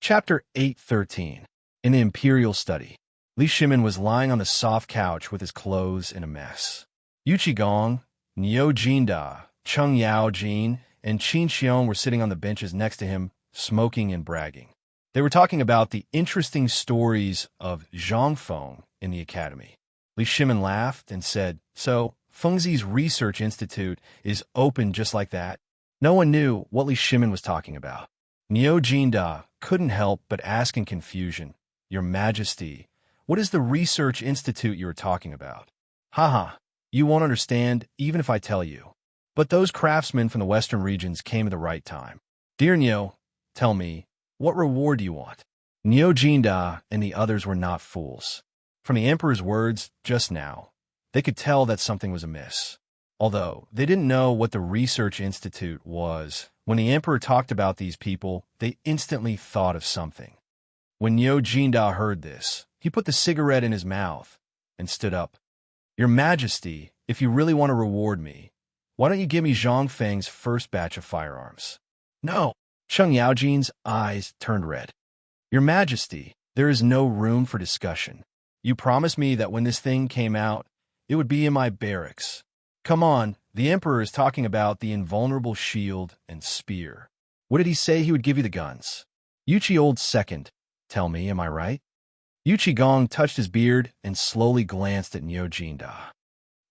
Chapter 813. In the Imperial Study. Li Shimin was lying on the soft couch with his clothes in a mess. Yu Qigong, Niu Jinda, Cheng Yao Jin, and Qin Xiong were sitting on the benches next to him, smoking and bragging. They were talking about the interesting stories of Zhang Feng in the academy. Li Shimin laughed and said, "So, Fengzi's research institute is open just like that?" No one knew what Li Shimin was talking about. Niu Jinda couldn't help but ask in confusion, "Your Majesty, what is the research institute you are talking about?" "Haha, you won't understand even if I tell you. But those craftsmen from the western regions came at the right time. Dear Niu, tell me, what reward do you want?" Niu Jinda and the others were not fools. From the Emperor's words just now, they could tell that something was amiss. Although they didn't know what the research institute was, when the Emperor talked about these people, they instantly thought of something. When Niu Jinda heard this, he put the cigarette in his mouth and stood up. "Your Majesty, if you really want to reward me, why don't you give me Zhang Feng's first batch of firearms?" "No." Cheng Yaojin's eyes turned red. "Your Majesty, there is no room for discussion. You promised me that when this thing came out, it would be in my barracks. Come on, the Emperor is talking about the invulnerable shield and spear. What did he say he would give you the guns?" "Yuchi old second. Tell me, am I right?" Yu Qigong touched his beard and slowly glanced at Niu Jinda.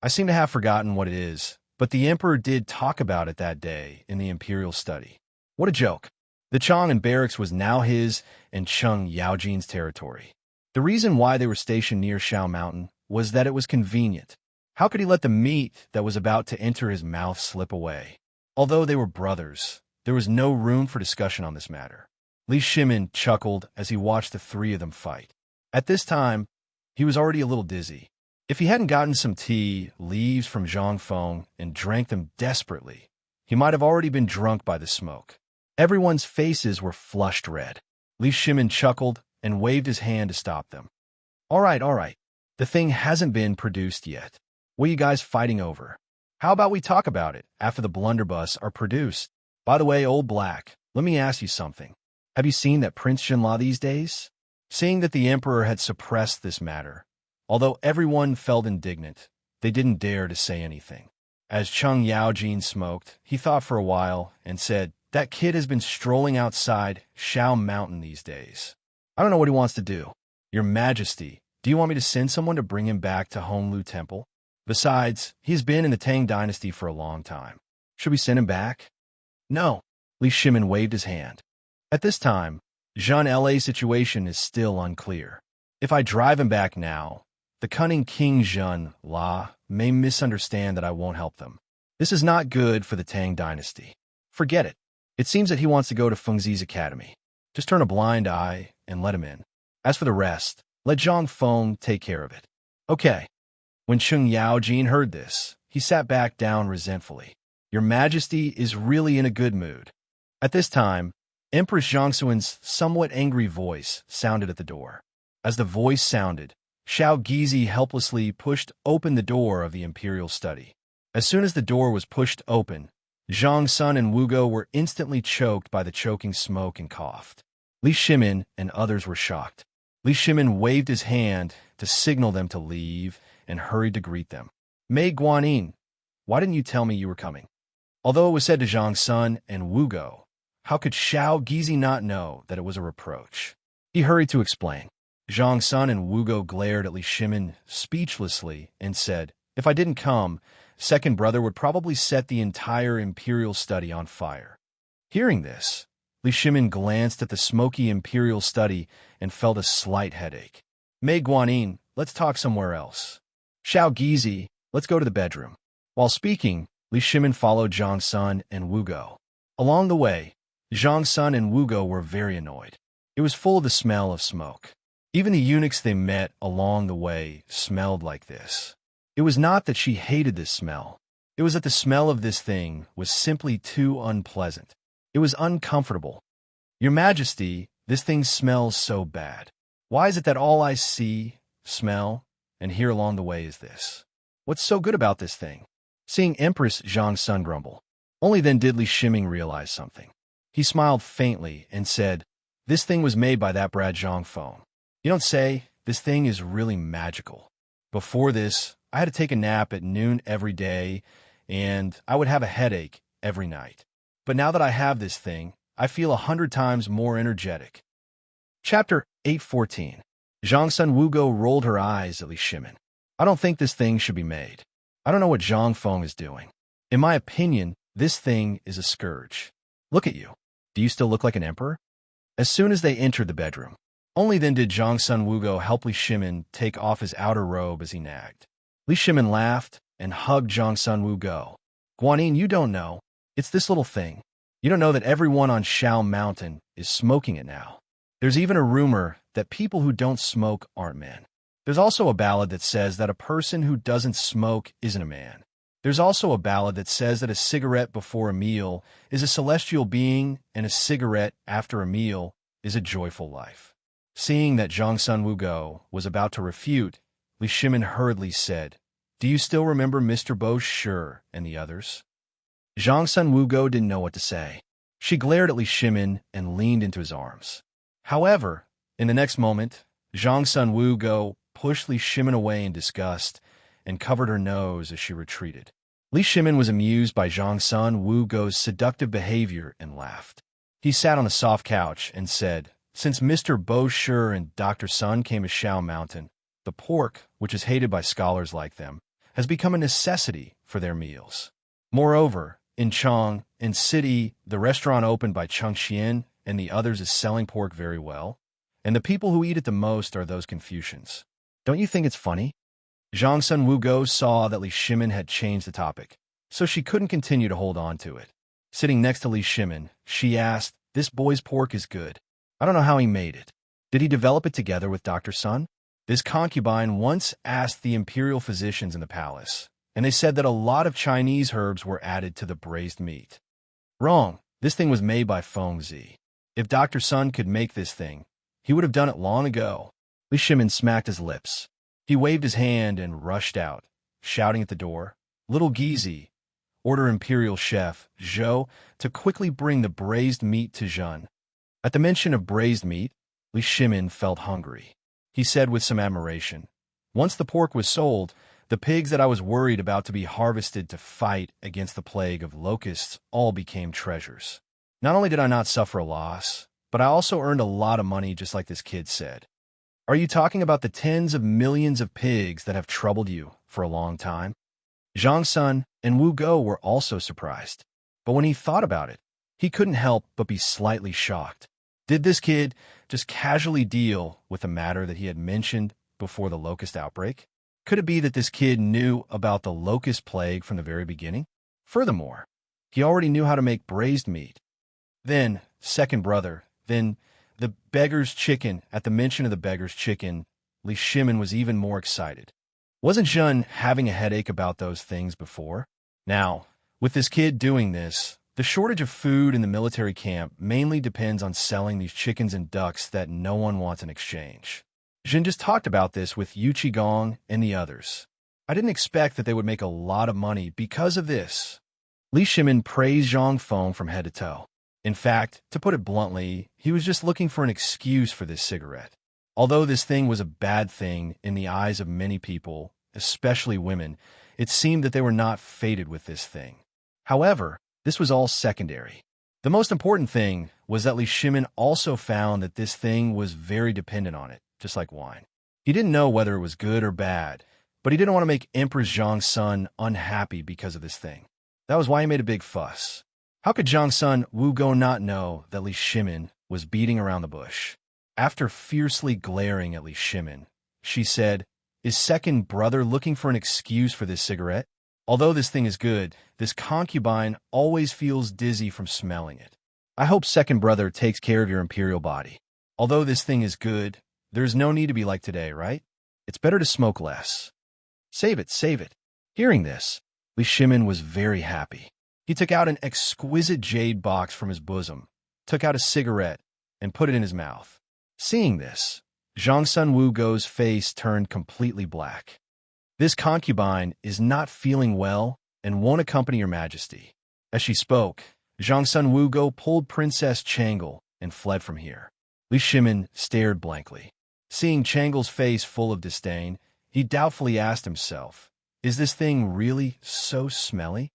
"I seem to have forgotten what it is, but the Emperor did talk about it that day in the Imperial Study. What a joke. The Chang'an barracks was now his and Cheng Yaojin's territory. The reason why they were stationed near Shao Mountain was that it was convenient. How could he let the meat that was about to enter his mouth slip away? Although they were brothers, there was no room for discussion on this matter." Li Shimin chuckled as he watched the three of them fight. At this time, he was already a little dizzy. If he hadn't gotten some tea leaves from Zhang Feng and drank them desperately, he might have already been drunk by the smoke. Everyone's faces were flushed red. Li Shimin chuckled and waved his hand to stop them. All right. The thing hasn't been produced yet. What are you guys fighting over? How about we talk about it after the blunderbuss are produced? By the way, Old Black, let me ask you something. Have you seen that Prince Jinla these days?" Seeing that the Emperor had suppressed this matter, although everyone felt indignant, they didn't dare to say anything. As Cheng Yaojin smoked, he thought for a while and said, "That kid has been strolling outside Shao Mountain these days. I don't know what he wants to do. Your Majesty, do you want me to send someone to bring him back to Honglu Temple? Besides, he's been in the Tang Dynasty for a long time. Should we send him back?" "No." Li Shimin waved his hand. "At this time, Jean La's situation is still unclear. If I drive him back now, the cunning King Jean La may misunderstand that I won't help them. This is not good for the Tang Dynasty. Forget it. It seems that he wants to go to Fengzi's academy. Just turn a blind eye and let him in. As for the rest, let Zhang Feng take care of it." "Okay." When Cheng Yaojin heard this, he sat back down resentfully. "Your Majesty is really in a good mood." At this time, Empress Zhangxuan's somewhat angry voice sounded at the door. As the voice sounded, Xiao Gizi helplessly pushed open the door of the Imperial Study. As soon as the door was pushed open, Zhang Sun and Wugo were instantly choked by the choking smoke and coughed. Li Shimin and others were shocked. Li Shimin waved his hand to signal them to leave and hurried to greet them. "Mei Guanyin, why didn't you tell me you were coming?" Although it was said to Zhang Sun and Wugo, how could Xiao Gizi not know that it was a reproach? He hurried to explain. Zhang Sun and Wugo glared at Li Shimin speechlessly and said, "If I didn't come, second brother would probably set the entire Imperial Study on fire." Hearing this, Li Shimin glanced at the smoky Imperial Study and felt a slight headache. "Mei Guanyin, let's talk somewhere else. Xiao Gizi, let's go to the bedroom." While speaking, Li Shimin followed Zhang Sun and Wugo. Along the way, Zhang Sun and Wugo were very annoyed. It was full of the smell of smoke. Even the eunuchs they met along the way smelled like this. It was not that she hated this smell. It was that the smell of this thing was simply too unpleasant. It was uncomfortable. "Your Majesty, this thing smells so bad. Why is it that all I see, smell, and hear along the way is this? What's so good about this thing?" Seeing Empress Zhang Sun grumble, only then did Li Shimin realize something. He smiled faintly and said, This thing was made by that Brad Zhang phone. You don't say, this thing is really magical. Before this, I had to take a nap at noon every day, and I would have a headache every night. But now that I have this thing, I feel 100 times more energetic. Chapter 814. Zhang Sun Wugo rolled her eyes at Li Shimin. I don't think this thing should be made. I don't know what Zhang Feng is doing. In my opinion, this thing is a scourge. Look at you. Do you still look like an emperor? As soon as they entered the bedroom, only then did Zhang Sun Wugo help Li Shimin take off his outer robe as he nagged. Li Shimin laughed and hugged Zhang Sun Wugo. Guanyin, you don't know. It's this little thing. You don't know that everyone on Shao Mountain is smoking it now. There's even a rumor that people who don't smoke aren't men. There's also a ballad that says that a person who doesn't smoke isn't a man. There's also a ballad that says that a cigarette before a meal is a celestial being and a cigarette after a meal is a joyful life. Seeing that Zhang Sun Wugo was about to refute, Li Shimin hurriedly said, Do you still remember Mr. Bo Shi and the others? Zhang Sun Wugo didn't know what to say. She glared at Li Shimin and leaned into his arms. However, in the next moment, Zhang Sun Wugo pushed Li Shimin away in disgust and covered her nose as she retreated. Li Shimin was amused by Zhang Sun Wugo's seductive behavior and laughed. He sat on a soft couch and said, Since Mr. Bo Shi and Dr. Sun came to Shao Mountain, the pork, which is hated by scholars like them, has become a necessity for their meals. Moreover, in Chang, in city, the restaurant opened by Cheng Xian and the others is selling pork very well, and the people who eat it the most are those Confucians. Don't you think it's funny? Zhang Sun Wugo saw that Li Shimin had changed the topic, so she couldn't continue to hold on to it. Sitting next to Li Shimin, she asked, This boy's pork is good. I don't know how he made it. Did he develop it together with Dr. Sun? This concubine once asked the imperial physicians in the palace, and they said that a lot of Chinese herbs were added to the braised meat. Wrong. This thing was made by Feng Zi. If Dr. Sun could make this thing, he would have done it long ago. Li Shimin smacked his lips. He waved his hand and rushed out, shouting at the door, Little Gizi, order Imperial Chef Zhou to quickly bring the braised meat to Zhen. At the mention of braised meat, Li Shimin felt hungry. He said with some admiration, Once the pork was sold, the pigs that I was worried about to be harvested to fight against the plague of locusts all became treasures. Not only did I not suffer a loss, but I also earned a lot of money just like this kid said. Are you talking about the tens of millions of pigs that have troubled you for a long time? Zhang Sun and Wu Go were also surprised. But when he thought about it, he couldn't help but be slightly shocked. Did this kid just casually deal with the matter that he had mentioned before the locust outbreak? Could it be that this kid knew about the locust plague from the very beginning? Furthermore, he already knew how to make braised meat. Then, second brother, then the beggar's chicken. At the mention of the beggar's chicken, Li Shimin was even more excited. Wasn't Zhen having a headache about those things before? Now, with this kid doing this, the shortage of food in the military camp mainly depends on selling these chickens and ducks that no one wants in exchange. Zhen just talked about this with Yu Qigong and the others. I didn't expect that they would make a lot of money because of this. Li Shimin praised Zhang Feng from head to toe. In fact, to put it bluntly, he was just looking for an excuse for this cigarette. Although this thing was a bad thing in the eyes of many people, especially women, it seemed that they were not fated with this thing. However, this was all secondary. The most important thing was that Li Shimin also found that this thing was very dependent on it, just like wine. He didn't know whether it was good or bad, but he didn't want to make Empress Zhang Sun unhappy because of this thing. That was why he made a big fuss. How could Zhang Sun Wugo not know that Li Shimin was beating around the bush? After fiercely glaring at Li Shimin, she said, Is second brother looking for an excuse for this cigarette? Although this thing is good, this concubine always feels dizzy from smelling it. I hope second brother takes care of your imperial body. Although this thing is good, there's no need to be like today, right? It's better to smoke less. Save it, save it. Hearing this, Li Shimin was very happy. He took out an exquisite jade box from his bosom, took out a cigarette, and put it in his mouth. Seeing this, Zhang Sun Wugo's face turned completely black. This concubine is not feeling well and won't accompany your majesty. As she spoke, Zhang Sun Wugo pulled Princess Changle and fled from here. Li Shimin stared blankly. Seeing Changle's face full of disdain, he doubtfully asked himself, is this thing really so smelly?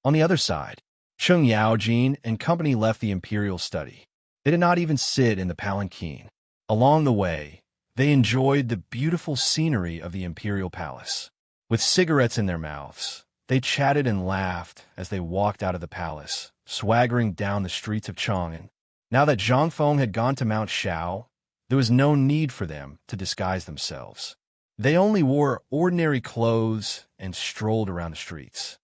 On the other side, Cheng Yaojin and company left the imperial study. They did not even sit in the palanquin. Along the way, they enjoyed the beautiful scenery of the imperial palace. With cigarettes in their mouths, they chatted and laughed as they walked out of the palace, swaggering down the streets of Chang'an. Now that Zhang Feng had gone to Mount Shao, there was no need for them to disguise themselves. They only wore ordinary clothes and strolled around the streets.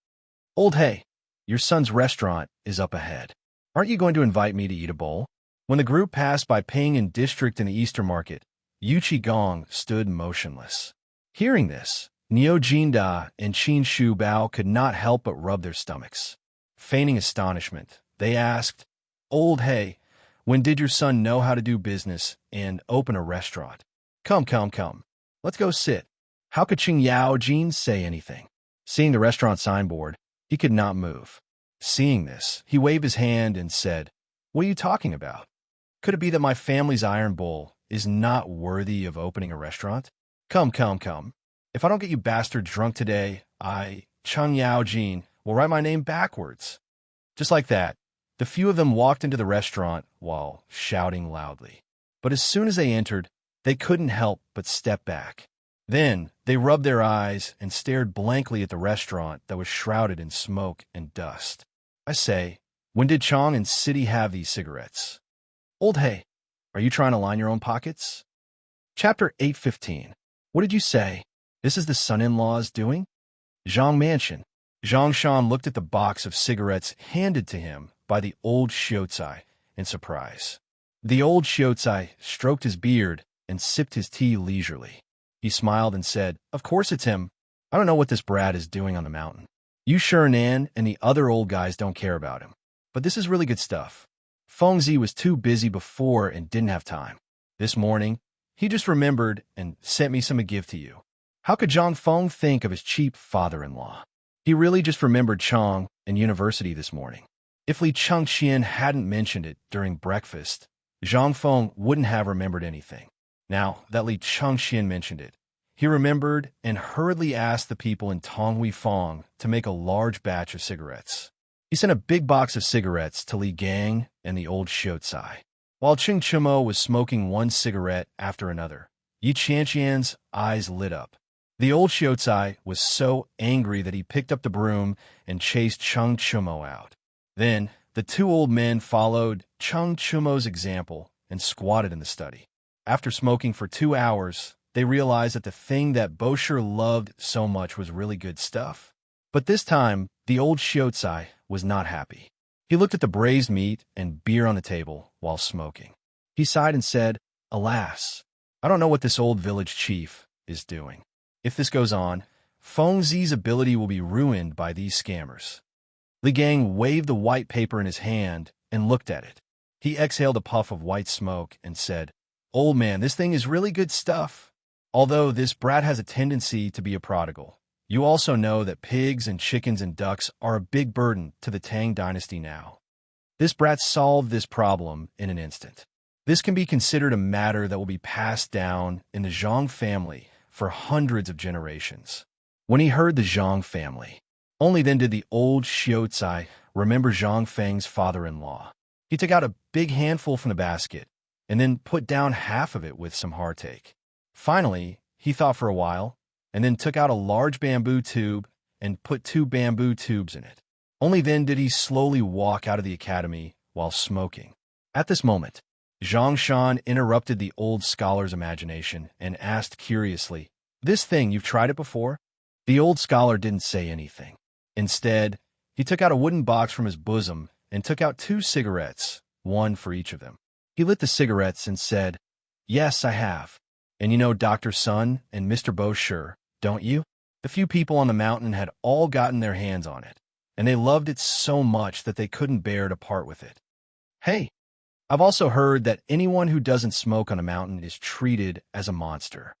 Old Hey, your son's restaurant is up ahead. Aren't you going to invite me to eat a bowl? When the group passed by Ping'an district in the Eastern Market, Yu Qigong stood motionless. Hearing this, Niu Jinda and Qin Shu Bao could not help but rub their stomachs. Feigning astonishment, they asked, Old Hey, when did your son know how to do business and open a restaurant? Come. Let's go sit. How could Qing Yaojin say anything? Seeing the restaurant signboard, he could not move. Seeing this, he waved his hand and said, What are you talking about? Could it be that my family's iron bowl is not worthy of opening a restaurant? Come. If I don't get you bastards drunk today, Cheng Yaojin, will write my name backwards. Just like that, the few of them walked into the restaurant while shouting loudly. But as soon as they entered, they couldn't help but step back. Then they rubbed their eyes and stared blankly at the restaurant that was shrouded in smoke and dust. I say, when did Chong and City have these cigarettes? Old Hey, are you trying to line your own pockets? Chapter 815. What did you say? This is the son-in-law's doing? Zhang Mansion. Zhang Shan looked at the box of cigarettes handed to him by the old Xiaocai in surprise. The old Xiaocai stroked his beard and sipped his tea leisurely. He smiled and said, Of course it's him. I don't know what this brat is doing on the mountain. Yu Shernan and the other old guys don't care about him. But this is really good stuff. Fengzi was too busy before and didn't have time. This morning, he just remembered and sent me some a give to you. How could Zhang Feng think of his cheap father-in-law? He really just remembered Chang and university this morning. If Li Chengqian hadn't mentioned it during breakfast, Zhang Feng wouldn't have remembered anything. Now that Li Chengqian mentioned it, he remembered and hurriedly asked the people in Tonghui Fong to make a large batch of cigarettes. He sent a big box of cigarettes to Li Gang and the old Xiaocai. While Qing Chumo was smoking one cigarette after another, Yi Qianqian's eyes lit up. The old Xiaocai was so angry that he picked up the broom and chased Cheng Chumo out. Then, the two old men followed Cheng Chumo's example and squatted in the study. After smoking for 2 hours, they realized that the thing that Bosher loved so much was really good stuff. But this time, the old Xiaocai was not happy. He looked at the braised meat and beer on the table while smoking. He sighed and said, Alas, I don't know what this old village chief is doing. If this goes on, Fengzi's ability will be ruined by these scammers. Li Gang waved the white paper in his hand and looked at it. He exhaled a puff of white smoke and said, Old man, this thing is really good stuff. Although this brat has a tendency to be a prodigal, you also know that pigs and chickens and ducks are a big burden to the Tang dynasty now. This brat solved this problem in an instant. This can be considered a matter that will be passed down in the Zhang family for hundreds of generations. When he heard the Zhang family, only then did the old Xiaocai remember Zhang Feng's father-in-law. He took out a big handful from the basket and then put down half of it with some heartache. Finally, he thought for a while and then took out a large bamboo tube and put 2 bamboo tubes in it. Only then did he slowly walk out of the academy while smoking. At this moment, Zhang Shan interrupted the old scholar's imagination and asked curiously, This thing, you've tried it before? The old scholar didn't say anything. Instead, he took out a wooden box from his bosom and took out 2 cigarettes, one for each of them. He lit the cigarettes and said, Yes, I have. And you know Dr. Sun and Mr. Bosher, don't you? The few people on the mountain had all gotten their hands on it, and they loved it so much that they couldn't bear to part with it. Hey, I've also heard that anyone who doesn't smoke on a mountain is treated as a monster.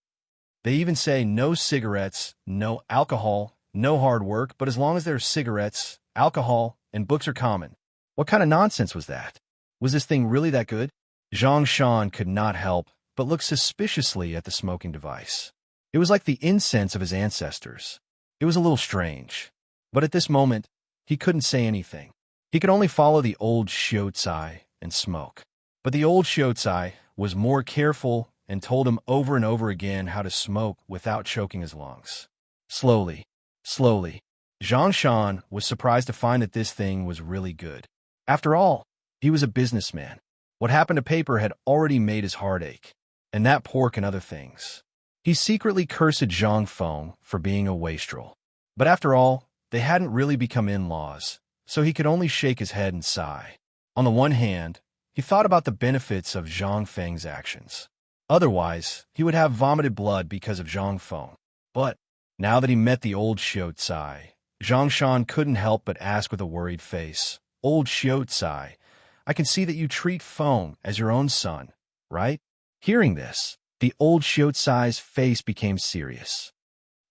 They even say no cigarettes, no alcohol, no hard work, but as long as there are cigarettes, alcohol, and books are common. What kind of nonsense was that? Was this thing really that good? Zhang Shan could not help but look suspiciously at the smoking device. It was like the incense of his ancestors. It was a little strange. But at this moment, he couldn't say anything. He could only follow the old Xiaocai and smoke. But the old Xiaocai was more careful and told him over and over again how to smoke without choking his lungs. Slowly, slowly, Zhang Shan was surprised to find that this thing was really good. After all, he was a businessman. What happened to paper had already made his heart ache, and that pork and other things. He secretly cursed Zhang Feng for being a wastrel. But after all, they hadn't really become in-laws, so he could only shake his head and sigh. On the one hand, he thought about the benefits of Zhang Feng's actions. Otherwise, he would have vomited blood because of Zhang Feng. But now that he met the old Xiaocai, Zhang Shan couldn't help but ask with a worried face, "Old Xiaocai, I can see that you treat Feng as your own son, right?" Hearing this, the old Xiaocai's face became serious.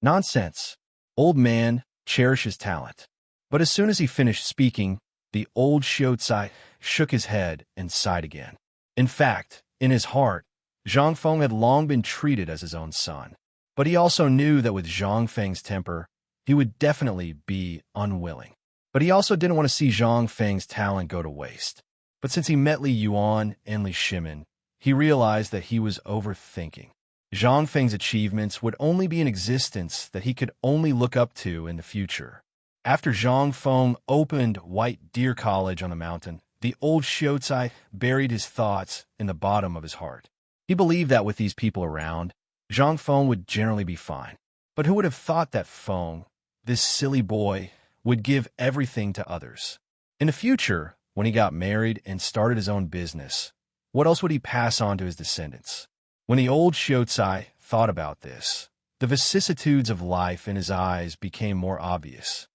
Nonsense. Old man cherishes talent. But as soon as he finished speaking, the old Xiaocai shook his head and sighed again. In fact, in his heart, Zhang Feng had long been treated as his own son. But he also knew that with Zhang Feng's temper, he would definitely be unwilling. But he also didn't want to see Zhang Feng's talent go to waste. But since he met Li Yuan and Li Shimin, he realized that he was overthinking. Zhang Feng's achievements would only be an existence that he could only look up to in the future. After Zhang Feng opened White Deer College on the mountain, the old Xiaocai buried his thoughts in the bottom of his heart. He believed that with these people around, Zhang Feng would generally be fine. But who would have thought that Feng, this silly boy, would give everything to others? In the future, when he got married and started his own business, what else would he pass on to his descendants? When the old Xiaocai thought about this, the vicissitudes of life in his eyes became more obvious.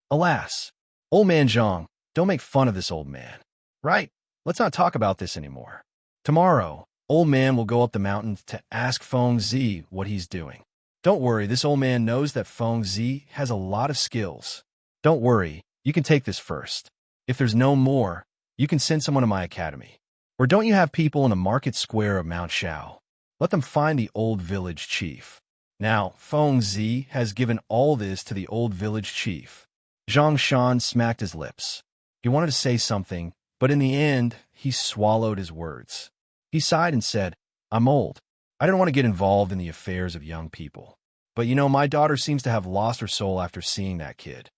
Alas, old man Zhang, don't make fun of this old man. Right, let's not talk about this anymore. Tomorrow, old man will go up the mountain to ask Feng Zi what he's doing. Don't worry, this old man knows that Feng Zi has a lot of skills. Don't worry, you can take this first. If there's no more, you can send someone to my academy. Or don't you have people in the market square of Mount Shao? Let them find the old village chief. Now, Feng Zi has given all this to the old village chief. Zhang Shan smacked his lips. He wanted to say something, but in the end, he swallowed his words. He sighed and said, "I'm old. I don't want to get involved in the affairs of young people. But you know, my daughter seems to have lost her soul after seeing that kid.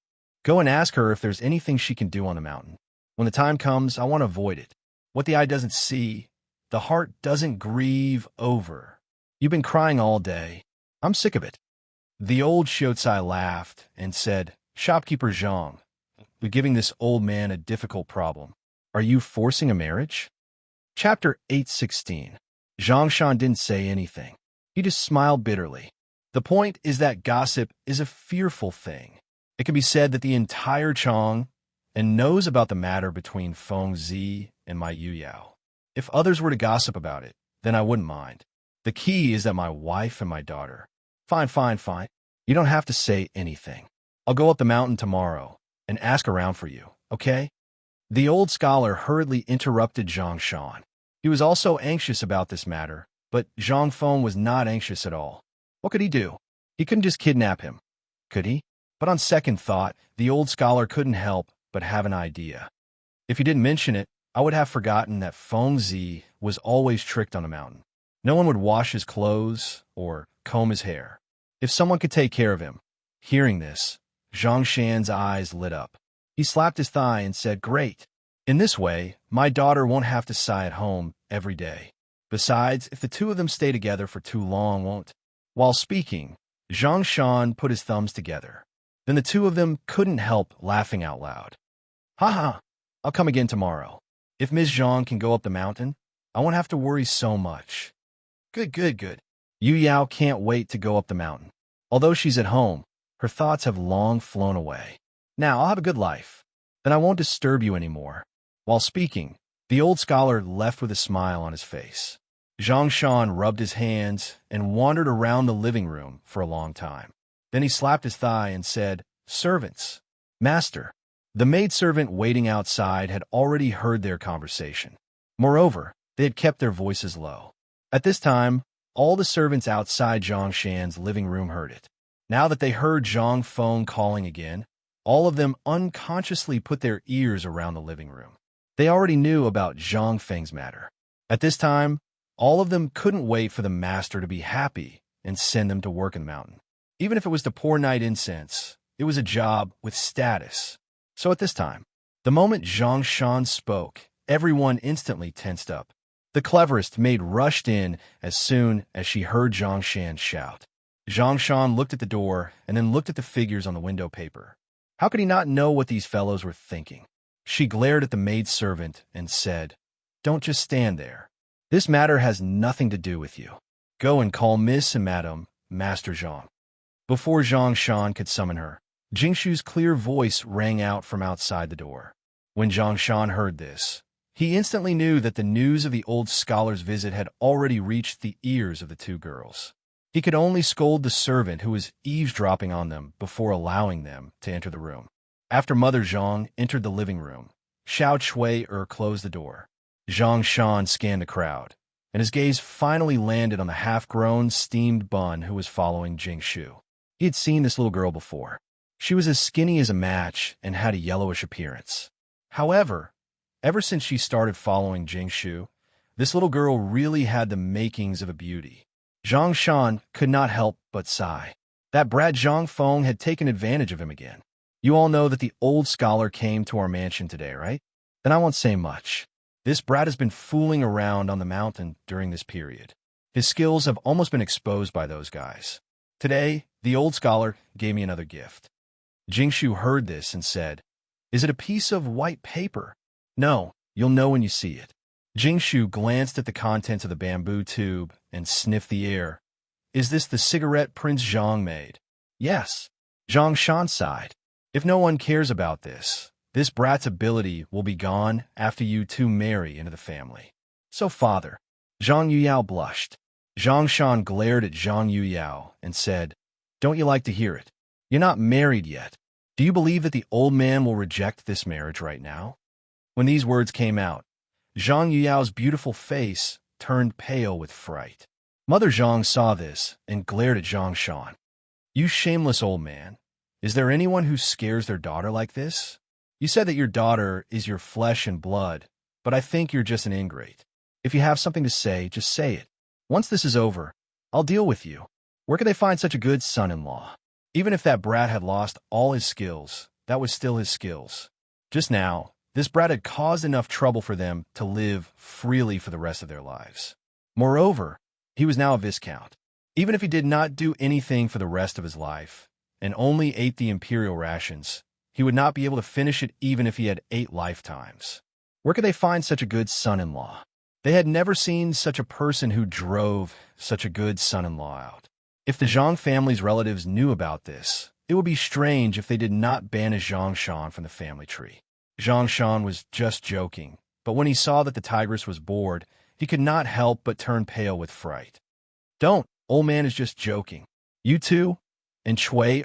Go and ask her if there's anything she can do on the mountain. When the time comes, I want to avoid it. What the eye doesn't see, the heart doesn't grieve over. You've been crying all day. I'm sick of it." The old Xiaocai laughed and said, "Shopkeeper Zhang, you're giving this old man a difficult problem. Are you forcing a marriage?" Chapter 8:16. Zhang Shan didn't say anything. He just smiled bitterly. The point is that gossip is a fearful thing. It can be said that the entire Chang and knows about the matter between Feng Zi and my Yu Yao. If others were to gossip about it, then I wouldn't mind. The key is that my wife and my daughter. Fine, fine, fine. You don't have to say anything. I'll go up the mountain tomorrow and ask around for you, okay? The old scholar hurriedly interrupted Zhang Shan. He was also anxious about this matter, but Zhang Feng was not anxious at all. What could he do? He couldn't just kidnap him, could he? But on second thought, the old scholar couldn't help but have an idea. If he didn't mention it, I would have forgotten that Feng Zi was always tricked on a mountain. No one would wash his clothes or comb his hair. If someone could take care of him. Hearing this, Zhang Shan's eyes lit up. He slapped his thigh and said, "Great. In this way, my daughter won't have to sigh at home every day. Besides, if the two of them stay together for too long, won't." While speaking, Zhang Shan put his thumbs together. Then the two of them couldn't help laughing out loud. "Ha ha, I'll come again tomorrow. If Ms. Zhang can go up the mountain, I won't have to worry so much." Good, good, good. Yu Yao can't wait to go up the mountain. Although she's at home, her thoughts have long flown away. Now I'll have a good life. Then I won't disturb you anymore. While speaking, the old scholar left with a smile on his face. Zhang Shan rubbed his hands and wandered around the living room for a long time. Then he slapped his thigh and said, "Servants, master." The maidservant waiting outside had already heard their conversation. Moreover, They had kept their voices low. At this time, all the servants outside Zhang Shan's living room heard it. Now that they heard Zhang Feng calling again, all of them unconsciously put their ears around the living room. They already knew about Zhang Feng's matter. At this time, all of them couldn't wait for the master to be happy and send them to work in the mountain. Even if it was to pour night incense, it was a job with status. So at this time, the moment Zhang Shan spoke, everyone instantly tensed up. The cleverest maid rushed in as soon as she heard Zhang Shan shout. Zhang Shan looked at the door and then looked at the figures on the window paper. How could he not know what these fellows were thinking? She glared at the maidservant and said, "Don't just stand there. This matter has nothing to do with you. Go and call Miss and Madam, Master Zhang." Before Zhang Shan could summon her, Jingshu's clear voice rang out from outside the door. When Zhang Shan heard this, he instantly knew that the news of the old scholar's visit had already reached the ears of the two girls. He could only scold the servant who was eavesdropping on them before allowing them to enter the room. After Mother Zhang entered the living room, Xiao Chui closed the door. Zhang Shan scanned the crowd, and his gaze finally landed on the half-grown, steamed bun who was following Jingshu. He had seen this little girl before. She was as skinny as a match and had a yellowish appearance. However, ever since she started following Jingshu, this little girl really had the makings of a beauty. Zhang Shan could not help but sigh. That brat Zhang Feng had taken advantage of him again. You all know that the old scholar came to our mansion today, right? Then I won't say much. This brat has been fooling around on the mountain during this period. His skills have almost been exposed by those guys. Today, the old scholar gave me another gift. Jingshu heard this and said, "Is it a piece of white paper?" "No, you'll know when you see it." Jingshu glanced at the contents of the bamboo tube and sniffed the air. "Is this the cigarette Prince Zhang made?" "Yes." Zhang Shan sighed. "If no one cares about this brat's ability will be gone after you two marry into the family." "So, father." Zhang Yuyao blushed. Zhang Shan glared at Zhang Yuyao and said, "Don't you like to hear it? You're not married yet. Do you believe that the old man will reject this marriage right now?" When these words came out, Zhang Yuyao's beautiful face turned pale with fright. Mother Zhang saw this and glared at Zhang Shan. "You shameless old man. Is there anyone who scares their daughter like this? You said that your daughter is your flesh and blood, but I think you're just an ingrate. If you have something to say, just say it. Once this is over, I'll deal with you. Where could they find such a good son-in-law?" Even if that brat had lost all his skills, that was still his skills. Just now, this brat had caused enough trouble for them to live freely for the rest of their lives. Moreover, he was now a viscount. Even if he did not do anything for the rest of his life, and only ate the imperial rations, he would not be able to finish it even if he had 8 lifetimes. Where could they find such a good son-in-law? They had never seen such a person who drove such a good son-in-law out. If the Zhang family's relatives knew about this, it would be strange if they did not banish Zhang Shan from the family tree. Zhang Shan was just joking, but when he saw that the tigress was bored, he could not help but turn pale with fright. "Don't, old man is just joking. You two, and Chui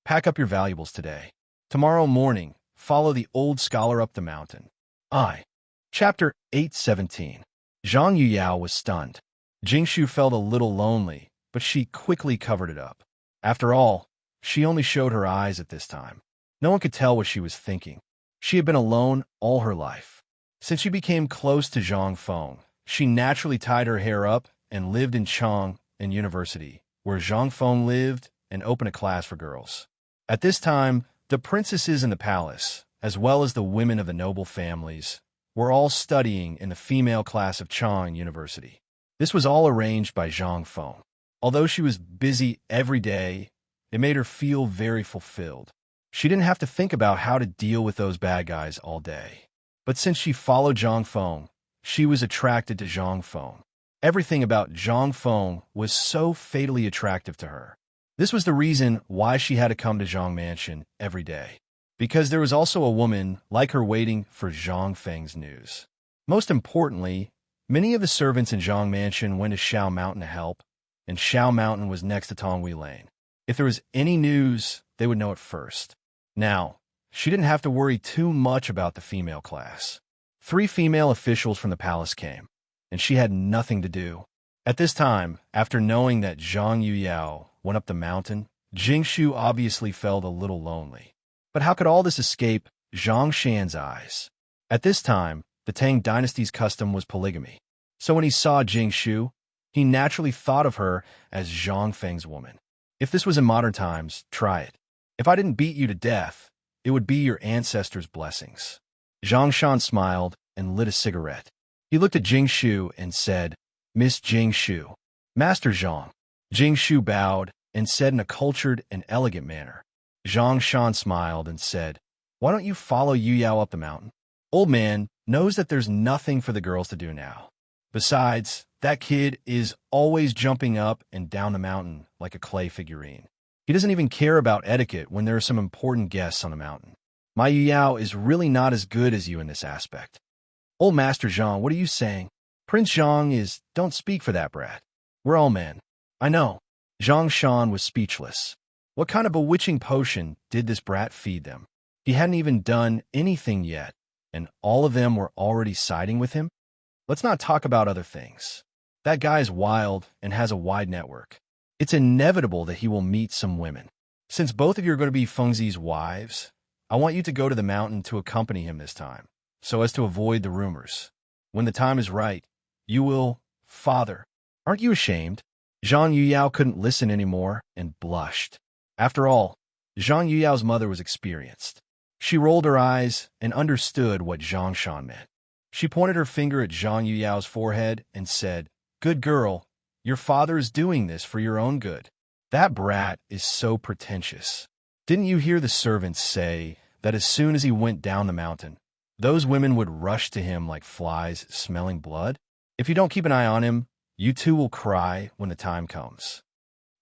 pack up your valuables today. Tomorrow morning, follow the old scholar up the mountain." Chapter 817. Zhang Yuyao was stunned. Jingshu felt a little lonely, but she quickly covered it up. After all, she only showed her eyes at this time. No one could tell what she was thinking. She had been alone all her life. Since she became close to Zhang Feng, she naturally tied her hair up and lived in Chang and University, where Zhang Feng lived, and opened a class for girls. At this time, the princesses in the palace, as well as the women of the noble families, were all studying in the female class of Chang University. This was all arranged by Zhang Feng. Although she was busy every day, it made her feel very fulfilled. She didn't have to think about how to deal with those bad guys all day. But since she followed Zhang Feng, she was attracted to Zhang Feng. Everything about Zhang Feng was so fatally attractive to her. This was the reason why she had to come to Zhang Mansion every day. Because there was also a woman like her waiting for Zhang Feng's news. Most importantly, many of the servants in Zhang Mansion went to Shao Mountain to help, and Shao Mountain was next to Tonghui Lane. If there was any news, they would know it first. Now, she didn't have to worry too much about the female class. 3 female officials from the palace came. and she had nothing to do. At this time, after knowing that Zhang Yuyao went up the mountain, Jingshu obviously felt a little lonely. But how could all this escape Zhang Shan's eyes? At this time, the Tang dynasty's custom was polygamy. So when he saw Jingshu, he naturally thought of her as Zhang Feng's woman. If this was in modern times, try it. If I didn't beat you to death, it would be your ancestors' blessings. Zhang Shan smiled and lit a cigarette. He looked at Jingshu and said, Miss Jingshu. Master Zhang. Jingshu bowed and said in a cultured and elegant manner. Zhang Shan smiled and said, Why don't you follow Yu Yao up the mountain? Old man knows that there's nothing for the girls to do now. Besides, that kid is always jumping up and down the mountain like a clay figurine. He doesn't even care about etiquette when there are some important guests on the mountain. My Yu Yao is really not as good as you in this aspect. Old Master Zhang, what are you saying? Prince Zhang is, don't speak for that brat. We're all men. I know. Zhang Shan was speechless. What kind of bewitching potion did this brat feed them? He hadn't even done anything yet, and all of them were already siding with him? Let's not talk about other things. That guy is wild and has a wide network. It's inevitable that he will meet some women. Since both of you are going to be Fengzi's wives, I want you to go to the mountain to accompany him this time, so as to avoid the rumors. When the time is right, you will, father. Aren't you ashamed? Zhang Yuyao couldn't listen anymore and blushed. After all, Zhang Yuyao's mother was experienced. She rolled her eyes and understood what Zhang Shan meant. She pointed her finger at Zhang Yuyao's forehead and said, Good girl, your father is doing this for your own good. That brat is so pretentious. Didn't you hear the servants say that as soon as he went down the mountain, those women would rush to him like flies smelling blood? If you don't keep an eye on him, you too will cry when the time comes.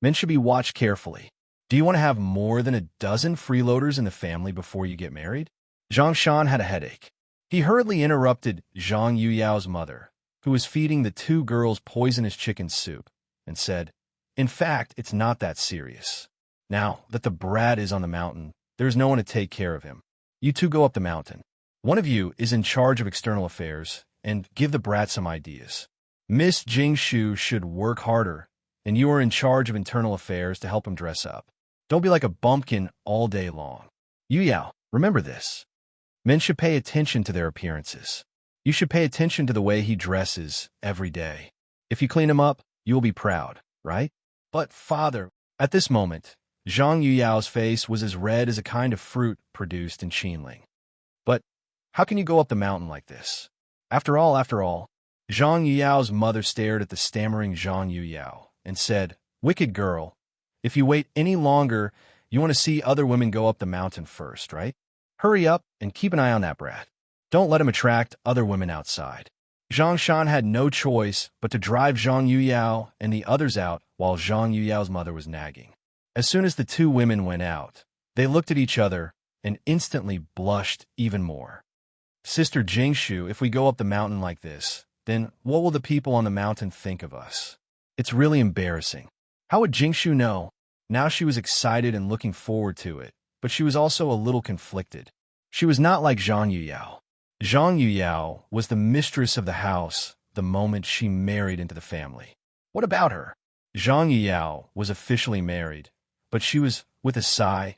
Men should be watched carefully. Do you want to have more than a dozen freeloaders in the family before you get married? Zhang Shan had a headache. He hurriedly interrupted Zhang Yuyao's mother, who was feeding the two girls poisonous chicken soup, and said, In fact, it's not that serious. Now that the brat is on the mountain, there's no one to take care of him. You two go up the mountain. One of you is in charge of external affairs, and give the brat some ideas. Miss Jingshu should work harder, and you are in charge of internal affairs to help him dress up. Don't be like a bumpkin all day long. Yu Yao, remember this. Men should pay attention to their appearances. You should pay attention to the way he dresses every day. If you clean him up, you will be proud, right? But, father, at this moment, Zhang Yuyao's face was as red as a kind of fruit produced in Qinling. But how can you go up the mountain like this? After all, Zhang Yuyao's mother stared at the stammering Zhang Yuyao and said, Wicked girl, if you wait any longer, you want to see other women go up the mountain first, right? Hurry up and keep an eye on that brat. Don't let him attract other women outside. Zhang Shan had no choice but to drive Zhang Yuyao and the others out while Zhang Yuyao's mother was nagging. As soon as the two women went out, they looked at each other and instantly blushed even more. Sister Jingshu, if we go up the mountain like this, then what will the people on the mountain think of us? It's really embarrassing. How would Jingshu know? Now she was excited and looking forward to it, but she was also a little conflicted. She was not like Zhang Yuyao. Zhang Yuyao was the mistress of the house the moment she married into the family. What about her? Zhang Yuyao was officially married, but she was, with a sigh,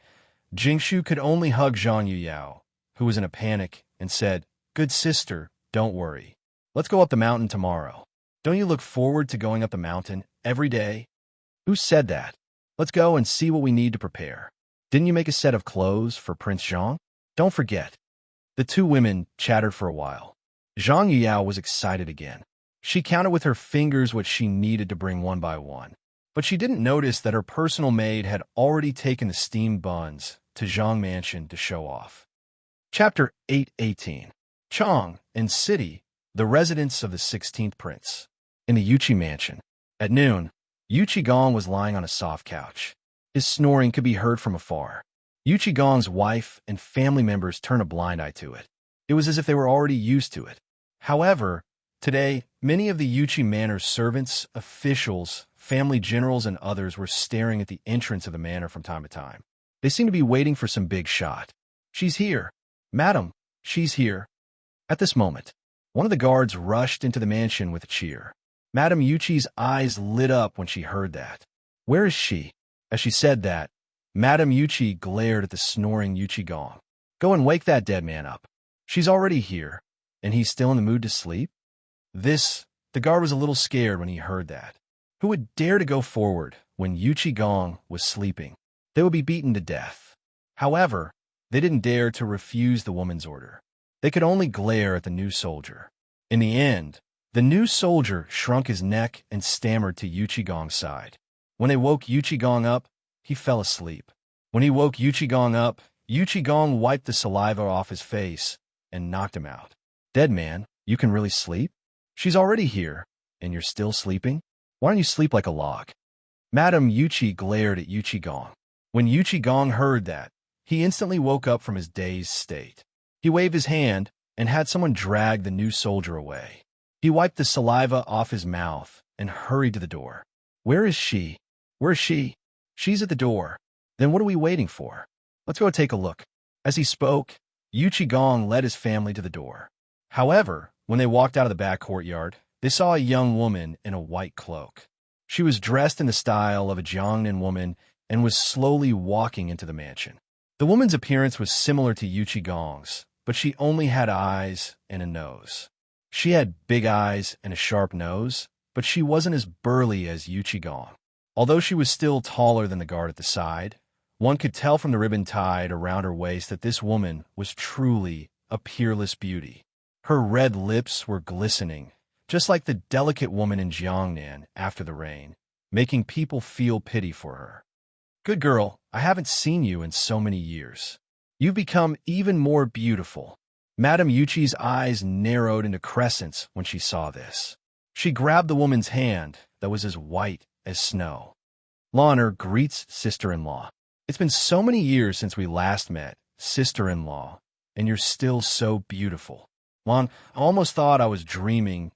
Jingshu could only hug Zhang Yuyao, who was in a panic, and said, Good sister, don't worry. Let's go up the mountain tomorrow. Don't you look forward to going up the mountain every day? Who said that? Let's go and see what we need to prepare. Didn't you make a set of clothes for Prince Zhang? Don't forget. The two women chattered for a while. Zhang Yuyao was excited again. She counted with her fingers what she needed to bring one by one. But she didn't notice that her personal maid had already taken the steamed buns to Zhang Mansion to show off. Chapter 818. Chang and City, the residence of the 16th prince. In the Yuchi Mansion. At noon, Yuchi Gong was lying on a soft couch. His snoring could be heard from afar. Yuchi Gong's wife and family members turned a blind eye to it. It was as if they were already used to it. However, today, many of the Yuchi Manor's servants, officials, family generals, and others were staring at the entrance of the manor from time to time. They seemed to be waiting for some big shot. She's here. Madam, she's here. At this moment, One of the guards rushed into the mansion with a cheer. Madame Yuchi's eyes lit up when she heard that. Where is she? As she said that, Madame Yuchi glared at the snoring Yuchi-gong. Go and wake that dead man up. She's already here, and he's still in the mood to sleep? The guard was a little scared when he heard that. Who would dare to go forward when Yuchi-gong was sleeping? They would be beaten to death. However, they didn't dare to refuse the woman's order. They could only glare at the new soldier. In the end, the new soldier shrunk his neck and stammered to Yuchi-gong's side. When they woke Yuchi-gong up, he fell asleep. When he woke Yuchi-gong up, Yuchi-gong wiped the saliva off his face and knocked him out. Dead man, you can really sleep? She's already here, and you're still sleeping? Why don't you sleep like a log? Madame Yuchi glared at Yuchi-gong. When Yuchi-gong heard that, he instantly woke up from his dazed state. He waved his hand and had someone drag the new soldier away. He wiped the saliva off his mouth and hurried to the door. Where is she? Where is she? She's at the door. Then what are we waiting for? Let's go take a look. As he spoke, Yuchi-gong led his family to the door. However, when they walked out of the back courtyard, they saw a young woman in a white cloak. She was dressed in the style of a Jiangnan woman and was slowly walking into the mansion. The woman's appearance was similar to Yuchi-gong's, but she only had eyes and a nose. She had big eyes and a sharp nose, but she wasn't as burly as Yuchi-gong. Although she was still taller than the guard at the side, one could tell from the ribbon tied around her waist that this woman was truly a peerless beauty. Her red lips were glistening, just like the delicate woman in Jiangnan after the rain, making people feel pity for her. Good girl, I haven't seen you in so many years. You've become even more beautiful. Madame Yuchi's eyes narrowed into crescents when she saw this. She grabbed the woman's hand that was as white as snow. Honor greets sister-in-law. It's been so many years since we last met, sister-in-law, and you're still so beautiful. Lon, I almost thought I was dreaming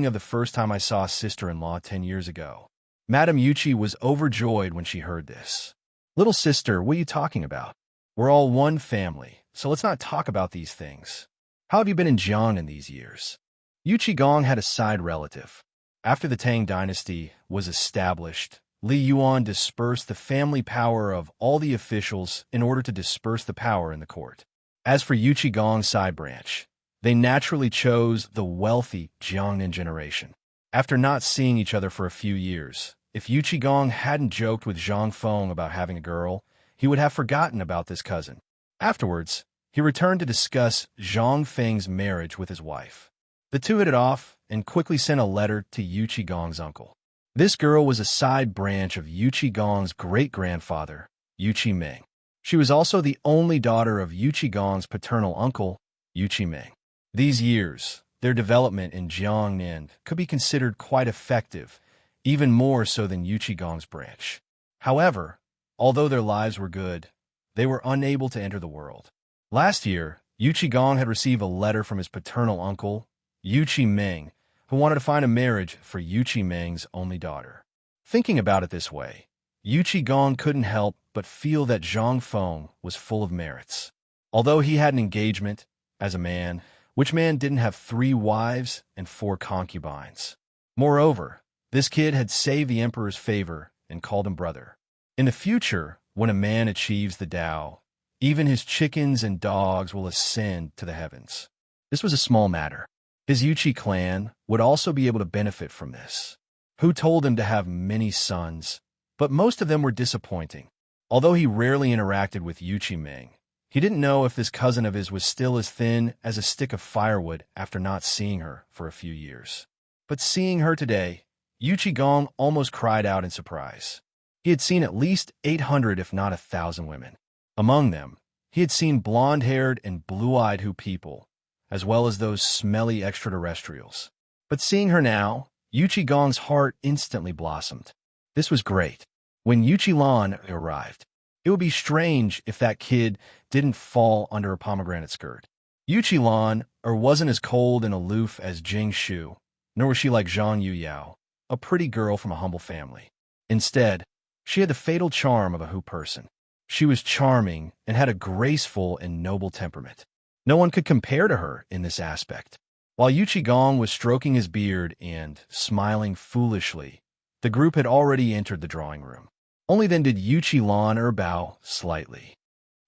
of the first time I saw sister-in-law 10 years ago. Madame Yuchi was overjoyed when she heard this. Little sister, what are you talking about? We're all one family, so let's not talk about these things. How have you been in Jiangnan these years? Yuchi-gong had a side relative. After the Tang dynasty was established, Li Yuan dispersed the family power of all the officials in order to disperse the power in the court. As for Yuchi-gong's side branch, they naturally chose the wealthy Jiangnan generation. After not seeing each other for a few years, if Yuchi-gong hadn't joked with Zhang Feng about having a girl, he would have forgotten about this cousin. Afterwards, he returned to discuss Zhang Feng's marriage with his wife. The two hit it off and quickly sent a letter to Yuchi-gong's uncle. This girl was a side branch of Yuchi-gong's great-grandfather, Yuchi-ming. She was also the only daughter of Yuchi-gong's paternal uncle, Yuchi-ming. These years, their development in Jiangnan could be considered quite effective, even more so than Yuchi-gong's branch. However, although their lives were good, they were unable to enter the world. Last year, Yuchi-gong had received a letter from his paternal uncle, Yuchi-ming, who wanted to find a marriage for Yuchi-ming's only daughter. Thinking about it this way, Yuchi-gong couldn't help but feel that Zhang Feng was full of merits. Although he had an engagement, as a man, which man didn't have 3 wives and 4 concubines? Moreover, this kid had saved the emperor's favor and called him brother. In the future, when a man achieves the Tao, even his chickens and dogs will ascend to the heavens. This was a small matter. His Yuchi clan would also be able to benefit from this. Hu told him to have many sons, but most of them were disappointing. Although he rarely interacted with Yuchi-ming, he didn't know if this cousin of his was still as thin as a stick of firewood after not seeing her for a few years. But seeing her today, Yuchi-gong almost cried out in surprise. He had seen at least 800 if not 1,000 women. Among them, he had seen blonde-haired and blue-eyed Hu people, as well as those smelly extraterrestrials. But seeing her now, Yuchi-gong's heart instantly blossomed. This was great. When Yuchi-lan arrived, it would be strange if that kid didn't fall under a pomegranate skirt. Yuchi-lan wasn't as cold and aloof as Jing Shu, nor was she like Zhang Yuyao, a pretty girl from a humble family. Instead, she had the fatal charm of a Hu person. She was charming and had a graceful and noble temperament. No one could compare to her in this aspect. While Gong was stroking his beard and smiling foolishly, the group had already entered the drawing room. Only then did Lan bow slightly.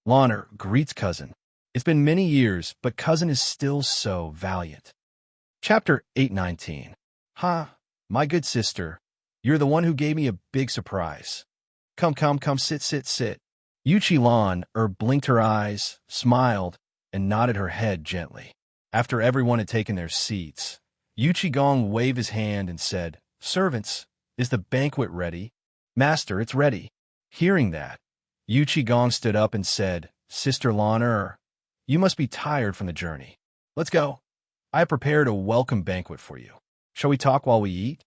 Lan greets cousin. It's been many years, but cousin is still so valiant. Chapter 819. Ha, my good sister, you're the one who gave me a big surprise. Come, sit. Lan blinked her eyes, smiled, and nodded her head gently. After everyone had taken their seats, Gong waved his hand and said, "Servants, is the banquet ready?" "Master, it's ready." Hearing that, Gong stood up and said, "Sister Lan you must be tired from the journey. Let's go. I have prepared a welcome banquet for you. Shall we talk while we eat?"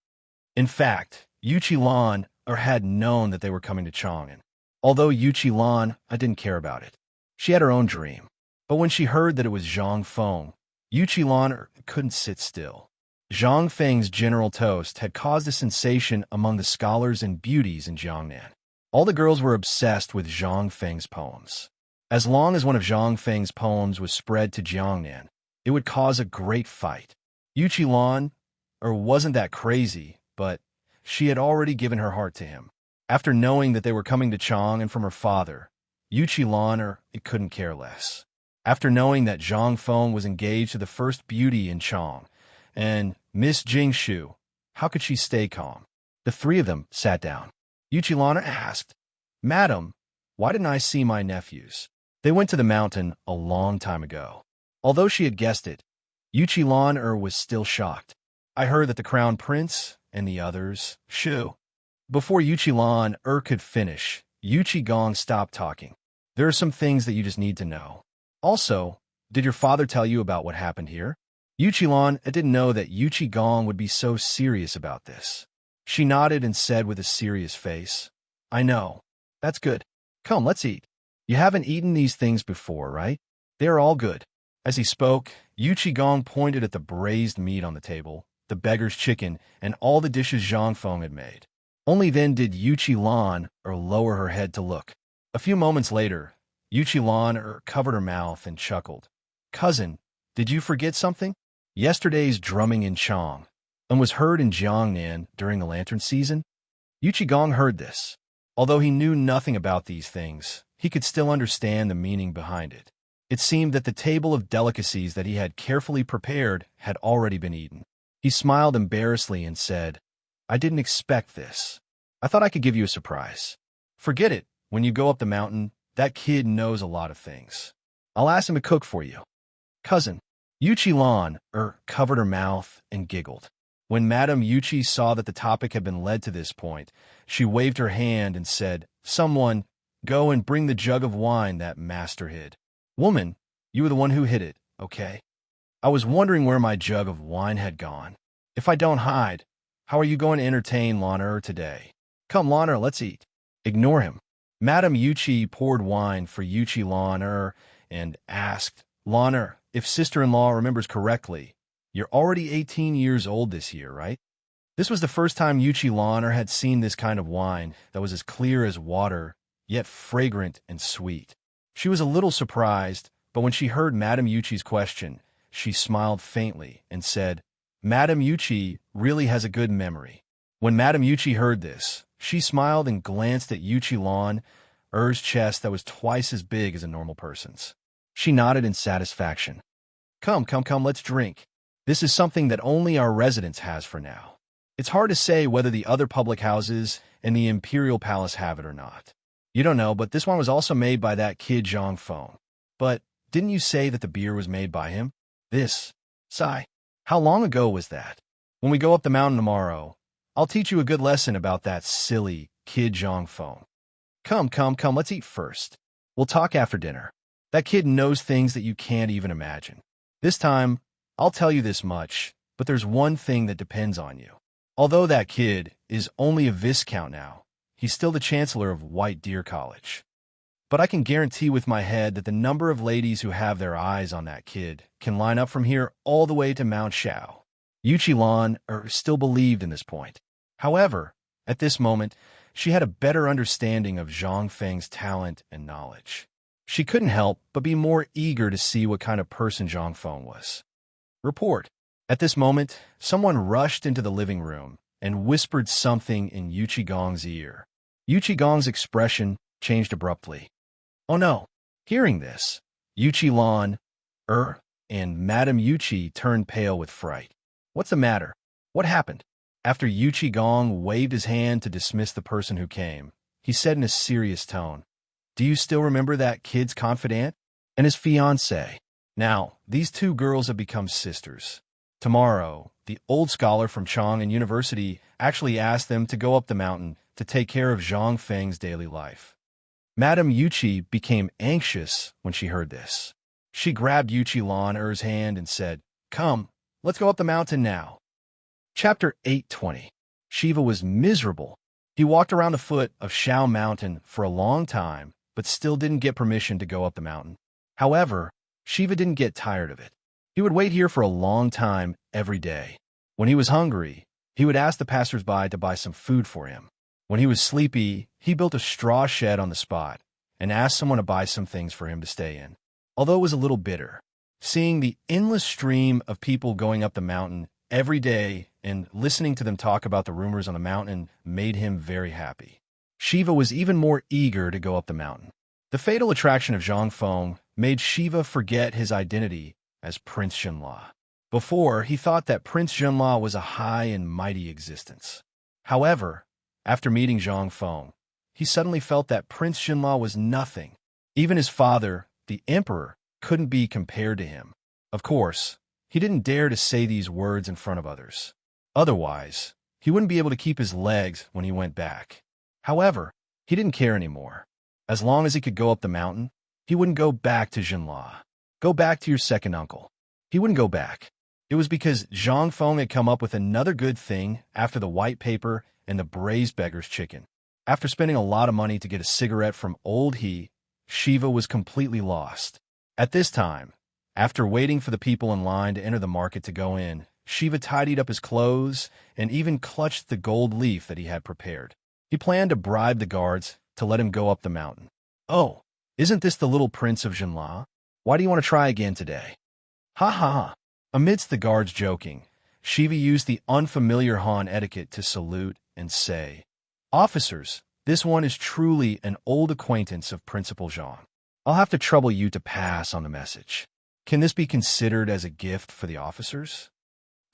In fact, Lan had known that they were coming to Chang'an. Although Lan didn't care about it. She had her own dream. But when she heard that it was Zhang Feng, Lan couldn't sit still. Zhang Feng's general toast had caused a sensation among the scholars and beauties in Jiangnan. All the girls were obsessed with Zhang Feng's poems. As long as one of Zhang Feng's poems was spread to Jiangnan, it would cause a great fight. Lan wasn't that crazy, but she had already given her heart to him. After knowing that they were coming to Chang'an from her father, Lan couldn't care less. After knowing that Zhang Feng was engaged to the first beauty in Chang, and Miss Jingshu, how could she stay calm? The three of them sat down. Lan asked, "Madam, why didn't I see my nephews?" They went to the mountain a long time ago. Although she had guessed it, Lan was still shocked. "I heard that the crown prince and the others, shoo." Before Lan could finish, Gong stopped talking. "There are some things that you just need to know. Also, did your father tell you about what happened here?" Lan didn't know that Gong would be so serious about this. She nodded and said with a serious face, "I know. That's good. Come, let's eat. You haven't eaten these things before, right? They are all good." As he spoke, Gong pointed at the braised meat on the table, the beggar's chicken, and all the dishes Zhang Feng had made. Only then did Lan lower her head to look. A few moments later, Lan covered her mouth and chuckled. "Cousin, did you forget something? Yesterday's drumming in Chang and was heard in Jiangnan during the lantern season." Gong heard this. Although he knew nothing about these things, he could still understand the meaning behind it. It seemed that the table of delicacies that he had carefully prepared had already been eaten. He smiled embarrassedly and said, "I didn't expect this. I thought I could give you a surprise." "Forget it. When you go up the mountain, that kid knows a lot of things. I'll ask him to cook for you." "Cousin." Lan covered her mouth and giggled. When Madame Yuchi saw that the topic had been led to this point, she waved her hand and said, "Someone, go and bring the jug of wine that master hid." "Woman, you were the one who hid it, okay? I was wondering where my jug of wine had gone. If I don't hide, how are you going to entertain Lan today? Come, Lan, let's eat." "Ignore him." Madame Yuchi poured wine for Lan and asked, "Lan, if sister-in-law remembers correctly, you're already 18 years old this year, right?" This was the first time Lan had seen this kind of wine that was as clear as water, yet fragrant and sweet. She was a little surprised, but when she heard Madame Yuchi's question, she smiled faintly and said, "Madame Yuchi really has a good memory." When Madame Yuchi heard this, she smiled and glanced at Lan's chest that was twice as big as a normal person's. She nodded in satisfaction. Come, let's drink. This is something that only our residence has for now. It's hard to say whether the other public houses and the Imperial Palace have it or not. You don't know, but this one was also made by that kid Zhang Feng. But didn't you say that the beer was made by him? Sigh. How long ago was that? When we go up the mountain tomorrow, I'll teach you a good lesson about that silly kid Zhang Feng. Come, let's eat first. We'll talk after dinner. That kid knows things that you can't even imagine. This time, I'll tell you this much, but there's one thing that depends on you. Although that kid is only a Viscount now, he's still the Chancellor of White Deer College. But I can guarantee with my head that the number of ladies who have their eyes on that kid can line up from here all the way to Mount Shao. Lan still believed in this point. However, at this moment, she had a better understanding of Zhang Feng's talent and knowledge. She couldn't help but be more eager to see what kind of person Zhang Feng was. Report. At this moment, someone rushed into the living room and whispered something in Yuchi-gong's ear. Yuchi-gong's expression changed abruptly. Oh no! Hearing this, Yuchi-lan, and Madame Yuchi turned pale with fright. What's the matter? What happened? After Yuchi-gong waved his hand to dismiss the person who came, he said in a serious tone, Do you still remember that kid's confidant and his fiancée? Now, these two girls have become sisters. Tomorrow, the old scholar from Chang'an University actually asked them to go up the mountain to take care of Zhang Feng's daily life. Madame Yuchi became anxious when she heard this. She grabbed Yuchi-lan's hand and said, Come, let's go up the mountain now. Chapter 820. Shiva was miserable. He walked around the foot of Shao Mountain for a long time, but still didn't get permission to go up the mountain. However, Shiva didn't get tired of it. He would wait here for a long time every day. When he was hungry, he would ask the passersby to buy some food for him. When he was sleepy, he built a straw shed on the spot and asked someone to buy some things for him to stay in. Although it was a little bitter, seeing the endless stream of people going up the mountain every day and listening to them talk about the rumors on the mountain made him very happy. Shiva was even more eager to go up the mountain. The fatal attraction of Zhang Feng made Shiva forget his identity as Prince Zhenla. Before, he thought that Prince Zhenla was a high and mighty existence. However, after meeting Zhang Feng, he suddenly felt that Prince Zhenla was nothing. Even his father, the emperor, couldn't be compared to him. Of course, he didn't dare to say these words in front of others. Otherwise, he wouldn't be able to keep his legs when he went back. However, he didn't care anymore. As long as he could go up the mountain, he wouldn't go back to Zhenla. Go back to your second uncle. He wouldn't go back. It was because Zhang Feng had come up with another good thing after the white paper and the braised beggar's chicken. After spending a lot of money to get a cigarette from old He, Shiva was completely lost. At this time, after waiting for the people in line to enter the market to go in, Shiva tidied up his clothes and even clutched the gold leaf that he had prepared. He planned to bribe the guards to let him go up the mountain. Oh, isn't this the little prince of Zhenla? Why do you want to try again today? Ha ha ha. Amidst the guards joking, Shiva used the unfamiliar Han etiquette to salute and say, Officers, this one is truly an old acquaintance of Principal Zhang. I'll have to trouble you to pass on the message. Can this be considered as a gift for the officers?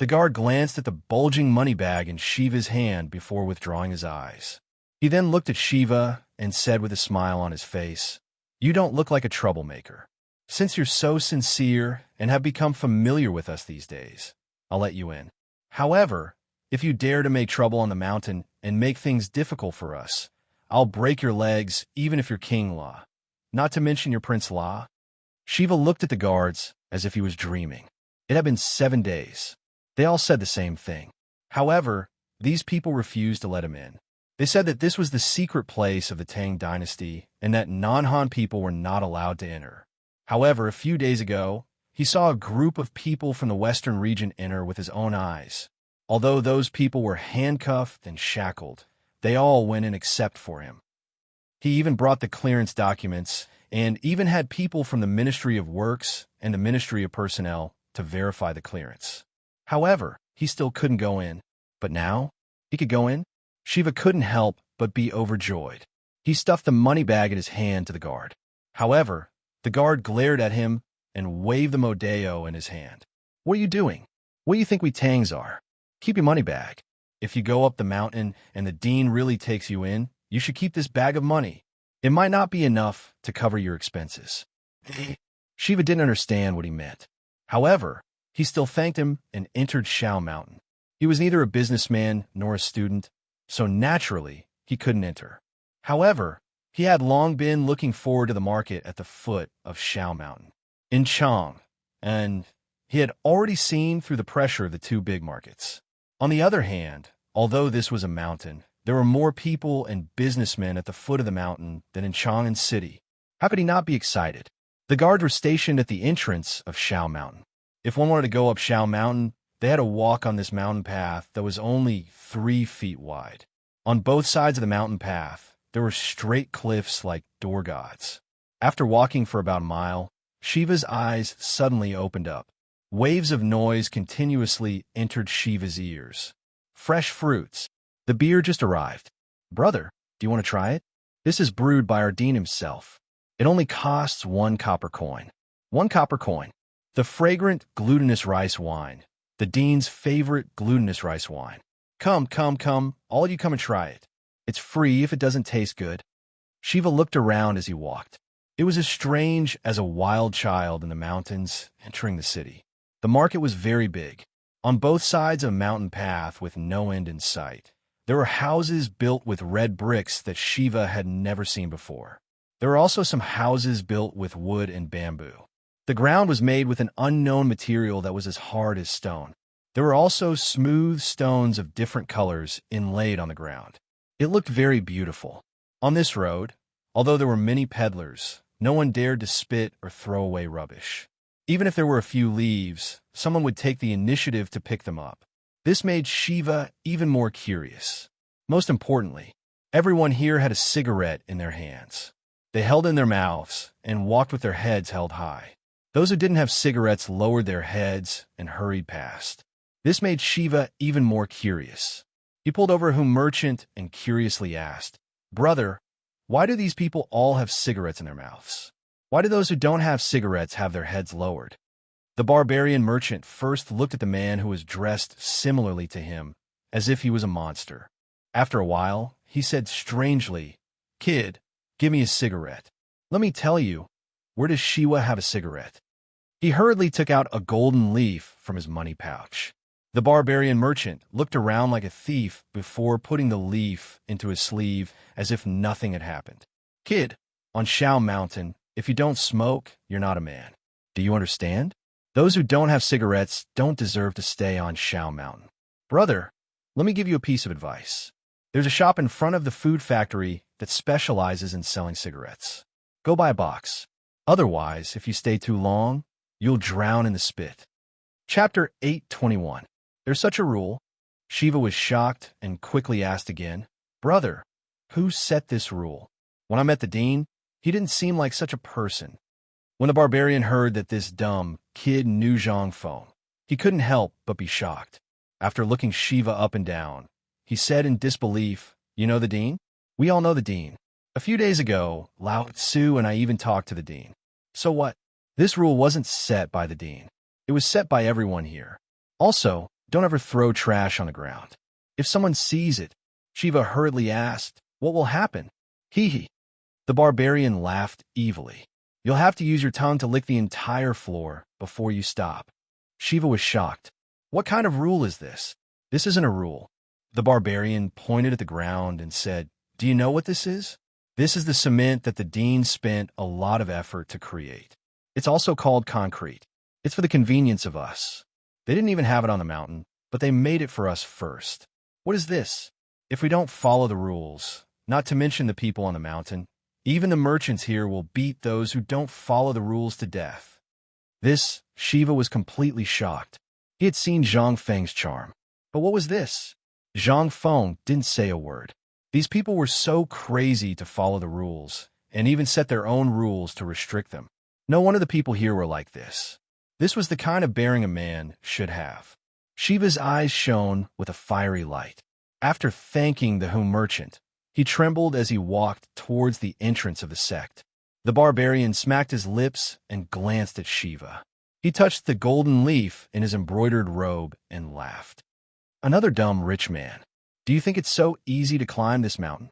The guard glanced at the bulging money bag in Shiva's hand before withdrawing his eyes. He then looked at Shiva and said with a smile on his face, You don't look like a troublemaker. Since you're so sincere and have become familiar with us these days, I'll let you in. However, if you dare to make trouble on the mountain and make things difficult for us, I'll break your legs even if you're King La, not to mention your Prince La. Shiva looked at the guards as if he was dreaming. It had been 7 days. They all said the same thing. However, these people refused to let him in. They said that this was the secret place of the Tang dynasty and that non-Han people were not allowed to enter. However, a few days ago, he saw a group of people from the western region enter with his own eyes. Although those people were handcuffed and shackled, they all went in except for him. He even brought the clearance documents and even had people from the Ministry of Works and the Ministry of Personnel to verify the clearance. However, he still couldn't go in. But now, he could go in? Shiva couldn't help but be overjoyed. He stuffed the money bag in his hand to the guard. However, the guard glared at him and waved the Modeo in his hand. What are you doing? What do you think we Tangs are? Keep your money bag. If you go up the mountain and the dean really takes you in, you should keep this bag of money. It might not be enough to cover your expenses. Shiva didn't understand what he meant. However, he still thanked him and entered Shao Mountain. He was neither a businessman nor a student, so naturally he couldn't enter. However, he had long been looking forward to the market at the foot of Shao Mountain in Chang, and he had already seen through the pressure of the two big markets. On the other hand, although this was a mountain, there were more people and businessmen at the foot of the mountain than in Chang'an City. How could he not be excited? The guards were stationed at the entrance of Shao Mountain. If one wanted to go up Shao Mountain, they had to walk on this mountain path that was only 3 feet wide. On both sides of the mountain path, there were straight cliffs like door gods. After walking for about a mile, Shiva's eyes suddenly opened up. Waves of noise continuously entered Shiva's ears. Fresh fruits. The beer just arrived. Brother, do you want to try it? This is brewed by our dean himself. It only costs 1 copper coin. 1 copper coin. The fragrant, glutinous rice wine. The dean's favorite glutinous rice wine. Come, come, come, all you come and try it. It's free if it doesn't taste good. Shiva looked around as he walked. It was as strange as a wild child in the mountains entering the city. The market was very big. On both sides of a mountain path with no end in sight, there were houses built with red bricks that Shiva had never seen before. There were also some houses built with wood and bamboo. The ground was made with an unknown material that was as hard as stone. There were also smooth stones of different colors inlaid on the ground. It looked very beautiful. On this road, although there were many peddlers, no one dared to spit or throw away rubbish. Even if there were a few leaves, someone would take the initiative to pick them up. This made Shiva even more curious. Most importantly, everyone here had a cigarette in their hands. They held in their mouths and walked with their heads held high. Those who didn't have cigarettes lowered their heads and hurried past. This made Shiva even more curious. He pulled over a merchant and curiously asked, "Brother, why do these people all have cigarettes in their mouths? Why do those who don't have cigarettes have their heads lowered?" The barbarian merchant first looked at the man who was dressed similarly to him, as if he was a monster. After a while, he said strangely, "Kid, give me a cigarette. Let me tell you, where does Shiva have a cigarette?" He hurriedly took out a golden leaf from his money pouch. The barbarian merchant looked around like a thief before putting the leaf into his sleeve as if nothing had happened. "Kid, on Shao Mountain, if you don't smoke, you're not a man. Do you understand? Those who don't have cigarettes don't deserve to stay on Shao Mountain. Brother, let me give you a piece of advice. There's a shop in front of the food factory that specializes in selling cigarettes. Go buy a box. Otherwise, if you stay too long, you'll drown in the spit." Chapter 821. There's such a rule. Shiva was shocked and quickly asked again, "Brother, who set this rule? When I met the dean, he didn't seem like such a person." When the barbarian heard that this dumb kid knew Zhang Feng, he couldn't help but be shocked. After looking Shiva up and down, he said in disbelief, "You know the dean? We all know the dean. A few days ago, Lao Tzu and I even talked to the dean. So what? This rule wasn't set by the dean. It was set by everyone here. Also, don't ever throw trash on the ground. If someone sees it," Shiva hurriedly asked, "what will happen?" "Hee hee." The barbarian laughed evilly. "You'll have to use your tongue to lick the entire floor before you stop." Shiva was shocked. "What kind of rule is this? This isn't a rule." The barbarian pointed at the ground and said, "Do you know what this is? This is the cement that the dean spent a lot of effort to create. It's also called concrete. It's for the convenience of us. They didn't even have it on the mountain, but they made it for us first. What is this? If we don't follow the rules, not to mention the people on the mountain, even the merchants here will beat those who don't follow the rules to death." This, Shiva was completely shocked. He had seen Zhang Feng's charm. But what was this? Zhang Feng didn't say a word. These people were so crazy to follow the rules, and even set their own rules to restrict them. No one of the people here were like this. This was the kind of bearing a man should have. Shiva's eyes shone with a fiery light. After thanking the merchant, he trembled as he walked towards the entrance of the sect. The barbarian smacked his lips and glanced at Shiva. He touched the golden leaf in his embroidered robe and laughed. "Another dumb rich man. Do you think it's so easy to climb this mountain?"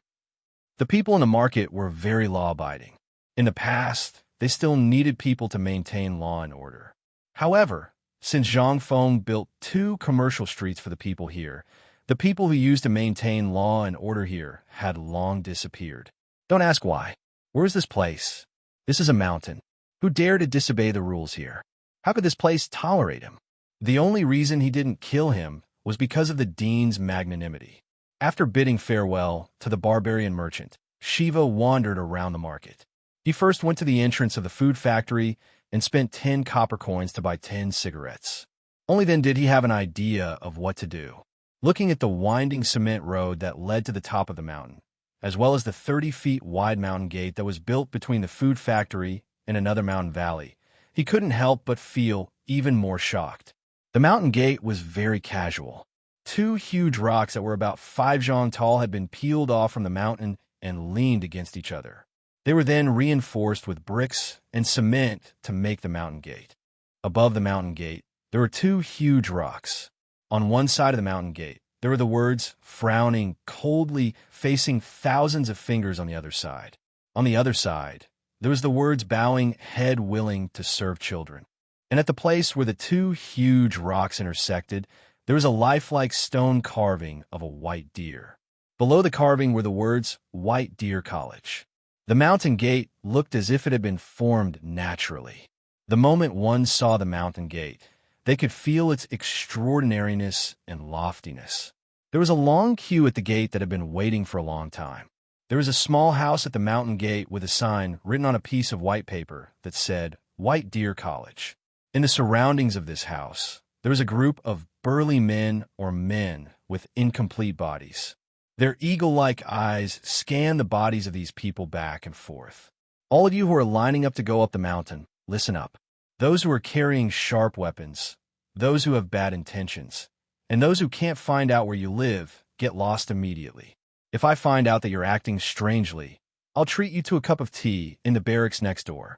The people in the market were very law-abiding. In the past, they still needed people to maintain law and order. However, since Zhang Feng built 2 commercial streets for the people here, the people who used to maintain law and order here had long disappeared. Don't ask why. Where is this place? This is a mountain. Who dared to disobey the rules here? How could this place tolerate him? The only reason he didn't kill him was because of the dean's magnanimity. After bidding farewell to the barbarian merchant, Shiva wandered around the market. He first went to the entrance of the food factory and spent 10 copper coins to buy 10 cigarettes. Only then did he have an idea of what to do. Looking at the winding cement road that led to the top of the mountain, as well as the 30 feet wide mountain gate that was built between the food factory and another mountain valley, he couldn't help but feel even more shocked. The mountain gate was very casual. Two huge rocks that were about 5 zhang tall had been peeled off from the mountain and leaned against each other. They were then reinforced with bricks and cement to make the mountain gate. Above the mountain gate, there were two huge rocks. On one side of the mountain gate, there were the words, frowning coldly, facing thousands of fingers on the other side. On the other side, there was the words, bowing, head willing to serve children. And at the place where the two huge rocks intersected, there was a lifelike stone carving of a white deer. Below the carving were the words, White Deer College. The mountain gate looked as if it had been formed naturally. The moment one saw the mountain gate, they could feel its extraordinariness and loftiness. There was a long queue at the gate that had been waiting for a long time. There was a small house at the mountain gate with a sign written on a piece of white paper that said, White Deer College. In the surroundings of this house, there was a group of burly men or men with incomplete bodies. Their eagle-like eyes scanned the bodies of these people back and forth. All of you who are lining up to go up the mountain, listen up. Those who are carrying sharp weapons, those who have bad intentions, and those who can't find out where you live, get lost immediately. If I find out that you're acting strangely, I'll treat you to a cup of tea in the barracks next door.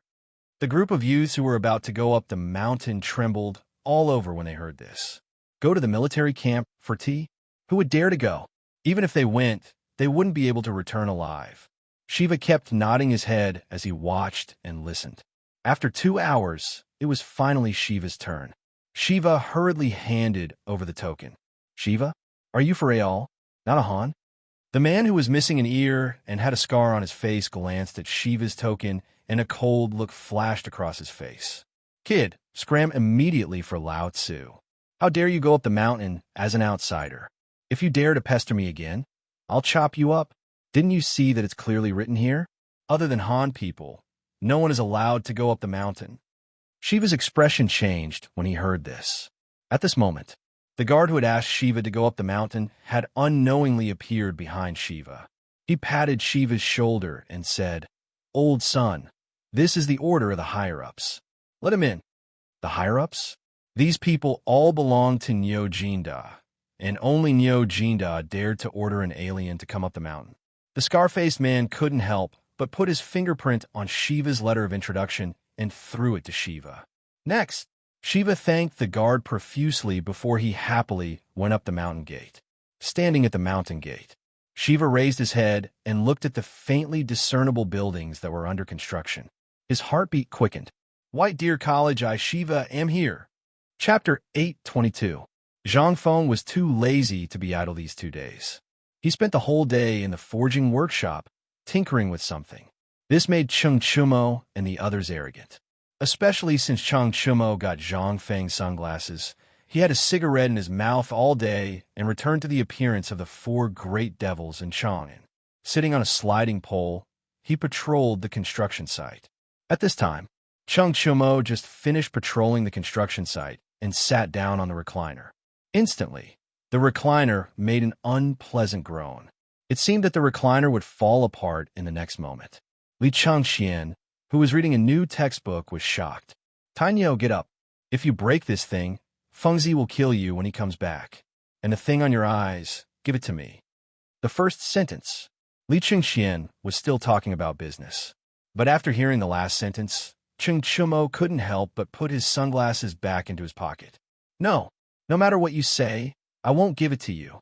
The group of youths who were about to go up the mountain trembled all over when they heard this. Go to the military camp for tea? Who would dare to go? Even if they went, they wouldn't be able to return alive. Shiva kept nodding his head as he watched and listened. After 2 hours, it was finally Shiva's turn. Shiva hurriedly handed over the token. Shiva, are you for real? Not a Han? The man who was missing an ear and had a scar on his face glanced at Shiva's token, and a cold look flashed across his face. Kid, scram immediately for Lao Tzu. How dare you go up the mountain as an outsider? If you dare to pester me again, I'll chop you up. Didn't you see that it's clearly written here? Other than Han people, no one is allowed to go up the mountain. Shiva's expression changed when he heard this. At this moment, the guard who had asked Shiva to go up the mountain had unknowingly appeared behind Shiva. He patted Shiva's shoulder and said, Old son, this is the order of the higher-ups. Let him in. The higher-ups? These people all belong to Nyo Jinda, and only Nyo Jinda dared to order an alien to come up the mountain. The scar-faced man couldn't help but put his fingerprint on Shiva's letter of introduction and threw it to Shiva. Next, Shiva thanked the guard profusely before he happily went up the mountain gate. Standing at the mountain gate, Shiva raised his head and looked at the faintly discernible buildings that were under construction. His heartbeat quickened. White Deer College, I, Shiva, am here. Chapter 822. Zhang Feng was too lazy to be idle these 2 days. He spent the whole day in the forging workshop, tinkering with something. This made Cheng Chumo and the others arrogant. Especially since Cheng Chumo got Zhang Feng's sunglasses, he had a cigarette in his mouth all day and returned to the appearance of the 4 great devils in Chang'an. Sitting on a sliding pole, he patrolled the construction site. At this time, Cheng Chumo just finished patrolling the construction site and sat down on the recliner. Instantly, the recliner made an unpleasant groan. It seemed that the recliner would fall apart in the next moment. Li Changxian, who was reading a new textbook, was shocked. Tainyo, get up. If you break this thing, Fengzi will kill you when he comes back. And the thing on your eyes, give it to me. The first sentence. Li Changxian was still talking about business. But after hearing the last sentence, Cheng Chumo couldn't help but put his sunglasses back into his pocket. No matter what you say, I won't give it to you.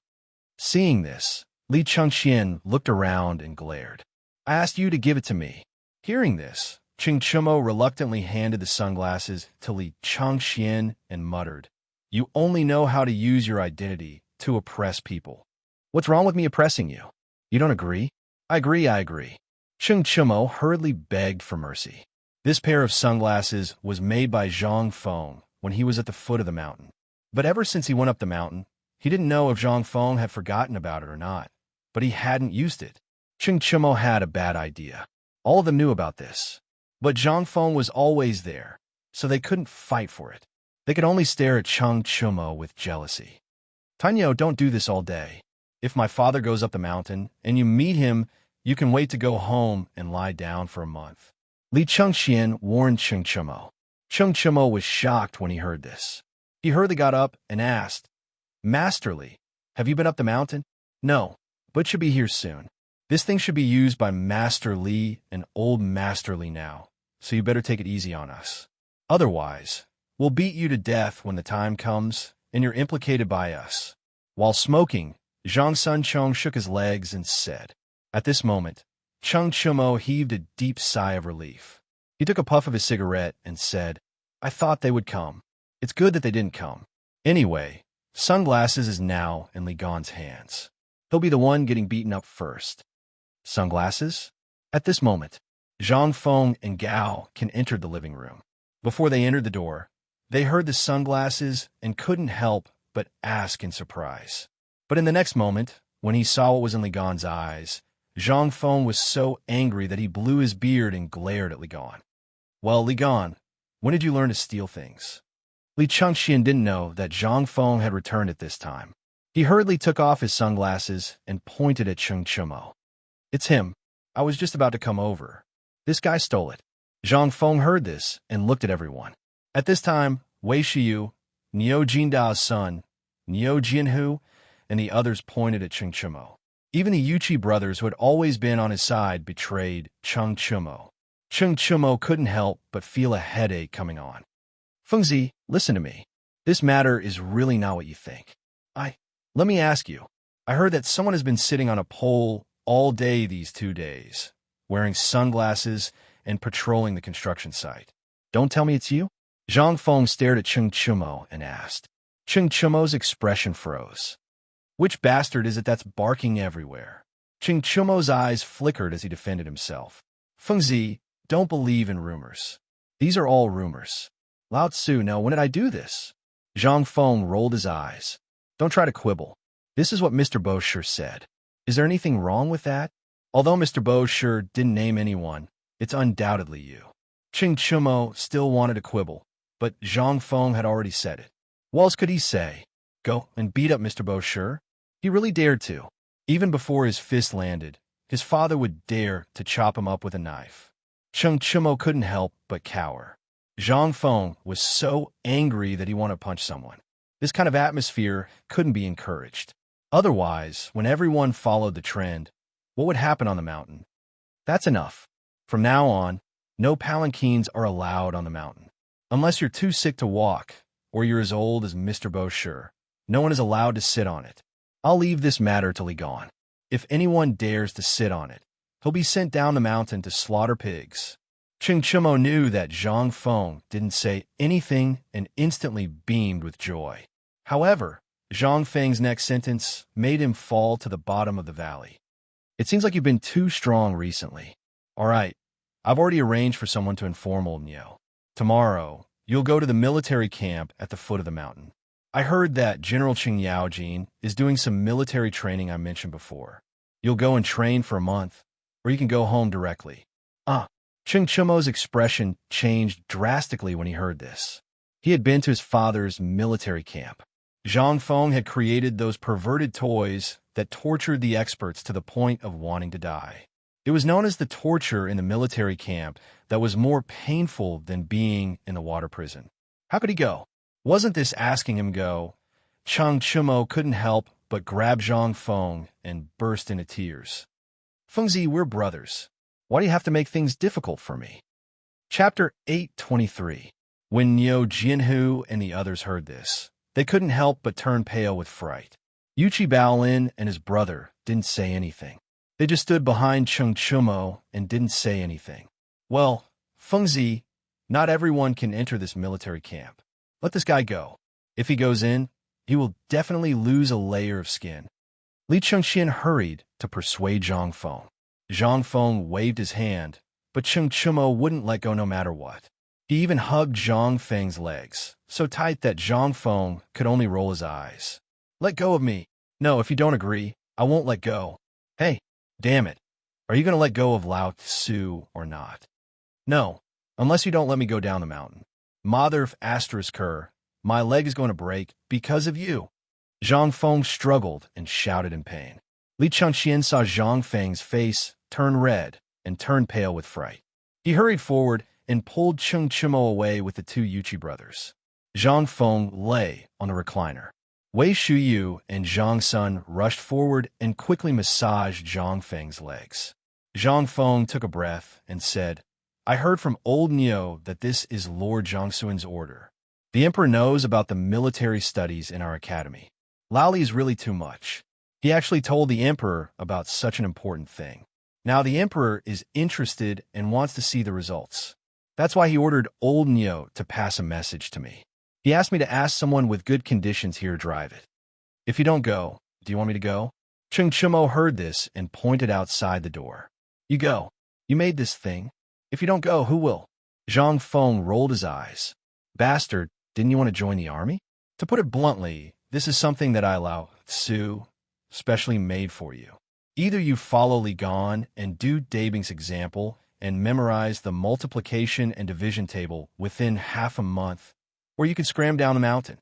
Seeing this, Li Changxian looked around and glared. I asked you to give it to me. Hearing this, Cheng Chumo reluctantly handed the sunglasses to Li Changxian and muttered, You only know how to use your identity to oppress people. What's wrong with me oppressing you? You don't agree? I agree. Cheng Chumo hurriedly begged for mercy. This pair of sunglasses was made by Zhang Feng when he was at the foot of the mountain. But ever since he went up the mountain, he didn't know if Zhang Feng had forgotten about it or not, but he hadn't used it. Cheng Chumo had a bad idea. All of them knew about this. But Zhang Feng was always there, so they couldn't fight for it. They could only stare at Cheng Chumo with jealousy. Tainyo, don't do this all day. If my father goes up the mountain and you meet him, you can wait to go home and lie down for a month. Li Changxian warned Cheng Chumo. Chung Chimo was shocked when he heard this. He hurriedly got up and asked, Master Li, have you been up the mountain? No, but should be here soon. This thing should be used by Master Li and old Master Li now, so you better take it easy on us. Otherwise, we'll beat you to death when the time comes, and you're implicated by us. While smoking, Zhang Sun Chong shook his legs and said. At this moment, Chung Chimo heaved a deep sigh of relief. He took a puff of his cigarette and said, I thought they would come. It's good that they didn't come. Anyway, Sunglasses is now in Li Gan's hands. He'll be the one getting beaten up first. Sunglasses? At this moment, Zhang Feng and Gao Can entered the living room. Before they entered the door, they heard the Sunglasses and couldn't help but ask in surprise. But in the next moment, when he saw what was in Li Gan's eyes, Zhang Feng was so angry that he blew his beard and glared at Li Gan. Well, Li Gan, when did you learn to steal things? Li Chengxian didn't know that Zhang Feng had returned at this time. He hurriedly took off his sunglasses and pointed at Chung Chimo. It's him. I was just about to come over. This guy stole it. Zhang Feng heard this and looked at everyone. At this time, Wei Shiyu, Niu Jindao's son, Niu Jianhu, and the others pointed at Chung Chimo. Even the Yuchi brothers who had always been on his side betrayed Chung Chimo. Chung Chimo couldn't help but feel a headache coming on. Fengzi, listen to me. This matter is really not what you think. Let me ask you. I heard that someone has been sitting on a pole all day these 2 days, wearing sunglasses and patrolling the construction site. Don't tell me it's you? Zhang Feng stared at Chung Chimo and asked. Chung Chimo's expression froze. Which bastard is it that's barking everywhere? Chung Chimo's eyes flickered as he defended himself. Fengzi, don't believe in rumors. These are all rumors. Lao Tzu, now when did I do this? Zhang Feng rolled his eyes. Don't try to quibble. This is what Mr. Bosher said. Is there anything wrong with that? Although Mr. Bosher didn't name anyone, it's undoubtedly you. Chung Chimo still wanted to quibble, but Zhang Feng had already said it. What else could he say? Go and beat up Mr. Bosher? He really dared to. Even before his fist landed, his father would dare to chop him up with a knife. Chung Chimo couldn't help but cower. Zhang Feng was so angry that he wanted to punch someone. This kind of atmosphere couldn't be encouraged. Otherwise, when everyone followed the trend, what would happen on the mountain? That's enough. From now on, no palanquins are allowed on the mountain. Unless you're too sick to walk, or you're as old as Mr. Bosher, no one is allowed to sit on it. I'll leave this matter to Li Gan. If anyone dares to sit on it, he'll be sent down the mountain to slaughter pigs. Chung Chimo knew that Zhang Feng didn't say anything and instantly beamed with joy. However, Zhang Feng's next sentence made him fall to the bottom of the valley. It seems like you've been too strong recently. All right, I've already arranged for someone to inform old Neo. Tomorrow, you'll go to the military camp at the foot of the mountain. I heard that General Qing Yaojin is doing some military training I mentioned before. You'll go and train for a month, or you can go home directly. Chung Chimo's expression changed drastically when he heard this. He had been to his father's military camp. Zhang Feng had created those perverted toys that tortured the experts to the point of wanting to die. It was known as the torture in the military camp that was more painful than being in the water prison. How could he go? Wasn't this asking him go? Chung Chimo couldn't help but grab Zhang Feng and burst into tears. Fengzi, we're brothers. Why do you have to make things difficult for me? Chapter 823. When Niu Jianhu and the others heard this, they couldn't help but turn pale with fright. Yuchi Baolin and his brother didn't say anything. They just stood behind Chung Chimo and didn't say anything. Well, Fengzi, not everyone can enter this military camp. Let this guy go. If he goes in, he will definitely lose a layer of skin. Li Chengxian hurried to persuade Zhang Feng. Zhang Feng waved his hand, but Chung Chimo wouldn't let go no matter what. He even hugged Zhang Feng's legs, so tight that Zhang Feng could only roll his eyes. Let go of me. No, if you don't agree, I won't let go. Hey, damn it. Are you going to let go of Lao Tzu or not? No, unless you don't let me go down the mountain. Mother of Asterisker, my leg is going to break because of you. Zhang Feng struggled and shouted in pain. Li Chengxian saw Zhang Feng's face turn red and turn pale with fright. He hurried forward and pulled Cheng Chimo away with the two Yuchi brothers. Zhang Feng lay on a recliner. Wei Shuyu and Zhang Sun rushed forward and quickly massaged Zhang Feng's legs. Zhang Feng took a breath and said, I heard from old Niu that this is Lord Zhangxuan's order. The emperor knows about the military studies in our academy. Laoli is really too much. He actually told the emperor about such an important thing. Now the emperor is interested and wants to see the results. That's why he ordered old Niu to pass a message to me. He asked me to ask someone with good conditions here to drive it. If you don't go, do you want me to go? Cheng Chimo heard this and pointed outside the door. You go. You made this thing. If you don't go, who will? Zhang Feng rolled his eyes. Bastard, didn't you want to join the army? To put it bluntly, this is something that I Lao Tzu specially made for you. Either you follow Li Gan and do Dabing's example and memorize the multiplication and division table within half a month, or you can scram down the mountain.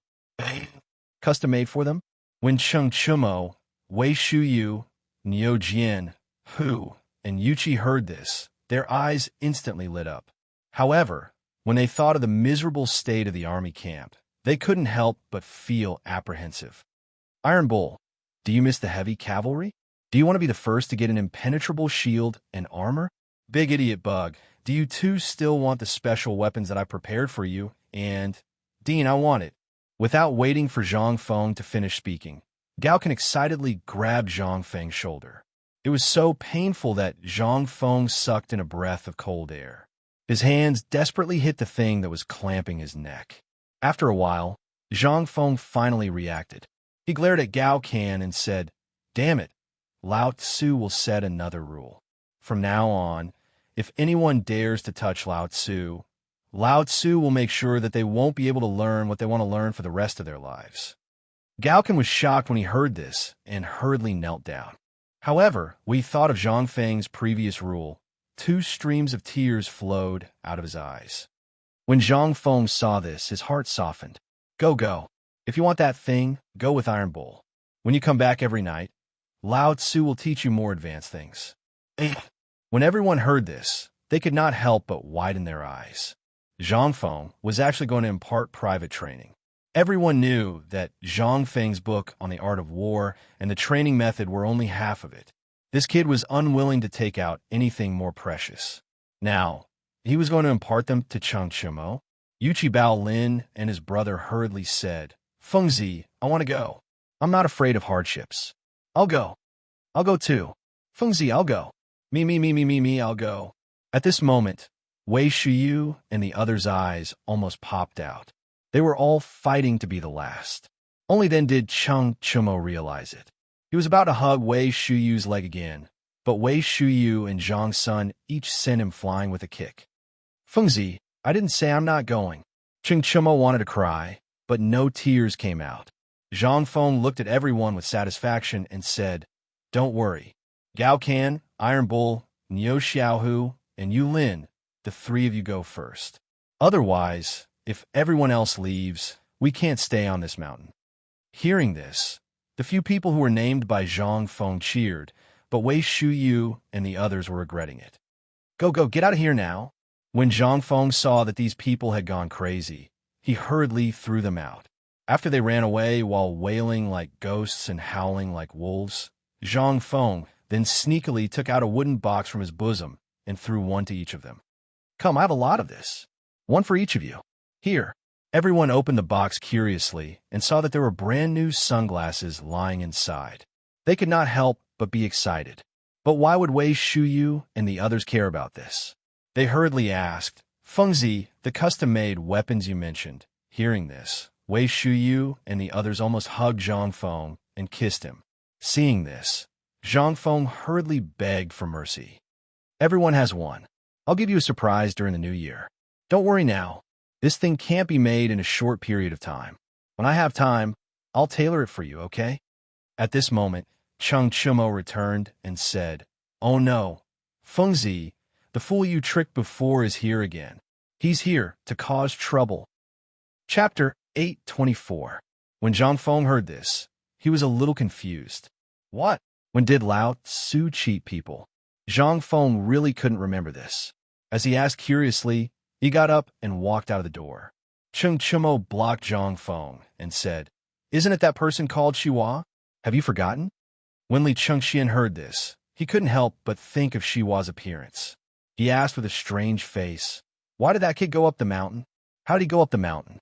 Custom made for them? When Cheng Chimo, Wei Shuyu, Niu Jian, Hu, and Yuchi heard this, their eyes instantly lit up. However, when they thought of the miserable state of the army camp, they couldn't help but feel apprehensive. Iron Bull, do you miss the heavy cavalry? Do you want to be the first to get an impenetrable shield and armor? Big idiot bug, do you two still want the special weapons that I prepared for you? And, Dean, I want it. Without waiting for Zhang Feng to finish speaking, Gaoken excitedly grabbed Zhang Feng's shoulder. It was so painful that Zhang Feng sucked in a breath of cold air. His hands desperately hit the thing that was clamping his neck. After a while, Zhang Feng finally reacted. He glared at Gaoken and said, Damn it, Lao Tzu will set another rule. From now on, if anyone dares to touch Lao Tzu will make sure that they won't be able to learn what they want to learn for the rest of their lives. Gaoken was shocked when he heard this and hurriedly knelt down. However, when he thought of Zhang Feng's previous rule, 2 streams of tears flowed out of his eyes. When Zhang Feng saw this, his heart softened. Go. If you want that thing, go with Iron Bull. When you come back every night, Lao Tzu will teach you more advanced things. When everyone heard this, they could not help but widen their eyes. Zhang Feng was actually going to impart private training. Everyone knew that Zhang Feng's book on the art of war and the training method were only half of it. This kid was unwilling to take out anything more precious. Now, he was going to impart them to Cheng Chimo. Yuchi Bao Lin and his brother hurriedly said, Fengzi, I want to go. I'm not afraid of hardships. I'll go. I'll go too. Fengzi, I'll go. Me, I'll go. At this moment, Wei Shuyu and the others' eyes almost popped out. They were all fighting to be the last. Only then did Cheng Chimo realize it. He was about to hug Wei Shuyu's leg again, but Wei Shuyu and Zhang Sun each sent him flying with a kick. Fengzi, I didn't say I'm not going. Cheng Chimo wanted to cry, but no tears came out. Zhang Feng looked at everyone with satisfaction and said, Don't worry. Gaoken, Iron Bull, Niu Xiaohu, and Yu Lin, the 3 of you go first. Otherwise, if everyone else leaves, we can't stay on this mountain. Hearing this, the few people who were named by Zhang Feng cheered, but Wei Shuyu and the others were regretting it. Go, get out of here now. When Zhang Feng saw that these people had gone crazy, he hurriedly threw them out. After they ran away while wailing like ghosts and howling like wolves, Zhang Feng then sneakily took out a wooden box from his bosom and threw one to each of them. Come, I have a lot of this. One for each of you. Here. Everyone opened the box curiously and saw that there were brand new sunglasses lying inside. They could not help but be excited. But why would Wei Shuyu and the others care about this? They hurriedly asked, Fengzi, the custom-made weapons you mentioned. Hearing this, Wei Shuyu and the others almost hugged Zhang Feng and kissed him. Seeing this, Zhang Feng hurriedly begged for mercy. Everyone has one. I'll give you a surprise during the new year. Don't worry now. This thing can't be made in a short period of time. When I have time, I'll tailor it for you, okay? At this moment, Cheng Chimo returned and said, Oh no, Fengzi, the fool you tricked before is here again. He's here to cause trouble. Chapter 824. When Zhang Feng heard this, he was a little confused. What? When did Lao Tzu cheat people? Zhang Feng really couldn't remember this. As he asked curiously, He got up and walked out of the door. Cheng Chumo blocked Zhang Feng and said, "Isn't it that person called Shiwa? Have you forgotten?" When Li Chengxian heard this, he couldn't help but think of Shiwa's appearance. He asked with a strange face, "Why did that kid go up the mountain? How did he go up the mountain?"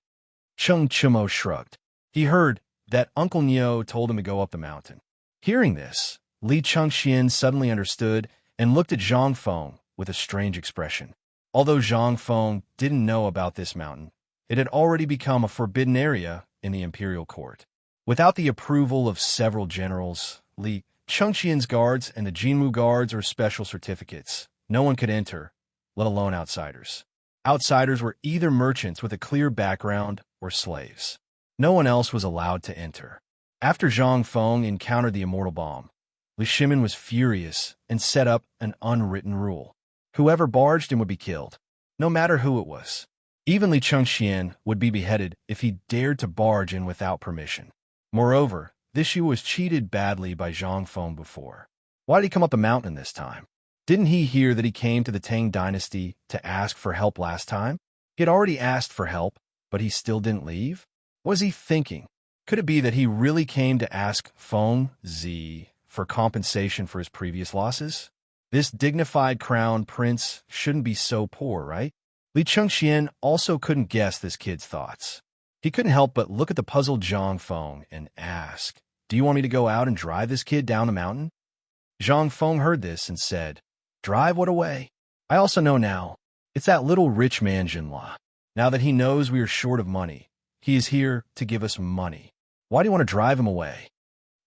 Cheng Chumo shrugged. He heard that Uncle Nio told him to go up the mountain. Hearing this, Li Chengxian suddenly understood and looked at Zhang Feng with a strange expression. Although Zhang Feng didn't know about this mountain, it had already become a forbidden area in the imperial court. Without the approval of several generals, Li Chengxian's guards and the Jinmu guards or special certificates, no one could enter, let alone outsiders. Outsiders were either merchants with a clear background or slaves. No one else was allowed to enter. After Zhang Feng encountered the immortal bomb, Li Shimin was furious and set up an unwritten rule. Whoever barged in would be killed, no matter who it was. Even Li Chengxian would be beheaded if he dared to barge in without permission. Moreover, this issue was cheated badly by Zhang Feng before. Why did he come up the mountain this time? Didn't he hear that he came to the Tang dynasty to ask for help last time? He had already asked for help, but he still didn't leave? What was he thinking? Could it be that he really came to ask Feng Zi for compensation for his previous losses? This dignified crown prince shouldn't be so poor, right? Li Chengxian also couldn't guess this kid's thoughts. He couldn't help but look at the puzzled Zhang Feng and ask, "Do you want me to go out and drive this kid down the mountain?" Zhang Feng heard this and said, "Drive what away? I also know now. It's that little rich man Jinla. Now that he knows we are short of money, he is here to give us money. Why do you want to drive him away?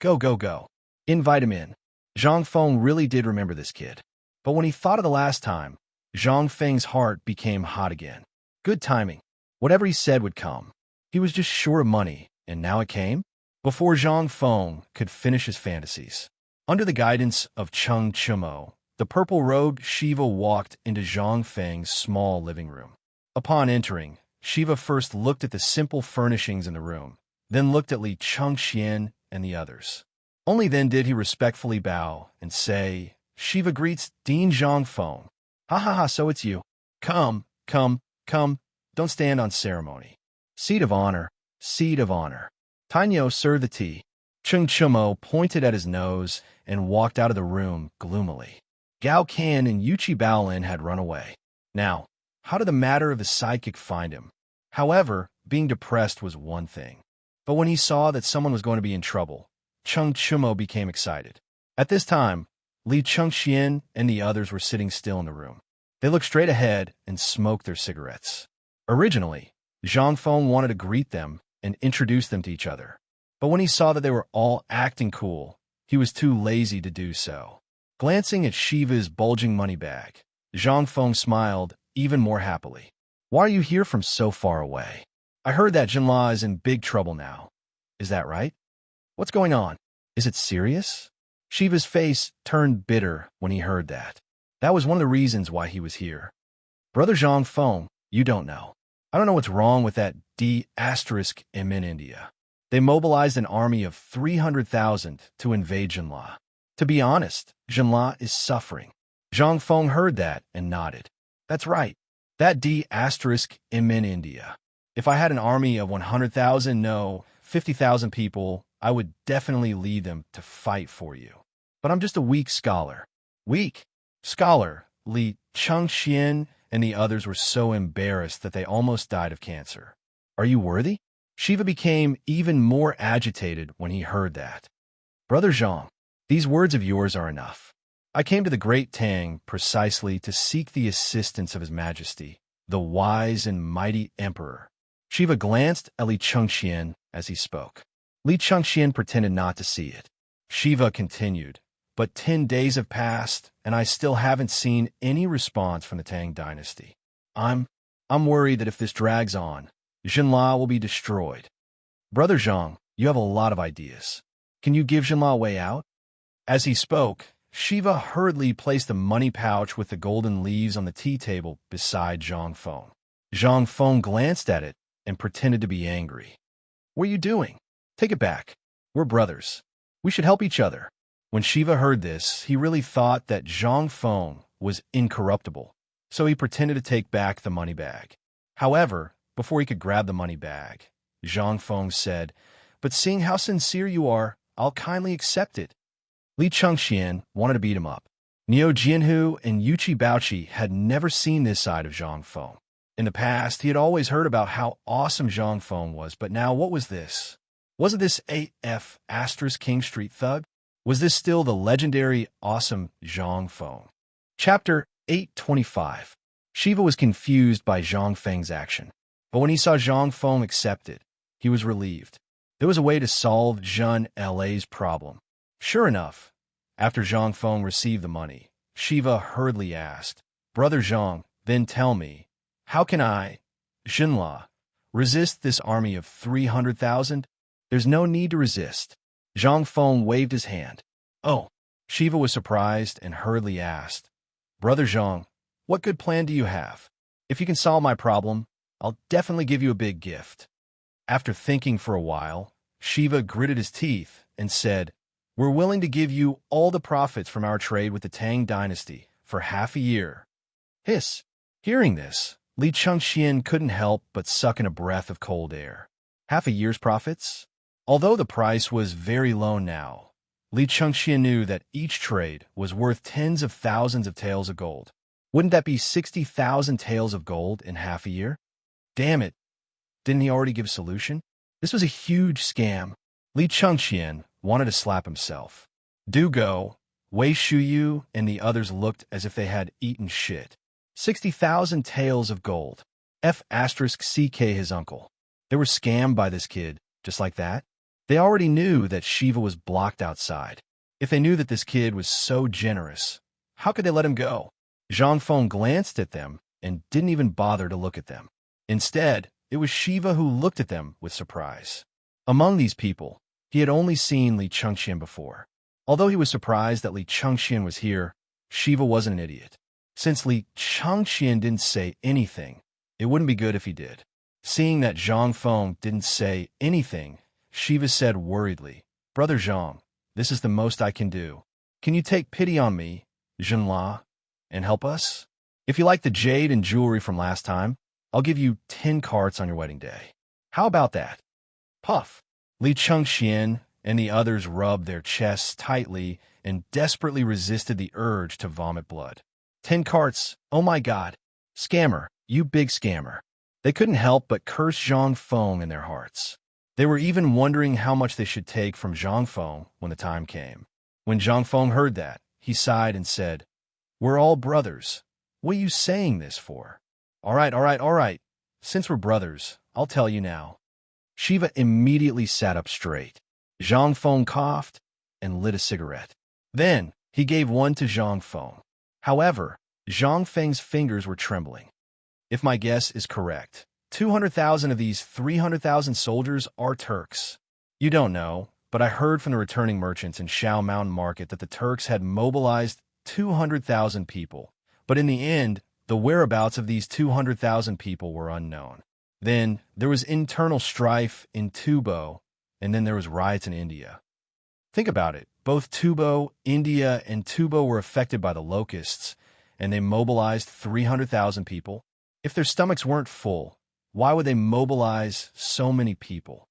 Go, go, go. Invite him in." Zhang Feng really did remember this kid. But when he thought of the last time, Zhang Feng's heart became hot again. Good timing. Whatever he said would come. He was just short of money, and now it came? Before Zhang Feng could finish his fantasies, under the guidance of Cheng Chumo, the purple-robed Shiva walked into Zhang Feng's small living room. Upon entering, Shiva first looked at the simple furnishings in the room, then looked at Li Chengxian and the others. Only then did he respectfully bow and say, "Shiva greets Dean Zhang Feng. Ha ha ha, so it's you. Come, come, come, don't stand on ceremony. Seat of honor, seat of honor. Tainyo, serve the tea." Cheng Chumo pointed at his nose and walked out of the room gloomily. Gao Kan and Yuchi Baolin had run away. Now, how did the matter of his sidekick find him? However, being depressed was one thing. But when he saw that someone was going to be in trouble, Cheng Chumo became excited. At this time, Li Chengxian and the others were sitting still in the room. They looked straight ahead and smoked their cigarettes. Originally, Zhang Feng wanted to greet them and introduce them to each other. But when he saw that they were all acting cool, he was too lazy to do so. Glancing at Shiva's bulging money bag, Zhang Feng smiled even more happily. "Why are you here from so far away? I heard that Jinla is in big trouble now. Is that right? What's going on? Is it serious?" Shiva's face turned bitter when he heard that. That was one of the reasons why he was here. "Brother Zhang Feng, you don't know. I don't know what's wrong with that D***M in India. They mobilized an army of 300,000 to invade Jinla. To be honest, Jinla is suffering." Zhang Feng heard that and nodded. "That's right. That D***M in India. If I had an army of 100,000, no, 50,000 people, I would definitely lead them to fight for you. But I'm just a weak scholar." "Weak scholar?" Li Chengxian and the others were so embarrassed that they almost died of cancer. "Are you worthy?" Shiva became even more agitated when he heard that. "Brother Zhang, these words of yours are enough. I came to the Great Tang precisely to seek the assistance of His Majesty, the wise and mighty Emperor." Shiva glanced at Li Chengxian as he spoke. Li Chengxian pretended not to see it. Shiva continued, "But 10 days have passed, and I still haven't seen any response from the Tang dynasty. I'm worried that if this drags on, Jinla will be destroyed. Brother Zhang, you have a lot of ideas. Can you give Jinla a way out?" As he spoke, Shiva hurriedly placed the money pouch with the golden leaves on the tea table beside Zhang Feng. Zhang Feng glanced at it and pretended to be angry. "What are you doing? Take it back. We're brothers. We should help each other." When Shiva heard this, he really thought that Zhang Feng was incorruptible. so he pretended to take back the money bag. However, before he could grab the money bag, Zhang Feng said, "But seeing how sincere you are, I'll kindly accept it." Li Chengxian wanted to beat him up. Niu Jianhu and Yuqi Baoqi had never seen this side of Zhang Feng. In the past, he had always heard about how awesome Zhang Feng was, but now what was this? Wasn't this AF * King Street Thug? Was this still the legendary, awesome Zhang Feng? Chapter 825. Shiva was confused by Zhang Feng's action, but when he saw Zhang Feng accept it, he was relieved. There was a way to solve Zhun La's problem. Sure enough, after Zhang Feng received the money, Shiva hurriedly asked, "Brother Zhang, then tell me, how can I, Zhunla, resist this army of 300,000? There's no need to resist." Zhang Feng waved his hand. "Oh." Shiva was surprised and hurriedly asked, "Brother Zhang, what good plan do you have? If you can solve my problem, I'll definitely give you a big gift." After thinking for a while, Shiva gritted his teeth and said, "We're willing to give you all the profits from our trade with the Tang dynasty for half a year." Hiss! Hearing this, Li Chengxian couldn't help but suck in a breath of cold air. Half a year's profits? Although the price was very low now, Li Chengxian knew that each trade was worth tens of thousands of taels of gold. Wouldn't that be 60,000 taels of gold in half a year? Damn it! Didn't he already give a solution? This was a huge scam. Li Chengxian wanted to slap himself. Du Go, Wei Shuyu, and the others looked as if they had eaten shit. 60,000 taels of gold. F** CK his uncle. They were scammed by this kid, just like that. They already knew that Shiva was blocked outside. If they knew that this kid was so generous, how could they let him go? Zhang Feng glanced at them and didn't even bother to look at them. Instead, it was Shiva who looked at them with surprise. Among these people, he had only seen Li Chengxian before. Although he was surprised that Li Chengxian was here, Shiva wasn't an idiot. Since Li Chengxian didn't say anything, it wouldn't be good if he did. Seeing that Zhang Feng didn't say anything, Shiva said worriedly, "Brother Zhang, this is the most I can do. Can you take pity on me, Zhunla, and help us? If you like the jade and jewelry from last time, I'll give you 10 carts on your wedding day. How about that?" Puff! Li Chengxian and the others rubbed their chests tightly and desperately resisted the urge to vomit blood. 10 carts, oh my god! Scammer, you big scammer. They couldn't help but curse Zhang Feng in their hearts. They were even wondering how much they should take from Zhang Feng when the time came. When Zhang Feng heard that, he sighed and said, "We're all brothers. What are you saying this for?" All right. Since we're brothers, I'll tell you now." Shiva immediately sat up straight. Zhang Feng coughed and lit a cigarette. Then, he gave one to Zhang Feng. However, Zhang Feng's fingers were trembling. "If my guess is correct, 200,000 of these 300,000 soldiers are Turks. You don't know, but I heard from the returning merchants in Shao Mountain Market that the Turks had mobilized 200,000 people. But in the end, the whereabouts of these 200,000 people were unknown. Then, there was internal strife in Tubo, and then there was riots in India. Think about it. Both Tubo, India, and Tubo were affected by the locusts, and they mobilized 300,000 people. If their stomachs weren't full, why would they mobilize so many people?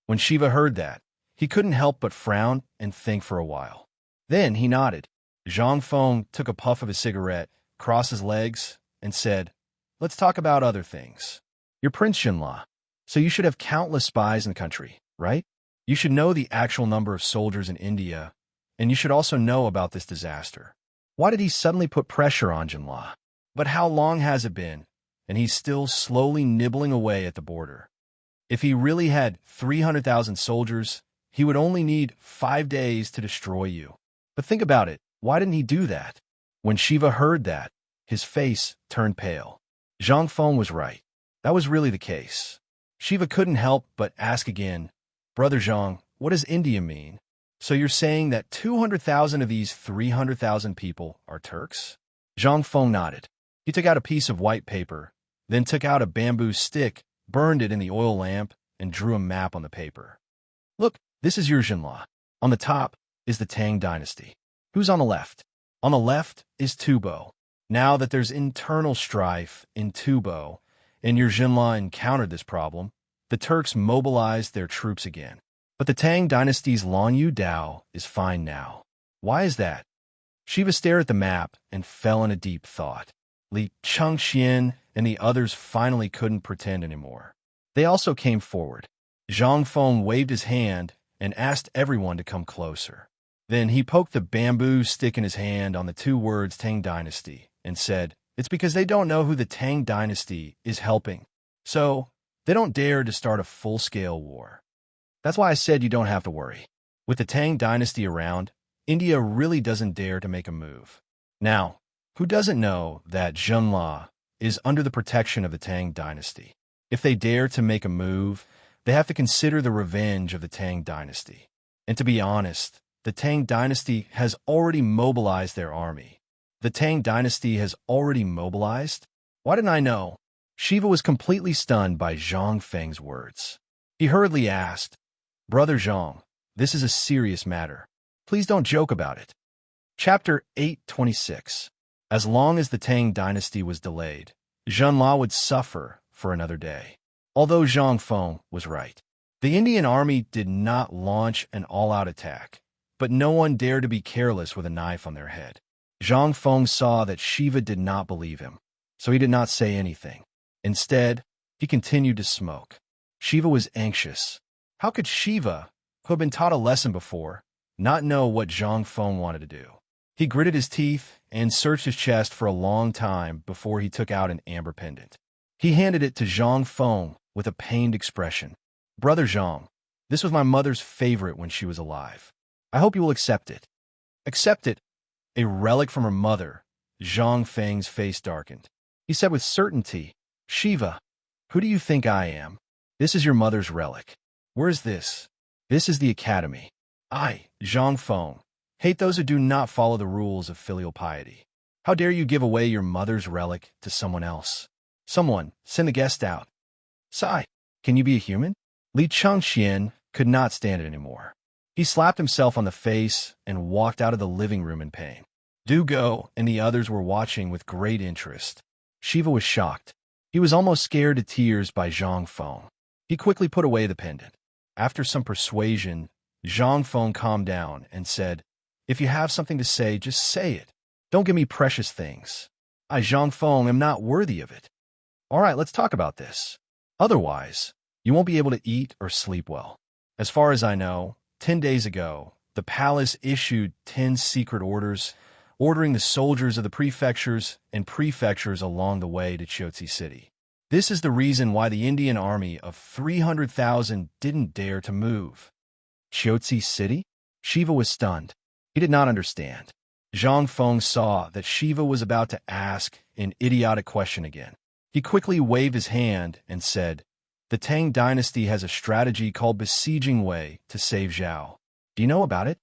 When Shiva heard that, he couldn't help but frown and think for a while. Then he nodded. Zhang Feng took a puff of his cigarette, crossed his legs, and said, "Let's talk about other things. You're Prince Xinla, so you should have countless spies in the country, right? You should know the actual number of soldiers in India, and you should also know about this disaster. Why did he suddenly put pressure on Xinla? But how long has it been? And he's still slowly nibbling away at the border. If he really had 300,000 soldiers, he would only need 5 days to destroy you. But think about it, why didn't he do that?" When Shiva heard that, his face turned pale. Zhang Feng was right. That was really the case. Shiva couldn't help but ask again, "Brother Zhang, what does India mean? So you're saying that 200,000 of these 300,000 people are Turks?" Zhang Feng nodded. He took out a piece of white paper, then took out a bamboo stick, burned it in the oil lamp, and drew a map on the paper. "Look, this is your Xinla. On the top is the Tang dynasty. Who's on the left?" "On the left is Tubo. Now that there's internal strife in Tubo, and your Jinla encountered this problem, the Turks mobilized their troops again. But the Tang dynasty's Lan Yu Dao is fine now. Why is that? Shiva stared at the map and fell in a deep thought. Li Chengxian and the others finally couldn't pretend anymore. They also came forward. Zhang Feng waved his hand and asked everyone to come closer. Then he poked the bamboo stick in his hand on the two words Tang Dynasty and said, "It's because they don't know who the Tang Dynasty is helping. So, they don't dare to start a full-scale war. That's why I said you don't have to worry. With the Tang Dynasty around, India really doesn't dare to make a move." Now, who doesn't know that Jinla is under the protection of the Tang Dynasty? If they dare to make a move, they have to consider the revenge of the Tang Dynasty. And to be honest, the Tang Dynasty has already mobilized their army. The Tang Dynasty has already mobilized? Why didn't I know? Shiva was completely stunned by Zhang Feng's words. He hurriedly asked, "Brother Zhang, this is a serious matter. Please don't joke about it." Chapter 826. As long as the Tang Dynasty was delayed, Jinla would suffer for another day. Although Zhang Feng was right. The Indian army did not launch an all-out attack, but no one dared to be careless with a knife on their head. Zhang Feng saw that Shiva did not believe him, so he did not say anything. Instead, he continued to smoke. Shiva was anxious. How could Shiva, who had been taught a lesson before, not know what Zhang Feng wanted to do? He gritted his teeth and searched his chest for a long time before he took out an amber pendant. He handed it to Zhang Feng with a pained expression. "Brother Zhang, this was my mother's favorite when she was alive. I hope you will accept it." "Accept it? A relic from her mother?" Zhang Feng's face darkened. He said with certainty, "Shiva, who do you think I am? This is your mother's relic. Where is this? This is the academy. I, Zhang Feng, hate those who do not follow the rules of filial piety. How dare you give away your mother's relic to someone else? Someone, send the guest out." "Sai, can you be a human?" Li Chengxian could not stand it anymore. He slapped himself on the face and walked out of the living room in pain. Du Go and the others were watching with great interest. Shiva was shocked. He was almost scared to tears by Zhang Feng. He quickly put away the pendant. After some persuasion, Zhang Feng calmed down and said, "If you have something to say, just say it. Don't give me precious things. I, Zhang Feng, am not worthy of it. All right, let's talk about this. Otherwise, you won't be able to eat or sleep well. As far as I know, 10 days ago, the palace issued 10 secret orders ordering the soldiers of the prefectures and prefectures along the way to Chotzi City. This is the reason why the Indian army of 300,000 didn't dare to move." Chotzi City? Shiva was stunned. He did not understand. Zhang Feng saw that Shiva was about to ask an idiotic question again. He quickly waved his hand and said, "The Tang Dynasty has a strategy called Besieging Wei to save Zhao. Do you know about it?"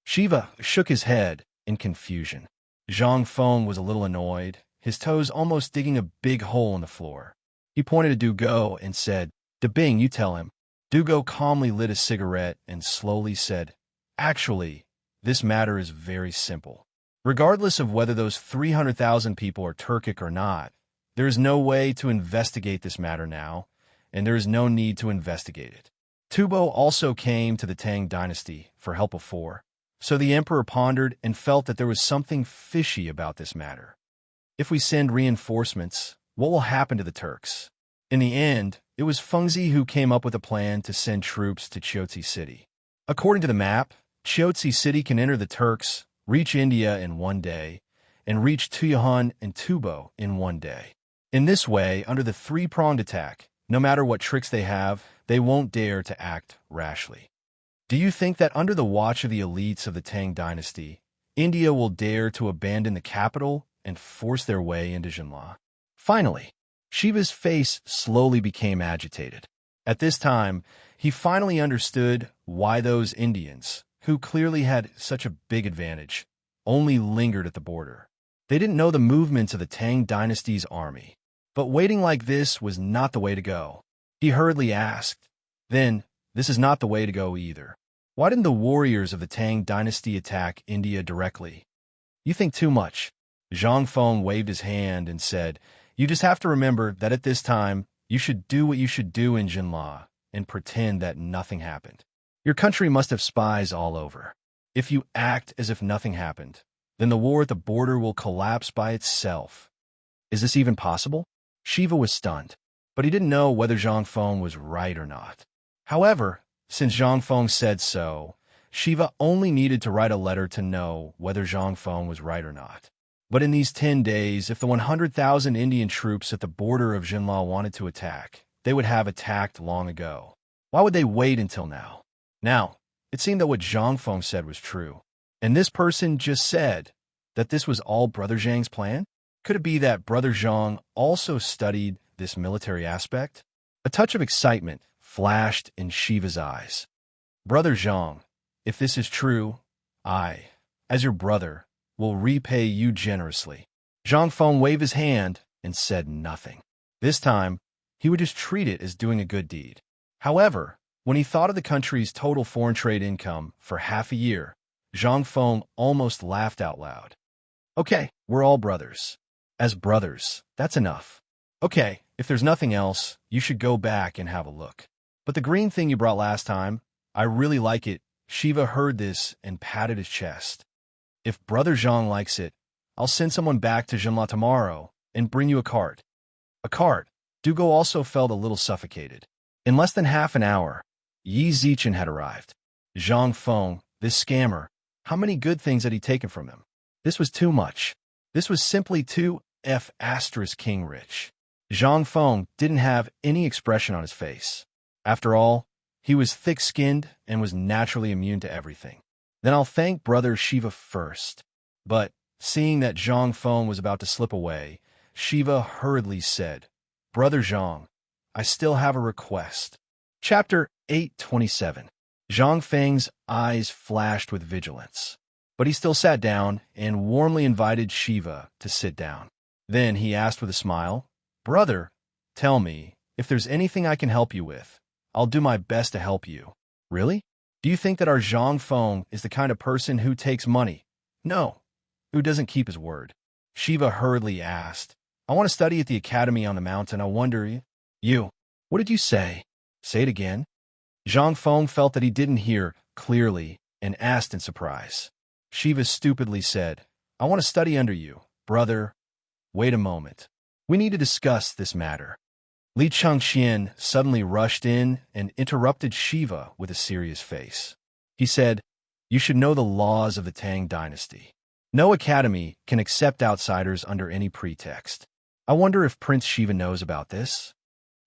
Shiva shook his head in confusion. Zhang Feng was a little annoyed, his toes almost digging a big hole in the floor. He pointed to Du Go and said, "De Bing, you tell him." Du Go calmly lit a cigarette and slowly said, "Actually, this matter is very simple. Regardless of whether those 300,000 people are Turkic or not, there is no way to investigate this matter now, and there is no need to investigate it. Tubo also came to the Tang Dynasty for help before, so the emperor pondered and felt that there was something fishy about this matter. If we send reinforcements, what will happen to the Turks? In the end, it was Fengzi who came up with a plan to send troops to Chotzi City. According to the map, Chotzi City can enter the Turks, reach India in 1 day, and reach Tuyahan and Tubo in 1 day. In this way, under the three-pronged attack, no matter what tricks they have, they won't dare to act rashly. Do you think that under the watch of the elites of the Tang Dynasty, India will dare to abandon the capital and force their way into Jinla?" Finally, Shiva's face slowly became agitated. At this time, he finally understood why those Indians, who clearly had such a big advantage, only lingered at the border. They didn't know the movements of the Tang Dynasty's army. But waiting like this was not the way to go. He hurriedly asked, "Then, this is not the way to go either. Why didn't the warriors of the Tang Dynasty attack India directly?" "You think too much. Zhang Feng waved his hand and said, "You just have to remember that at this time, you should do what you should do in Jinla and pretend that nothing happened. Your country must have spies all over. If you act as if nothing happened, then the war at the border will collapse by itself." Is this even possible? Shiva was stunned, but he didn't know whether Zhang Feng was right or not. However, since Zhang Feng said so, Shiva only needed to write a letter to know whether Zhang Feng was right or not. But in these 10 days, if the 100,000 Indian troops at the border of Jinla wanted to attack, they would have attacked long ago. Why would they wait until now? Now, it seemed that what Zhang Feng said was true. And this person just said that this was all Brother Zhang's plan? Could it be that Brother Zhang also studied this military aspect? A touch of excitement flashed in Shiva's eyes. Brother Zhang, if this is true, I, as your brother, will repay you generously. Zhang Feng waved his hand and said nothing. This time, he would just treat it as doing a good deed. However, when he thought of the country's total foreign trade income for half a year, Zhang Feng almost laughed out loud. Okay, we're all brothers. As brothers, that's enough. Okay, if there's nothing else, you should go back and have a look. But the green thing you brought last time, I really like it. Shiva heard this and patted his chest. If Brother Zhang likes it, I'll send someone back to Jinla tomorrow and bring you a cart. A cart. Dugo also felt a little suffocated. In less than half an hour, Yi Zichen had arrived. Zhang Feng, this scammer, how many good things had he taken from him? This was too much. This was simply too King rich. Zhang Feng didn't have any expression on his face. After all, he was thick-skinned and was naturally immune to everything. Then I'll thank Brother Shiva first. But, seeing that Zhang Feng was about to slip away, Shiva hurriedly said, Brother Zhang, I still have a request. Chapter 827. Zhang Feng's eyes flashed with vigilance. But he still sat down and warmly invited Shiva to sit down. Then he asked with a smile, Brother, tell me, if there's anything I can help you with, I'll do my best to help you. Really? Do you think that our Zhang Feng is the kind of person who takes money? No. Who doesn't keep his word? Shiva hurriedly asked, I want to study at the academy on the mountain. I wonder, you. What did you say? Say it again. Zhang Feng felt that he didn't hear clearly and asked in surprise. Shiva stupidly said, I want to study under you, brother. Wait a moment. We need to discuss this matter. Li Changxian suddenly rushed in and interrupted Shiva with a serious face. He said, You should know the laws of the Tang dynasty. No academy can accept outsiders under any pretext. I wonder if Prince Shiva knows about this?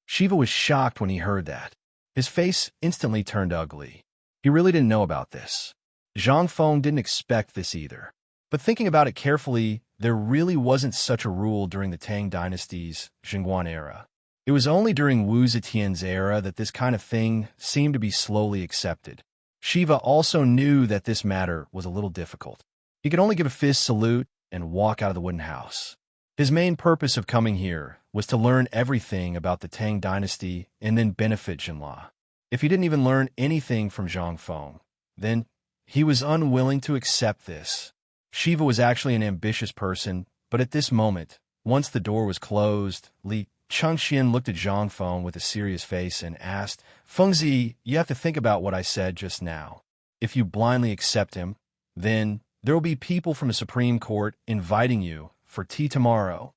Shiva was shocked when he heard that. His face instantly turned ugly. He really didn't know about this. Zhang Feng didn't expect this either. But thinking about it carefully, there really wasn't such a rule during the Tang dynasty's Jingguan era. It was only during Wu Zetian's era that this kind of thing seemed to be slowly accepted. Shiva also knew that this matter was a little difficult. He could only give a fist salute and walk out of the wooden house. His main purpose of coming here was to learn everything about the Tang dynasty and then benefit Jinla. If he didn't even learn anything from Zhang Feng, then he was unwilling to accept this. Shiva was actually an ambitious person, but at this moment, once the door was closed, Li Changxian looked at Zhang Feng with a serious face and asked, Fengzi, you have to think about what I said just now. If you blindly accept him, then there will be people from the Supreme Court inviting you for tea tomorrow.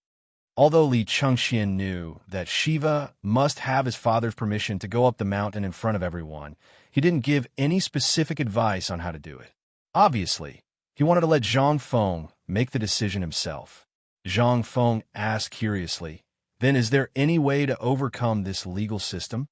Although Li Changxian knew that Shiva must have his father's permission to go up the mountain in front of everyone, he didn't give any specific advice on how to do it. Obviously, he wanted to let Zhang Feng make the decision himself. Zhang Feng asked curiously, Then is there any way to overcome this legal system?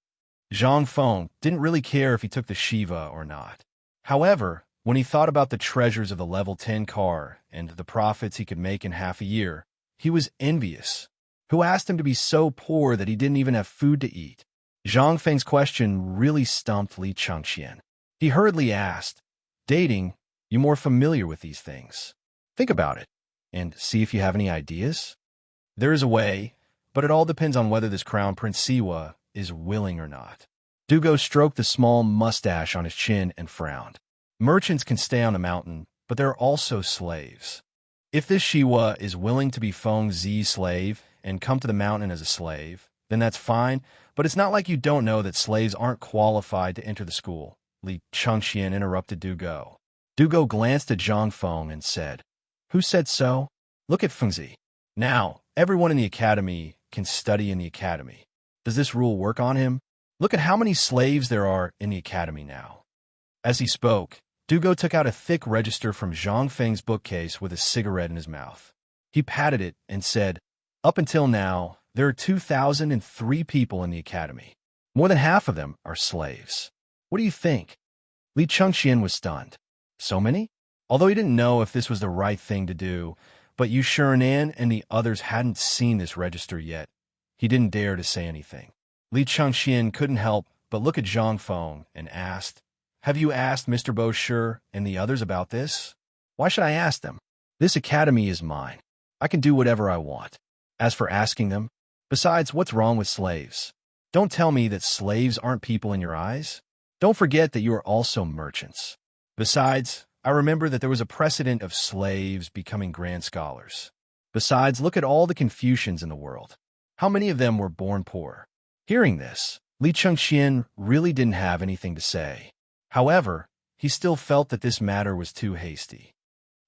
Zhang Feng didn't really care if he took the Shiva or not. However, when he thought about the treasures of the level 10 car and the profits he could make in half a year, he was envious. Who asked him to be so poor that he didn't even have food to eat? Zhang Feng's question really stumped Li Changxian. He hurriedly asked, Dating, you more familiar with these things. Think about it, and see if you have any ideas. There is a way, but it all depends on whether this Crown Prince Siwa is willing or not. Dugo stroked the small mustache on his chin and frowned. Merchants can stay on the mountain, but there are also slaves. If this Shiwa is willing to be Feng Zi's slave and come to the mountain as a slave, then that's fine, but it's not like you don't know that slaves aren't qualified to enter the school, Li Chengxian interrupted Du Go. Du Go glanced at Zhang Feng and said, "Who said so? Look at Feng Zi. Now, everyone in the academy can study in the academy. Does this rule work on him? Look at how many slaves there are in the academy now." As he spoke, Du Go took out a thick register from Zhang Feng's bookcase with a cigarette in his mouth. He patted it and said, "Up until now, there are 2,003 people in the academy. More than half of them are slaves. What do you think?" Li Chengxian was stunned. So many? Although he didn't know if this was the right thing to do, but Yu Shirenan and the others hadn't seen this register yet, he didn't dare to say anything. Li Chengxian couldn't help but look at Zhang Feng and asked, "Have you asked Mr. Bosher and the others about this?" "Why should I ask them? This academy is mine. I can do whatever I want. As for asking them, besides, what's wrong with slaves? Don't tell me that slaves aren't people in your eyes. Don't forget that you are also merchants. Besides, I remember that there was a precedent of slaves becoming grand scholars. Besides, look at all the Confucians in the world. How many of them were born poor?" Hearing this, Li Chengxian really didn't have anything to say. However, he still felt that this matter was too hasty.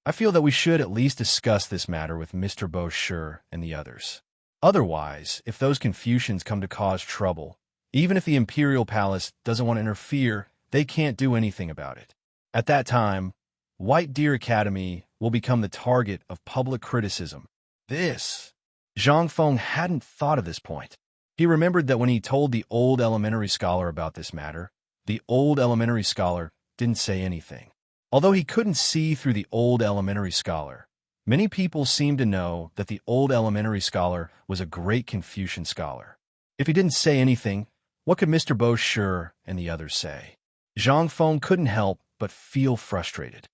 "I feel that we should at least discuss this matter with Mr. Bosher and the others. Otherwise, if those Confucians come to cause trouble, even if the Imperial Palace doesn't want to interfere, they can't do anything about it. At that time, White Deer Academy will become the target of public criticism." Zhang Feng hadn't thought of this point. He remembered that when he told the old elementary scholar about this matter, the old elementary scholar didn't say anything. Although he couldn't see through the old elementary scholar, many people seemed to know that the old elementary scholar was a great Confucian scholar. If he didn't say anything, what could Mr. Bosher and the others say? Zhang Feng couldn't help but feel frustrated.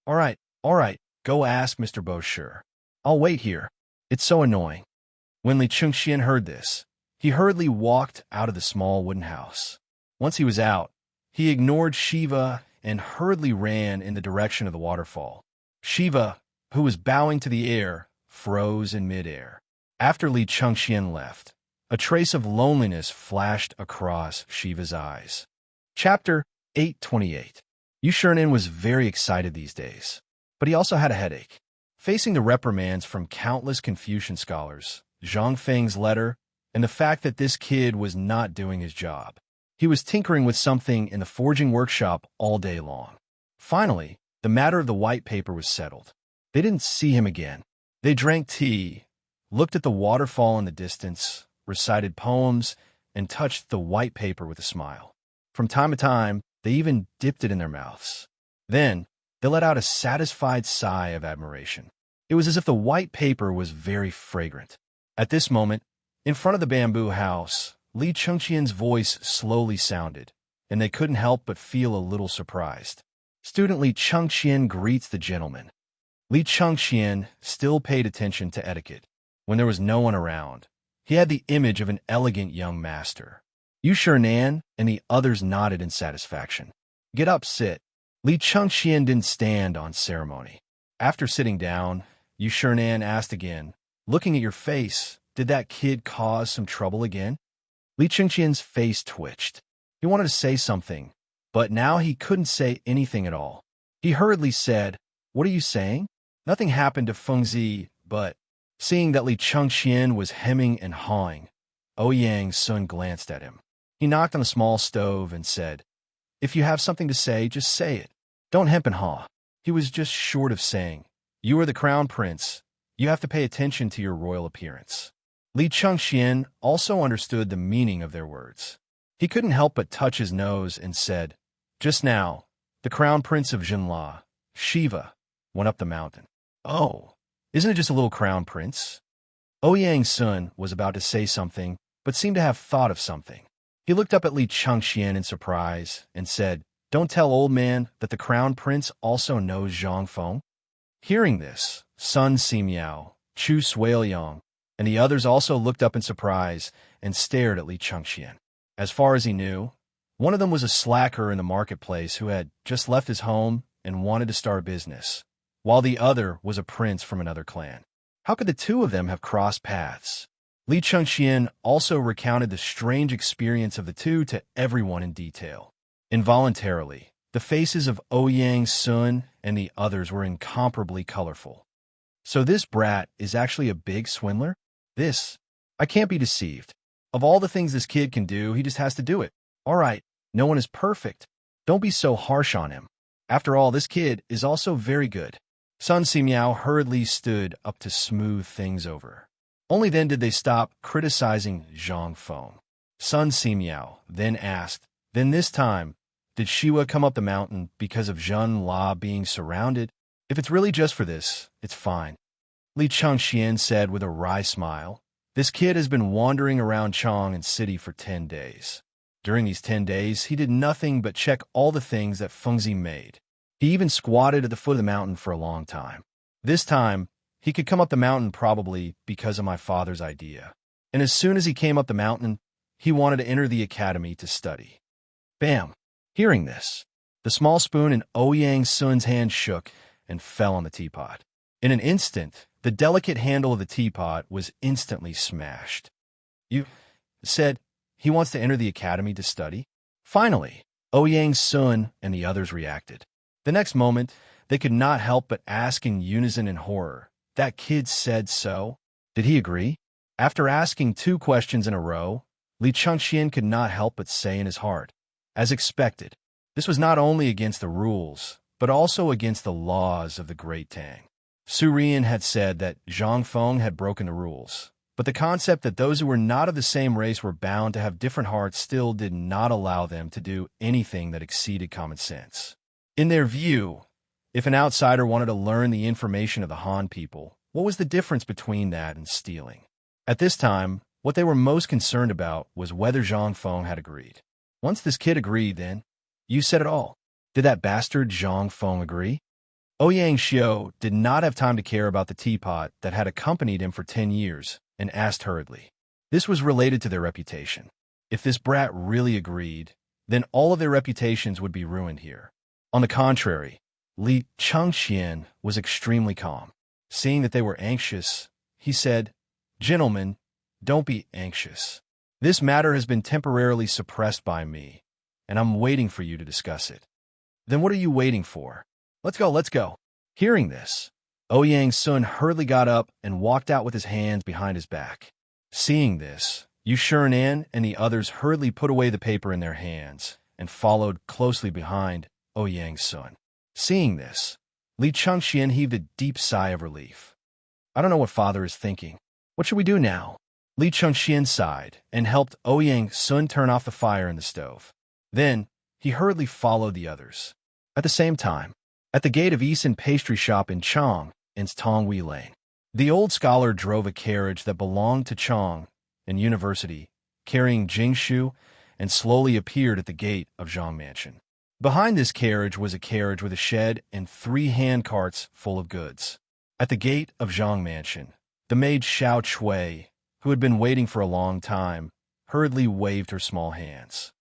All right, go ask Mr. Bosher. I'll wait here. It's so annoying." When Li Chengxian heard this, he hurriedly walked out of the small wooden house. Once he was out, he ignored Shiva and hurriedly ran in the direction of the waterfall. Shiva, who was bowing to the air, froze in midair. After Li Chengxian left, a trace of loneliness flashed across Shiva's eyes. Chapter 828. Yu Shirenan was very excited these days, but he also had a headache. Facing the reprimands from countless Confucian scholars, Zhang Feng's letter, and the fact that this kid was not doing his job, he was tinkering with something in the forging workshop all day long. Finally, the matter of the white paper was settled. They didn't see him again. They drank tea, looked at the waterfall in the distance, recited poems, and touched the white paper with a smile. From time to time, they even dipped it in their mouths. Then, they let out a satisfied sigh of admiration. It was as if the white paper was very fragrant. At this moment, in front of the bamboo house, Li Chengxian's voice slowly sounded, and they couldn't help but feel a little surprised. "Student Li Chengxian greets the gentleman." Li Chengxian still paid attention to etiquette. When there was no one around, he had the image of an elegant young master. Yu Shirenan and the others nodded in satisfaction. "Get up, sit." Li Chengxian didn't stand on ceremony. After sitting down, Yu Shirenan asked again, "Looking at your face, did that kid cause some trouble again?" Li Chengxian's face twitched. He wanted to say something, but now he couldn't say anything at all. He hurriedly said, "What are you saying?" "Nothing happened to Feng Zi, but..." Seeing that Li Chengxian was hemming and hawing, Ouyang's son glanced at him. He knocked on the small stove and said, "If you have something to say, just say it. Don't hem and haw." He was just short of saying, "You are the crown prince. You have to pay attention to your royal appearance." Li Chengxian also understood the meaning of their words. He couldn't help but touch his nose and said, "Just now, the crown prince of Jinla, Shiva, went up the mountain." "Oh, isn't it just a little crown prince?" Ouyang's son was about to say something, but seemed to have thought of something. He looked up at Li Chengxian in surprise and said, "Don't tell old man that the crown prince also knows Zhang Feng." Hearing this, Sun Simiao, Chu Suiyang, and the others also looked up in surprise and stared at Li Chengxian. As far as he knew, one of them was a slacker in the marketplace who had just left his home and wanted to start a business. while the other was a prince from another clan. How could the two of them have crossed paths? Li Chengxian also recounted the strange experience of the two to everyone in detail. Involuntarily, the faces of Ouyang Sun and the others were incomparably colorful. So this brat is actually a big swindler? I can't be deceived. Of all the things this kid can do, he just has to do it. All right, no one is perfect. Don't be so harsh on him. After all, this kid is also very good. Sun Simiao hurriedly stood up to smooth things over. Only then did they stop criticizing Zhang Feng. Sun Simiao then asked, then this time, did Shiwa come up the mountain because of Zhen La being surrounded? If it's really just for this, it's fine. Li Chengxian said with a wry smile. This kid has been wandering around Chang'an City for 10 days. During these 10 days, he did nothing but check all the things that Fengzi made. He even squatted at the foot of the mountain for a long time. This time, he could come up the mountain probably because of my father's idea. And as soon as he came up the mountain, he wanted to enter the academy to study. Bam! Hearing this, the small spoon in Ouyang Sun's hand shook and fell on the teapot. In an instant, the delicate handle of the teapot was instantly smashed. You said he wants to enter the academy to study? Finally, Ouyang Sun and the others reacted. The next moment, they could not help but ask in unison in horror, that kid said so? Did he agree? After asking 2 questions in a row, Li Chengxian could not help but say in his heart, as expected, this was not only against the rules, but also against the laws of the Great Tang. Su Rian had said that Zhang Feng had broken the rules, but the concept that those who were not of the same race were bound to have different hearts still did not allow them to do anything that exceeded common sense. In their view, if an outsider wanted to learn the information of the Han people, what was the difference between that and stealing? At this time, what they were most concerned about was whether Zhang Feng had agreed. Once this kid agreed, then, you said it all. Did that bastard Zhang Feng agree? Ouyang Xiao did not have time to care about the teapot that had accompanied him for 10 years and asked hurriedly. This was related to their reputation. If this brat really agreed, then all of their reputations would be ruined here. On the contrary, Li Chengxian was extremely calm. Seeing that they were anxious, he said, Gentlemen, don't be anxious. This matter has been temporarily suppressed by me, and I'm waiting for you to discuss it. Then what are you waiting for? Let's go. Hearing this, Ouyang Sun hurriedly got up and walked out with his hands behind his back. Seeing this, Yu Shiren and the others hurriedly put away the paper in their hands and followed closely behind Ouyang Sun. Seeing this, Li Chengxian heaved a deep sigh of relief. I don't know what father is thinking. What should we do now? Li Chengxian sighed and helped Ouyang Sun turn off the fire in the stove. Then, he hurriedly followed the others. At the same time, at the gate of Eason Pastry Shop in Chang, in Tongwei Lane, the old scholar drove a carriage that belonged to Chang and University, carrying Jingshu, and slowly appeared at the gate of Zhang Mansion. Behind this carriage was a carriage with a shed and 3 hand carts full of goods. At the gate of Zhang Mansion, the maid Xiao Chui, who had been waiting for a long time, hurriedly waved her small hands.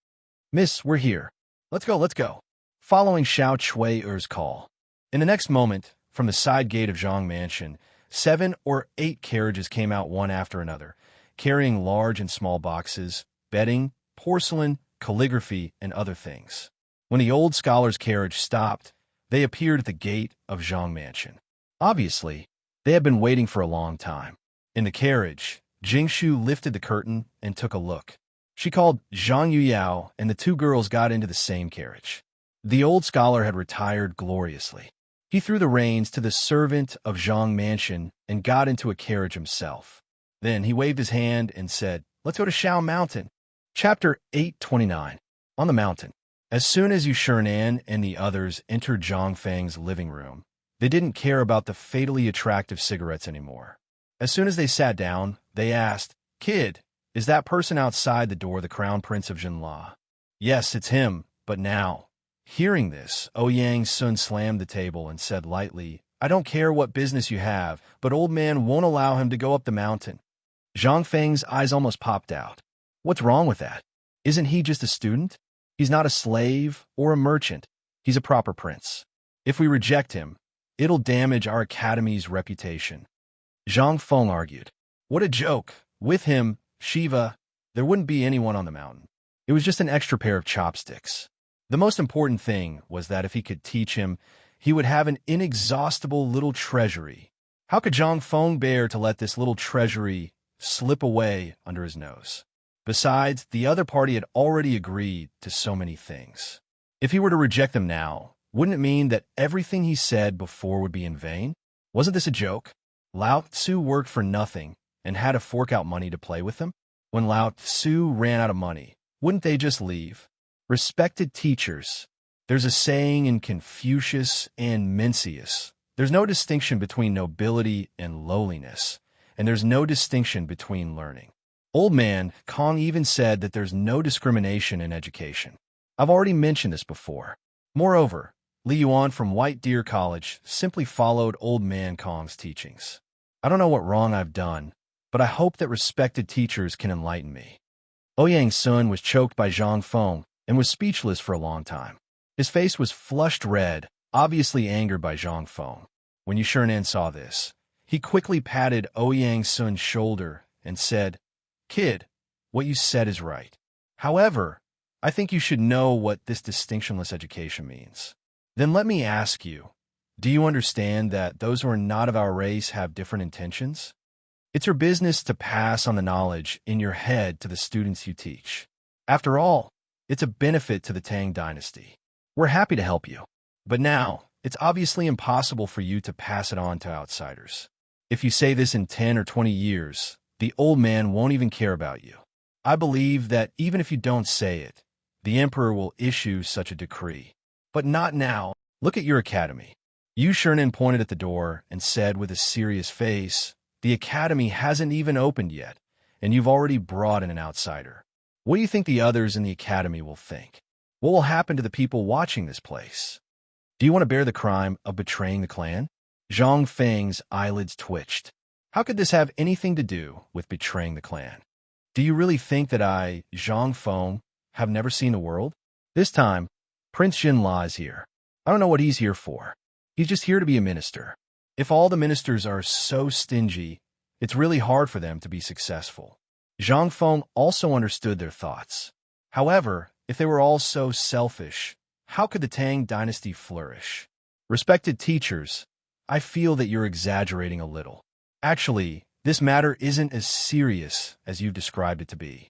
Miss, we're here. Let's go. Following Xiao Chui's call. In the next moment, from the side gate of Zhang Mansion, 7 or 8 carriages came out one after another, carrying large and small boxes, bedding, porcelain, calligraphy, and other things. When the old scholar's carriage stopped, they appeared at the gate of Zhang Mansion. Obviously, they had been waiting for a long time. In the carriage, Jingshu lifted the curtain and took a look. She called Zhang Yuyao, and the 2 girls got into the same carriage. The old scholar had retired gloriously. He threw the reins to the servant of Zhang Mansion and got into a carriage himself. Then he waved his hand and said, Let's go to Shao Mountain. Chapter 829. On the mountain. As soon as Yu Shiren and the others entered Zhang Feng's living room, they didn't care about the fatally attractive cigarettes anymore. As soon as they sat down, they asked, Kid, is that person outside the door the crown prince of Jinla? Yes, it's him, but now. Hearing this, Ouyang Sun slammed the table and said lightly, I don't care what business you have, but old man won't allow him to go up the mountain. Zhang Feng's eyes almost popped out. What's wrong with that? Isn't he just a student? He's not a slave or a merchant. He's a proper prince. If we reject him, It'll damage our academy's reputation. Zhang Feng argued. What a joke. With him, Shiva, there wouldn't be anyone on the mountain. It was just an extra pair of chopsticks. The most important thing was that if he could teach him, he would have an inexhaustible little treasury. How could Zhang Feng bear to let this little treasury slip away under his nose? Besides, the other party had already agreed to so many things. If he were to reject them now, wouldn't it mean that everything he said before would be in vain? Wasn't this a joke? Lao Tzu worked for nothing and had to fork out money to play with them? When Lao Tzu ran out of money, wouldn't they just leave? Respected teachers, there's a saying in Confucius and Mencius. There's no distinction between nobility and lowliness, and there's no distinction between learning. Old man Kong even said that there's no discrimination in education. I've already mentioned this before. Moreover, Li Yuan from White Deer College simply followed Old Man Kong's teachings. I don't know what wrong I've done, but I hope that respected teachers can enlighten me. Ouyang Sun was choked by Zhang Feng and was speechless for a long time. His face was flushed red, obviously angered by Zhang Feng. When Yu Shiren saw this, he quickly patted Ouyang Sun's shoulder and said, Kid, what you said is right. However, I think you should know what this distinctionless education means. Then let me ask you, do you understand that those who are not of our race have different intentions? It's your business to pass on the knowledge in your head to the students you teach. After all, it's a benefit to the Tang dynasty. We're happy to help you. But now, it's obviously impossible for you to pass it on to outsiders. If you say this in 10 or 20 years, the old man won't even care about you. I believe that even if you don't say it, the emperor will issue such a decree. But not now. Look at your academy. Yu Shiren pointed at the door and said with a serious face, the academy hasn't even opened yet, and you've already brought in an outsider. What do you think the others in the academy will think? What will happen to the people watching this place? Do you want to bear the crime of betraying the clan? Zhang Feng's eyelids twitched. How could this have anything to do with betraying the clan? Do you really think that I, Zhang Feng, have never seen the world? This time, Prince Jinla is here. I don't know what he's here for. He's just here to be a minister. If all the ministers are so stingy, it's really hard for them to be successful. Zhang Feng also understood their thoughts. However, if they were all so selfish, how could the Tang dynasty flourish? Respected teachers, I feel that you're exaggerating a little. Actually, this matter isn't as serious as you've described it to be.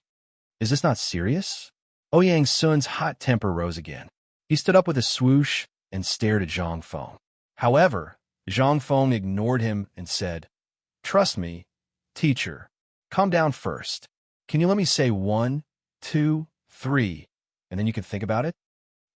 Is this not serious? Ouyang Sun's hot temper rose again. He stood up with a swoosh and stared at Zhang Feng. However, Zhang Feng ignored him and said, Trust me, teacher. Calm down first. Can you let me say 1, 2, 3, and then you can think about it?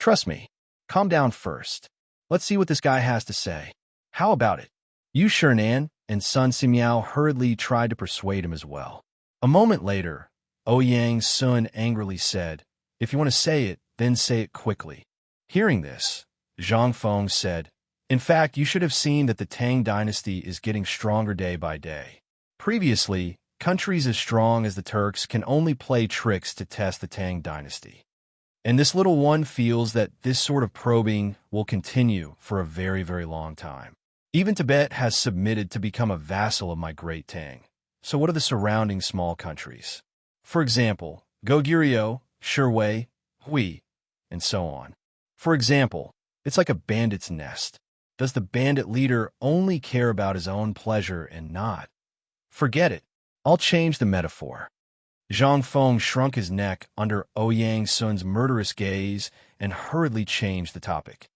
Trust me. Calm down first. Let's see what this guy has to say. How about it? Yu Shiren and Sun Simiao hurriedly tried to persuade him as well. A moment later, Ouyang Sun angrily said, If you want to say it, then say it quickly. Hearing this, Zhang Feng said, In fact, you should have seen that the Tang dynasty is getting stronger day by day. Previously, countries as strong as the Turks can only play tricks to test the Tang dynasty. And this little one feels that this sort of probing will continue for a very, very long time. Even Tibet has submitted to become a vassal of my great Tang. So what are the surrounding small countries? For example, Goguryeo, Shirwei, Hui, and so on. For example, it's like a bandit's nest. Does the bandit leader only care about his own pleasure and not? Forget it. I'll change the metaphor. Zhang Feng shrunk his neck under Ouyang Sun's murderous gaze and hurriedly changed the topic.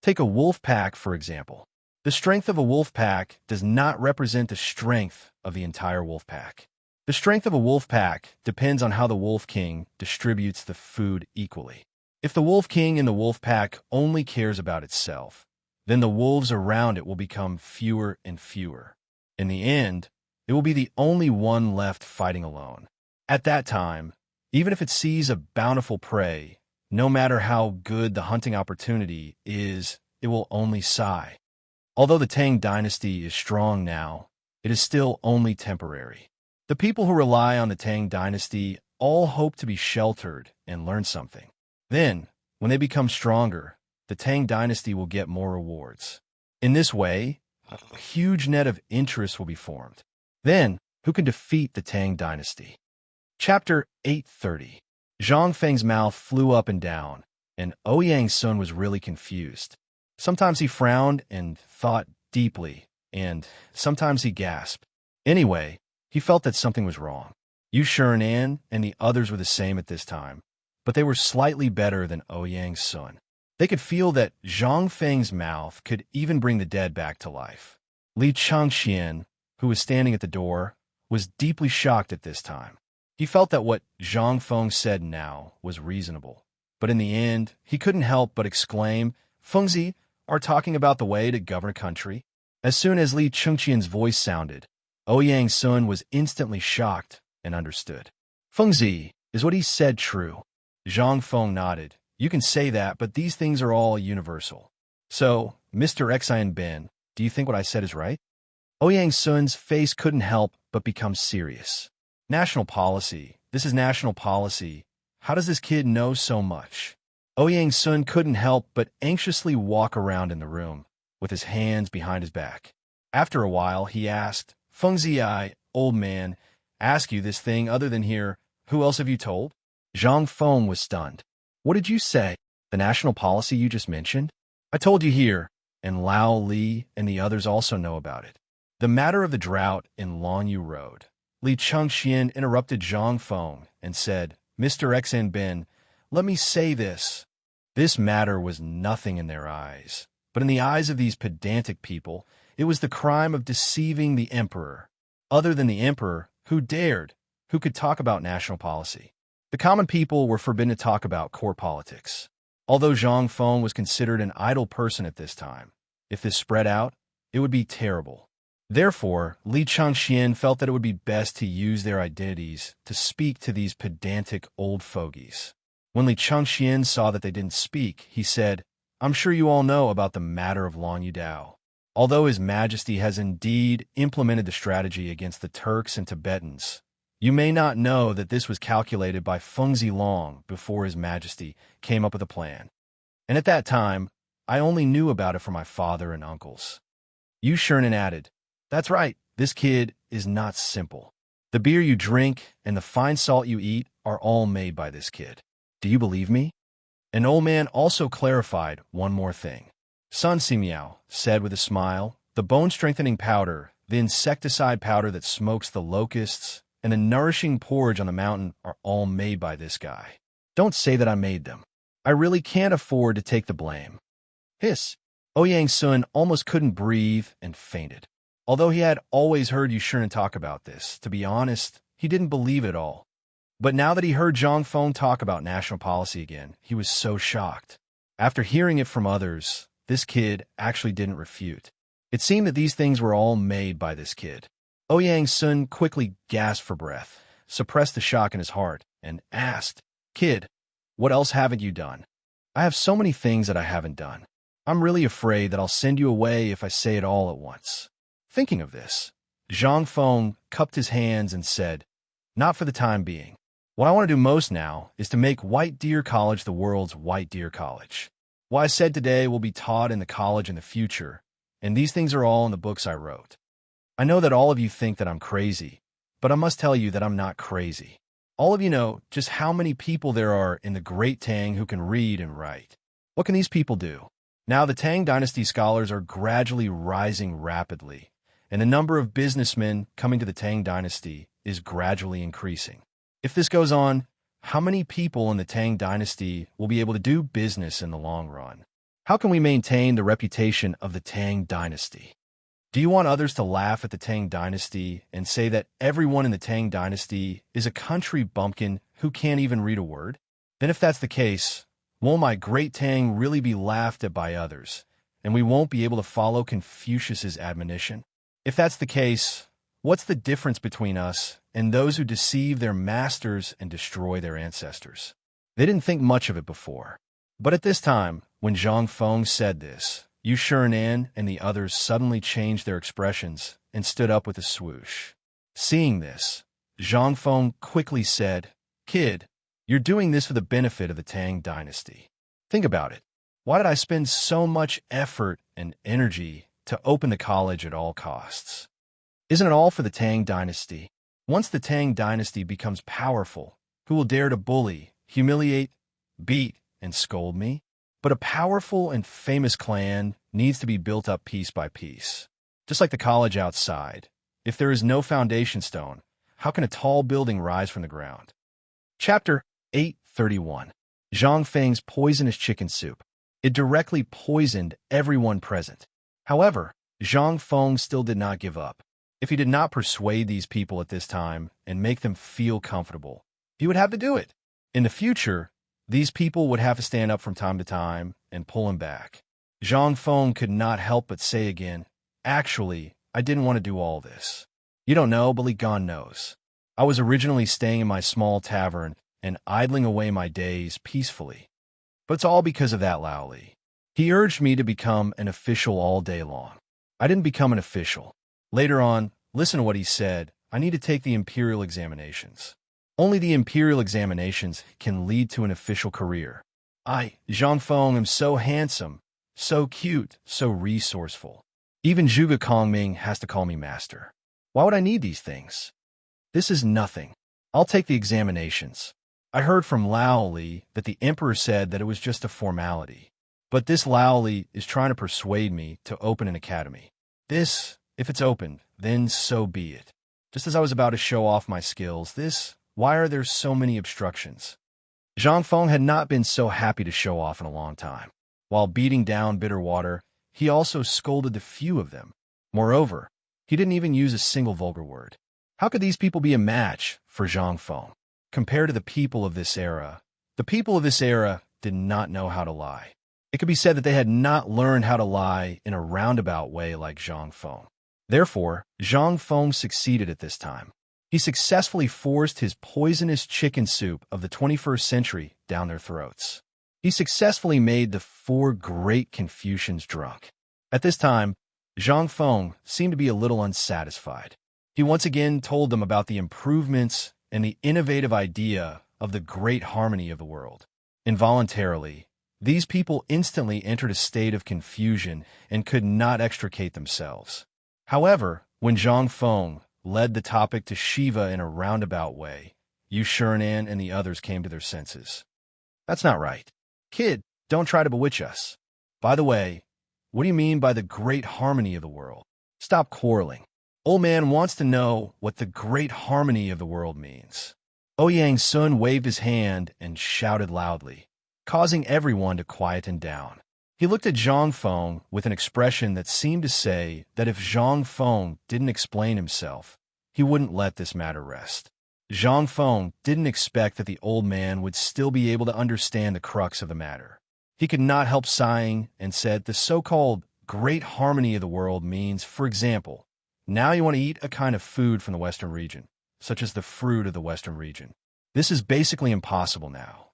Take a wolf pack, for example. The strength of a wolf pack does not represent the strength of the entire wolf pack. The strength of a wolf pack depends on how the wolf king distributes the food equally. If the wolf king in the wolf pack only cares about itself, then the wolves around it will become fewer and fewer. In the end, it will be the only one left fighting alone. At that time, even if it sees a bountiful prey, no matter how good the hunting opportunity is, it will only sigh. Although the Tang dynasty is strong now, it is still only temporary. The people who rely on the Tang dynasty all hope to be sheltered and learn something. Then, when they become stronger, the Tang dynasty will get more rewards. In this way, a huge net of interest will be formed. Then, who can defeat the Tang dynasty? Chapter 830. Zhang Feng's mouth flew up and down, and Ouyang's son was really confused. Sometimes he frowned and thought deeply, and sometimes he gasped. Anyway, he felt that something was wrong. Yu Shirenan and the others were the same at this time, but they were slightly better than Ouyang's son. They could feel that Zhang Feng's mouth could even bring the dead back to life. Li Changxian, who was standing at the door, was deeply shocked at this time. He felt that what Zhang Feng said now was reasonable, but in the end, he couldn't help but exclaim, "Fengzi are talking about the way to govern a country?" As soon as Li Changxian's voice sounded, Ouyang's son was instantly shocked and understood. "Fengzi, is what he said true?" Zhang Feng nodded. "You can say that, but these things are all universal. So, Mr. Xian Ben, do you think what I said is right?" Ouyang's son's face couldn't help but become serious. "National policy. This is national policy. How does this kid know so much?" Ouyang's son couldn't help but anxiously walk around in the room, with his hands behind his back. After a while, he asked, "Fengzi, I, old man, ask you this thing other than here. Who else have you told?" Zhang Feng was stunned. "What did you say? The national policy you just mentioned?" "I told you here, and Lao Li and the others also know about it. The matter of the drought in Longyu Road." Li Changxian interrupted Zhang Feng and said, "Mr. Xian Ben, let me say this." This matter was nothing in their eyes, but in the eyes of these pedantic people, it was the crime of deceiving the emperor. Other than the emperor, who dared, who could talk about national policy? The common people were forbidden to talk about court politics. Although Zhang Feng was considered an idle person at this time, if this spread out, it would be terrible. Therefore, Li Changxian felt that it would be best to use their identities to speak to these pedantic old fogies. When Li Changxian saw that they didn't speak, he said, "I'm sure you all know about the matter of Longyu Dao. Although His Majesty has indeed implemented the strategy against the Turks and Tibetans, you may not know that this was calculated by Fengzi long before His Majesty came up with a plan. And at that time, I only knew about it from my father and uncles." Yu Shirenan added, "That's right, this kid is not simple. The beer you drink and the fine salt you eat are all made by this kid. Do you believe me?" An old man also clarified one more thing. "Sun Simiao said with a smile, the bone-strengthening powder, the insecticide powder that smokes the locusts, and the nourishing porridge on the mountain are all made by this guy. Don't say that I made them. I really can't afford to take the blame." Hiss! Ouyang's son almost couldn't breathe and fainted. Although he had always heard Yu Shirenan talk about this, to be honest, he didn't believe it all. But now that he heard Zhang Feng talk about national policy again, he was so shocked. After hearing it from others, this kid actually didn't refute. It seemed that these things were all made by this kid. Ouyang's son quickly gasped for breath, suppressed the shock in his heart, and asked, "Kid, what else haven't you done?" "I have so many things that I haven't done. I'm really afraid that I'll send you away if I say it all at once." Thinking of this, Zhang Feng cupped his hands and said, "Not for the time being. What I want to do most now is to make White Deer College the world's White Deer College. What I said today will be taught in the college in the future, and these things are all in the books I wrote. I know that all of you think that I'm crazy, but I must tell you that I'm not crazy. All of you know just how many people there are in the Great Tang who can read and write. What can these people do? Now the Tang Dynasty scholars are gradually rising rapidly, and the number of businessmen coming to the Tang Dynasty is gradually increasing. If this goes on, how many people in the Tang Dynasty will be able to do business in the long run? How can we maintain the reputation of the Tang Dynasty? Do you want others to laugh at the Tang Dynasty and say that everyone in the Tang Dynasty is a country bumpkin who can't even read a word? Then if that's the case, won't my great Tang really be laughed at by others, and we won't be able to follow Confucius's admonition? If that's the case, what's the difference between us and those who deceive their masters and destroy their ancestors? They didn't think much of it before. But at this time, when Zhang Feng said this, Yu Shirenan and the others suddenly changed their expressions and stood up with a swoosh. Seeing this, Zhang Feng quickly said, "Kid, you're doing this for the benefit of the Tang Dynasty. Think about it. Why did I spend so much effort and energy to open the college at all costs. Isn't it all for the Tang dynasty? Once the Tang dynasty becomes powerful, who will dare to bully, humiliate, beat, and scold me? But a powerful and famous clan needs to be built up piece by piece. Just like the college outside, if there is no foundation stone, how can a tall building rise from the ground? Chapter 831. Zhang Feng's Poisonous Chicken Soup. It directly poisoned everyone present. However, Zhang Feng still did not give up. If he did not persuade these people at this time and make them feel comfortable, he would have to do it. In the future, these people would have to stand up from time to time and pull him back. Zhang Feng could not help but say again, "Actually, I didn't want to do all this. You don't know, but Li Gan knows. I was originally staying in my small tavern and idling away my days peacefully. But it's all because of that Lao Li. He urged me to become an official all day long. I didn't become an official. Later on, listen to what he said, I need to take the imperial examinations. Only the imperial examinations can lead to an official career. I, Zhang Feng, am so handsome, so cute, so resourceful. Even Zhuge Kongming has to call me master. Why would I need these things? This is nothing. I'll take the examinations. I heard from Lao Li that the emperor said that it was just a formality. But this Lao Li is trying to persuade me to open an academy. This, if it's opened, then so be it. Just as I was about to show off my skills, why are there so many obstructions? Zhang Feng had not been so happy to show off in a long time. While beating down bitter water, he also scolded the few of them. Moreover, he didn't even use a single vulgar word. How could these people be a match for Zhang Feng? Compared to the people of this era, the people of this era did not know how to lie. It could be said that they had not learned how to lie in a roundabout way like Zhang Feng. Therefore, Zhang Feng succeeded at this time. He successfully forced his poisonous chicken soup of the 21st century down their throats. He successfully made the four great Confucians drunk. At this time, Zhang Feng seemed to be a little unsatisfied. He once again told them about the improvements and the innovative idea of the great harmony of the world. Involuntarily, these people instantly entered a state of confusion and could not extricate themselves. However, when Zhang Feng led the topic to Shiva in a roundabout way, Yu Shurinan and the others came to their senses. That's not right. Kid, don't try to bewitch us. By the way, what do you mean by the great harmony of the world? Stop quarreling. Old man wants to know what the great harmony of the world means. Ouyang Sun waved his hand and shouted loudly, causing everyone to quieten down. He looked at Zhang Feng with an expression that seemed to say that if Zhang Feng didn't explain himself, he wouldn't let this matter rest. Zhang Feng didn't expect that the old man would still be able to understand the crux of the matter. He could not help sighing and said the so-called great harmony of the world means, for example, now you want to eat a kind of food from the Western region, such as the fruit of the Western region. This is basically impossible now.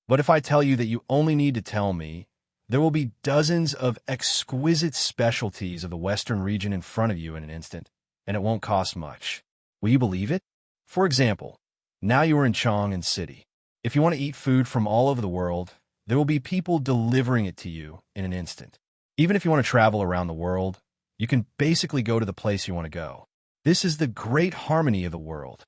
But if I tell you that you only need to tell me, there will be dozens of exquisite specialties of the Western region in front of you in an instant, and it won't cost much. Will you believe it? For example, now you are in Chang'an City. If you want to eat food from all over the world, there will be people delivering it to you in an instant. Even if you want to travel around the world, you can basically go to the place you want to go. This is the great harmony of the world.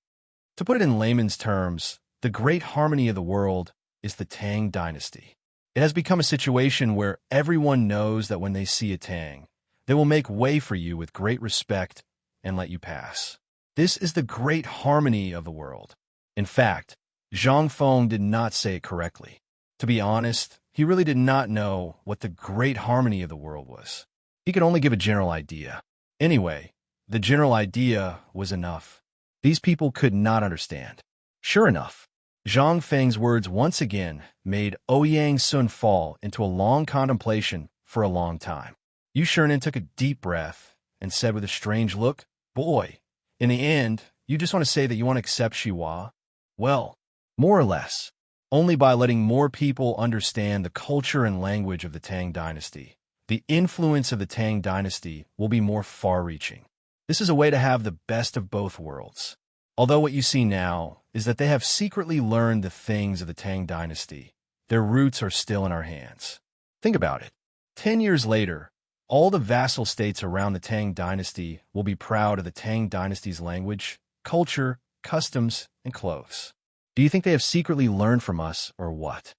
To put it in layman's terms, the great harmony of the world is the Tang dynasty. It has become a situation where everyone knows that when they see a Tang, they will make way for you with great respect and let you pass. This is the great harmony of the world. In fact, Zhang Feng did not say it correctly. To be honest, he really did not know what the great harmony of the world was. He could only give a general idea. Anyway, the general idea was enough. These people could not understand. Sure enough, Zhang Feng's words once again made Ouyang Sun fall into a long contemplation for a long time. Yu Shurinan took a deep breath and said with a strange look, "Boy, in the end, you just want to say that you want to accept Shiwa?" Well, more or less. Only by letting more people understand the culture and language of the Tang dynasty, the influence of the Tang dynasty will be more far-reaching. This is a way to have the best of both worlds. Although what you see now is that they have secretly learned the things of the Tang dynasty, their roots are still in our hands. Think about it. 10 years later, All the vassal states around the Tang dynasty will be proud of the Tang dynasty's language, culture, customs, and clothes. Do you think they have secretly learned from us, or what?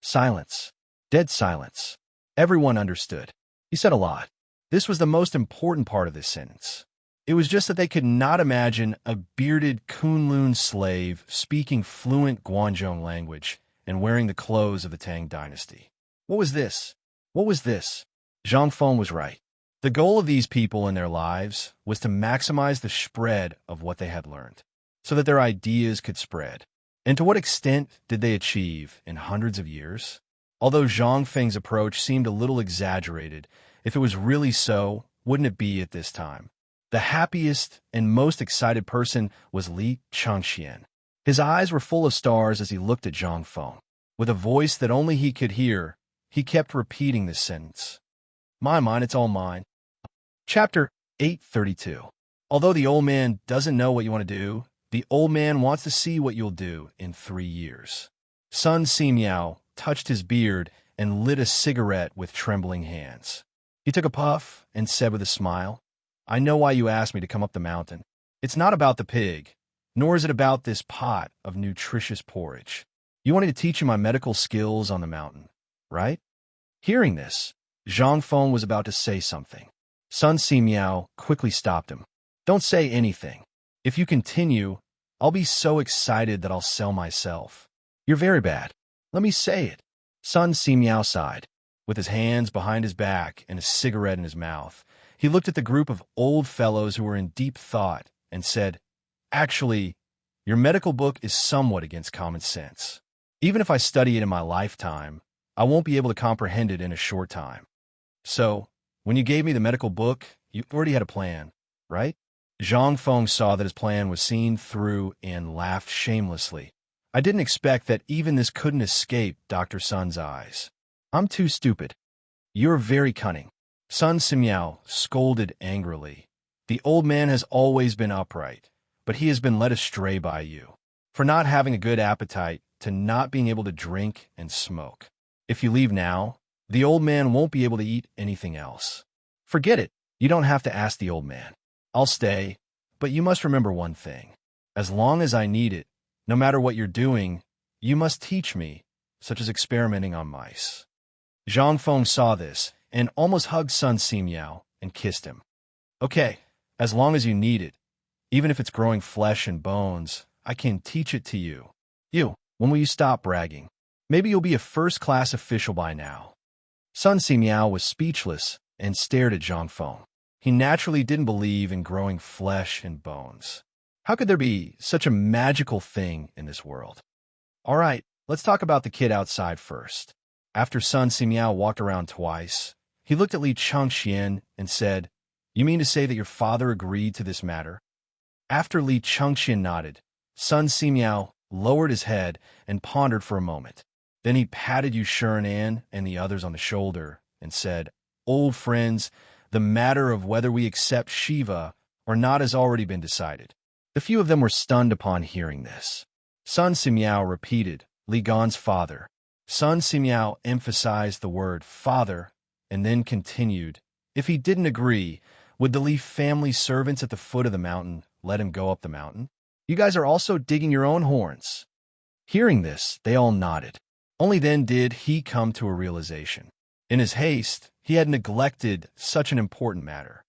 Silence. Dead silence. Everyone understood. He said a lot. This was the most important part of this sentence. It was just that they could not imagine a bearded Kunlun slave speaking fluent Guanzhong language and wearing the clothes of the Tang dynasty. What was this? What was this? Zhang Feng was right. The goal of these people in their lives was to maximize the spread of what they had learned, so that their ideas could spread. And to what extent did they achieve in hundreds of years? Although Zhang Feng's approach seemed a little exaggerated, if it was really so, wouldn't it be at this time? The happiest and most excited person was Li Changxian. His eyes were full of stars as he looked at Zhang Feng. With a voice that only he could hear, he kept repeating this sentence. Mine, it's all mine. Chapter 832. Although the old man doesn't know what you want to do, the old man wants to see what you'll do in 3 years. Sun Simiao touched his beard and lit a cigarette with trembling hands. He took a puff and said with a smile, I know why you asked me to come up the mountain. It's not about the pig, nor is it about this pot of nutritious porridge. You wanted to teach you my medical skills on the mountain, right? Hearing this, Zhang Feng was about to say something. Sun Simiao quickly stopped him. Don't say anything. If you continue, I'll be so excited that I'll sell myself. You're very bad. Let me say it. Sun Simiao sighed. With his hands behind his back and a cigarette in his mouth, he looked at the group of old fellows who were in deep thought and said, Actually, your medical book is somewhat against common sense. Even if I study it in my lifetime, I won't be able to comprehend it in a short time. So, when you gave me the medical book, you already had a plan, right? Zhang Feng saw that his plan was seen through and laughed shamelessly. I didn't expect that even this couldn't escape Dr. Sun's eyes. I'm too stupid. You're very cunning. Sun Simiao scolded angrily. The old man has always been upright, but he has been led astray by you. For not having a good appetite to not being able to drink and smoke. If you leave now, the old man won't be able to eat anything else. Forget it. You don't have to ask the old man. I'll stay, but you must remember one thing. As long as I need it, no matter what you're doing, you must teach me, such as experimenting on mice. Zhang Feng saw this and almost hugged Sun Simiao and kissed him. Okay, as long as you need it, even if it's growing flesh and bones, I can teach it to you. When will you stop bragging? Maybe you'll be a first-class official by now. Sun Simiao was speechless and stared at Zhang Feng. He naturally didn't believe in growing flesh and bones. How could there be such a magical thing in this world? All right, let's talk about the kid outside first. After Sun Simiao walked around twice, he looked at Li Changxian and said, You mean to say that your father agreed to this matter? After Li Changxian nodded, Sun Simiao lowered his head and pondered for a moment. Then he patted Yu Shurinan and the others on the shoulder and said, Old friends, the matter of whether we accept Shiva or not has already been decided. The few of them were stunned upon hearing this. Sun Simiao repeated, Li Gan's father. Sun Simiao emphasized the word father and then continued, If he didn't agree, would the Li family servants at the foot of the mountain let him go up the mountain? You guys are also digging your own horns. Hearing this, they all nodded. Only then did he come to a realization. In his haste, he had neglected such an important matter.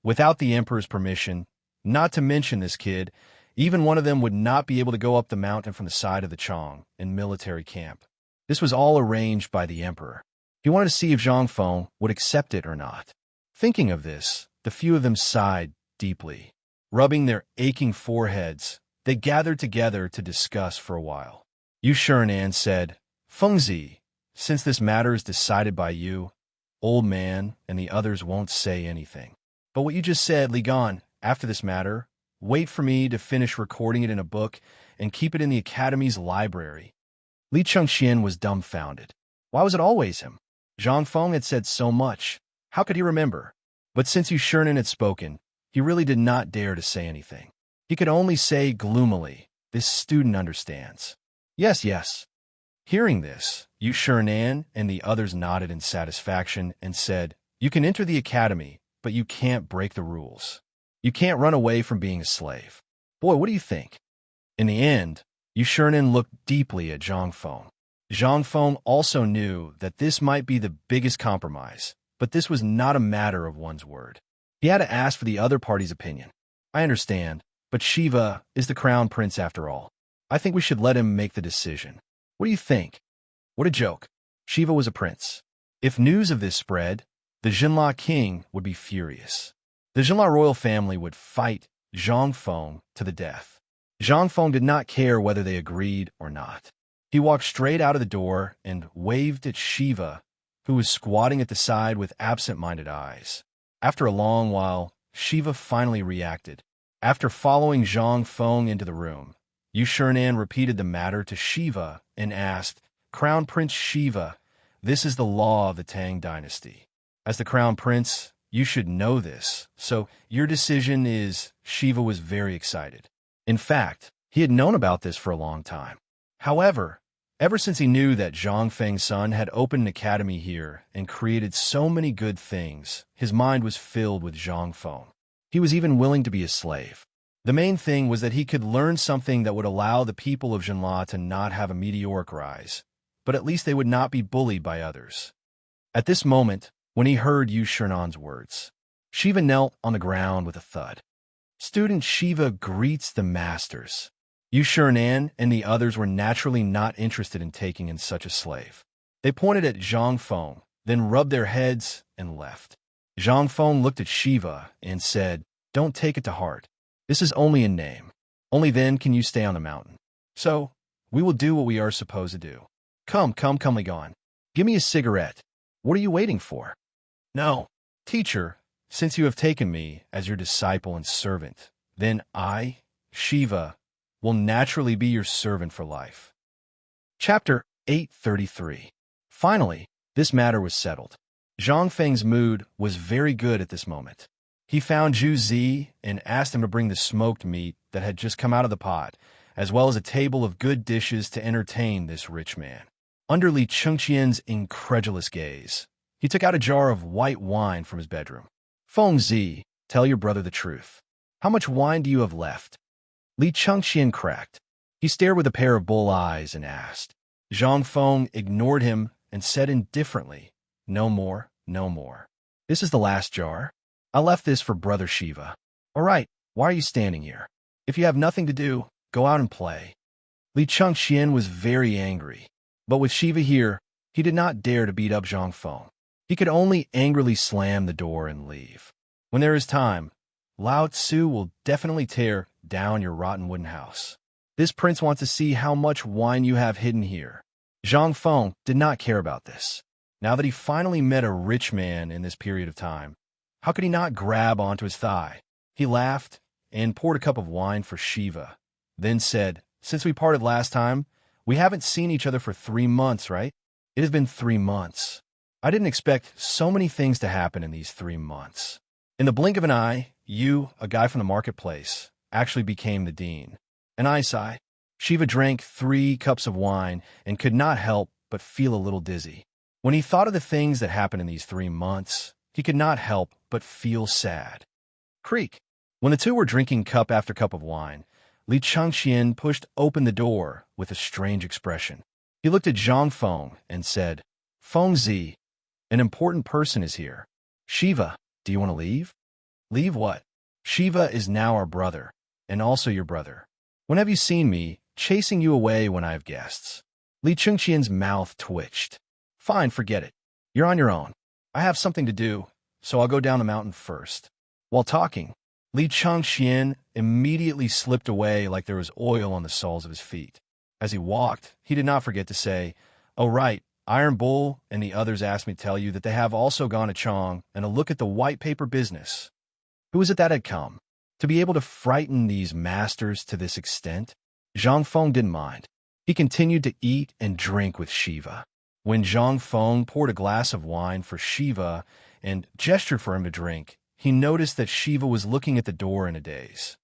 Without the emperor's permission, not to mention this kid, even one of them would not be able to go up the mountain from the side of the Chong in military camp. This was all arranged by the emperor. He wanted to see if Zhang Feng would accept it or not. Thinking of this, the few of them sighed deeply. Rubbing their aching foreheads, they gathered together to discuss for a while. Yu Shurinan said, Fengzi, since this matter is decided by you, old man and the others won't say anything. But what you just said, Li Gan, after this matter, wait for me to finish recording it in a book and keep it in the Academy's library. Li Changxian was dumbfounded. Why was it always him? Zhang Feng had said so much. How could he remember? But since Yu Shurinan had spoken, he really did not dare to say anything. He could only say gloomily, This student understands. Yes. Hearing this, Yu Shurinan and the others nodded in satisfaction and said, You can enter the academy, but you can't break the rules. You can't run away from being a slave. Boy, what do you think? In the end, Yu Shurnen looked deeply at Zhang Feng. Zhang Feng also knew that this might be the biggest compromise, but this was not a matter of one's word. He had to ask for the other party's opinion. I understand, but Shiva is the crown prince after all. I think we should let him make the decision. What do you think? What a joke. Shiva was a prince. If news of this spread, the Jinla king would be furious. The Jinla royal family would fight Zhang Feng to the death. Zhang Feng did not care whether they agreed or not. He walked straight out of the door and waved at Shiva, who was squatting at the side with absent-minded eyes. After a long while, Shiva finally reacted. After following Zhang Feng into the room, Yu Shurnen repeated the matter to Shiva and asked, Crown Prince Shiva, this is the law of the Tang dynasty. As the crown prince, you should know this, so your decision is... Shiva was very excited. In fact, he had known about this for a long time. However, ever since he knew that Zhang Feng's son had opened an academy here and created so many good things, his mind was filled with Zhang Feng. He was even willing to be a slave. The main thing was that he could learn something that would allow the people of Jinla to not have a meteoric rise, but at least they would not be bullied by others. At this moment, when he heard Yu Shurnen's words, Shiva knelt on the ground with a thud. Student Shiva greets the masters. Yu Shurnen and the others were naturally not interested in taking in such a slave. They pointed at Zhang Feng, then rubbed their heads and left. Zhang Feng looked at Shiva and said, Don't take it to heart. This is only a name. Only then can you stay on the mountain. So, we will do what we are supposed to do. Come, Li Gone. Give me a cigarette. What are you waiting for? No. Teacher, since you have taken me as your disciple and servant, then I, Shiva, will naturally be your servant for life. Chapter 833. Finally, this matter was settled. Zhang Feng's mood was very good at this moment. He found Zhu Zi and asked him to bring the smoked meat that had just come out of the pot, as well as a table of good dishes to entertain this rich man. Under Li Chengqian's incredulous gaze, he took out a jar of white wine from his bedroom. Feng Zi, tell your brother the truth. How much wine do you have left? Li Chengqian cracked. He stared with a pair of bull eyes and asked. Zhang Feng ignored him and said indifferently, No more, no more. This is the last jar. I left this for Brother Shiva. All right, why are you standing here? If you have nothing to do, go out and play. Li Chengqian was very angry, but with Shiva here, he did not dare to beat up Zhang Feng. He could only angrily slam the door and leave. When there is time, Lao Tzu will definitely tear down your rotten wooden house. This prince wants to see how much wine you have hidden here. Zhang Feng did not care about this. Now that he finally met a rich man in this period of time, how could he not grab onto his thigh? He laughed and poured a cup of wine for Shiva, then said, Since we parted last time, we haven't seen each other for 3 months, right? It has been 3 months. I didn't expect so many things to happen in these 3 months. In the blink of an eye, you, a guy from the marketplace, actually became the dean. And I sighed. Shiva drank 3 cups of wine and could not help but feel a little dizzy. When he thought of the things that happened in these 3 months, he could not help but feel sad. Creak. When the two were drinking cup after cup of wine, Li Chengqian pushed open the door with a strange expression. He looked at Zhang Feng and said, Feng Zi, an important person is here. Shiva, do you want to leave? Leave what? Shiva is now our brother, and also your brother. When have you seen me chasing you away when I have guests? Li Chengqian's mouth twitched. Fine, forget it. You're on your own. I have something to do, so I'll go down the mountain first. While talking, Li Chengqian immediately slipped away like there was oil on the soles of his feet. As he walked, he did not forget to say, Oh right, Iron Bull and the others asked me to tell you that they have also gone to Chong and a look at the white paper business. Who was it that had come? To be able to frighten these masters to this extent? Zhang Feng didn't mind. He continued to eat and drink with Shiva. When Zhang Feng poured a glass of wine for Shiva and gestured for him to drink, he noticed that Shiva was looking at the door in a daze.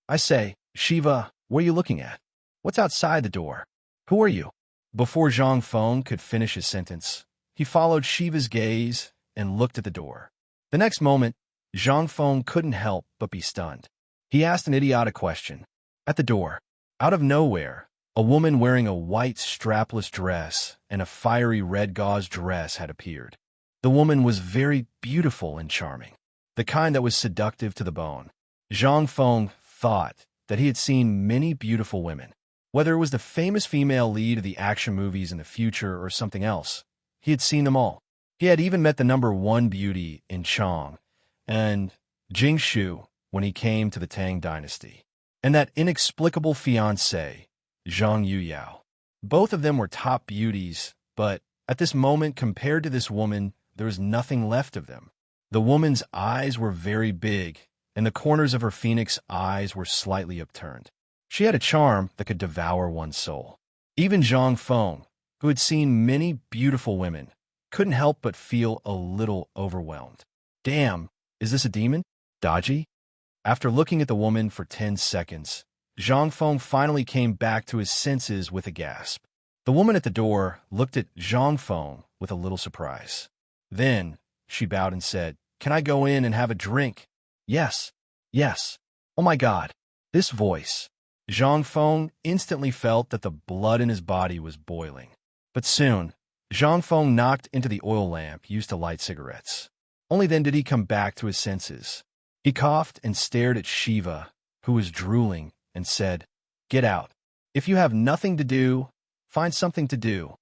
I say, Shiva, what are you looking at? What's outside the door? Who are you? Before Zhang Feng could finish his sentence, he followed Shiva's gaze and looked at the door. The next moment, Zhang Feng couldn't help but be stunned. He asked an idiotic question. At the door, out of nowhere, a woman wearing a white strapless dress and a fiery red gauze dress had appeared. The woman was very beautiful and charming, the kind that was seductive to the bone. Zhang Feng thought that he had seen many beautiful women. Whether it was the famous female lead of the action movies in the future or something else, he had seen them all. He had even met the #1 beauty in Chang and Jingshu when he came to the Tang dynasty, and that inexplicable fiancé, Zhang Yuyao. Both of them were top beauties, but at this moment, compared to this woman, there was nothing left of them. The woman's eyes were very big, and the corners of her phoenix eyes were slightly upturned. She had a charm that could devour one's soul. Even Zhang Feng, who had seen many beautiful women, couldn't help but feel a little overwhelmed. Damn, is this a demon? Dodgy? After looking at the woman for 10 seconds, Zhang Feng finally came back to his senses with a gasp. The woman at the door looked at Zhang Feng with a little surprise. Then, she bowed and said, "Can I go in and have a drink?" "Yes, yes." Oh my God, this voice. Zhang Feng instantly felt that the blood in his body was boiling. But soon, Zhang Feng knocked into the oil lamp used to light cigarettes. Only then did he come back to his senses. He coughed and stared at Shiva, who was drooling, and said, "Get out. If you have nothing to do, find something to do."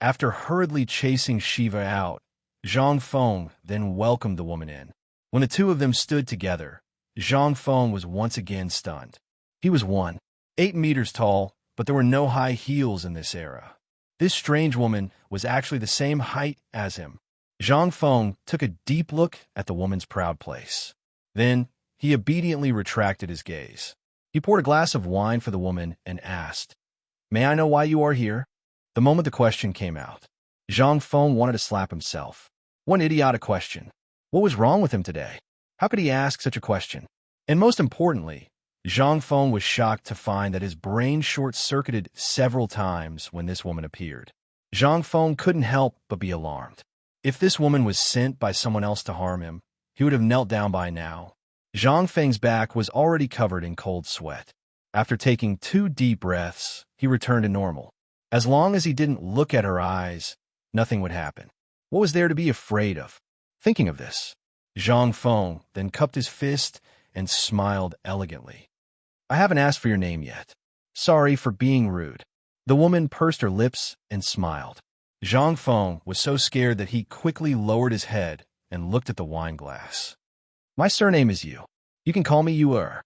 After hurriedly chasing Shiva out, Zhang Feng then welcomed the woman in. When the two of them stood together, Zhang Feng was once again stunned. He was 1.8 meters tall, but there were no high heels in this era. This strange woman was actually the same height as him. Zhang Feng took a deep look at the woman's proud place. Then, he obediently retracted his gaze. He poured a glass of wine for the woman and asked, "May I know why you are here?" The moment the question came out, Zhang Feng wanted to slap himself. One idiotic question. What was wrong with him today? How could he ask such a question? And most importantly, Zhang Feng was shocked to find that his brain short-circuited several times when this woman appeared. Zhang Feng couldn't help but be alarmed. If this woman was sent by someone else to harm him, he would have knelt down by now. Zhang Feng's back was already covered in cold sweat. After taking 2 deep breaths, he returned to normal. As long as he didn't look at her eyes, nothing would happen. What was there to be afraid of? Thinking of this, Zhang Feng then cupped his fist and smiled elegantly. "I haven't asked for your name yet. Sorry for being rude." The woman pursed her lips and smiled. Zhang Feng was so scared that he quickly lowered his head and looked at the wine glass. "My surname is Yu. You can call me Yu-er."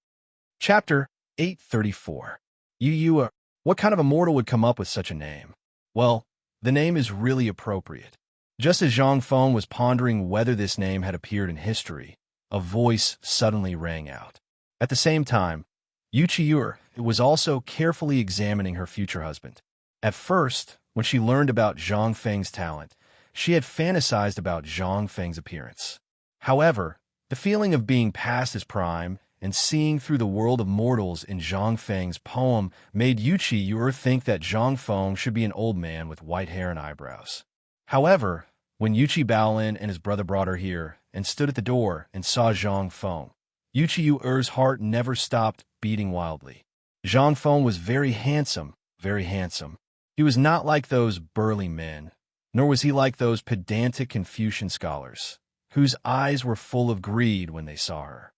Chapter 834. Yu-er. What kind of a mortal would come up with such a name? Well, the name is really appropriate. Just as Zhang Feng was pondering whether this name had appeared in history, a voice suddenly rang out. At the same time, Yu-er was also carefully examining her future husband. At first, when she learned about Zhang Feng's talent, she had fantasized about Zhang Feng's appearance. However, the feeling of being past his prime and seeing through the world of mortals in Zhang Feng's poem made Yu-er think that Zhang Feng should be an old man with white hair and eyebrows. However, when Baolin and his brother brought her here and stood at the door and saw Zhang Feng, Yu-er's heart never stopped beating wildly. Zhang Feng was very handsome, very handsome. He was not like those burly men, nor was he like those pedantic Confucian scholars, whose eyes were full of greed when they saw her.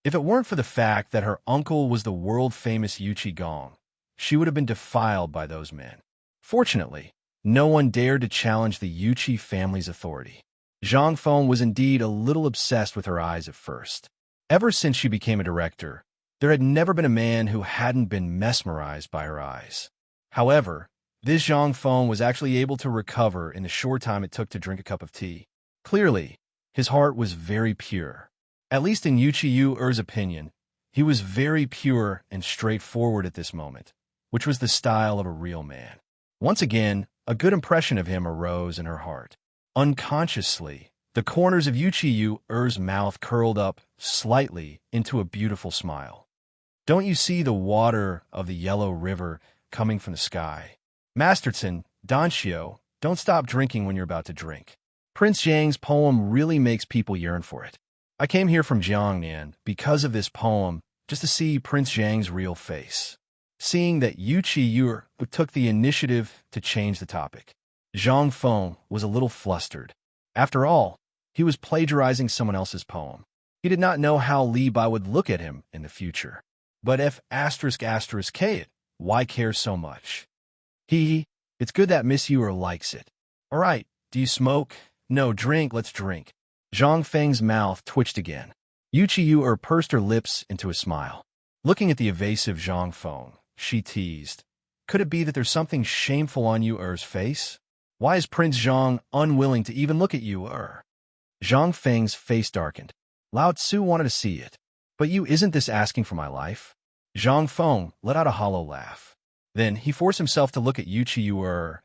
If it weren't for the fact that her uncle was the world-famous Yu Qigong, she would have been defiled by those men. Fortunately, no one dared to challenge the Yu Qi family's authority. Zhang Feng was indeed a little obsessed with her eyes at first. Ever since she became a director, there had never been a man who hadn't been mesmerized by her eyes. However, this Zhang Feng was actually able to recover in the short time it took to drink a cup of tea. Clearly, his heart was very pure. At least in Yu-er's opinion, he was very pure and straightforward at this moment, which was the style of a real man. Once again, a good impression of him arose in her heart. Unconsciously, the corners of Yu-er's mouth curled up slightly into a beautiful smile. "Don't you see the water of the yellow river coming from the sky? Masterton, Danshio, don't stop drinking when you're about to drink." Prince Zhang's poem really makes people yearn for it. I came here from Jiangnan because of this poem, just to see Prince Zhang's real face. Seeing that Yuchi took the initiative to change the topic. Zhang Feng was a little flustered. After all, he was plagiarizing someone else's poem. He did not know how Li Bai would look at him in the future. But if **K it, why care so much? It's good that Miss Yu likes it. All right, do you smoke? No, drink, let's drink. Zhang Feng's mouth twitched again. Yuchi pursed her lips into a smile. Looking at the evasive Zhang Feng, she teased. Could it be that there's something shameful on Yu's face? Why is Prince Zhang unwilling to even look at Yu? Zhang Feng's face darkened. Lao Tzu wanted to see it. But isn't this asking for my life? Zhang Feng let out a hollow laugh. Then he forced himself to look at Yuchi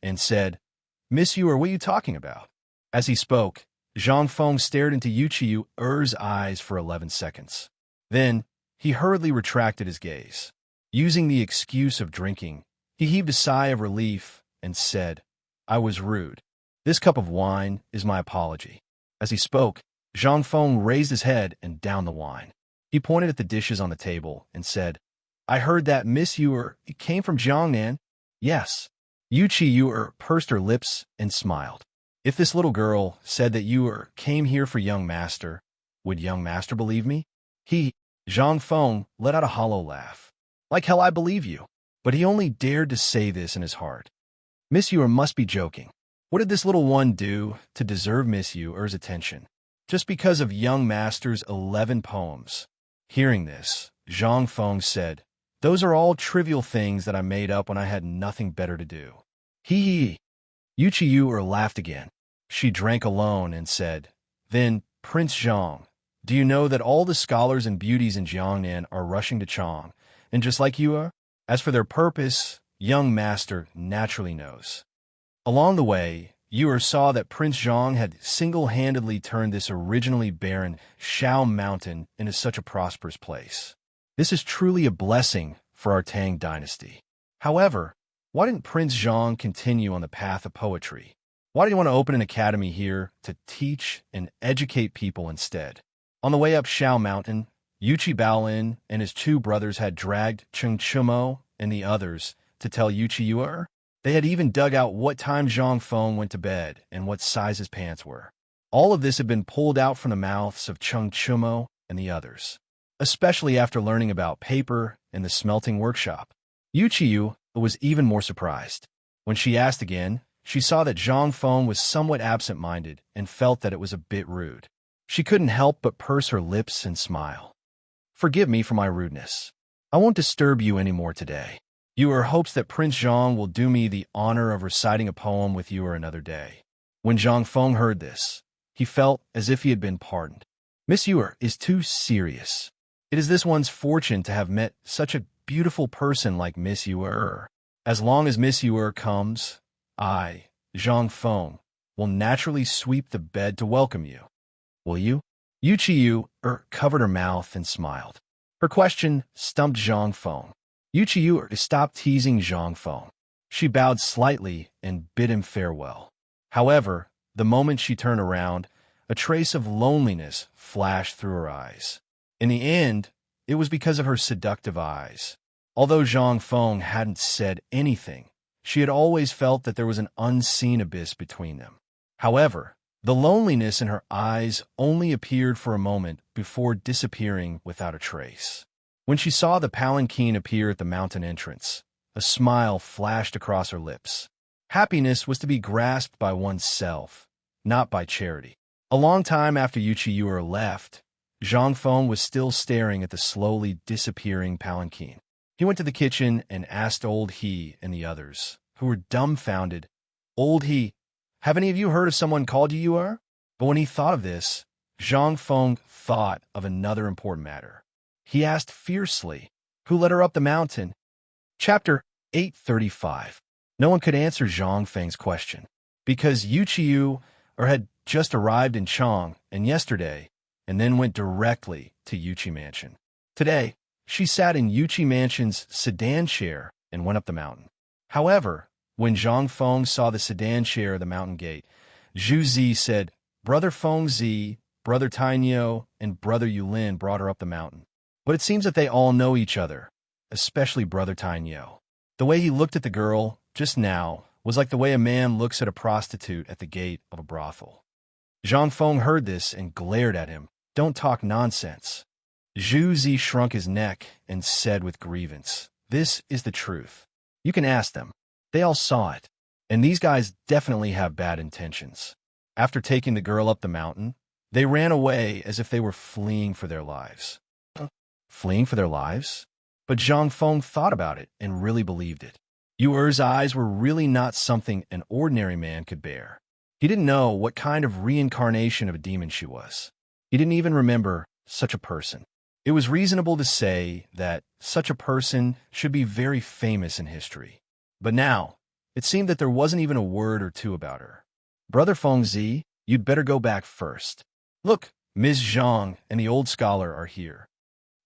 and said, Miss Yu, what are you talking about? As he spoke, Zhang Feng stared into Yuchi's eyes for 11 seconds. Then, he hurriedly retracted his gaze. Using the excuse of drinking, he heaved a sigh of relief and said, I was rude. This cup of wine is my apology. As he spoke, Zhang Feng raised his head and downed the wine. He pointed at the dishes on the table and said, I heard that Miss Yu came from Jiangnan. Yes. Yuchi pursed her lips and smiled. If this little girl said that Yu came here for young master, would young master believe me? Zhang Feng let out a hollow laugh. Like hell I believe you. But he only dared to say this in his heart. Miss Yu must be joking. What did this little one do to deserve Miss Yu's attention? Just because of young master's 11 poems. Hearing this, Zhang Feng said, Those are all trivial things that I made up when I had nothing better to do. Yuchi laughed again. She drank alone and said, Then, Prince Zhang, do you know that all the scholars and beauties in Jiangnan are rushing to Chang, and just like you are? As for their purpose, young master naturally knows. Along the way, Yu saw that Prince Zhang had single-handedly turned this originally barren Shao Mountain into such a prosperous place. This is truly a blessing for our Tang dynasty. However, why didn't Prince Zhang continue on the path of poetry? Why did he want to open an academy here to teach and educate people instead? On the way up Shao Mountain, Yuchi Baolin and his 2 brothers had dragged Cheng Chumo and the others to tell Yuchi. They had even dug out what time Zhang Feng went to bed and what size his pants were. All of this had been pulled out from the mouths of Cheng Chumo and the others, especially after learning about paper and the smelting workshop. Yuchi was even more surprised. When she asked again, she saw that Zhang Feng was somewhat absent-minded and felt that it was a bit rude. She couldn't help but purse her lips and smile. Forgive me for my rudeness. I won't disturb you anymore today. Yu hopes that Prince Zhang will do me the honor of reciting a poem with you another day. When Zhang Feng heard this, he felt as if he had been pardoned. Miss Yu is too serious. It is this one's fortune to have met such a beautiful person like Miss Yu. As long as Miss Yu comes, I, Zhang Feng, will naturally sweep the bed to welcome you. Will you? Yuchi covered her mouth and smiled. Her question stumped Zhang Feng. Yuchi stopped teasing Zhang Feng. She bowed slightly and bid him farewell. However, the moment she turned around, a trace of loneliness flashed through her eyes. In the end, it was because of her seductive eyes. Although Zhang Feng hadn't said anything, she had always felt that there was an unseen abyss between them. However, the loneliness in her eyes only appeared for a moment before disappearing without a trace. When she saw the palanquin appear at the mountain entrance, a smile flashed across her lips. Happiness was to be grasped by oneself, not by charity. A long time after Yuchi left, Zhang Feng was still staring at the slowly disappearing palanquin. He went to the kitchen and asked Old He and the others, who were dumbfounded, Old He, have any of you heard of someone called Yu? But when he thought of this, Zhang Feng thought of another important matter. He asked fiercely, who led her up the mountain? Chapter 835. No one could answer Zhang Feng's question, because Yuchi had just arrived in Chang and yesterday, and then went directly to Yuchi Mansion. Today, she sat in Yuchi Mansion's sedan chair and went up the mountain. However, when Zhang Feng saw the sedan chair at the mountain gate, Zhu Zi said, Brother Feng Zi, Brother Tainyo, and Brother Yulin brought her up the mountain. But it seems that they all know each other, especially Brother Tainyo. The way he looked at the girl, just now, was like the way a man looks at a prostitute at the gate of a brothel. Zhang Feng heard this and glared at him. Don't talk nonsense. Zhu Zi shrunk his neck and said with grievance, This is the truth. You can ask them. They all saw it. And these guys definitely have bad intentions. After taking the girl up the mountain, they ran away as if they were fleeing for their lives. Fleeing for their lives? But Zhang Feng thought about it and really believed it. Yu Er's eyes were really not something an ordinary man could bear. He didn't know what kind of reincarnation of a demon she was. He didn't even remember such a person. It was reasonable to say that such a person should be very famous in history. But now, it seemed that there wasn't even a word or two about her. Brother Feng Zi, you'd better go back first. Look, Ms. Zhang and the old scholar are here.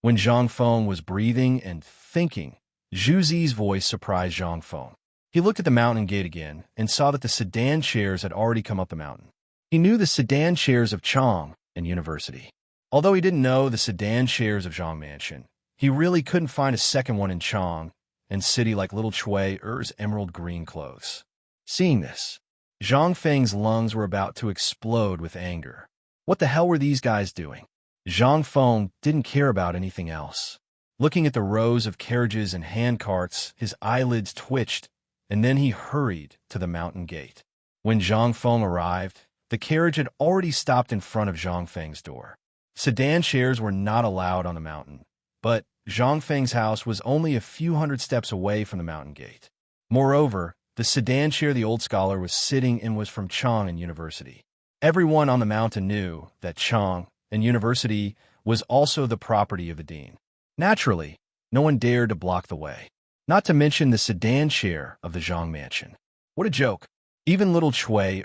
When Zhang Feng was breathing and thinking, Zhu Zi's voice surprised Zhang Feng. He looked at the mountain gate again and saw that the sedan chairs had already come up the mountain. He knew the sedan chairs of Chang and University. Although he didn't know the sedan chairs of Zhang Mansion, he really couldn't find a second one in Chang and city like little Chui Er's emerald green clothes. Seeing this, Zhang Feng's lungs were about to explode with anger. What the hell were these guys doing? Zhang Feng didn't care about anything else. Looking at the rows of carriages and handcarts, his eyelids twitched, and then he hurried to the mountain gate. When Zhang Feng arrived, the carriage had already stopped in front of Zhang Feng's door. Sedan chairs were not allowed on the mountain, but Zhang Feng's house was only a few hundred steps away from the mountain gate. Moreover, the sedan chair the old scholar was sitting in was from Chang and University. Everyone on the mountain knew that Chang and University was also the property of the dean. Naturally, no one dared to block the way, not to mention the sedan chair of the Zhang mansion. What a joke. Even little Chui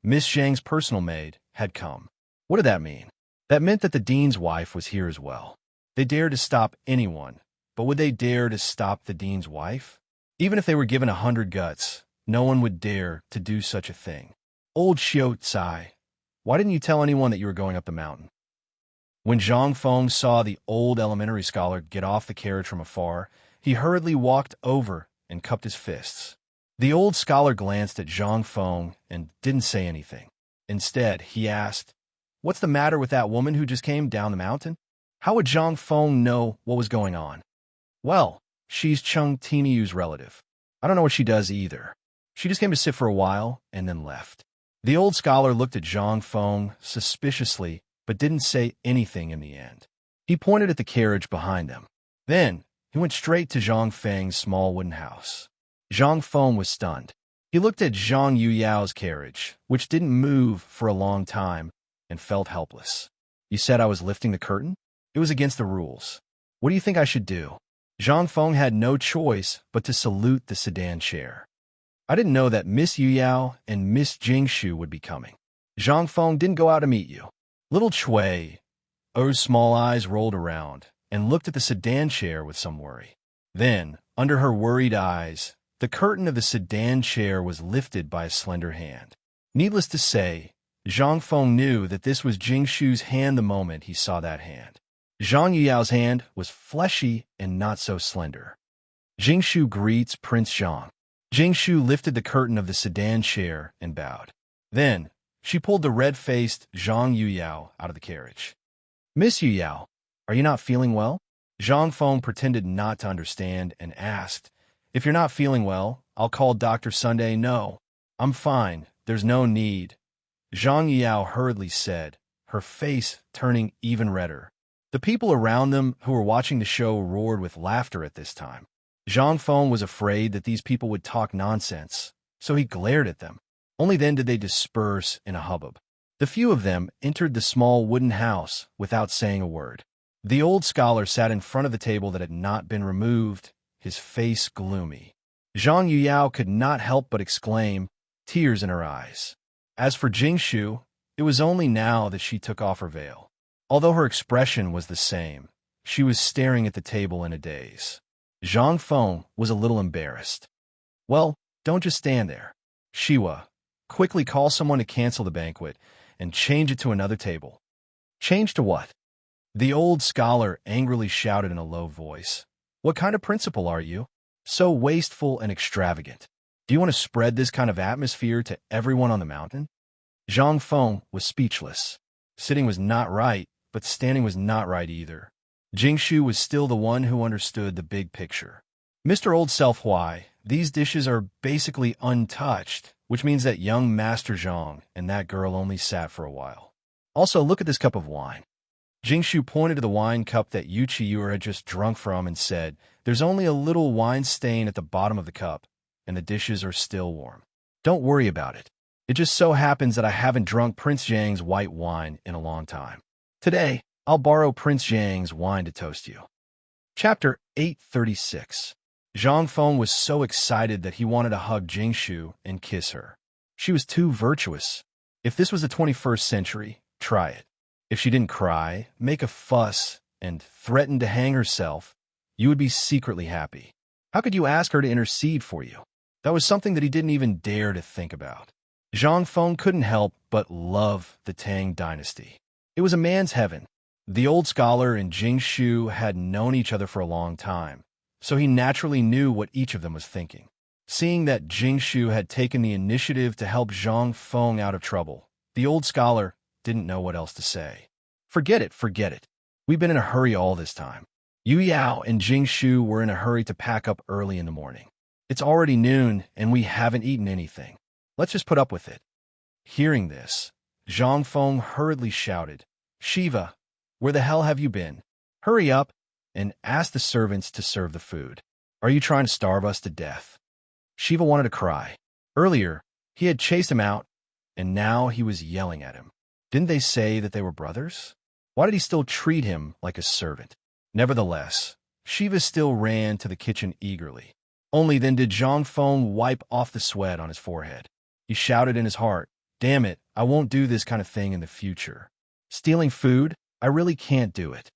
Miss Zhang's personal maid, had come. What did that mean? That meant that the dean's wife was here as well. They dared to stop anyone, but would they dare to stop the dean's wife? Even if they were given 100 guts, no one would dare to do such a thing. Old Xiao Tsai, why didn't you tell anyone that you were going up the mountain? When Zhang Feng saw the old elementary scholar get off the carriage from afar, he hurriedly walked over and cupped his fists. The old scholar glanced at Zhang Feng and didn't say anything. Instead, he asked, What's the matter with that woman who just came down the mountain? How would Zhang Feng know what was going on? Well, she's Cheng Timiu's relative. I don't know what she does either. She just came to sit for a while and then left. The old scholar looked at Zhang Feng suspiciously, but didn't say anything in the end. He pointed at the carriage behind them. Then, he went straight to Zhang Feng's small wooden house. Zhang Feng was stunned. He looked at Zhang Yuyao's carriage, which didn't move for a long time, and felt helpless. You said I was lifting the curtain? It was against the rules. What do you think I should do? Zhang Feng had no choice but to salute the sedan chair. I didn't know that Miss Yuyao and Miss Jingshu would be coming. Zhang Feng didn't go out to meet you. Little Chui Er's small eyes rolled around and looked at the sedan chair with some worry. Then, under her worried eyes, the curtain of the sedan chair was lifted by a slender hand. Needless to say, Zhang Feng knew that this was Jingshu's hand the moment he saw that hand. Zhang Yuyao's hand was fleshy and not so slender. Jingshu greets Prince Zhang. Jingshu lifted the curtain of the sedan chair and bowed. Then, she pulled the red-faced Zhang Yuyao out of the carriage. Miss Yuyao, are you not feeling well? Zhang Feng pretended not to understand and asked, If you're not feeling well, I'll call Dr. Sunday. No, I'm fine. There's no need. Zhang Yuyao hurriedly said, her face turning even redder. The people around them who were watching the show roared with laughter at this time. Zhang Feng was afraid that these people would talk nonsense, so he glared at them. Only then did they disperse in a hubbub. The few of them entered the small wooden house without saying a word. The old scholar sat in front of the table that had not been removed, his face gloomy. Zhang Yuyao could not help but exclaim, tears in her eyes. As for Jingshu, it was only now that she took off her veil. Although her expression was the same, she was staring at the table in a daze. Zhang Feng was a little embarrassed. Well, don't just stand there. Shiwa, Quickly call someone to cancel the banquet and change it to another table. Change to what? The old scholar angrily shouted in a low voice. What kind of principal are you? So wasteful and extravagant. Do you want to spread this kind of atmosphere to everyone on the mountain? Zhang Feng was speechless. Sitting was not right, but standing was not right either. Jingshu was still the one who understood the big picture. Mr. Old Self Huai, these dishes are basically untouched, which means that young Master Zhang and that girl only sat for a while. Also, look at this cup of wine. Jingshu pointed to the wine cup that Yu Qiyu had just drunk from and said, there's only a little wine stain at the bottom of the cup, and the dishes are still warm. Don't worry about it. It just so happens that I haven't drunk Prince Zhang's white wine in a long time. Today, I'll borrow Prince Zhang's wine to toast you. Chapter 836. Zhang Feng was so excited that he wanted to hug Jingshu and kiss her. She was too virtuous. If this was the 21st century, try it. If she didn't cry, make a fuss, and threaten to hang herself, you would be secretly happy. How could you ask her to intercede for you? That was something that he didn't even dare to think about. Zhang Feng couldn't help but love the Tang dynasty. It was a man's heaven. The old scholar and Jingshu had known each other for a long time, so he naturally knew what each of them was thinking. Seeing that Jingshu had taken the initiative to help Zhang Feng out of trouble, the old scholar didn't know what else to say. Forget it, forget it. We've been in a hurry all this time. Yu Yao and Jingshu were in a hurry to pack up early in the morning. It's already noon, and we haven't eaten anything. Let's just put up with it. Hearing this, Zhang Feng hurriedly shouted, Shiva, where the hell have you been? Hurry up and ask the servants to serve the food. Are you trying to starve us to death? Shiva wanted to cry. Earlier, he had chased him out, and now he was yelling at him. Didn't they say that they were brothers? Why did he still treat him like a servant? Nevertheless, Shiva still ran to the kitchen eagerly. Only then did Zhang Feng wipe off the sweat on his forehead. He shouted in his heart, damn it, I won't do this kind of thing in the future. Stealing food? I really can't do it.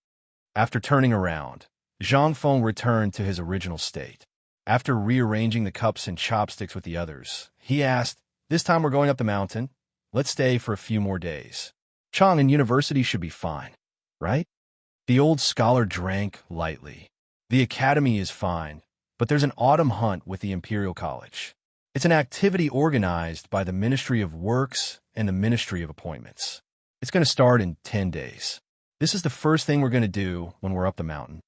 After turning around, Zhang Feng returned to his original state. After rearranging the cups and chopsticks with the others, he asked, this time we're going up the mountain. Let's stay for a few more days. Chang and university should be fine, right? The old scholar drank lightly. The academy is fine, but there's an autumn hunt with the Imperial College. It's an activity organized by the Ministry of Works and the Ministry of Appointments. It's going to start in 10 days. This is the first thing we're going to do when we're up the mountain.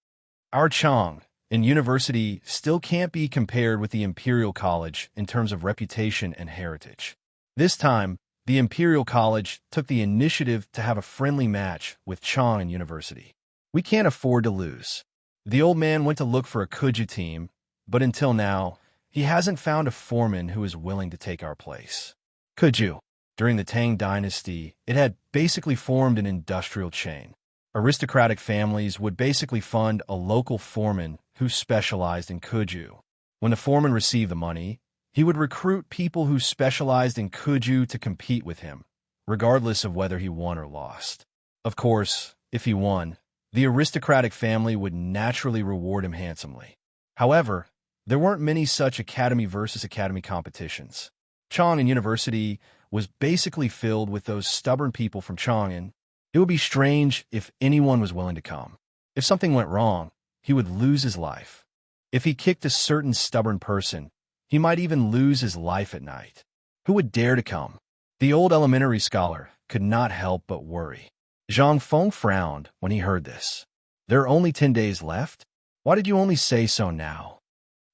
Our Chang and university still can't be compared with the Imperial College in terms of reputation and heritage. This time, the Imperial College took the initiative to have a friendly match with Chang and university. We can't afford to lose. The old man went to look for a Kuju team, but until now, he hasn't found a foreman who is willing to take our place. Kuju. During the Tang dynasty, it had basically formed an industrial chain. Aristocratic families would basically fund a local foreman who specialized in Kuju. When the foreman received the money, he would recruit people who specialized in Kuju to compete with him, regardless of whether he won or lost. Of course, if he won, the aristocratic family would naturally reward him handsomely. However, there weren't many such academy versus academy competitions. Chang'an University was basically filled with those stubborn people from Chang'an. It would be strange if anyone was willing to come. If something went wrong, he would lose his life. If he kicked a certain stubborn person, he might even lose his life at night. Who would dare to come? The old elementary scholar could not help but worry. Zhang Feng frowned when he heard this. There are only 10 days left? Why did you only say so now?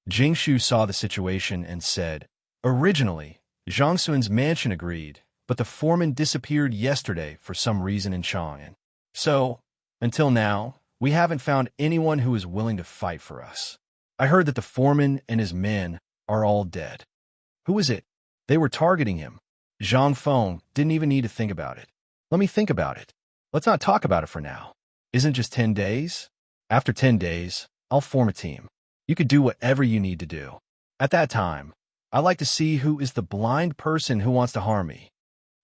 Jingshu saw the situation and said, originally, Zhang Sun's mansion agreed, but the foreman disappeared yesterday for some reason in Chang'an. So, until now, we haven't found anyone who is willing to fight for us. I heard that the foreman and his men are all dead. Who is it? They were targeting him. Zhang Feng didn't even need to think about it. Let me think about it. Let's not talk about it for now. Isn't it just 10 days? After 10 days, I'll form a team. You could do whatever you need to do. At that time, I'd like to see who is the blind person who wants to harm me.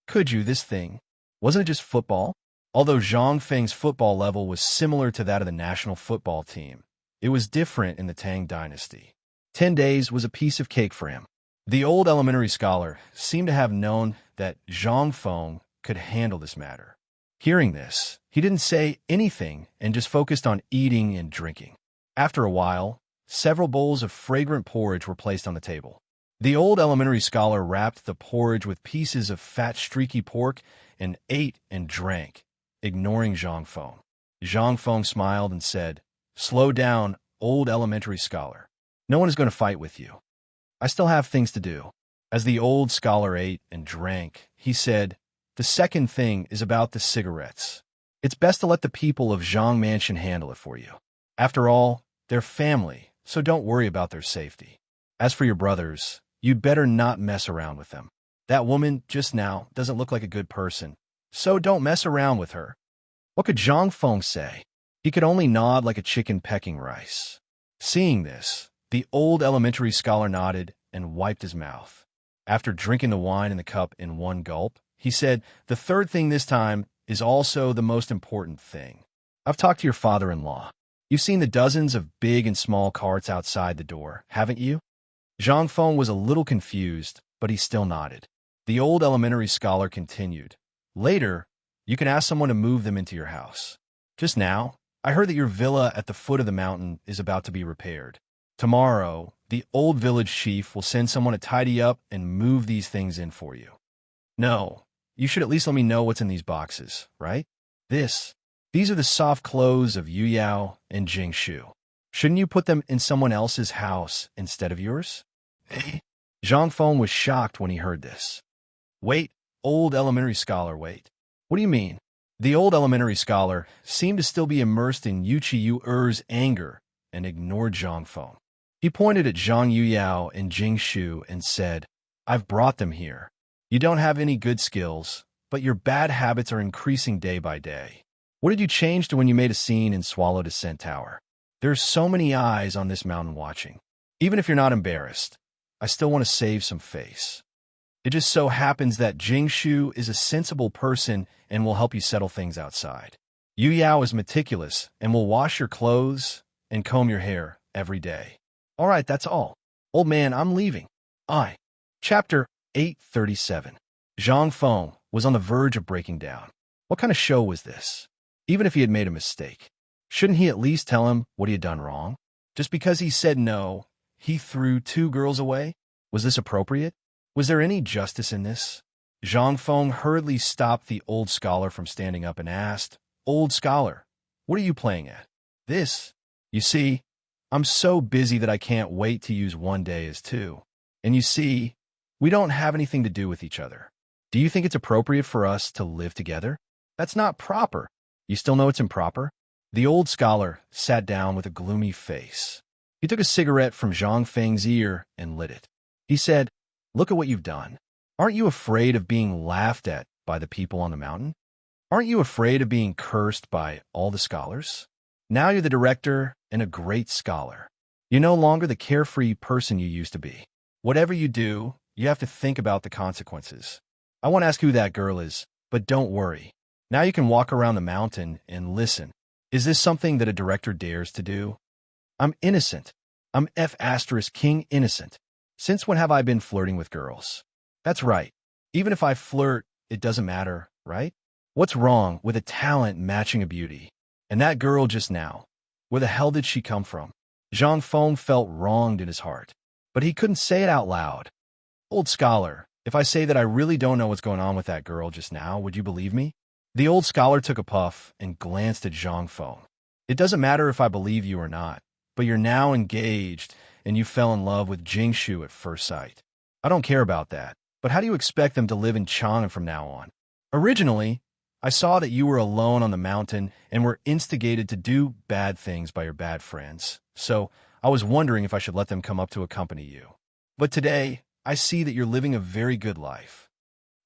Could you, this thing? Wasn't it just football? Although Zhang Feng's football level was similar to that of the national football team, it was different in the Tang dynasty. 10 days was a piece of cake for him. The old elementary scholar seemed to have known that Zhang Feng could handle this matter. Hearing this, he didn't say anything and just focused on eating and drinking. After a while, several bowls of fragrant porridge were placed on the table. The old elementary scholar wrapped the porridge with pieces of fat, streaky pork and ate and drank, ignoring Zhang Feng. Zhang Feng smiled and said, "Slow down, old elementary scholar. No one is going to fight with you. I still have things to do." As the old scholar ate and drank, he said, "The second thing is about the cigarettes. It's best to let the people of Zhang Mansion handle it for you. After all, they're family, so don't worry about their safety. As for your brothers, you'd better not mess around with them. That woman just now doesn't look like a good person, so don't mess around with her." What could Zhang Feng say? He could only nod like a chicken pecking rice. Seeing this, the old elementary scholar nodded and wiped his mouth. After drinking the wine in the cup in one gulp, he said, "The third thing this time is also the most important thing. I've talked to your father-in-law. You've seen the dozens of big and small carts outside the door, haven't you?" Zhang Feng was a little confused, but he still nodded. The old elementary scholar continued, "Later, you can ask someone to move them into your house. Just now, I heard that your villa at the foot of the mountain is about to be repaired. Tomorrow, the old village chief will send someone to tidy up and move these things in for you. No, you should at least let me know what's in these boxes, right? These are the soft clothes of Yu Yao and Jing Shu. Shouldn't you put them in someone else's house instead of yours?" Zhang Feng was shocked when he heard this. "Wait, old elementary scholar, wait. What do you mean?" The old elementary scholar seemed to still be immersed in Yu Er's anger and ignored Zhang Feng. He pointed at Zhang Yuyao and Jing Shu and said, "I've brought them here. You don't have any good skills, but your bad habits are increasing day by day. What did you change to when you made a scene in Swallow Descent Tower? There's so many eyes on this mountain watching. Even if you're not embarrassed, I still want to save some face. It just so happens that Jing Shu is a sensible person and will help you settle things outside. Yu Yao is meticulous and will wash your clothes and comb your hair every day. All right, that's all. Old man, I'm leaving. Chapter 837. Zhang Feng was on the verge of breaking down. What kind of show was this? Even if he had made a mistake, shouldn't he at least tell him what he had done wrong? Just because he said no, he threw 2 girls away? Was this appropriate? Was there any justice in this? Zhang Feng hurriedly stopped the old scholar from standing up and asked, "Old scholar, what are you playing at?" "This. You see, I'm so busy that I can't wait to use one day as 2. And you see, we don't have anything to do with each other. Do you think it's appropriate for us to live together? That's not proper. You still know it's improper?" The old scholar sat down with a gloomy face. He took a cigarette from Zhang Feng's ear and lit it. He said, "Look at what you've done. Aren't you afraid of being laughed at by the people on the mountain? Aren't you afraid of being cursed by all the scholars? Now you're the director and a great scholar. You're no longer the carefree person you used to be. Whatever you do, you have to think about the consequences. I won't ask who that girl is, but don't worry. Now you can walk around the mountain and listen. Is this something that a director dares to do? I'm innocent. I'm King innocent. Since when have I been flirting with girls? That's right. Even if I flirt, it doesn't matter, right? What's wrong with a talent matching a beauty? And that girl just now, where the hell did she come from?" Zhang Feng felt wronged in his heart, but he couldn't say it out loud. "Old scholar, if I say that I really don't know what's going on with that girl just now, would you believe me?" The old scholar took a puff and glanced at Zhang Feng. "It doesn't matter if I believe you or not, but you're now engaged and you fell in love with Jing Shu at first sight. I don't care about that, but how do you expect them to live in Chang'an from now on? Originally, I saw that you were alone on the mountain and were instigated to do bad things by your bad friends, so I was wondering if I should let them come up to accompany you. But today, I see that you're living a very good life.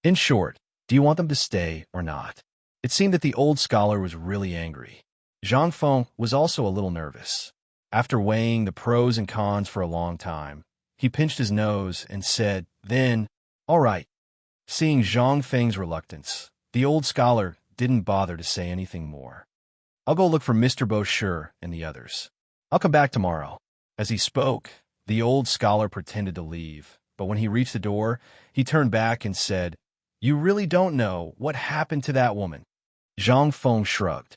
In short, do you want them to stay or not?" It seemed that the old scholar was really angry. Zhang Feng was also a little nervous. After weighing the pros and cons for a long time, he pinched his nose and said, then, "All right." Seeing Zhang Feng's reluctance, the old scholar didn't bother to say anything more. "I'll go look for Mr. Bosher and the others. I'll come back tomorrow." As he spoke, the old scholar pretended to leave, but when he reached the door, he turned back and said, "You really don't know what happened to that woman." Zhang Feng shrugged.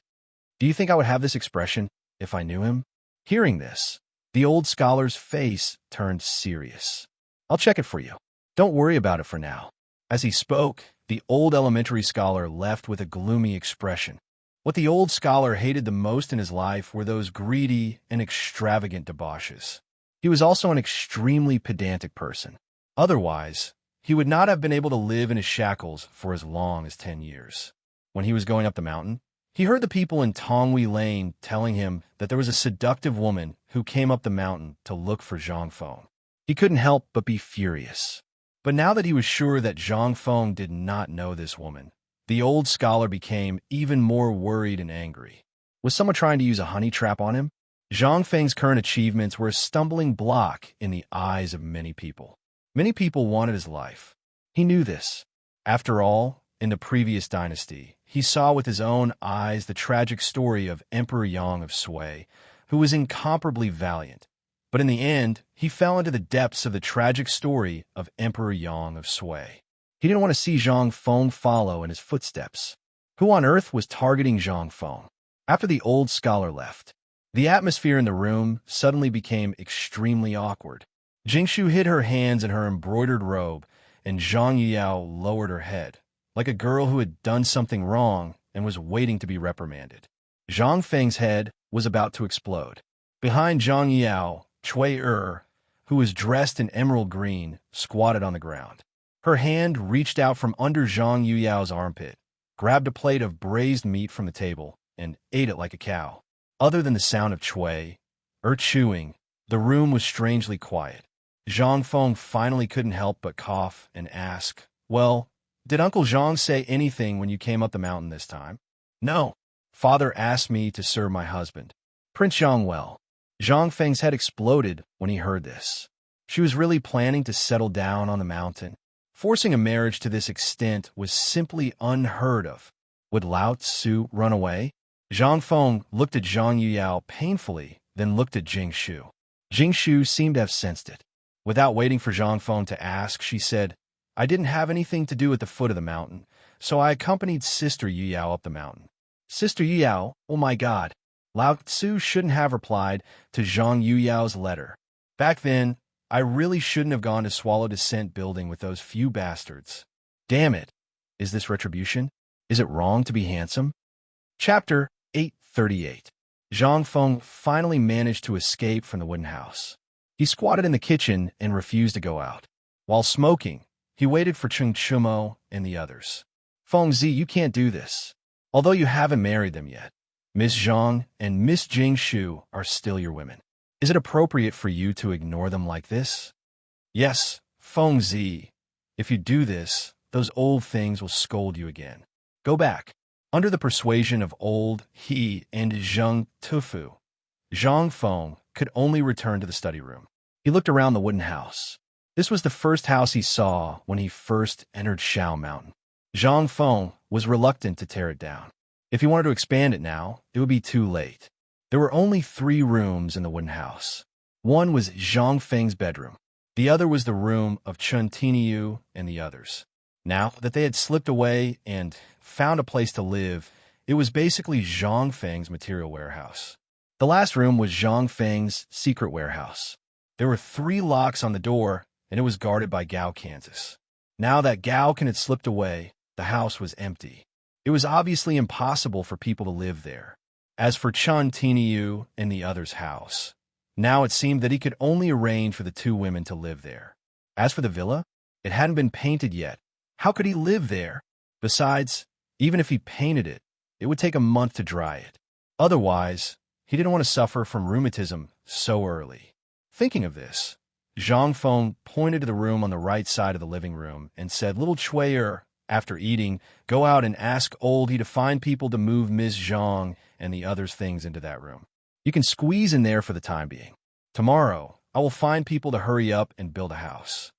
"Do you think I would have this expression if I knew him?" Hearing this, the old scholar's face turned serious. "I'll check it for you. Don't worry about it for now." As he spoke, the old elementary scholar left with a gloomy expression. What the old scholar hated the most in his life were those greedy and extravagant debauches. He was also an extremely pedantic person. Otherwise, he would not have been able to live in his shackles for as long as 10 years. When he was going up the mountain, he heard the people in Tongwei Lane telling him that there was a seductive woman who came up the mountain to look for Zhang Feng. He couldn't help but be furious. But now that he was sure that Zhang Feng did not know this woman, the old scholar became even more worried and angry. Was someone trying to use a honey trap on him? Zhang Feng's current achievements were a stumbling block in the eyes of many people. Many people wanted his life. He knew this. After all, in the previous dynasty, he saw with his own eyes the tragic story of Emperor Yang of Sui, who was incomparably valiant. But in the end, he fell into the depths of the tragic story of Emperor Yang of Sui. He didn't want to see Zhang Feng follow in his footsteps. Who on earth was targeting Zhang Feng? After the old scholar left, the atmosphere in the room suddenly became extremely awkward. Jingshu hid her hands in her embroidered robe, and Zhang Yuyao lowered her head, like a girl who had done something wrong and was waiting to be reprimanded. Zhang Feng's head was about to explode. Behind Zhang Yuyao, Cui who was dressed in emerald green, squatted on the ground. Her hand reached out from under Zhang Yuyao's armpit, grabbed a plate of braised meat from the table, and ate it like a cow. Other than the sound of Cui chewing, the room was strangely quiet. Zhang Feng finally couldn't help but cough and ask, "Well, did Uncle Zhang say anything when you came up the mountain this time?" "No. Father asked me to serve my husband, Prince Zhang well." Zhang Feng's head exploded when he heard this. She was really planning to settle down on the mountain. Forcing a marriage to this extent was simply unheard of. Would Lao Tzu run away? Zhang Feng looked at Zhang Yuyao painfully, then looked at Jingshu. Jingshu seemed to have sensed it. Without waiting for Zhang Feng to ask, she said, "I didn't have anything to do at the foot of the mountain, so I accompanied Sister Yuyao up the mountain." Sister Yuyao? Oh my God. Lao Tzu shouldn't have replied to Zhang Yuyao's letter. Back then, I really shouldn't have gone to Swallow Descent building with those few bastards. Damn it. Is this retribution? Is it wrong to be handsome? Chapter 838. Zhang Feng finally managed to escape from the wooden house. He squatted in the kitchen and refused to go out. While smoking, he waited for Cheng Chumo and the others. "Fengzi, you can't do this. Although you haven't married them yet, Miss Zhang and Miss Jingshu are still your women. Is it appropriate for you to ignore them like this?" "Yes, Fengzi. If you do this, those old things will scold you again. Go back." Under the persuasion of old He and Zheng Tufu, Zhang Feng could only return to the study room. He looked around the wooden house. This was the first house he saw when he first entered Shao Mountain. Zhang Feng was reluctant to tear it down. If he wanted to expand it now, it would be too late. There were only 3 rooms in the wooden house. One was Zhang Feng's bedroom. The other was the room of Chun Tiniu and the others. Now that they had slipped away and found a place to live, it was basically Zhang Feng's material warehouse. The last room was Zhang Feng's secret warehouse. There were 3 locks on the door, and it was guarded by Gao Kansas. Now that Gao Kan had slipped away, the house was empty. It was obviously impossible for people to live there. As for Chun Tiniu and the other's house, now it seemed that he could only arrange for the 2 women to live there. As for the villa, it hadn't been painted yet. How could he live there? Besides, even if he painted it, it would take a month to dry it. Otherwise, he didn't want to suffer from rheumatism so early. Thinking of this, Zhang Feng pointed to the room on the right side of the living room and said, "Little Chui'er, after eating, go out and ask Old He to find people to move Miss Zhang and the others' things into that room. You can squeeze in there for the time being. Tomorrow, I will find people to hurry up and build a house."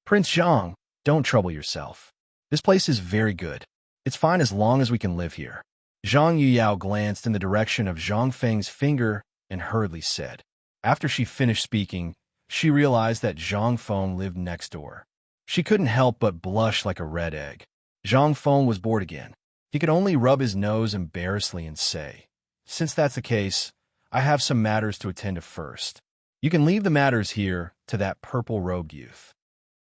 "Prince Zhang, don't trouble yourself. This place is very good. It's fine as long as we can live here." Zhang Yuyao glanced in the direction of Zhang Feng's finger and hurriedly said. After she finished speaking, she realized that Zhang Feng lived next door. She couldn't help but blush like a red egg. Zhang Feng was bored again. He could only rub his nose embarrassedly and say, "Since that's the case, I have some matters to attend to first. You can leave the matters here to that purple-robed youth.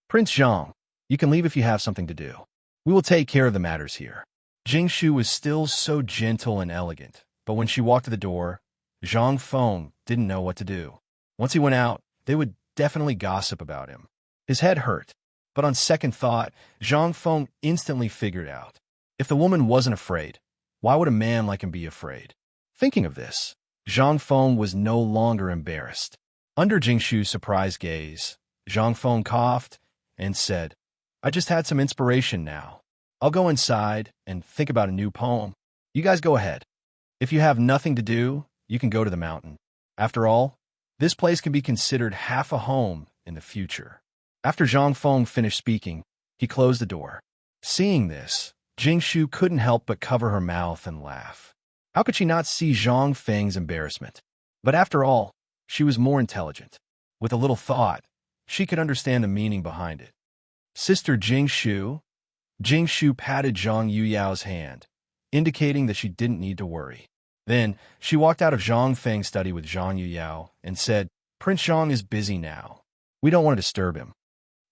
Prince Zhang, you can leave if you have something to do. We will take care of the matters here." Jingshu was still so gentle and elegant, but when she walked to the door, Zhang Feng didn't know what to do. Once he went out, they would definitely gossip about him. His head hurt, but on second thought, Zhang Feng instantly figured out. If the woman wasn't afraid, why would a man like him be afraid? Thinking of this, Zhang Feng was no longer embarrassed. Under Jingshu's surprised gaze, Zhang Feng coughed and said, "I just had some inspiration now. I'll go inside and think about a new poem. You guys go ahead. If you have nothing to do, you can go to the mountain. After all, this place can be considered half a home in the future." After Zhang Feng finished speaking, he closed the door. Seeing this, Jingshu couldn't help but cover her mouth and laugh. How could she not see Zhang Feng's embarrassment? But after all, she was more intelligent. With a little thought, she could understand the meaning behind it. "Sister Jingshu." Jingshu patted Zhang Yuyao's hand, indicating that she didn't need to worry. Then, she walked out of Zhang Feng's study with Zhang Yuyao and said, "Prince Zhang is busy now. We don't want to disturb him."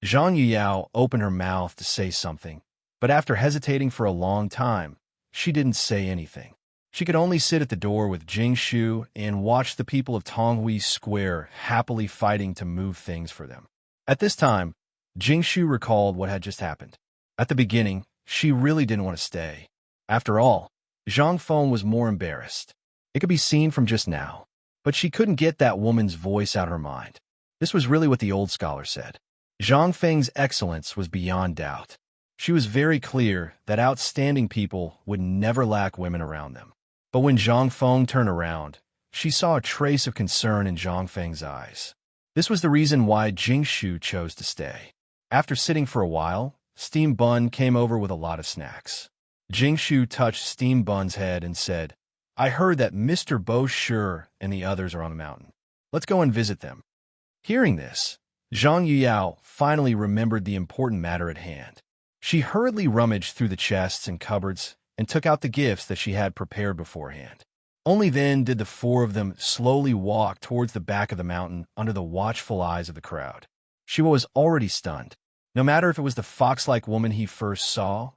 Zhang Yuyao opened her mouth to say something, but after hesitating for a long time, she didn't say anything. She could only sit at the door with Jingshu and watch the people of Tonghui Square happily fighting to move things for them. At this time, Jingshu recalled what had just happened. At the beginning, she really didn't want to stay. After all, Zhang Feng was more embarrassed. It could be seen from just now. But she couldn't get that woman's voice out of her mind. This was really what the old scholar said. Zhang Feng's excellence was beyond doubt. She was very clear that outstanding people would never lack women around them. But when Zhang Feng turned around, she saw a trace of concern in Zhang Feng's eyes. This was the reason why Jingshu chose to stay. After sitting for a while, Steam Bun came over with a lot of snacks. Jingshu touched Steam Bun's head and said, "I heard that Mr. Bo Shi and the others are on the mountain. Let's go and visit them." Hearing this, Zhang Yuyao finally remembered the important matter at hand. She hurriedly rummaged through the chests and cupboards and took out the gifts that she had prepared beforehand. Only then did the four of them slowly walk towards the back of the mountain under the watchful eyes of the crowd. She was already stunned. No matter if it was the fox-like woman he first saw,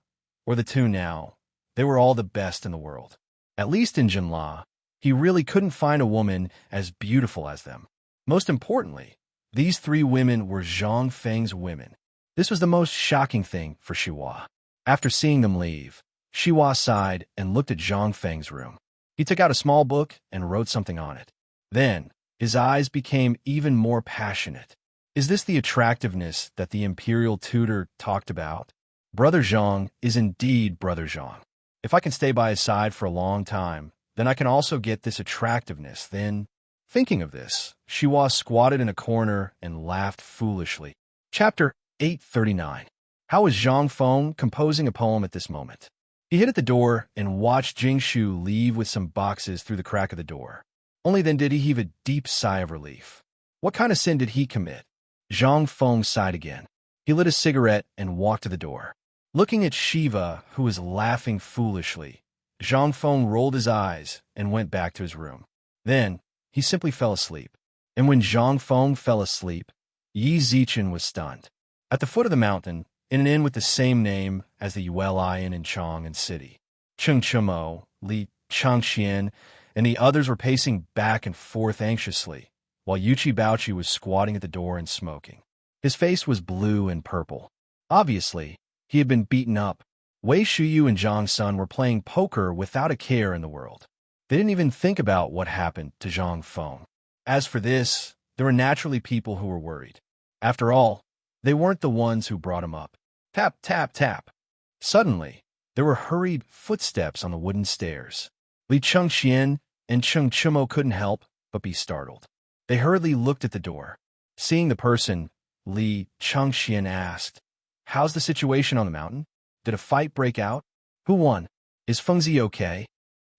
or the two now, they were all the best in the world. At least in Jinla, he really couldn't find a woman as beautiful as them. Most importantly, these three women were Zhang Feng's women. This was the most shocking thing for Xiahua. After seeing them leave, Xiahua sighed and looked at Zhang Feng's room. He took out a small book and wrote something on it. Then, his eyes became even more passionate. Is this the attractiveness that the imperial tutor talked about? Brother Zhang is indeed Brother Zhang. If I can stay by his side for a long time, then I can also get this attractiveness. Then, thinking of this, Xiahua squatted in a corner and laughed foolishly. Chapter 839. How is Zhang Feng composing a poem at this moment? He hid at the door and watched Jingshu leave with some boxes through the crack of the door. Only then did he heave a deep sigh of relief. What kind of sin did he commit? Zhang Feng sighed again. He lit a cigarette and walked to the door. Looking at Shiva, who was laughing foolishly, Zhang Feng rolled his eyes and went back to his room. Then, he simply fell asleep. And when Zhang Feng fell asleep, Yi Zichen was stunned. At the foot of the mountain, in an inn with the same name as the Yueli Inn in Chang'an City, Cheng Chimo, Li Changxian, and the others were pacing back and forth anxiously, while Yuchi Baochi was squatting at the door and smoking. His face was blue and purple. Obviously, he had been beaten up. Wei Shuyu and Zhang Sun were playing poker without a care in the world. They didn't even think about what happened to Zhang Feng. As for this, there were naturally people who were worried. After all, they weren't the ones who brought him up. Tap, tap, tap. Suddenly, there were hurried footsteps on the wooden stairs. Li Chengxian and Cheng Chimo couldn't help but be startled. They hurriedly looked at the door. Seeing the person, Li Chengxian asked, "How's the situation on the mountain? Did a fight break out? Who won? Is Fengzi okay?"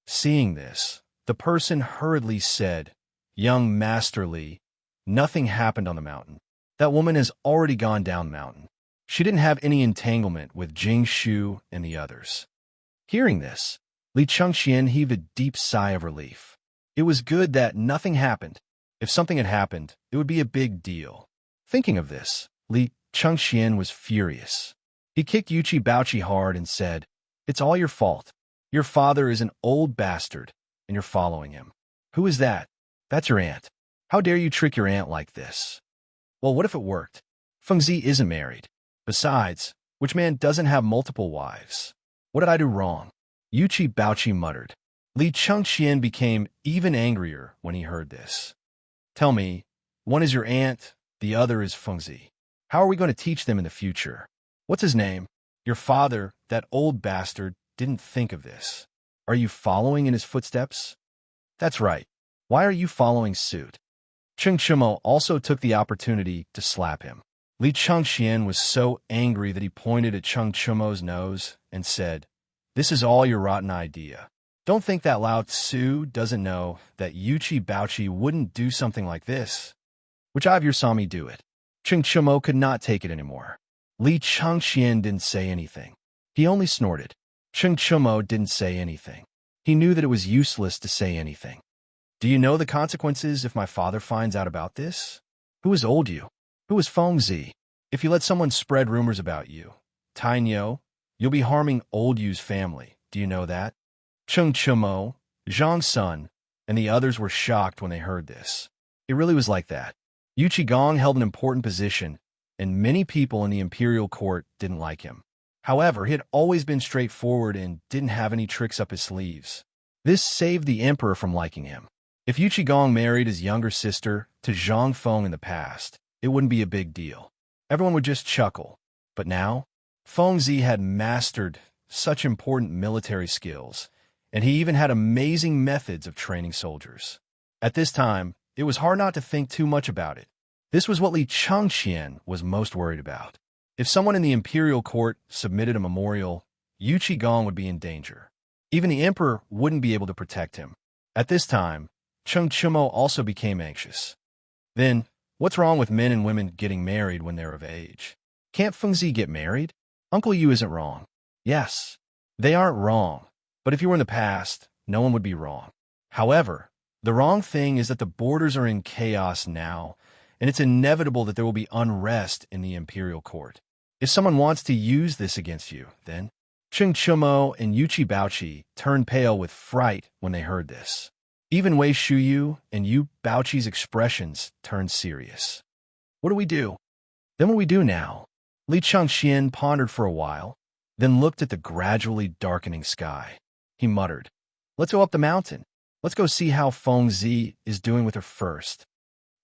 Seeing this, the person hurriedly said, "Young Master Li, nothing happened on the mountain. That woman has already gone down the mountain. She didn't have any entanglement with Jing Shu and the others. Hearing this, Li Chengxian heaved a deep sigh of relief. It was good that nothing happened. If something had happened, it would be a big deal. Thinking of this, Li Chengxian was furious. He kicked Yuchi Baochi hard and said, "It's all your fault. Your father is an old bastard, and you're following him. Who is that? That's your aunt. How dare you trick your aunt like this?" Well, what if it worked? Fengzi isn't married. Besides, which man doesn't have multiple wives? What did I do wrong? Yuchi Baochi muttered. Li Chengxian became even angrier when he heard this. Tell me, one is your aunt, the other is Fengzi. How are we going to teach them in the future? What's his name? Your father, that old bastard, didn't think of this. Are you following in his footsteps? That's right. Why are you following suit? Cheng Chimo also took the opportunity to slap him. Li Chengxian was so angry that he pointed at Cheng Chimo's nose and said, "This is all your rotten idea. Don't think that Lao Tzu doesn't know that Yuchi Baochi wouldn't do something like this. Which of you saw me do it?" Cheng Chimo could not take it anymore. Li Chengxian didn't say anything. He only snorted. Cheng Chimo didn't say anything. He knew that it was useless to say anything. Do you know the consequences if my father finds out about this? Who has old you? Who is Fengzi? If you let someone spread rumors about you, Tainyo, you'll be harming old you's family. Do you know that? Cheng Chimo, Zhang Sun, and the others were shocked when they heard this. It really was like that. Yu Qigong held an important position, and many people in the imperial court didn't like him. However, he had always been straightforward and didn't have any tricks up his sleeves. This saved the emperor from liking him. If Yu Qigong married his younger sister to Zhang Feng in the past, it wouldn't be a big deal. Everyone would just chuckle. But now, Fengzi had mastered such important military skills, and he even had amazing methods of training soldiers. At this time, it was hard not to think too much about it. This was what Li Chengxian was most worried about. If someone in the imperial court submitted a memorial, Yu Qigong would be in danger. Even the emperor wouldn't be able to protect him. At this time, Cheng Chimo also became anxious. Then, what's wrong with men and women getting married when they're of age? Can't Fengzi get married? Uncle Yu isn't wrong. Yes, they aren't wrong. But if you were in the past, no one would be wrong. However, the wrong thing is that the borders are in chaos now, and it's inevitable that there will be unrest in the imperial court. If someone wants to use this against you, then Cheng Chimo and Yuchi Baochi turned pale with fright when they heard this. Even Wei Shuyu and Yu Baochi's expressions turned serious. What do we do? Then what do we do now? Li Chengxian pondered for a while, then looked at the gradually darkening sky. He muttered, "Let's go up the mountain. Let's go see how Fengzi is doing with her first."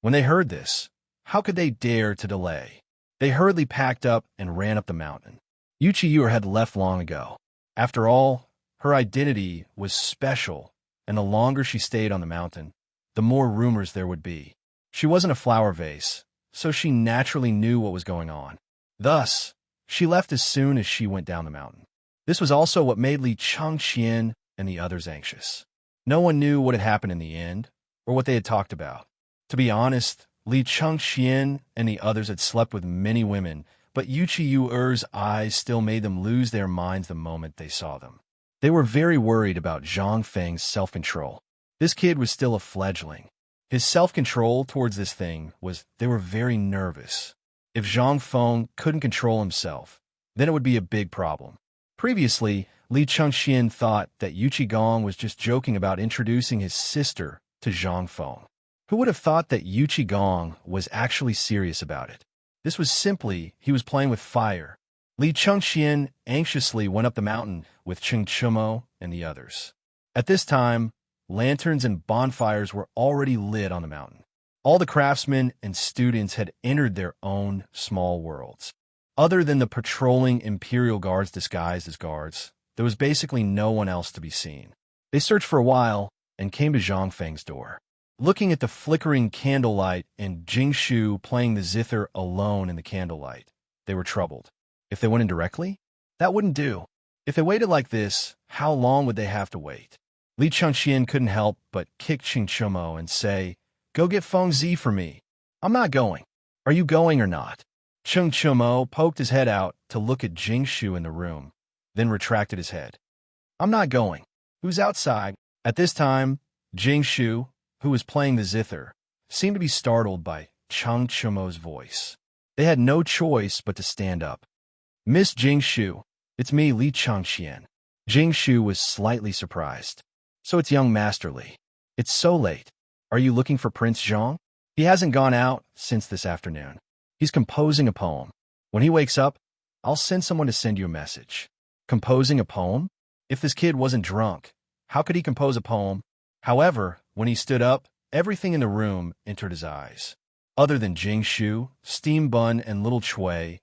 When they heard this, how could they dare to delay? They hurriedly packed up and ran up the mountain. Yu Qiyu had left long ago. After all, her identity was special, and the longer she stayed on the mountain, the more rumors there would be. She wasn't a flower vase, so she naturally knew what was going on. Thus, she left as soon as she went down the mountain. This was also what made Li Chengxian and the others anxious. No one knew what had happened in the end, or what they had talked about. To be honest, Li Chengxian and the others had slept with many women, but Yu Qiyu's eyes still made them lose their minds the moment they saw them. They were very worried about Zhang Feng's self-control. This kid was still a fledgling. His self-control towards this thing was they were very nervous. If Zhang Feng couldn't control himself, then it would be a big problem. Previously, Li Chengxian thought that Yu Qigong was just joking about introducing his sister to Zhang Feng. Who would have thought that Yu Qigong was actually serious about it? This was simply he was playing with fire. Li Chengxian anxiously went up the mountain with Cheng Chimo and the others. At this time, lanterns and bonfires were already lit on the mountain. All the craftsmen and students had entered their own small worlds. Other than the patrolling imperial guards disguised as guards, there was basically no one else to be seen. They searched for a while and came to Zhang Feng's door. Looking at the flickering candlelight and Jingshu playing the zither alone in the candlelight, they were troubled. If they went in directly, that wouldn't do. If they waited like this, how long would they have to wait? Li Chengxian couldn't help but kick Cheng Chimo and say, "Go get Fengzi for me." I'm not going. Are you going or not? Chung Chumo poked his head out to look at Jing Shu in the room, then retracted his head. I'm not going. Who's outside? At this time, Jing Shu, who was playing the zither, seemed to be startled by Chung Chumo's voice. They had no choice but to stand up. Miss Jing Shu, it's me, Li Changxian. Jing Shu was slightly surprised. So it's young Master Li. It's so late. Are you looking for Prince Zhang? He hasn't gone out since this afternoon. He's composing a poem. When he wakes up, I'll send someone to send you a message. Composing a poem? If this kid wasn't drunk, how could he compose a poem? However, when he stood up, everything in the room entered his eyes. Other than Jing Shu, Steam Bun, and Little Chui,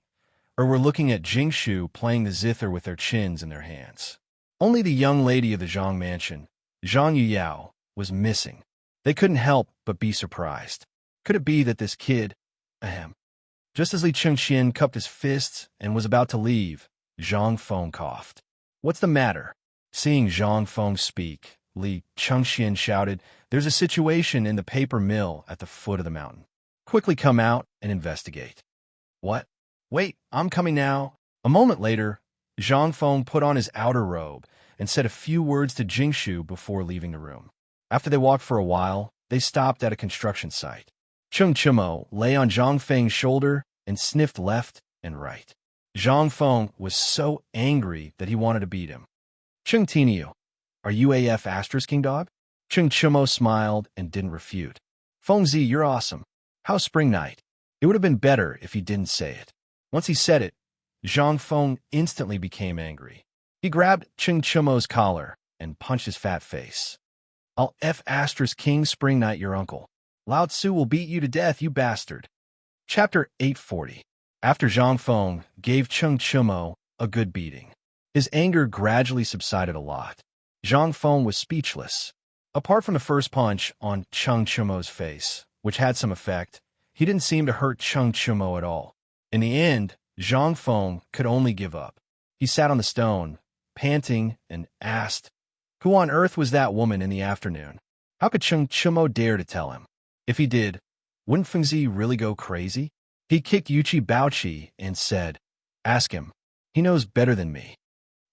were looking at Jing Shu playing the zither with their chins in their hands. Only the young lady of the Zhang mansion, Zhang Yuyao, was missing. They couldn't help but be surprised. Could it be that this kid... Just as Li Chengxian cupped his fists and was about to leave, Zhang Feng coughed. What's the matter? Seeing Zhang Feng speak, Li Chengxian shouted, There's a situation in the paper mill at the foot of the mountain. Quickly come out and investigate. What? Wait, I'm coming now. A moment later, Zhang Feng put on his outer robe and said a few words to Jing Shu before leaving the room. After they walked for a while, they stopped at a construction site. Chung Chimo lay on Zhang Feng's shoulder and sniffed left and right. Zhang Feng was so angry that he wanted to beat him. Chung Tiniu, are you AF Astra's king dog? Chung Chimo smiled and didn't refute. Feng Zi, you're awesome. How's spring night? It would have been better if he didn't say it. Once he said it, Zhang Feng instantly became angry. He grabbed Chung Chimo's collar and punched his fat face. I'll F Astra's king spring night your uncle. Lao Tzu will beat you to death, you bastard. Chapter 840. After Zhang Feng gave Chung Chimo a good beating, his anger gradually subsided a lot. Zhang Feng was speechless. Apart from the first punch on Chung Chimo's face, which had some effect, he didn't seem to hurt Chung Chimo at all. In the end, Zhang Feng could only give up. He sat on the stone, panting, and asked, Who on earth was that woman in the afternoon? How could Chung Chimo dare to tell him? If he did, wouldn't Fengzi really go crazy? He kicked Yuchi Baoqi and said, Ask him. He knows better than me.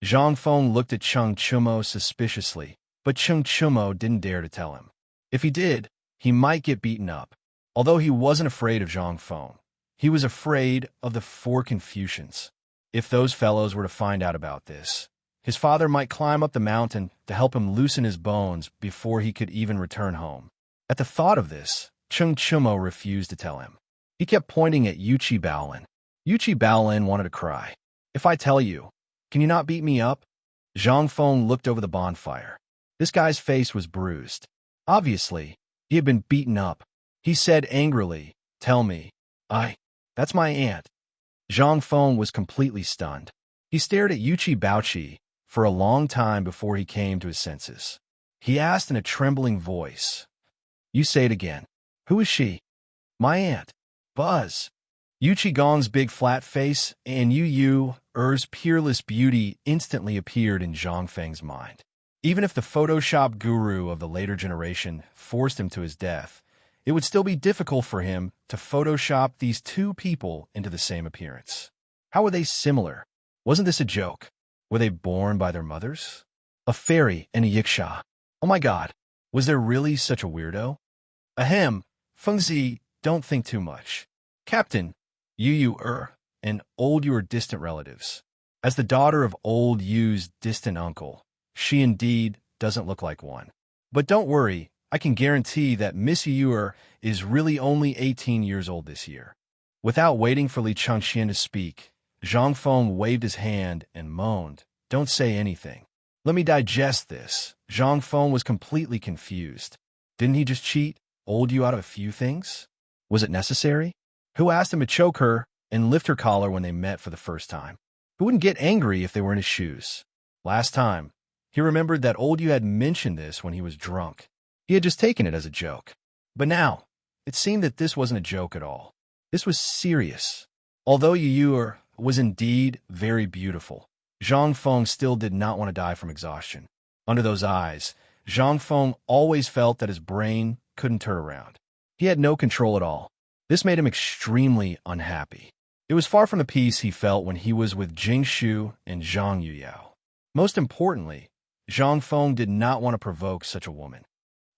Zhang Feng looked at Chung Chimo suspiciously, but Chung Chimo didn't dare to tell him. If he did, he might get beaten up. Although he wasn't afraid of Zhang Feng, he was afraid of the 4 Confucians. If those fellows were to find out about this, his father might climb up the mountain to help him loosen his bones before he could even return home. At the thought of this, Chung Chimo refused to tell him. He kept pointing at Yuchi Baolin. Yuchi Baolin wanted to cry. If I tell you, can you not beat me up? Zhang Feng looked over the bonfire. This guy's face was bruised. Obviously, he had been beaten up. He said angrily, Tell me. That's my aunt. Zhang Feng was completely stunned. He stared at Yuchi Baoqi for a long time before he came to his senses. He asked in a trembling voice, You say it again. Who is she? My aunt. Buzz. Yuchi Gong's big flat face and Yu Er's peerless beauty instantly appeared in Zhang Feng's mind. Even if the Photoshop guru of the later generation forced him to his death, it would still be difficult for him to Photoshop these 2 people into the same appearance. How were they similar? Wasn't this a joke? Were they born by their mothers? A fairy and a yiksha. Oh my god, was there really such a weirdo? Ahem, Fengzi, don't think too much. Captain, Yu and Old Yu are distant relatives. As the daughter of Old Yu's distant uncle, she indeed doesn't look like one. But don't worry, I can guarantee that Miss Yu is really only 18 years old this year. Without waiting for Li Changxian to speak, Zhang Feng waved his hand and moaned, Don't say anything. Let me digest this. Zhang Feng was completely confused. Didn't he just cheat Old Yu out of a few things? Was it necessary? Who asked him to choke her and lift her collar when they met for the first time? Who wouldn't get angry if they were in his shoes? Last time, he remembered that Old Yu had mentioned this when he was drunk. He had just taken it as a joke. But now, it seemed that this wasn't a joke at all. This was serious. Although Yu was indeed very beautiful, Zhang Feng still did not want to die from exhaustion. Under those eyes, Zhang Feng always felt that his brain couldn't turn around. He had no control at all. This made him extremely unhappy. It was far from the peace he felt when he was with Jing Shu and Zhang Yuyao. Most importantly, Zhang Feng did not want to provoke such a woman.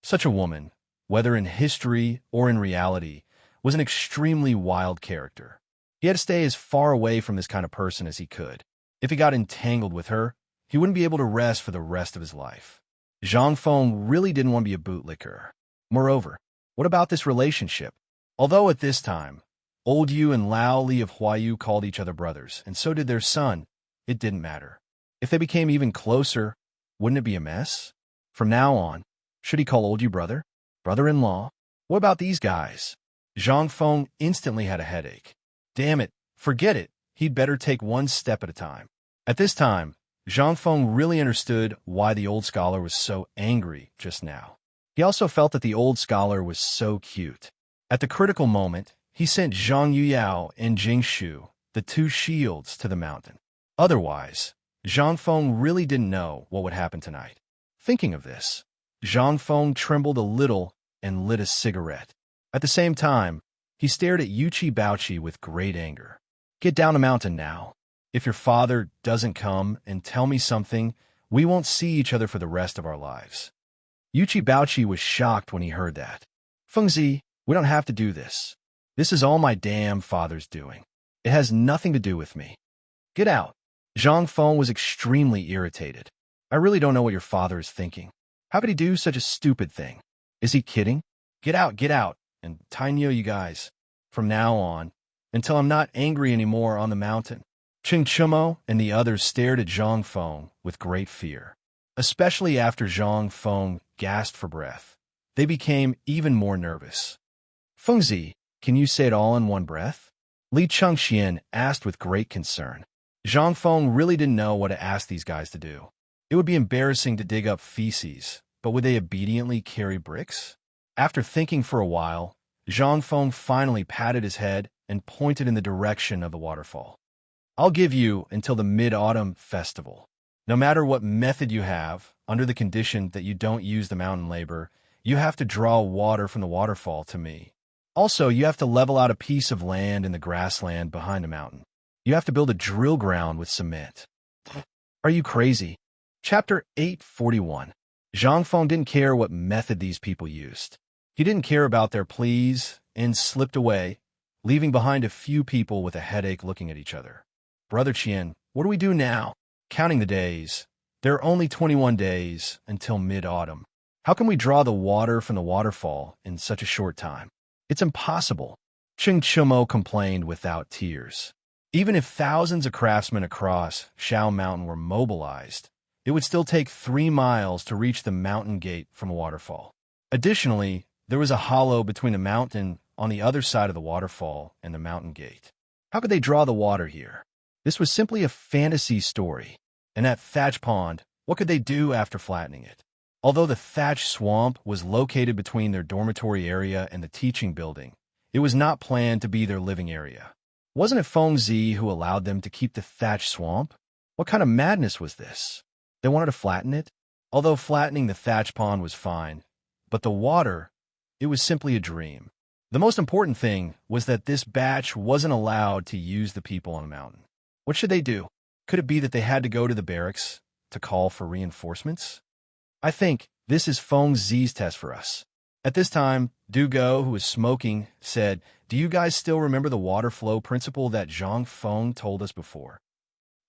Such a woman, whether in history or in reality, was an extremely wild character. He had to stay as far away from this kind of person as he could. If he got entangled with her, he wouldn't be able to rest for the rest of his life. Zhang Feng really didn't want to be a bootlicker. Moreover, what about this relationship? Although at this time, Old Yu and Lao Li of Huayu called each other brothers, and so did their son, it didn't matter. If they became even closer, wouldn't it be a mess? From now on, should he call Old Yu brother? Brother-in-law? What about these guys? Zhang Feng instantly had a headache. Damn it, forget it. He'd better take one step at a time. At this time, Zhang Feng really understood why the old scholar was so angry just now. He also felt that the old scholar was so cute. At the critical moment, he sent Zhang Yuyao and Jing Shu, the two shields, to the mountain. Otherwise, Zhang Feng really didn't know what would happen tonight. Thinking of this, Zhang Feng trembled a little and lit a cigarette. At the same time, he stared at Yuchi Baochi with great anger. Get down the mountain now. If your father doesn't come and tell me something, we won't see each other for the rest of our lives. Yuchi Baochi was shocked when he heard that. Fengzi, we don't have to do this. This is all my damn father's doing. It has nothing to do with me. Get out. Zhang Feng was extremely irritated. I really don't know what your father is thinking. How could he do such a stupid thing? Is he kidding? Get out, and Tainyo, you guys. From now on, until I'm not angry anymore on the mountain. Ching Chumo and the others stared at Zhang Feng with great fear. Especially after Zhang Feng gasped for breath, they became even more nervous. Fengzi, can you say it all in one breath? Li Chengxian asked with great concern. Zhang Feng really didn't know what to ask these guys to do. It would be embarrassing to dig up feces, but would they obediently carry bricks? After thinking for a while, Zhang Feng finally patted his head and pointed in the direction of the waterfall. I'll give you until the Mid-Autumn Festival. No matter what method you have, under the condition that you don't use the mountain labor, you have to draw water from the waterfall to me. Also, you have to level out a piece of land in the grassland behind the mountain. You have to build a drill ground with cement. Are you crazy? Chapter 841. Zhang Feng didn't care what method these people used. He didn't care about their pleas and slipped away, leaving behind a few people with a headache looking at each other. Brother Qian, what do we do now? Counting the days. There are only 21 days until mid-autumn. How can we draw the water from the waterfall in such a short time? It's impossible. Ching Chumo complained without tears. Even if thousands of craftsmen across Shao Mountain were mobilized, it would still take 3 miles to reach the mountain gate from a waterfall. Additionally, there was a hollow between the mountain on the other side of the waterfall and the mountain gate. How could they draw the water here? This was simply a fantasy story. And that thatch pond, what could they do after flattening it? Although the thatch swamp was located between their dormitory area and the teaching building, it was not planned to be their living area. Wasn't it Fengzi who allowed them to keep the thatch swamp? What kind of madness was this? They wanted to flatten it? Although flattening the thatch pond was fine, but the water, it was simply a dream. The most important thing was that this batch wasn't allowed to use the people on the mountain. What should they do? Could it be that they had to go to the barracks to call for reinforcements? I think this is Fengzi's test for us. At this time, Du Go, who was smoking, said, "Do you guys still remember the water flow principle that Zhang Feng told us before?"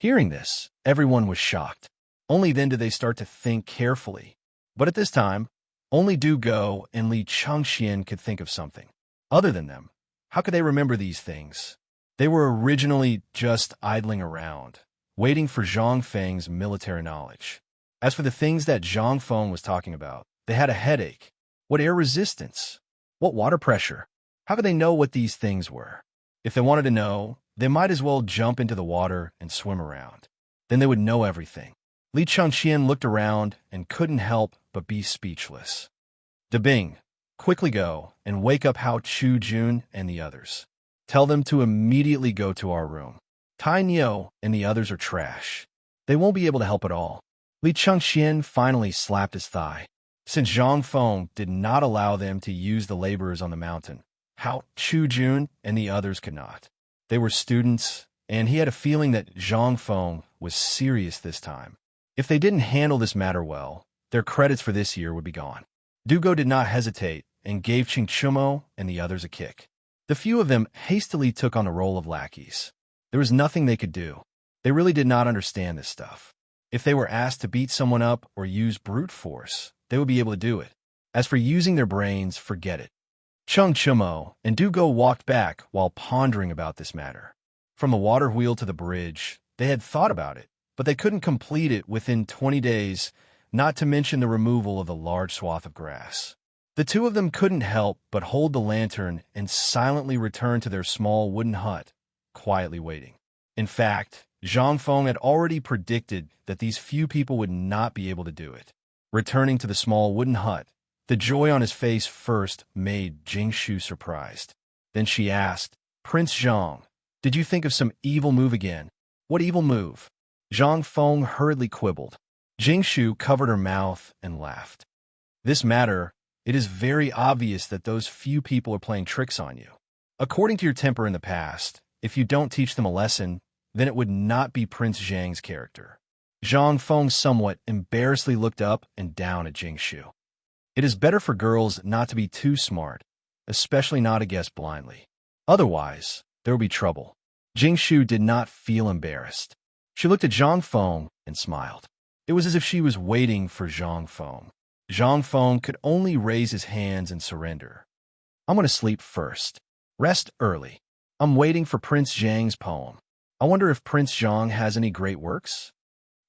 Hearing this, everyone was shocked. Only then did they start to think carefully. But at this time, only Du Go and Li Chengxian could think of something. Other than them, how could they remember these things? They were originally just idling around, waiting for Zhang Feng's military knowledge. As for the things that Zhang Feng was talking about, they had a headache. What air resistance? What water pressure? How could they know what these things were? If they wanted to know, they might as well jump into the water and swim around. Then they would know everything. Li Chengxian looked around and couldn't help but be speechless. Dabing, quickly go and wake up Hao Chu Jun and the others. Tell them to immediately go to our room. Tai Nio and the others are trash. They won't be able to help at all. Li Chengxian finally slapped his thigh. Since Zhang Feng did not allow them to use the laborers on the mountain, Hao Chu-jun and the others could not. They were students, and he had a feeling that Zhang Feng was serious this time. If they didn't handle this matter well, their credits for this year would be gone. Dugo did not hesitate and gave Ching Chumo and the others a kick. The few of them hastily took on the role of lackeys. There was nothing they could do. They really did not understand this stuff. If they were asked to beat someone up or use brute force, they would be able to do it. As for using their brains, forget it. Chung Chumo and Dugo walked back while pondering about this matter. From the water wheel to the bridge, they had thought about it, but they couldn't complete it within 20 days, not to mention the removal of the large swath of grass. The two of them couldn't help but hold the lantern and silently return to their small wooden hut, quietly waiting. In fact, Zhang Feng had already predicted that these few people would not be able to do it. Returning to the small wooden hut, the joy on his face first made Jingshu surprised. Then she asked, "Prince Zhang, did you think of some evil move again?" "What evil move?" Zhang Feng hurriedly quibbled. Jingshu covered her mouth and laughed. "This matter, it is very obvious that those few people are playing tricks on you. According to your temper in the past, if you don't teach them a lesson, then it would not be Prince Zhang's character." Zhang Feng somewhat embarrassedly looked up and down at Jingshu. It is better for girls not to be too smart, especially not to guess blindly. Otherwise, there will be trouble. Jingshu did not feel embarrassed. She looked at Zhang Feng and smiled. It was as if she was waiting for Zhang Feng. Zhang Feng could only raise his hands and surrender. "I'm going to sleep first. Rest early. I'm waiting for Prince Zhang's poem. I wonder if Prince Zhang has any great works?"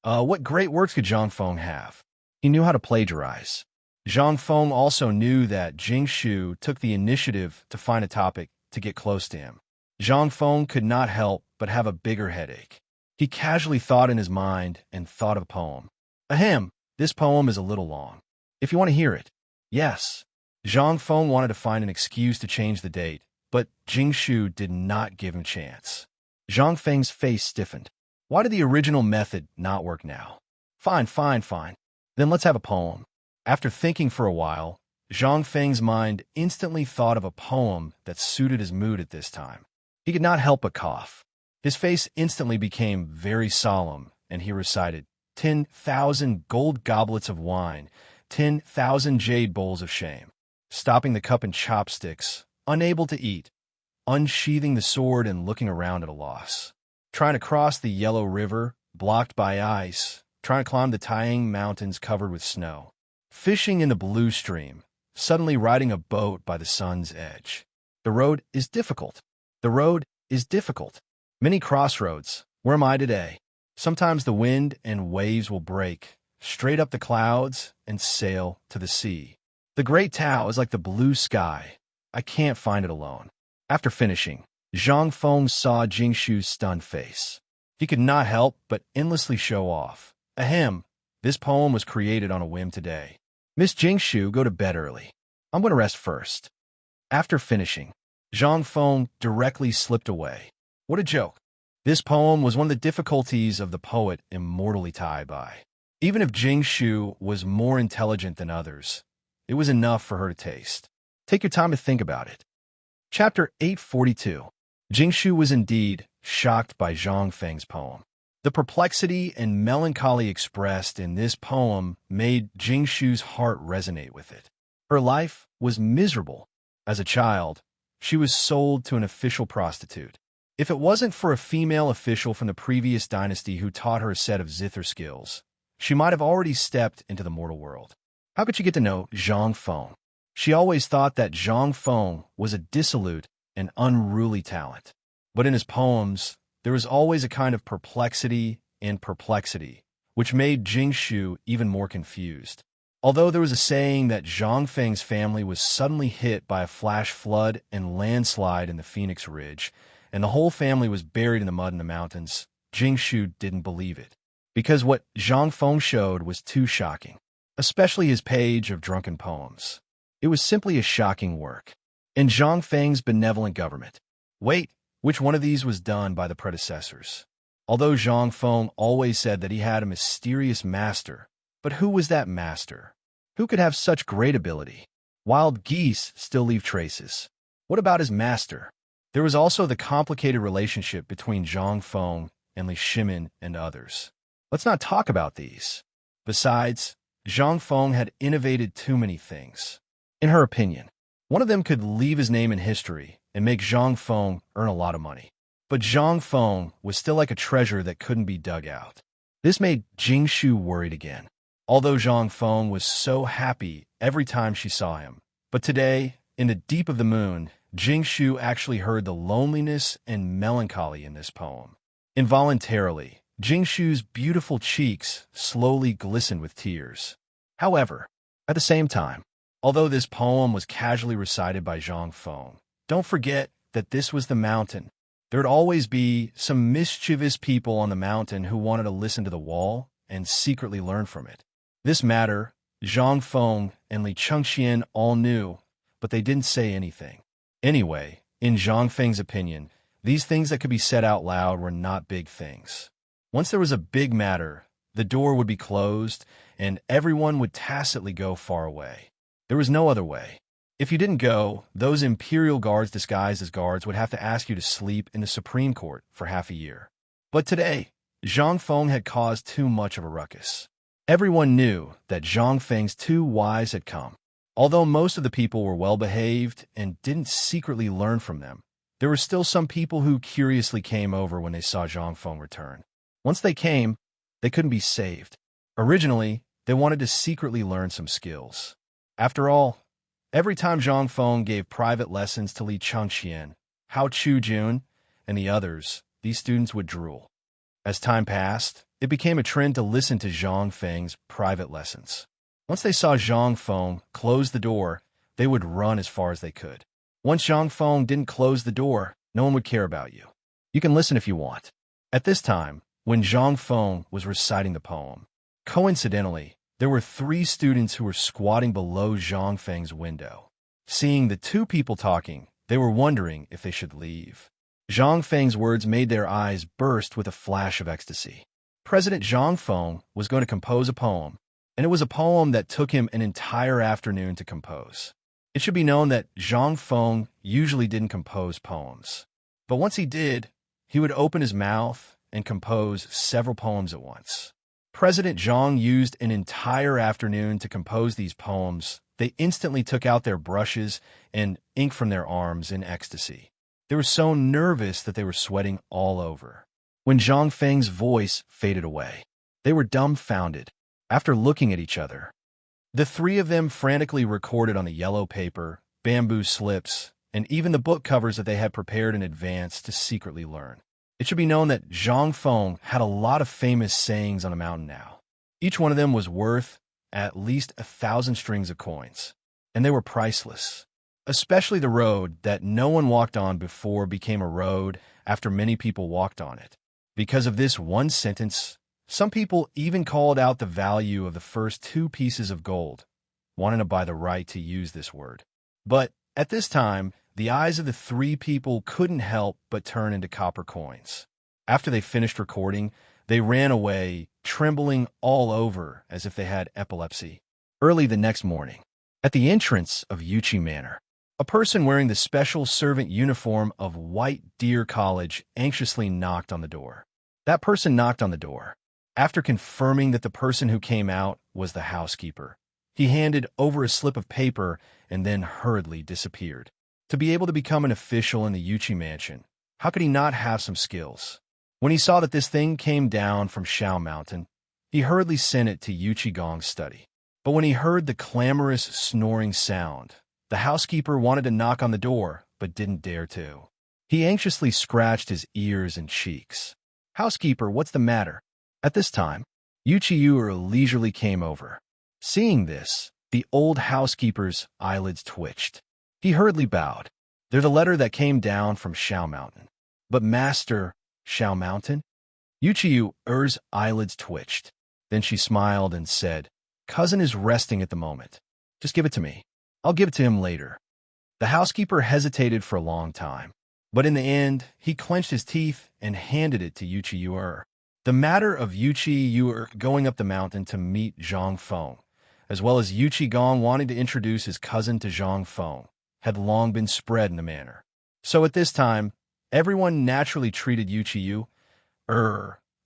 What great works could Zhang Feng have? He knew how to plagiarize. Zhang Feng also knew that Jingshu took the initiative to find a topic to get close to him. Zhang Feng could not help but have a bigger headache. He casually thought in his mind and thought of a poem. "Ahem, this poem is a little long. If you want to hear it." "Yes." Zhang Feng wanted to find an excuse to change the date, but Jingshu did not give him a chance. Zhang Feng's face stiffened. Why did the original method not work now? Fine. Then let's have a poem. After thinking for a while, Zhang Feng's mind instantly thought of a poem that suited his mood at this time. He could not help but cough. His face instantly became very solemn, and he recited, 10,000 gold goblets of wine, 10,000 jade bowls of shame, stopping the cup and chopsticks, unable to eat, unsheathing the sword and looking around at a loss, trying to cross the yellow river, blocked by ice, trying to climb the Taiyang mountains covered with snow, fishing in the blue stream, suddenly riding a boat by the sun's edge. The road is difficult. The road is difficult. Many crossroads. Where am I today? Sometimes the wind and waves will break straight up the clouds and sail to the sea. The great Tao is like the blue sky. I can't find it alone. After finishing, Zhang Feng saw Jingshu's stunned face. He could not help but endlessly show off. Ahem, this poem was created on a whim today. Miss Jingshu, go to bed early. I'm going to rest first. After finishing, Zhang Feng directly slipped away. What a joke. This poem was one of the difficulties of the poet immortally Tai Bai. Even if Jingshu was more intelligent than others, it was enough for her to taste. Take your time to think about it. Chapter 842. Jingshu was indeed shocked by Zhang Feng's poem. The perplexity and melancholy expressed in this poem made Jingshu's heart resonate with it. Her life was miserable. As a child, she was sold to an official prostitute. If it wasn't for a female official from the previous dynasty who taught her a set of zither skills, she might have already stepped into the mortal world. How could she get to know Zhang Feng? She always thought that Zhang Feng was a dissolute and unruly talent. But in his poems, there was always a kind of perplexity, which made Jingshu even more confused. Although there was a saying that Zhang Feng's family was suddenly hit by a flash flood and landslide in the Phoenix Ridge, and the whole family was buried in the mud in the mountains, Jingshu didn't believe it. Because what Zhang Feng showed was too shocking, especially his page of drunken poems. It was simply a shocking work. In Zhang Feng's benevolent government. Wait, which one of these was done by the predecessors? Although Zhang Feng always said that he had a mysterious master, but who was that master? Who could have such great ability? Wild geese still leave traces. What about his master? There was also the complicated relationship between Zhang Feng and Li Shimin and others. Let's not talk about these. Besides, Zhang Feng had innovated too many things. In her opinion, one of them could leave his name in history and make Zhang Feng earn a lot of money. But Zhang Feng was still like a treasure that couldn't be dug out. This made Jing Shu worried again, although Zhang Feng was so happy every time she saw him. But today, in the deep of the moon, Jing Shu actually heard the loneliness and melancholy in this poem. Involuntarily, Jing Shu's beautiful cheeks slowly glistened with tears. However, at the same time, although this poem was casually recited by Zhang Feng, don't forget that this was the mountain. There'd always be some mischievous people on the mountain who wanted to listen to the wall and secretly learn from it. This matter, Zhang Feng and Li Chengxian all knew, but they didn't say anything. Anyway, in Zhang Feng's opinion, these things that could be said out loud were not big things. Once there was a big matter, the door would be closed, and everyone would tacitly go far away. There was no other way. If you didn't go, those imperial guards disguised as guards would have to ask you to sleep in the Supreme Court for half a year. But today, Zhang Feng had caused too much of a ruckus. Everyone knew that Zhang Feng's two wives had come. Although most of the people were well-behaved and didn't secretly learn from them, there were still some people who curiously came over when they saw Zhang Feng return. Once they came, they couldn't be saved. Originally, they wanted to secretly learn some skills. After all, every time Zhang Feng gave private lessons to Li Chengxian, Hao Chujun, and the others, these students would drool. As time passed, it became a trend to listen to Zhang Feng's private lessons. Once they saw Zhang Feng close the door, they would run as far as they could. Once Zhang Feng didn't close the door, no one would care about you. You can listen if you want. At this time, when Zhang Feng was reciting the poem, coincidentally, there were 3 students who were squatting below Zhang Feng's window. Seeing the 2 people talking, they were wondering if they should leave. Zhang Feng's words made their eyes burst with a flash of ecstasy. President Zhang Feng was going to compose a poem, and it was a poem that took him an entire afternoon to compose. It should be known that Zhang Feng usually didn't compose poems. But once he did, he would open his mouth and compose several poems at once. President Zhang used an entire afternoon to compose these poems. They instantly took out their brushes and ink from their arms in ecstasy. They were so nervous that they were sweating all over. When Zhang Feng's voice faded away, they were dumbfounded. After looking at each other, the 3 of them frantically recorded on the yellow paper, bamboo slips, and even the book covers that they had prepared in advance to secretly learn. It should be known that Zhang Feng had a lot of famous sayings on a mountain now. Each one of them was worth at least 1,000 strings of coins, and they were priceless. Especially the road that no one walked on before became a road after many people walked on it. Because of this one sentence, some people even called out the value of the first 2 pieces of gold, wanting to buy the right to use this word. But at this time, the eyes of the 3 people couldn't help but turn into copper coins. After they finished recording, they ran away, trembling all over as if they had epilepsy. Early the next morning, at the entrance of Yuchi Manor, a person wearing the special servant uniform of White Deer College anxiously knocked on the door. That person knocked on the door. After confirming that the person who came out was the housekeeper, he handed over a slip of paper and then hurriedly disappeared. To be able to become an official in the Yuchi mansion, how could he not have some skills? When he saw that this thing came down from Shao Mountain, he hurriedly sent it to Yuchi Gong's study. But when he heard the clamorous snoring sound, the housekeeper wanted to knock on the door, but didn't dare to. He anxiously scratched his ears and cheeks. "Housekeeper, what's the matter?" At this time, Yuchi Yu leisurely came over. Seeing this, the old housekeeper's eyelids twitched. He hurriedly bowed. "They're the letter that came down from Shao Mountain." "But Master, Shao Mountain?" Yuchi Yu's eyelids twitched. Then she smiled and said, "Cousin is resting at the moment. Just give it to me. I'll give it to him later." The housekeeper hesitated for a long time, but in the end, he clenched his teeth and handed it to Yuchi Yu. The matter of Yuchi Yu going up the mountain to meet Zhang Feng, as well as Yuchi Gong wanting to introduce his cousin to Zhang Feng, had long been spread in the manor. So at this time, everyone naturally treated Yuchiyu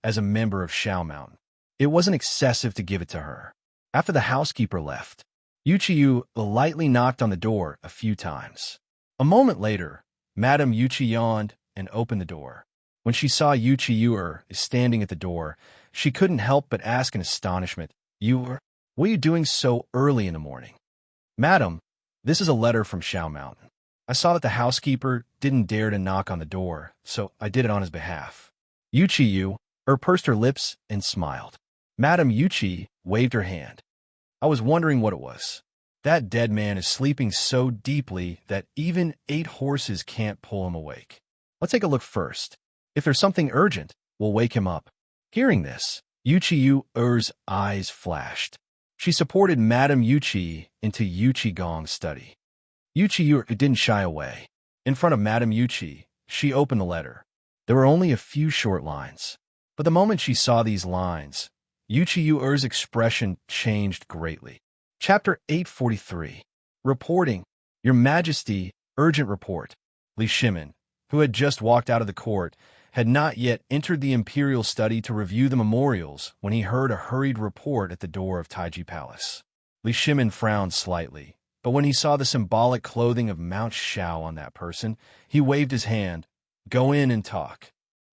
as a member of Shao Mountain. It wasn't excessive to give it to her. After the housekeeper left, Yuchiyu lightly knocked on the door a few times. A moment later, Madame Yuchi yawned and opened the door. When she saw Yuchiyu standing at the door, she couldn't help but ask in astonishment, What are you doing so early in the morning? Madam, this is a letter from Shao Mountain. I saw that the housekeeper didn't dare to knock on the door, so I did it on his behalf. Yuchiyu pursed her lips and smiled. Madame Yuchi waved her hand. I was wondering what it was. That dead man is sleeping so deeply that even 8 horses can't pull him awake. Let's take a look first. If there's something urgent, we'll wake him up. Hearing this, Yuchiyu's eyes flashed. She supported Madame Yuchi into Yuchi Gong's study. Yuchiyu didn't shy away. In front of Madame Yuchi, she opened the letter. There were only a few short lines. But the moment she saw these lines, Yuchiyu's expression changed greatly. Chapter 843. Reporting. Your Majesty, urgent report. Li Shimin, who had just walked out of the court, had not yet entered the imperial study to review the memorials when he heard a hurried report at the door of Taiji Palace. Li Shimin frowned slightly, but when he saw the symbolic clothing of Mount Shao on that person, he waved his hand. Go in and talk.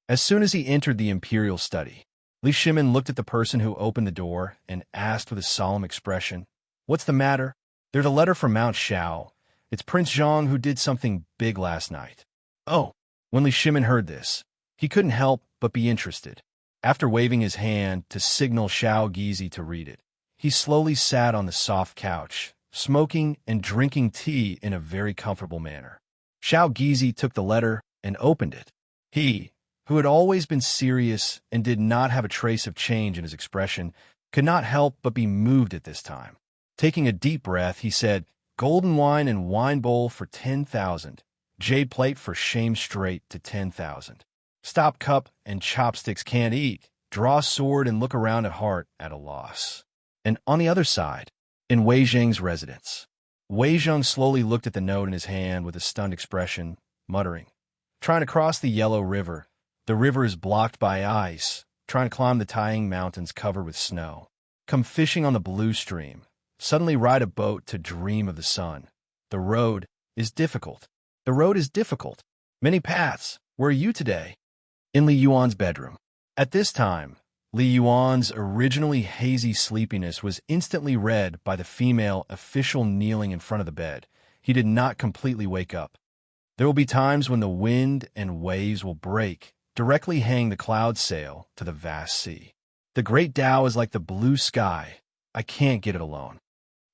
As soon as he entered the imperial study, Li Shimin looked at the person who opened the door and asked with a solemn expression, What's the matter? There's a letter from Mount Shao. It's Prince Zhang who did something big last night. Oh, when Li Shimin heard this, he couldn't help but be interested. After waving his hand to signal Shao Gizi to read it, he slowly sat on the soft couch, smoking and drinking tea in a very comfortable manner. Shao Gizi took the letter and opened it. He, who had always been serious and did not have a trace of change in his expression, could not help but be moved at this time. Taking a deep breath, he said, Golden wine and wine bowl for 10,000. Jade plate for shame straight to 10,000. Stop cup and chopsticks can't eat. Draw sword and look around at heart at a loss. And on the other side, in Wei Zheng's residence, Wei Zheng slowly looked at the note in his hand with a stunned expression, muttering, Trying to cross the Yellow River. The river is blocked by ice. Trying to climb the Taiying Mountains covered with snow. Come fishing on the Blue Stream. Suddenly ride a boat to dream of the sun. The road is difficult. The road is difficult. Many paths. Where are you today? In Li Yuan's bedroom. At this time, Li Yuan's originally hazy sleepiness was instantly read by the female official kneeling in front of the bed. He did not completely wake up. There will be times when the wind and waves will break, directly hang the cloud sail to the vast sea. The great Tao is like the blue sky. I can't get it alone.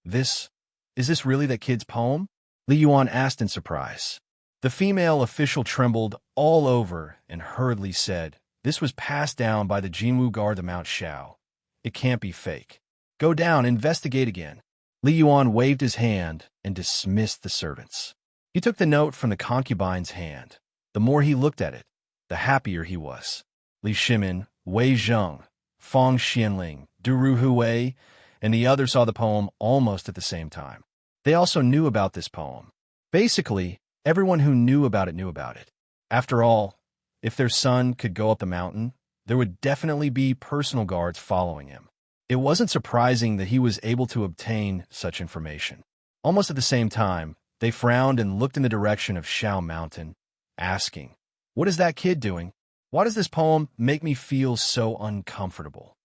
Is this really that kid's poem? Li Yuan asked in surprise. The female official trembled all over and hurriedly said, This was passed down by the Jinwu guard to Mount Shao. It can't be fake. Go down, investigate again. Li Yuan waved his hand and dismissed the servants. He took the note from the concubine's hand. The more he looked at it, the happier he was. Li Shimin, Wei Zheng, Fang Xianling, Duru Hui, and the others saw the poem almost at the same time. They also knew about this poem. Basically, everyone who knew about it. After all, if their son could go up the mountain, there would definitely be personal guards following him. It wasn't surprising that he was able to obtain such information. Almost at the same time, they frowned and looked in the direction of Shao Mountain, asking, What is that kid doing? Why does this poem make me feel so uncomfortable?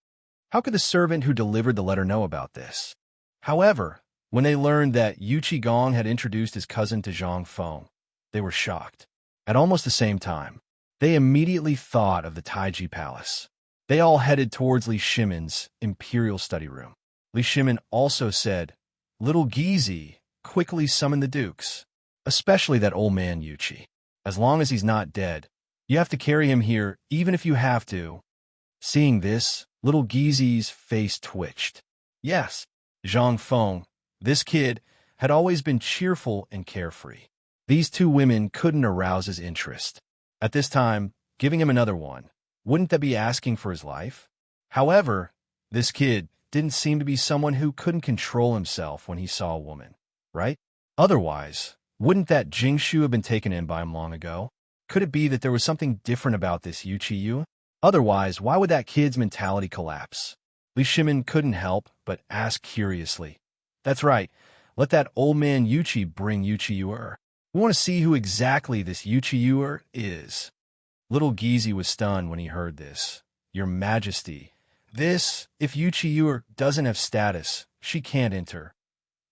How could the servant who delivered the letter know about this? However, when they learned that Yuchi Gong had introduced his cousin to Zhang Feng, they were shocked. At almost the same time, they immediately thought of the Taiji Palace. They all headed towards Li Shimin's imperial study room. Li Shimin also said, Little Gizi, quickly summon the dukes, especially that old man Yuchi. As long as he's not dead, you have to carry him here even if you have to. Seeing this, little Gizi's face twitched. Yes, Zhang Feng, this kid, had always been cheerful and carefree. These two women couldn't arouse his interest. At this time, giving him another one, wouldn't that be asking for his life? However, this kid didn't seem to be someone who couldn't control himself when he saw a woman, right? Otherwise, Wouldn't that Jingshu have been taken in by him long ago? Could it be that there was something different about this Yuchi? Otherwise, why would that kid's mentality collapse? Li Shimin couldn't help but ask curiously. That's right. Let that old man Yuchi bring Yuchi. We want to see who exactly this Yuchi is. Little Gizi was stunned when he heard this. Your Majesty, if Yuchi doesn't have status, she can't enter.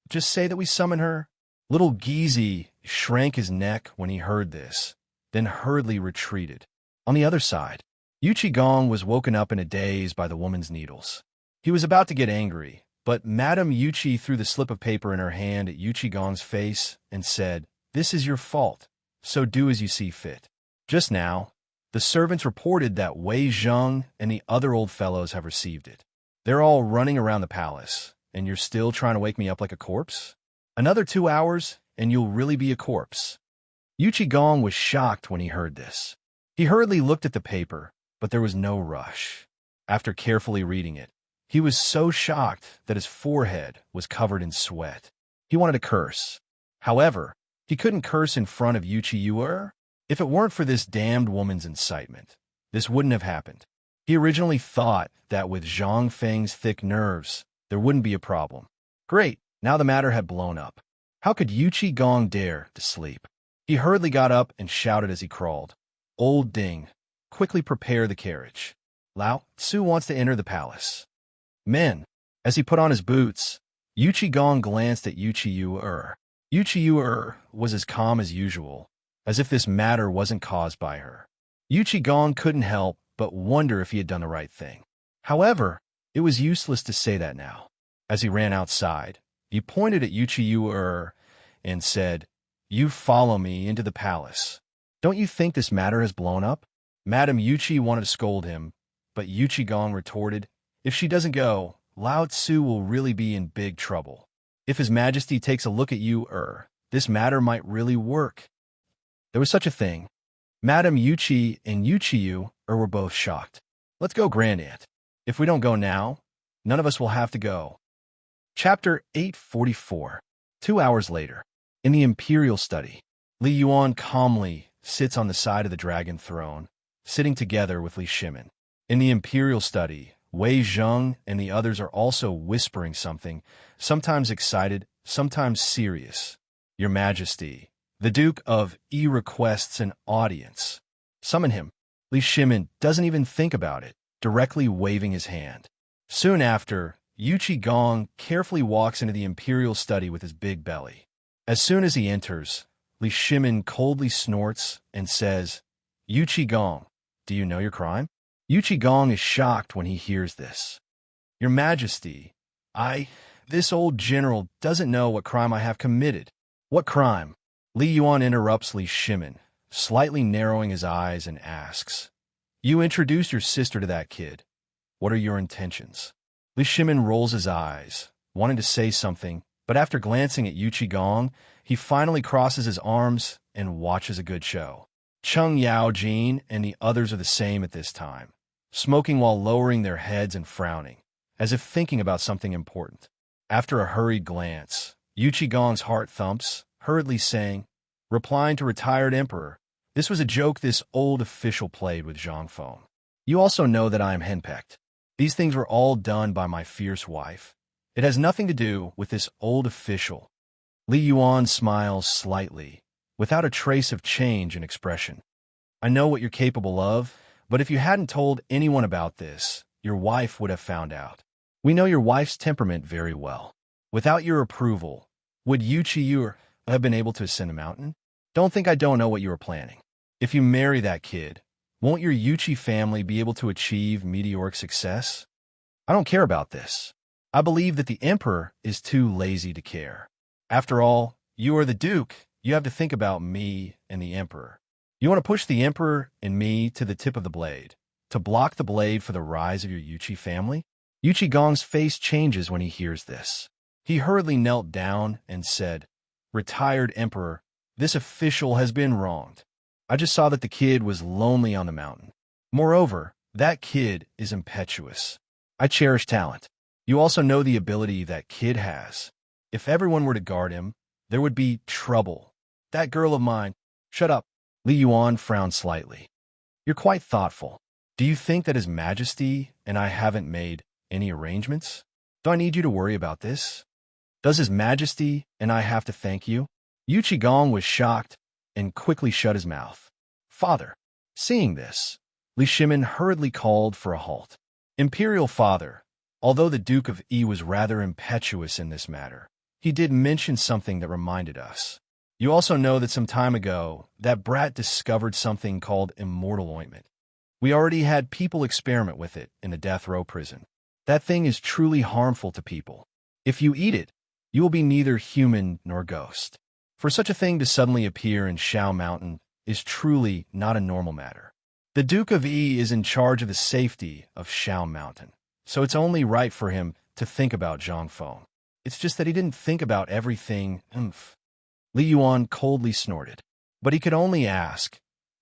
Just say that we summon her. Little Gizi shrank his neck when he heard this, then hurriedly retreated. On the other side, Yuchi Gong was woken up in a daze by the woman's needles. He was about to get angry, but Madame Yuchi threw the slip of paper in her hand at Yuchi Gong's face and said, "This is your fault, so do as you see fit." Just now, the servants reported that Wei Zheng and the other old fellows have received it. They're all running around the palace, and you're still trying to wake me up like a corpse? Another 2 hours, and you'll really be a corpse. Yuchi Gong was shocked when he heard this. He hurriedly looked at the paper, but there was no rush. After carefully reading it, he was so shocked that his forehead was covered in sweat. He wanted to curse. However, he couldn't curse in front of Yuchi. If it weren't for this damned woman's incitement, this wouldn't have happened. He originally thought that with Zhang Feng's thick nerves, there wouldn't be a problem. Great, now the matter had blown up. How could Yuchi Gong dare to sleep? He hurriedly got up and shouted as he crawled. Old Ding, quickly prepare the carriage. Lao Tzu wants to enter the palace. Men. As he put on his boots, Yuchi Gong glanced at Yuchi. Yuchi was as calm as usual, as if this matter wasn't caused by her. Yuchi Gong couldn't help but wonder if he had done the right thing. However, it was useless to say that now. As he ran outside, he pointed at Yuchi and said, "You follow me into the palace. Don't you think this matter has blown up?" Madame Yuchi wanted to scold him, but Yuchi Gong retorted, "If she doesn't go, Lao Tzu will really be in big trouble. If His Majesty takes a look at you, this matter might really work." There was such a thing. Madame Yuchi and Yuchi were both shocked. "Let's go, Grandaunt. If we don't go now, none of us will have to go." Chapter 844. 2 hours later, in the imperial study, Li Yuan calmly sits on the side of the dragon throne, sitting together with Li Shimin. In the imperial study, Wei Zheng and the others are also whispering something, sometimes excited, sometimes serious. "Your Majesty, the Duke of E requests an audience." "Summon him." Li Shimin doesn't even think about it, directly waving his hand. Soon after, Yuchi Gong carefully walks into the imperial study with his big belly. As soon as he enters, Li Shimin coldly snorts and says, "Yuchi Gong, do you know your crime?" Yuchi Gong is shocked when he hears this. "Your Majesty, this old general doesn't know what crime I have committed." "What crime?" Li Yuan interrupts Li Shimin, slightly narrowing his eyes and asks, "You introduced your sister to that kid. What are your intentions?" Li Shimin rolls his eyes, wanting to say something, but after glancing at Yuchi Gong, he finally crosses his arms and watches a good show. Cheng Yaojin and the others are the same at this time, smoking while lowering their heads and frowning, as if thinking about something important. After a hurried glance, Yuchi Gong's heart thumps, hurriedly saying, replying to retired emperor, "This was a joke this old official played with Zhang Feng. You also know that I am henpecked. These things were all done by my fierce wife. It has nothing to do with this old official." Li Yuan smiles slightly, without a trace of change in expression. "I know what you're capable of, but if you hadn't told anyone about this, your wife would have found out. We know your wife's temperament very well. Without your approval, would Yuchi have been able to ascend a mountain? Don't think I don't know what you are planning. If you marry that kid, won't your Yuchi family be able to achieve meteoric success? I don't care about this. I believe that the emperor is too lazy to care. After all, you are the duke. You have to think about me and the emperor. You want to push the emperor and me to the tip of the blade, to block the blade for the rise of your Yuchi family?" Yuchi Gong's face changes when he hears this. He hurriedly knelt down and said, "Retired emperor, this official has been wronged. I just saw that the kid was lonely on the mountain. Moreover, that kid is impetuous. I cherish talent. You also know the ability that kid has. If everyone were to guard him, there would be trouble. That girl of mine. Shut up. Li Yuan frowned slightly. You're quite thoughtful. Do you think that His Majesty and I haven't made any arrangements? Do I need you to worry about this? Does His Majesty and I have to thank you? Yu Qigong was shocked and quickly shut his mouth. Father. Seeing this, Li Shimin hurriedly called for a halt. Imperial Father, although the Duke of Yi was rather impetuous in this matter, he did mention something that reminded us. You also know that some time ago, that brat discovered something called immortal ointment. We already had people experiment with it in the death row prison. That thing is truly harmful to people. If you eat it, you will be neither human nor ghost. For such a thing to suddenly appear in Shao Mountain is truly not a normal matter. The Duke of Yi is in charge of the safety of Shao Mountain, so it's only right for him to think about Zhang Feng. It's just that he didn't think about everything. Li Yuan coldly snorted. But he could only ask,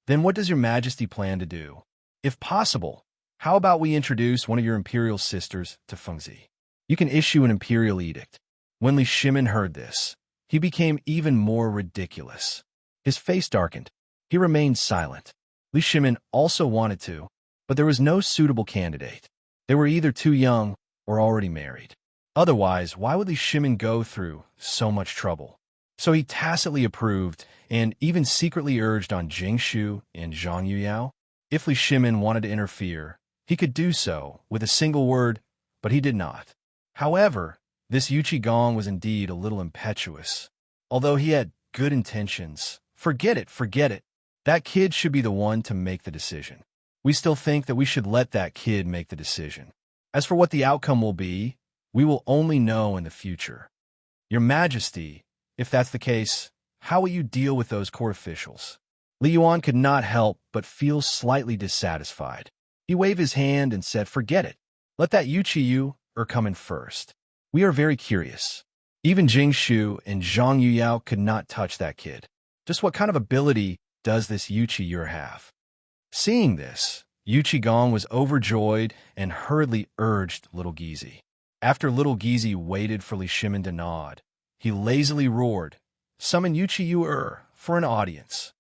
then what does your Majesty plan to do? If possible, how about we introduce one of your imperial sisters to Fengzi? You can issue an imperial edict. When Li Shimin heard this, he became even more ridiculous. His face darkened. He remained silent. Li Shimin also wanted to, but there was no suitable candidate. They were either too young or already married. Otherwise, why would Li Shimin go through so much trouble? So he tacitly approved and even secretly urged on Jingshu and Zhang Yuyao. If Li Shimin wanted to interfere, he could do so with a single word, but he did not. However, this Yu Qigong was indeed a little impetuous. Although he had good intentions, forget it. That kid should be the one to make the decision. We still think that we should let that kid make the decision. As for what the outcome will be, we will only know in the future. Your Majesty, if that's the case, how will you deal with those court officials? Li Yuan could not help but feel slightly dissatisfied. He waved his hand and said, forget it. Let that Yu Qiyu come in first. We are very curious. Even Jingshu and Zhang Yuyao could not touch that kid. Just what kind of ability does this Yu Qiyu have? Seeing this, Yu Qigong was overjoyed and hurriedly urged Little Gizi. After Little Gizi waited for Li Shimin to nod, he lazily roared, summon Yu Qiyu for an audience.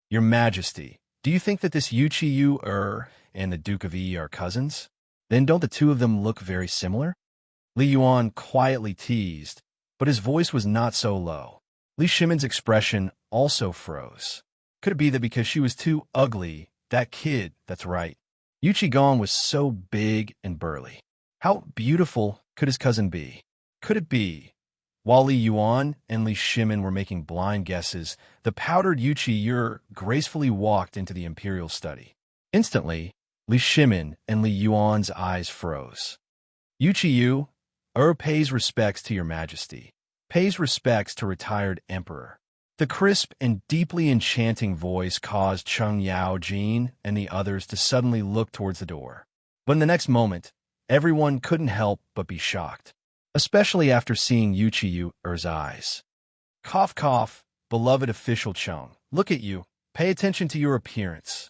Your Majesty, do you think that this Yu Qiyu and the Duke of Yi are cousins? Then don't the two of them look very similar? Li Yuan quietly teased, but his voice was not so low. Li Shimin's expression also froze. Could it be that because she was too ugly, that kid, that's right. Yu Qigong was so big and burly. How beautiful could his cousin be? Could it be? While Li Yuan and Li Shimin were making blind guesses, the powdered Yu Qiyu gracefully walked into the imperial study. Instantly, Li Shimin and Li Yuan's eyes froze. Yu Qiyu, pays respects to your Majesty. Pays respects to retired emperor. The crisp and deeply enchanting voice caused Cheng Yao Jin and the others to suddenly look towards the door. But in the next moment, everyone couldn't help but be shocked, especially after seeing Yu Qiyu's eyes. Cough, cough, beloved official Cheng, look at you. Pay attention to your appearance.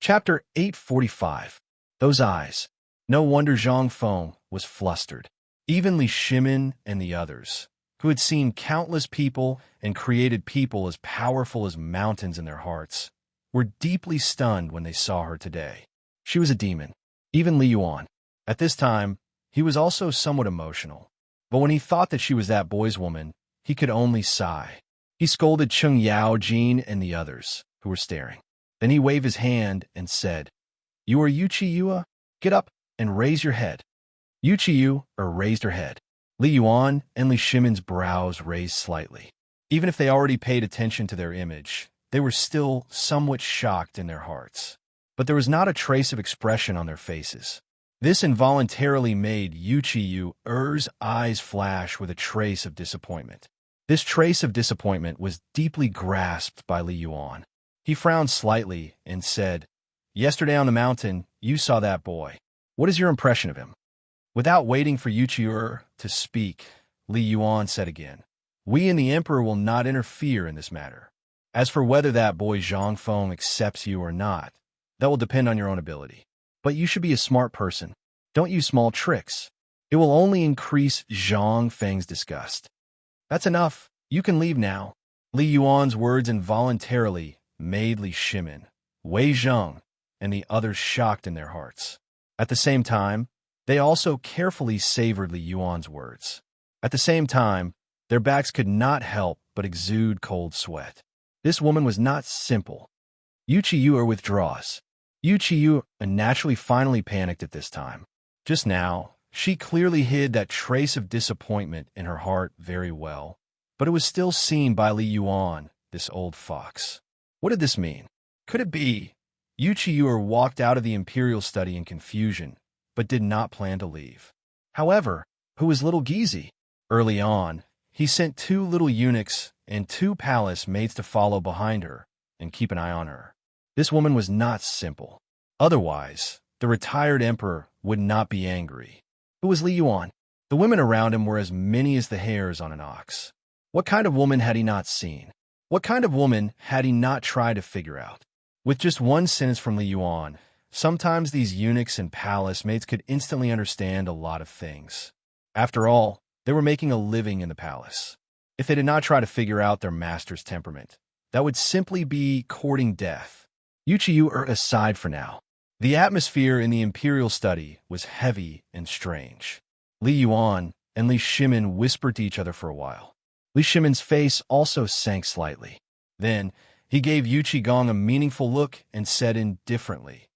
Chapter 845. Those eyes. No wonder Zhang Feng was flustered. Even Li Shimin and the others, who had seen countless people and created people as powerful as mountains in their hearts, were deeply stunned when they saw her today. She was a demon. Even Li Yuan. At this time, he was also somewhat emotional. But when he thought that she was that boy's woman, he could only sigh. He scolded Cheng Yao Jin and the others, who were staring. Then he waved his hand and said, You are Yu Qiyu? Get up and raise your head. Yu Qiyu raised her head. Li Yuan and Li Shimin's brows raised slightly. Even if they already paid attention to their image, they were still somewhat shocked in their hearts. But there was not a trace of expression on their faces. This involuntarily made Yu Qiyu's eyes flash with a trace of disappointment. This trace of disappointment was deeply grasped by Li Yuan. He frowned slightly and said, Yesterday on the mountain, you saw that boy. What is your impression of him? Without waiting for Yu Qiyu to speak, Li Yuan said again, We and the Emperor will not interfere in this matter. As for whether that boy Zhang Feng accepts you or not, that will depend on your own ability. But you should be a smart person. Don't use small tricks. It will only increase Zhang Feng's disgust. That's enough. You can leave now. Li Yuan's words involuntarily made Li Shimin, Wei Zheng, and the others shocked in their hearts. At the same time, they also carefully savored Li Yuan's words. At the same time, their backs could not help but exude cold sweat. This woman was not simple. Yu Qiyu withdraws. Yu Qiyu naturally finally panicked at this time. Just now, she clearly hid that trace of disappointment in her heart very well, but it was still seen by Li Yuan, this old fox. What did this mean? Could it be? Yu Qiyu walked out of the imperial study in confusion, but did not plan to leave. However, who was little Gizi? Early on, he sent 2 little eunuchs and 2 palace maids to follow behind her and keep an eye on her. This woman was not simple. Otherwise, the retired emperor would not be angry. Who was Li Yuan? The women around him were as many as the hairs on an ox. What kind of woman had he not seen? What kind of woman had he not tried to figure out? With just one sentence from Li Yuan, sometimes these eunuchs and palace maids could instantly understand a lot of things. After all, they were making a living in the palace. If they did not try to figure out their master's temperament, that would simply be courting death. Yu Qiyu aside for now. The atmosphere in the imperial study was heavy and strange. Li Yuan and Li Shimin whispered to each other for a while. Li Shimin's face also sank slightly. Then, he gave Yu Qigong a meaningful look and said indifferently,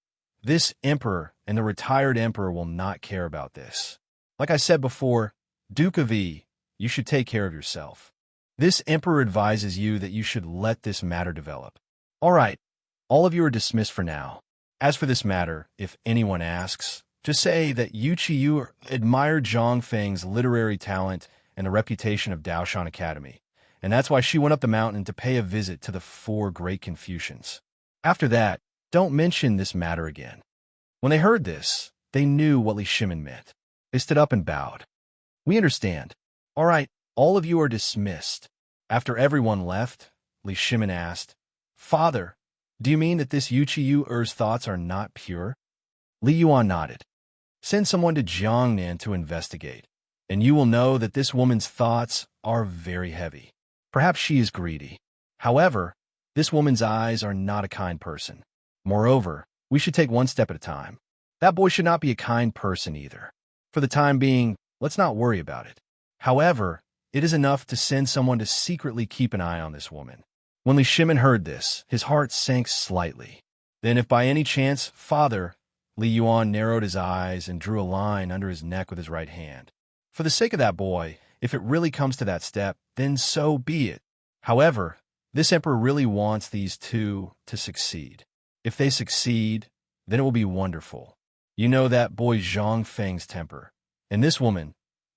"This emperor and the retired emperor will not care about this. Like I said before, Duke of E, you should take care of yourself. This emperor advises you that you should let this matter develop. All right, all of you are dismissed for now. As for this matter, if anyone asks, just say that Yu Qiyu admired Zhang Feng's literary talent and the reputation of Daoshan Academy, and that's why she went up the mountain to pay a visit to the 4 great Confucians. After that, don't mention this matter again." When they heard this, they knew what Li Shimin meant. They stood up and bowed. "We understand. All right, all of you are dismissed." After everyone left, Li Shimin asked, "Father, do you mean that this Yu Qiyu thoughts are not pure?" Li Yuan nodded. "Send someone to Jiangnan to investigate, and you will know that this woman's thoughts are very heavy. Perhaps she is greedy. However, this woman's eyes are not a kind person. Moreover, we should take one step at a time. That boy should not be a kind person either. For the time being, let's not worry about it. However, it is enough to send someone to secretly keep an eye on this woman." When Li Shimin heard this, his heart sank slightly. Then, if by any chance, "Father," Li Yuan narrowed his eyes and drew a line under his neck with his right hand. "For the sake of that boy, if it really comes to that step, then so be it. However, this emperor really wants these 2 to succeed. If they succeed, then it will be wonderful. You know that boy Zhang Feng's temper. And this woman,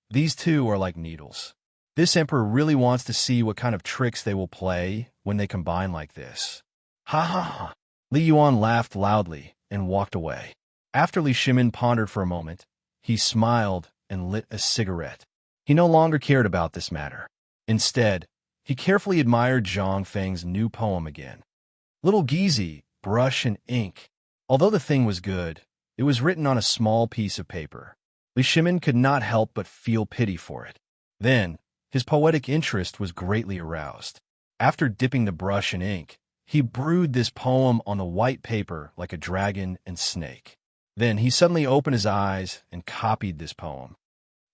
these 2 are like needles. This emperor really wants to see what kind of tricks they will play when they combine like this." "Ha ha ha!" Li Yuan laughed loudly and walked away. After Li Shimin pondered for a moment, he smiled and lit a cigarette. He no longer cared about this matter. Instead, he carefully admired Zhang Feng's new poem again. Little Gizi, brush and ink. Although the thing was good, it was written on a small piece of paper. Li Shimin could not help but feel pity for it. Then, his poetic interest was greatly aroused. After dipping the brush in ink, he brewed this poem on the white paper like a dragon and snake. Then he suddenly opened his eyes and copied this poem.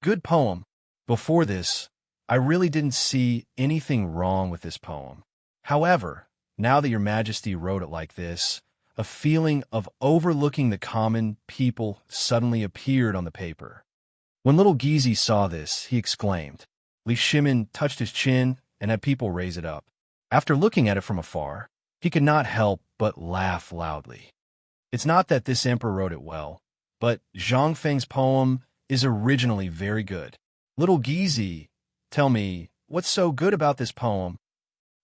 Good poem. Before this, I really didn't see anything wrong with this poem. However, now that your majesty wrote it like this, a feeling of overlooking the common people suddenly appeared on the paper. When little Gizi saw this, he exclaimed. Li Shimin touched his chin and had people raise it up. After looking at it from afar, he could not help but laugh loudly. It's not that this emperor wrote it well, but Zhang Feng's poem is originally very good. Little Gizi, tell me, what's so good about this poem?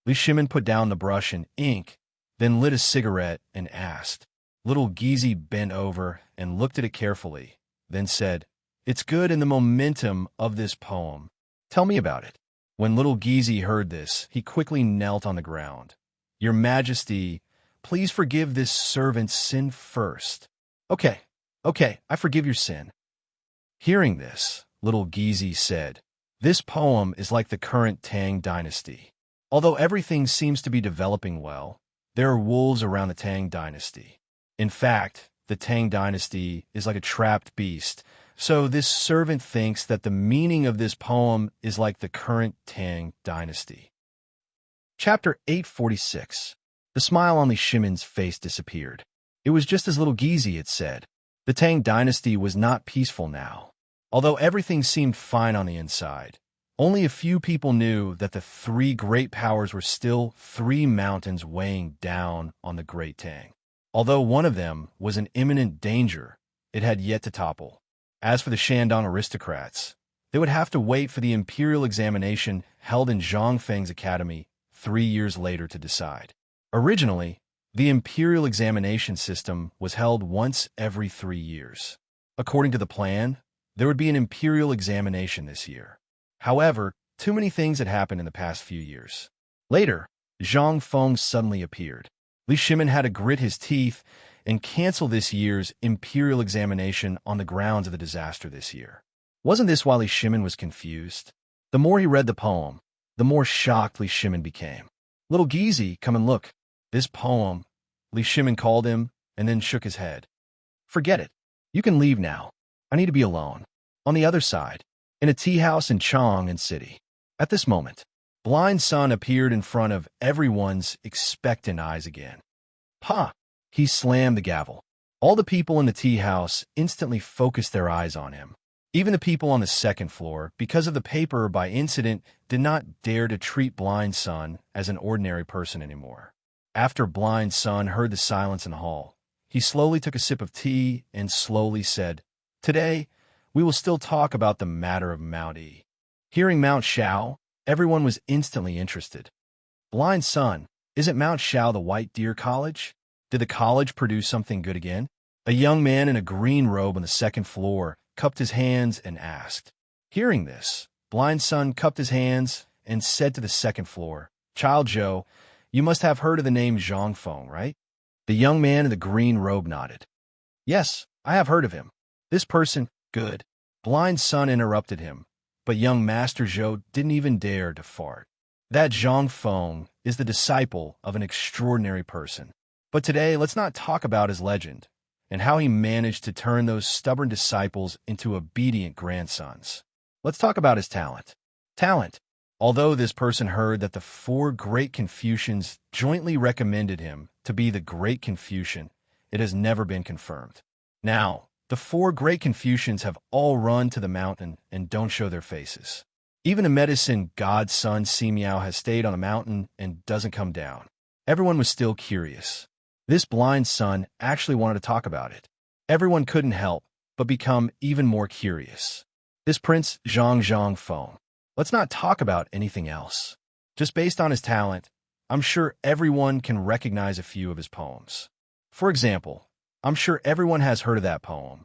Li Shimin put down the brush and ink, then lit a cigarette and asked. Little Gizi bent over and looked at it carefully, then said, "It's good in the momentum of this poem. Tell me about it." When little Gizi heard this, he quickly knelt on the ground. "Your Majesty, please forgive this servant's sin first." Okay, I forgive your sin." Hearing this, little Gizi said, "This poem is like the current Tang dynasty. Although everything seems to be developing well, there are wolves around the Tang dynasty. In fact, the Tang dynasty is like a trapped beast, so this servant thinks that the meaning of this poem is like the current Tang dynasty. Chapter 846. The smile on Li Shimon's face disappeared. It was just as little Gizi had said. The Tang dynasty was not peaceful now. Although everything seemed fine on the inside, only a few people knew that the three great powers were still three mountains weighing down on the Great Tang. Although one of them was in imminent danger, it had yet to topple. As for the Shandong aristocrats, they would have to wait for the imperial examination held in Zhang Feng's academy 3 years later to decide. Originally, the imperial examination system was held once every 3 years. According to the plan, there would be an imperial examination this year. However, too many things had happened in the past few years. Later, Zhang Feng suddenly appeared. Li Shimon had to grit his teeth and cancel this year's imperial examination on the grounds of the disaster this year. Wasn't this why Li Shimon was confused? The more he read the poem, the more shocked Li Shimon became. "Little Gizi, come and look. This poem," Li Shimon called him and then shook his head. "Forget it. You can leave now. I need to be alone." On the other side, in a tea house in Chang'an City. At this moment, Blind Sun appeared in front of everyone's expectant eyes again. "Ha!" He slammed the gavel. All the people in the tea house instantly focused their eyes on him. Even the people on the second floor, because of the paper by incident, did not dare to treat Blind Sun as an ordinary person anymore. After Blind Sun heard the silence in the hall, he slowly took a sip of tea and slowly said, "Today, we will still talk about the matter of Mount E." Hearing Mount Shao, everyone was instantly interested. "Blind Sun, isn't Mount Shao the White Deer College? Did the college produce something good again?" A young man in a green robe on the second floor cupped his hands and asked. Hearing this, Blind Sun cupped his hands and said to the second floor, "Child Joe, you must have heard of the name Zhang Feng, right?" The young man in the green robe nodded. "Yes, I have heard of him. This person, good." Blind Sun interrupted him, but young Master Zhou didn't even dare to fart. "That Zhang Feng is the disciple of an extraordinary person. But today, let's not talk about his legend and how he managed to turn those stubborn disciples into obedient grandsons. Let's talk about his talent. Talent. Although this person heard that the 4 great Confucians jointly recommended him to be the great Confucian, it has never been confirmed. Now, the 4 great Confucians have all run to the mountain and don't show their faces. Even a medicine godson Simiao has stayed on a mountain and doesn't come down. Everyone was still curious. This Blind Sun actually wanted to talk about it. Everyone couldn't help but become even more curious. This Prince Zhang Feng. Let's not talk about anything else. Just based on his talent, I'm sure everyone can recognize a few of his poems. For example, I'm sure everyone has heard of that poem,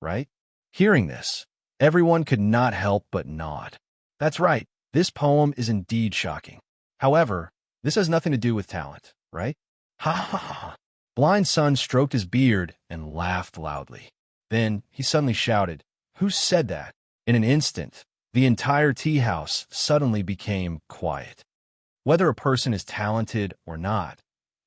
right? Hearing this, everyone could not help but nod. That's right, this poem is indeed shocking. However, this has nothing to do with talent, right? Ha ha ha. Blind Sun stroked his beard and laughed loudly. Then he suddenly shouted, "Who said that?" In an instant, the entire tea house suddenly became quiet. Whether a person is talented or not,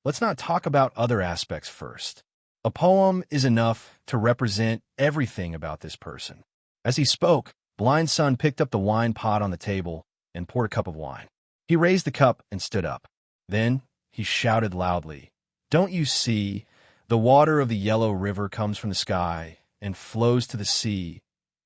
let's not talk about other aspects first. A poem is enough to represent everything about this person. As he spoke, Blind Sun picked up the wine pot on the table and poured a cup of wine. He raised the cup and stood up. Then he shouted loudly, "Don't you see? The water of the Yellow River comes from the sky and flows to the sea,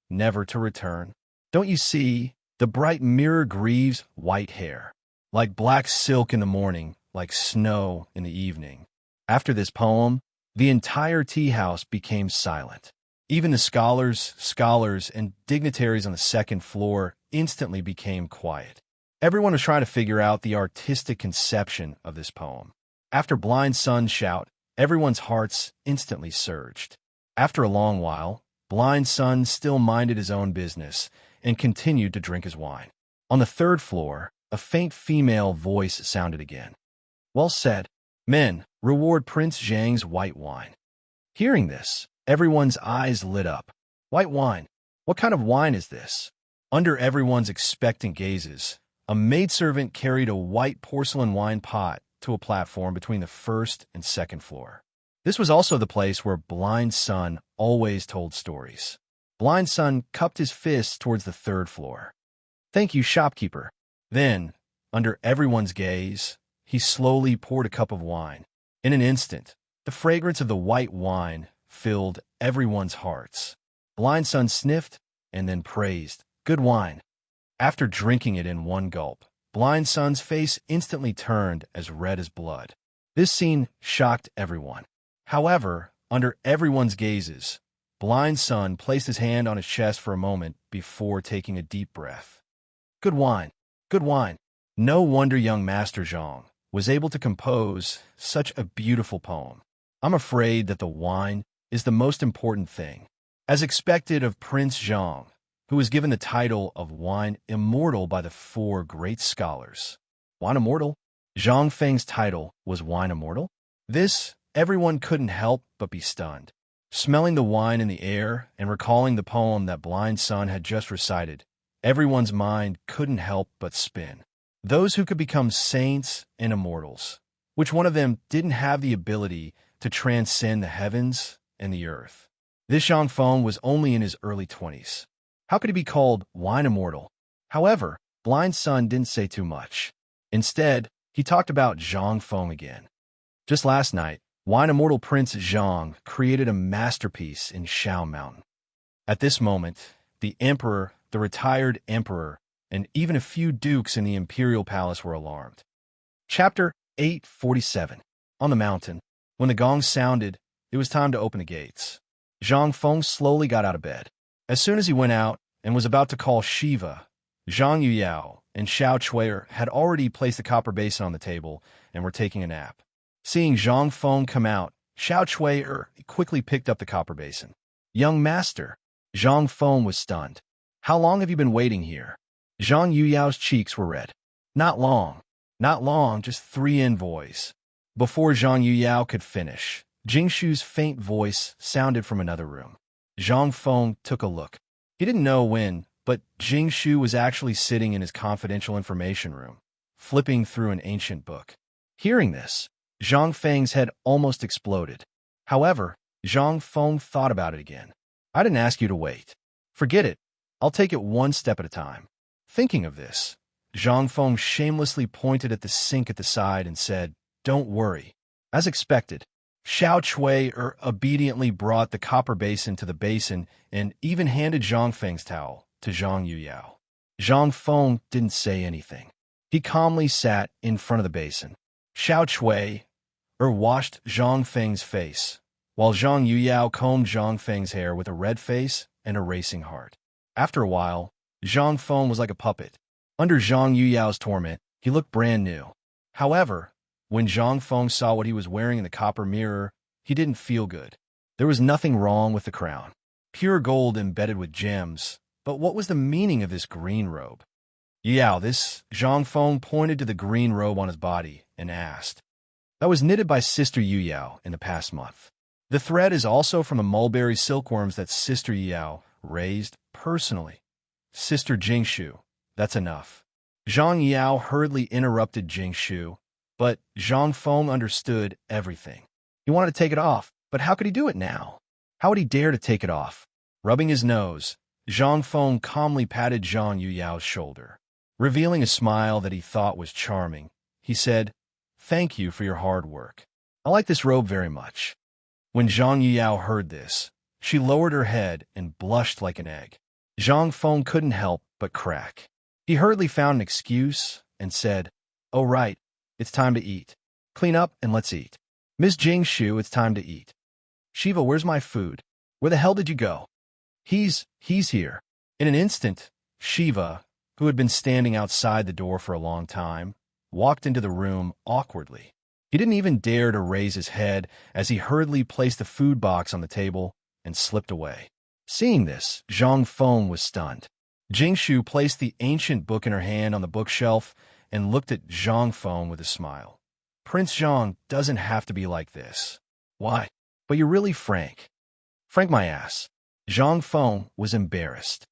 never to return. Don't you see? The bright mirror grieves white hair, like black silk in the morning, like snow in the evening." After this poem, the entire tea house became silent. Even the scholars, and dignitaries on the second floor instantly became quiet. Everyone was trying to figure out the artistic conception of this poem. After Blind Sun's shout, everyone's hearts instantly surged. After a long while, Blind Sun still minded his own business and continued to drink his wine. On the third floor, a faint female voice sounded again. "Well said. Men, reward Prince Zhang's white wine." Hearing this, everyone's eyes lit up. White wine? What kind of wine is this? Under everyone's expectant gazes, A maidservant carried a white porcelain wine pot to a platform between the first and second floor. This was also the place where Blind Sun always told stories. Blind Sun cupped his fists towards the third floor. "Thank you, shopkeeper." Then, under everyone's gaze, he slowly poured a cup of wine. In an instant, the fragrance of the white wine filled everyone's hearts. Blind Sun sniffed and then praised, "Good wine." After drinking it in one gulp, Blind Sun's face instantly turned as red as blood. This scene shocked everyone. However, under everyone's gazes, Blind Sun placed his hand on his chest for a moment before taking a deep breath. "Good wine, good wine." No wonder young Master Zhang was able to compose such a beautiful poem. I'm afraid that the wine is the most important thing. As expected of Prince Zhang, who was given the title of Wine Immortal by the four great scholars. Wine Immortal? Zhang Feng's title was Wine Immortal? This, everyone couldn't help but be stunned. Smelling the wine in the air and recalling the poem that Blind Sun had just recited, everyone's mind couldn't help but spin. Those who could become saints and immortals, which one of them didn't have the ability to transcend the heavens and the earth? This Zhang Feng was only in his early 20s. How could he be called Wine Immortal? However, Blind Sun didn't say too much. Instead, he talked about Zhang Feng again. Just last night, Wine Immortal Prince Zhang created a masterpiece in Shao Mountain. At this moment, the emperor, the retired emperor, and even a few dukes in the imperial palace were alarmed. Chapter 847. On the mountain, when the gong sounded, it was time to open the gates. Zhang Feng slowly got out of bed. As soon as he went out and was about to call Shiva, Zhang Yuyao and Xiao Chuier had already placed the copper basin on the table and were taking a nap. Seeing Zhang Feng come out, Xiao Chuier quickly picked up the copper basin. "Young master." Zhang Feng was stunned. "How long have you been waiting here?" Zhang Yuyao's cheeks were red. Not long, just 3 envoys." Before Zhang Yuyao could finish, Jingshu's faint voice sounded from another room. Zhang Feng took a look. He didn't know when, but Jingshu was actually sitting in his confidential information room, flipping through an ancient book. Hearing this, Zhang Feng's head almost exploded. However, Zhang Feng thought about it again. "I didn't ask you to wait. Forget it. I'll take it one step at a time." Thinking of this, Zhang Feng shamelessly pointed at the sink at the side and said, "Don't worry." As expected, Xiao Chuier obediently brought the copper basin to the basin and even handed Zhang Feng's towel to Zhang Yuyao. Zhang Feng didn't say anything. He calmly sat in front of the basin. Xiao Chuier washed Zhang Feng's face, while Zhang Yuyao combed Zhang Feng's hair with a red face and a racing heart. After a while, Zhang Feng was like a puppet. Under Zhang Yuyao's torment, he looked brand new. However, when Zhang Feng saw what he was wearing in the copper mirror, he didn't feel good. There was nothing wrong with the crown. Pure gold embedded with gems. But what was the meaning of this green robe? This Zhang Feng pointed to the green robe on his body and asked. That was knitted by Sister Yuyao in the past month. The thread is also from the mulberry silkworms that Sister Yuyao raised personally. Sister Jingshu, that's enough. Zhang Yao hurriedly interrupted Jingshu, but Zhang Feng understood everything. He wanted to take it off, but how could he do it now? How would he dare to take it off? Rubbing his nose, Zhang Feng calmly patted Zhang Yuyao's shoulder. Revealing a smile that he thought was charming, he said, "Thank you for your hard work. I like this robe very much." When Zhang Yuyao heard this, she lowered her head and blushed like an egg. Zhang Feng couldn't help but crack. He hurriedly found an excuse and said, "Oh right, it's time to eat. Clean up and let's eat. Miss Jingshu, it's time to eat. Shiva, where's my food? Where the hell did you go?" He's here." In an instant, Shiva, who had been standing outside the door for a long time, walked into the room awkwardly. He didn't even dare to raise his head as he hurriedly placed the food box on the table and slipped away. Seeing this, Zhang Feng was stunned. Jingshu placed the ancient book in her hand on the bookshelf and looked at Zhang Feng with a smile. "Prince Zhang doesn't have to be like this." "Why? But you're really Frank." "Frank my ass." Zhang Feng was embarrassed.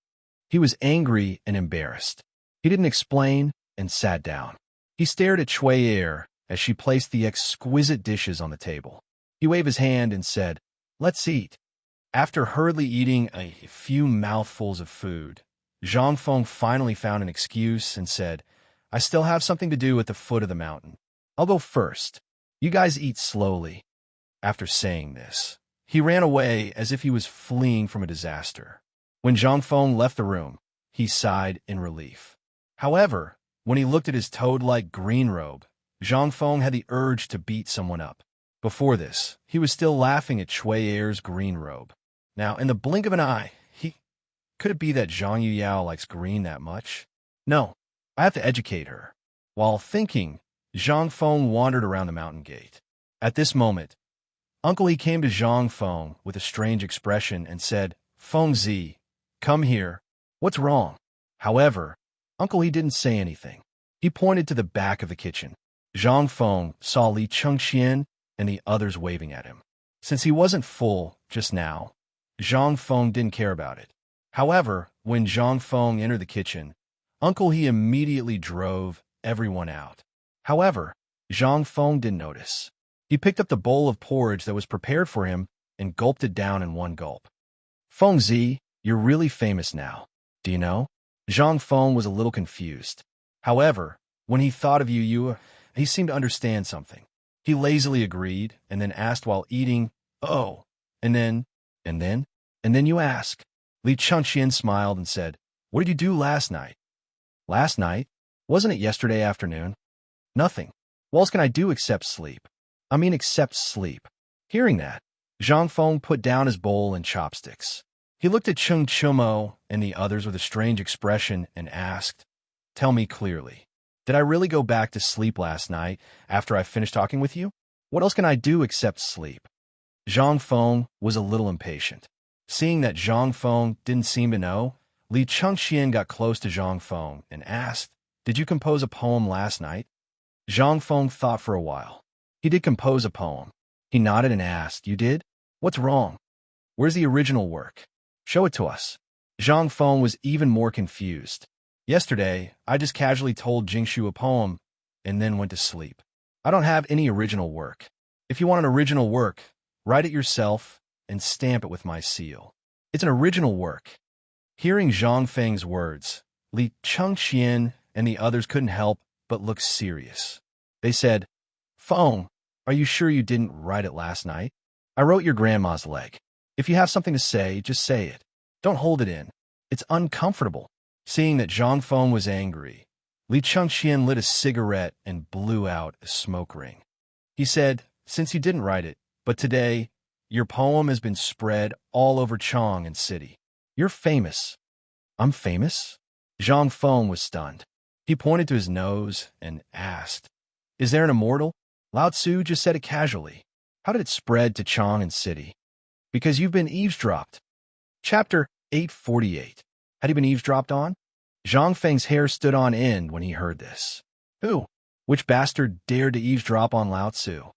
He was angry and embarrassed. He didn't explain, and sat down. He stared at Chuyer as she placed the exquisite dishes on the table. He waved his hand and said, "Let's eat." After hurriedly eating a few mouthfuls of food, Zhang Feng finally found an excuse and said, "I still have something to do at the foot of the mountain. I'll go first. You guys eat slowly." After saying this, he ran away as if he was fleeing from a disaster. When Zhang Feng left the room, he sighed in relief. However, when he looked at his toad-like green robe, Zhang Feng had the urge to beat someone up. Before this, he was still laughing at Chuyer's green robe. Now, in the blink of an eye, could it be that Zhang Yuyao likes green that much? No, I have to educate her. While thinking, Zhang Feng wandered around the mountain gate. At this moment, Uncle He came to Zhang Feng with a strange expression and said, "Feng Zi, come here. What's wrong?" However, Uncle He didn't say anything. He pointed to the back of the kitchen. Zhang Feng saw Li Chengxian and the others waving at him. Since he wasn't full just now, Zhang Feng didn't care about it. However, when Zhang Feng entered the kitchen, Uncle He immediately drove everyone out. However, Zhang Feng didn't notice. He picked up the bowl of porridge that was prepared for him and gulped it down in one gulp. "Feng Zi, you're really famous now. Do you know?" Zhang Feng was a little confused. However, when he thought of Yu, he seemed to understand something. He lazily agreed and then asked while eating, "Oh, and then you ask." Li Chengxian smiled and said, "What did you do last night?" "Last night? Wasn't it yesterday afternoon?" "Nothing. What else can I do except sleep? Except sleep." Hearing that, Zhang Feng put down his bowl and chopsticks. He looked at Cheng Chumo and the others with a strange expression and asked, "Tell me clearly, did I really go back to sleep last night after I finished talking with you? What else can I do except sleep?" Zhang Feng was a little impatient. Seeing that Zhang Feng didn't seem to know, Li Chengxian got close to Zhang Feng and asked, "Did you compose a poem last night?" Zhang Feng thought for a while. He did compose a poem. He nodded and asked, "You did? What's wrong? Where's the original work? Show it to us." Zhang Feng was even more confused. "Yesterday, I just casually told Jingshu a poem and then went to sleep. I don't have any original work. If you want an original work, write it yourself and stamp it with my seal. It's an original work." Hearing Zhang Feng's words, Li Chengxian and the others couldn't help but look serious. They said, "Feng, are you sure you didn't write it last night? I wrote your grandma's leg. If you have something to say, just say it. Don't hold it in. It's uncomfortable." Seeing that Zhang Feng was angry, Li Chengxian lit a cigarette and blew out a smoke ring. He said, "Since you didn't write it, but today, your poem has been spread all over Chong and city. You're famous." "I'm famous?" Zhang Feng was stunned. He pointed to his nose and asked, "Is there an immortal?" Lao Tzu just said it casually. "How did it spread to Chong and city?" "Because you've been eavesdropped." Chapter 848. Had he been eavesdropped on? Zhang Feng's hair stood on end when he heard this. Who? Which bastard dared to eavesdrop on Lao Tzu?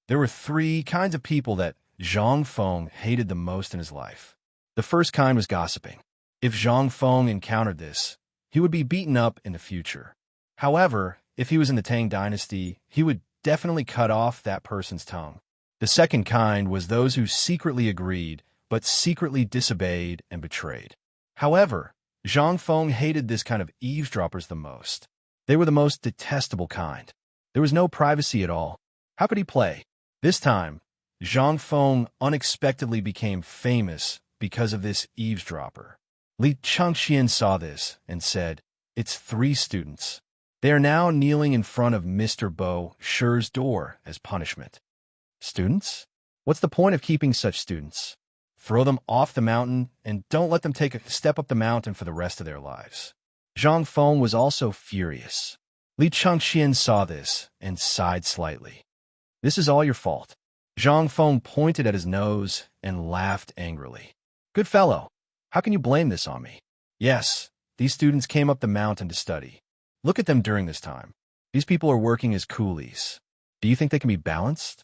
There were three kinds of people that Zhang Feng hated the most in his life. The first kind was gossiping. If Zhang Feng encountered this, he would be beaten up in the future. However, if he was in the Tang dynasty, he would definitely cut off that person's tongue. The second kind was those who secretly agreed, but secretly disobeyed and betrayed. However, Zhang Feng hated this kind of eavesdroppers the most. They were the most detestable kind. There was no privacy at all. How could he play? This time, Zhang Feng unexpectedly became famous because of this eavesdropper. Li Chengxian saw this and said, "It's 3 students. They are now kneeling in front of Mr. Bo Shi's door as punishment." Students? What's the point of keeping such students? Throw them off the mountain and don't let them take a step up the mountain for the rest of their lives. Zhang Feng was also furious. Li Chengxian saw this and sighed slightly. "This is all your fault." Zhang Feng pointed at his nose and laughed angrily. "Good fellow, how can you blame this on me? Yes, these students came up the mountain to study. Look at them during this time. These people are working as coolies. Do you think they can be balanced?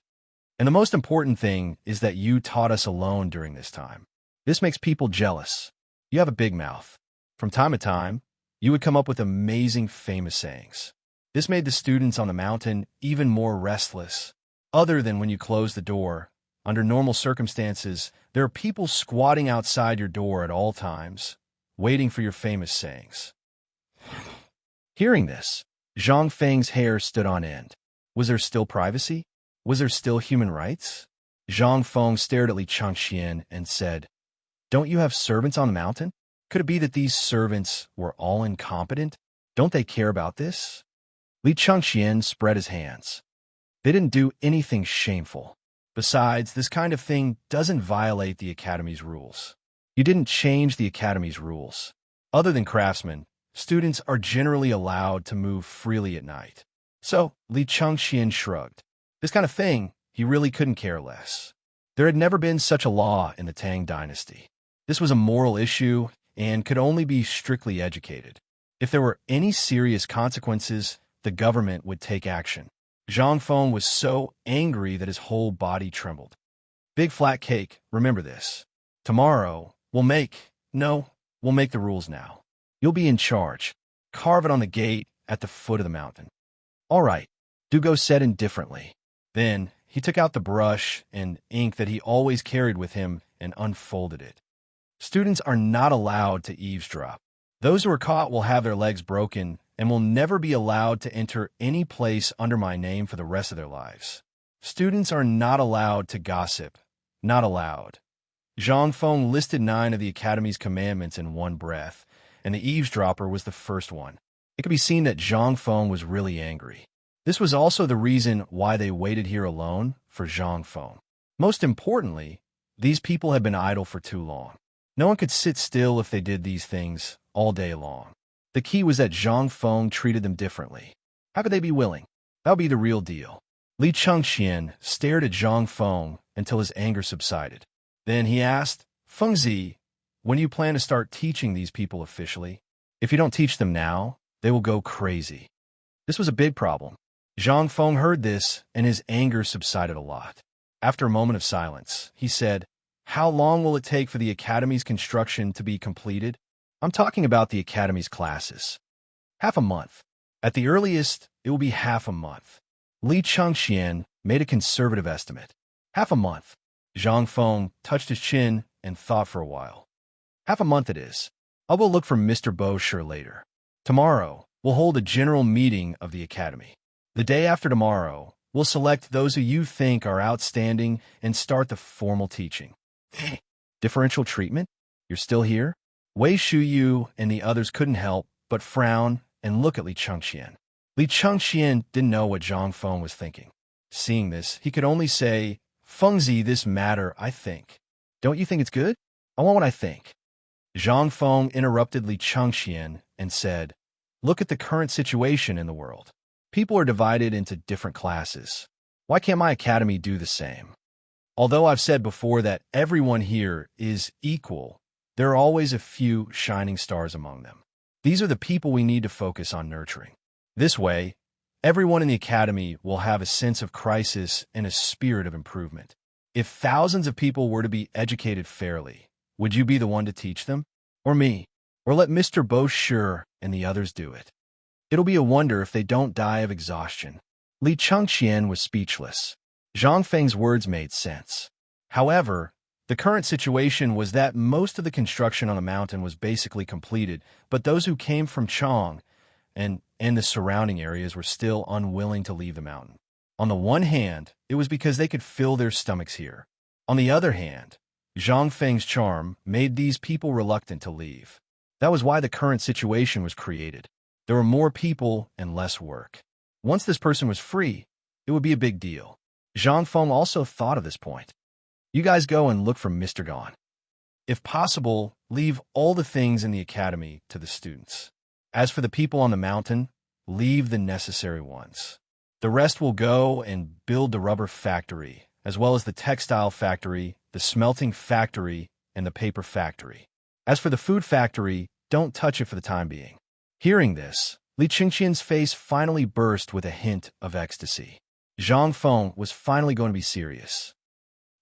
And the most important thing is that you taught us alone during this time. This makes people jealous. You have a big mouth. From time to time, You would come up with amazing famous sayings. This made the students on the mountain even more restless. Other than when you close the door, under normal circumstances, there are people squatting outside your door at all times, waiting for your famous sayings. Hearing this, Zhang Feng's hair stood on end. Was there still privacy? Was there still human rights? Zhang Feng stared at Li Changxian and said, "Don't you have servants on the mountain? Could it be that these servants were all incompetent? Don't they care about this?" Li Changxian spread his hands. They didn't do anything shameful. Besides, this kind of thing doesn't violate the Academy's rules. You didn't change the Academy's rules. Other than craftsmen, students are generally allowed to move freely at night. So, Li Changxian shrugged. This kind of thing, he really couldn't care less. There had never been such a law in the Tang dynasty. This was a moral issue and could only be strictly educated. If there were any serious consequences, the government would take action. Zhang Feng was so angry that his whole body trembled. "Big flat cake, remember this. Tomorrow, we'll make the rules now. You'll be in charge. Carve it on the gate at the foot of the mountain." "All right," Dugo said indifferently. Then he took out the brush and ink that he always carried with him and unfolded it. Students are not allowed to eavesdrop. Those who are caught will have their legs broken and will never be allowed to enter any place under my name for the rest of their lives. Students are not allowed to gossip. Not allowed. Zhang Feng listed 9 of the Academy's commandments in one breath, and the eavesdropper was the first one. It could be seen that Zhang Feng was really angry. This was also the reason why they waited here alone for Zhang Feng. Most importantly, these people had been idle for too long. No one could sit still if they did these things all day long. The key was that Zhang Feng treated them differently. How could they be willing? That would be the real deal. Li Changxian stared at Zhang Feng until his anger subsided. Then he asked, "Fengzi, when do you plan to start teaching these people officially? If you don't teach them now, they will go crazy." This was a big problem. Zhang Feng heard this, and his anger subsided a lot. After a moment of silence, he said, "How long will it take for the Academy's construction to be completed?" "I'm talking about the Academy's classes." "Half a month. At the earliest, it will be half a month." Li Changxian made a conservative estimate. "Half a month." Zhang Feng touched his chin and thought for a while. "Half a month it is. I'll go look for Mr. Bosher later. Tomorrow, we'll hold a general meeting of the Academy. The day after tomorrow, we'll select those who you think are outstanding and start the formal teaching." Differential treatment? You're still here? Wei Shuyu and the others couldn't help but frown and look at Li Changxian. Li Changxian didn't know what Zhang Feng was thinking. Seeing this, he could only say, "Fengzi, this matter, I think. Don't you think it's good? I want what I think." Zhang Feng interrupted Li Changxian and said, "Look at the current situation in the world. People are divided into different classes. Why can't my academy do the same? Although I've said before that everyone here is equal, there are always a few shining stars among them. These are the people we need to focus on nurturing. This way, everyone in the academy will have a sense of crisis and a spirit of improvement. If thousands of people were to be educated fairly, would you be the one to teach them? Or me? Or let Mr. Bosher and the others do it? It'll be a wonder if they don't die of exhaustion." Li Changxian was speechless. Zhang Feng's words made sense. However, the current situation was that most of the construction on the mountain was basically completed, but those who came from Chang and the surrounding areas were still unwilling to leave the mountain. On the one hand, it was because they could fill their stomachs here. On the other hand, Zhang Feng's charm made these people reluctant to leave. That was why the current situation was created. There were more people and less work. Once this person was free, it would be a big deal. Zhang Feng also thought of this point. "You guys go and look for Mr. Gon. If possible, leave all the things in the academy to the students. As for the people on the mountain, leave the necessary ones. The rest will go and build the rubber factory, as well as the textile factory, the smelting factory, and the paper factory. As for the food factory, don't touch it for the time being." Hearing this, Li Changxian's face finally burst with a hint of ecstasy. Zhang Feng was finally going to be serious.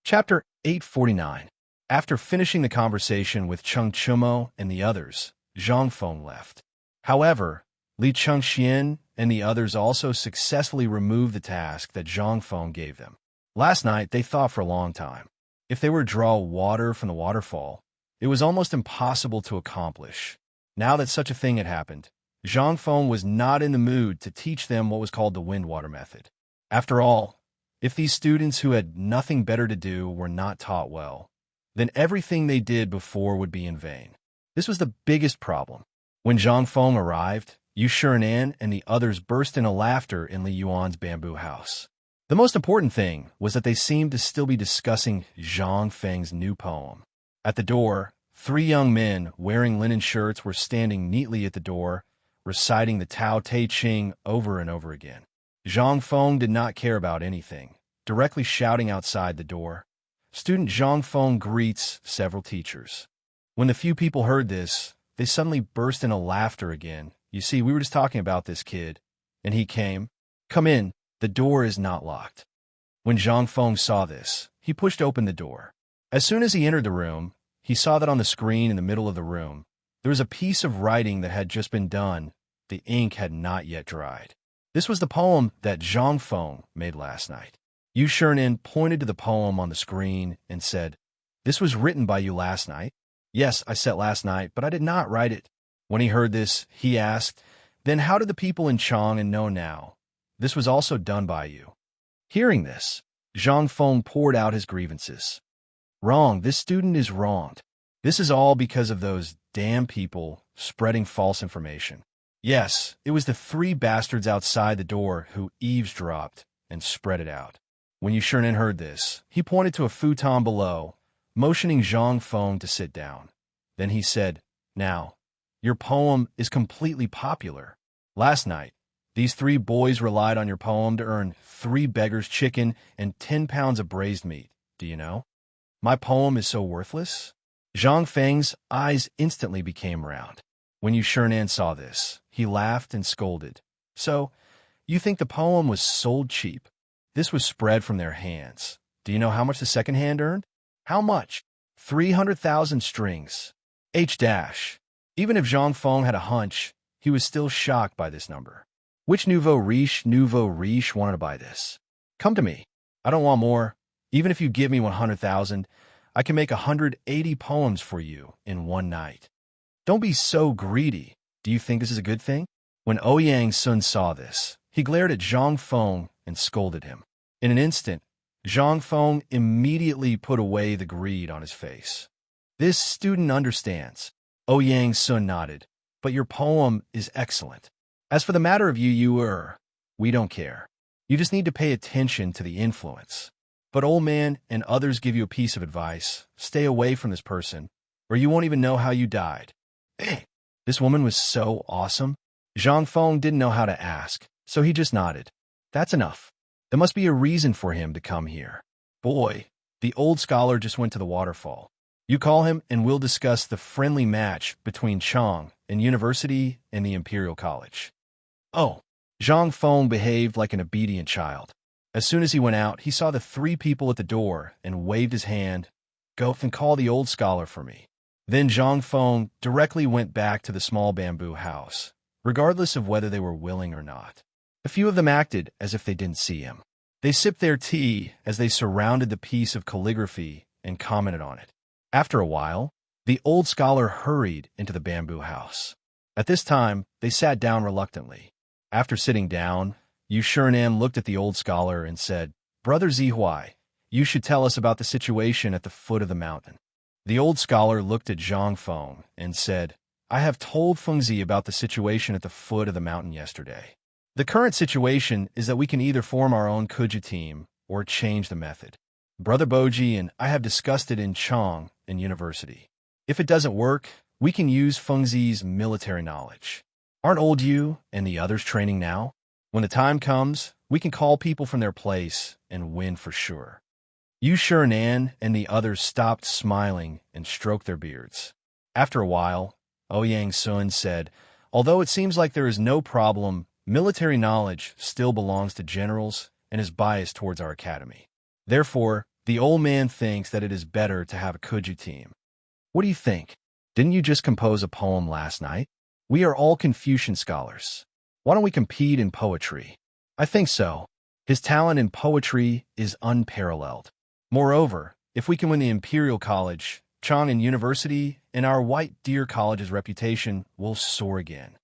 Chapter 849. After finishing the conversation with Cheng Chumo and the others, Zhang Feng left. However, Li Chengxian and the others also successfully removed the task that Zhang Feng gave them. Last night, they thought for a long time. If they were to draw water from the waterfall, it was almost impossible to accomplish. Now that such a thing had happened, Zhang Feng was not in the mood to teach them what was called the wind-water method. After all, if these students who had nothing better to do were not taught well, then everything they did before would be in vain. This was the biggest problem. When Zhang Feng arrived, Yu Shiren and the others burst into laughter in Li Yuan's bamboo house. The most important thing was that they seemed to still be discussing Zhang Feng's new poem. At the door, 3 young men wearing linen shirts were standing neatly at the door, reciting the Tao Te Ching over and over again. Zhang Feng did not care about anything, directly shouting outside the door, "Student Zhang Feng greets several teachers." When the few people heard this, they suddenly burst into laughter again. "You see, we were just talking about this kid, and he came. Come in, the door is not locked." When Zhang Feng saw this, he pushed open the door. As soon as he entered the room, he saw that on the screen in the middle of the room, there was a piece of writing that had just been done. The ink had not yet dried. This was the poem that Zhang Feng made last night. Yu Shiren pointed to the poem on the screen and said, "This was written by you last night?" "Yes, I said last night, but I did not write it." When he heard this, he asked, "Then how did the people in Chang'an know now? This was also done by you?" Hearing this, Zhang Feng poured out his grievances. "Wrong, this student is wronged. This is all because of those damn people spreading false information. Yes, it was the 3 bastards outside the door who eavesdropped and spread it out." When Yu Shiren heard this, he pointed to a futon below, motioning Zhang Feng to sit down. Then he said, "Now, your poem is completely popular. Last night, these 3 boys relied on your poem to earn 3 beggars' chicken and 10 pounds of braised meat. Do you know? My poem is so worthless?" Zhang Feng's eyes instantly became round. When Yu Shiren saw this, he laughed and scolded. "So, you think the poem was sold cheap? This was spread from their hands. Do you know how much the second hand earned? How much? 300,000 strings. H dash." Even if Zhang Feng had a hunch, he was still shocked by this number. Which nouveau riche wanted to buy this? "Come to me. I don't want more. Even if you give me 100,000, I can make 180 poems for you in one night. Don't be so greedy. Do you think this is a good thing?" When Ouyang Sun saw this, he glared at Zhang Feng and scolded him. In an instant, Zhang Feng immediately put away the greed on his face. "This student understands." Ouyang Sun nodded. "But your poem is excellent. As for the matter of we don't care. You just need to pay attention to the influence. But old man and others give you a piece of advice. Stay away from this person, or you won't even know how you died." This woman was so awesome. Zhang Feng didn't know how to ask, so he just nodded. "That's enough. There must be a reason for him to come here. Boy, the old scholar just went to the waterfall. You call him and we'll discuss the friendly match between Chang and University and the Imperial College." Oh, Zhang Feng behaved like an obedient child. As soon as he went out, he saw the 3 people at the door and waved his hand. "Go and call the old scholar for me." Then Zhang Feng directly went back to the small bamboo house, regardless of whether they were willing or not. A few of them acted as if they didn't see him. They sipped their tea as they surrounded the piece of calligraphy and commented on it. After a while, the old scholar hurried into the bamboo house. At this time, they sat down reluctantly. After sitting down, Yu Shiren looked at the old scholar and said, "Brother Zihuai, you should tell us about the situation at the foot of the mountain." The old scholar looked at Zhang Feng and said, "I have told Fengzi about the situation at the foot of the mountain yesterday. The current situation is that we can either form our own Kuja team or change the method. Brother Boji and I have discussed it in Chang and University. If it doesn't work, we can use Fengzi's military knowledge. Aren't old you and the others training now? When the time comes, we can call people from their place and win for sure." Yu Shiren and the others stopped smiling and stroked their beards. After a while, Ouyang Sun said, "Although it seems like there is no problem, military knowledge still belongs to generals and is biased towards our academy. Therefore, the old man thinks that it is better to have a Kuju team. What do you think? Didn't you just compose a poem last night?" We are all Confucian scholars. Why don't we compete in poetry? I think so. His talent in poetry is unparalleled. Moreover, if we can win the Imperial College, Chang'an University, and our White Deer College's reputation will soar again.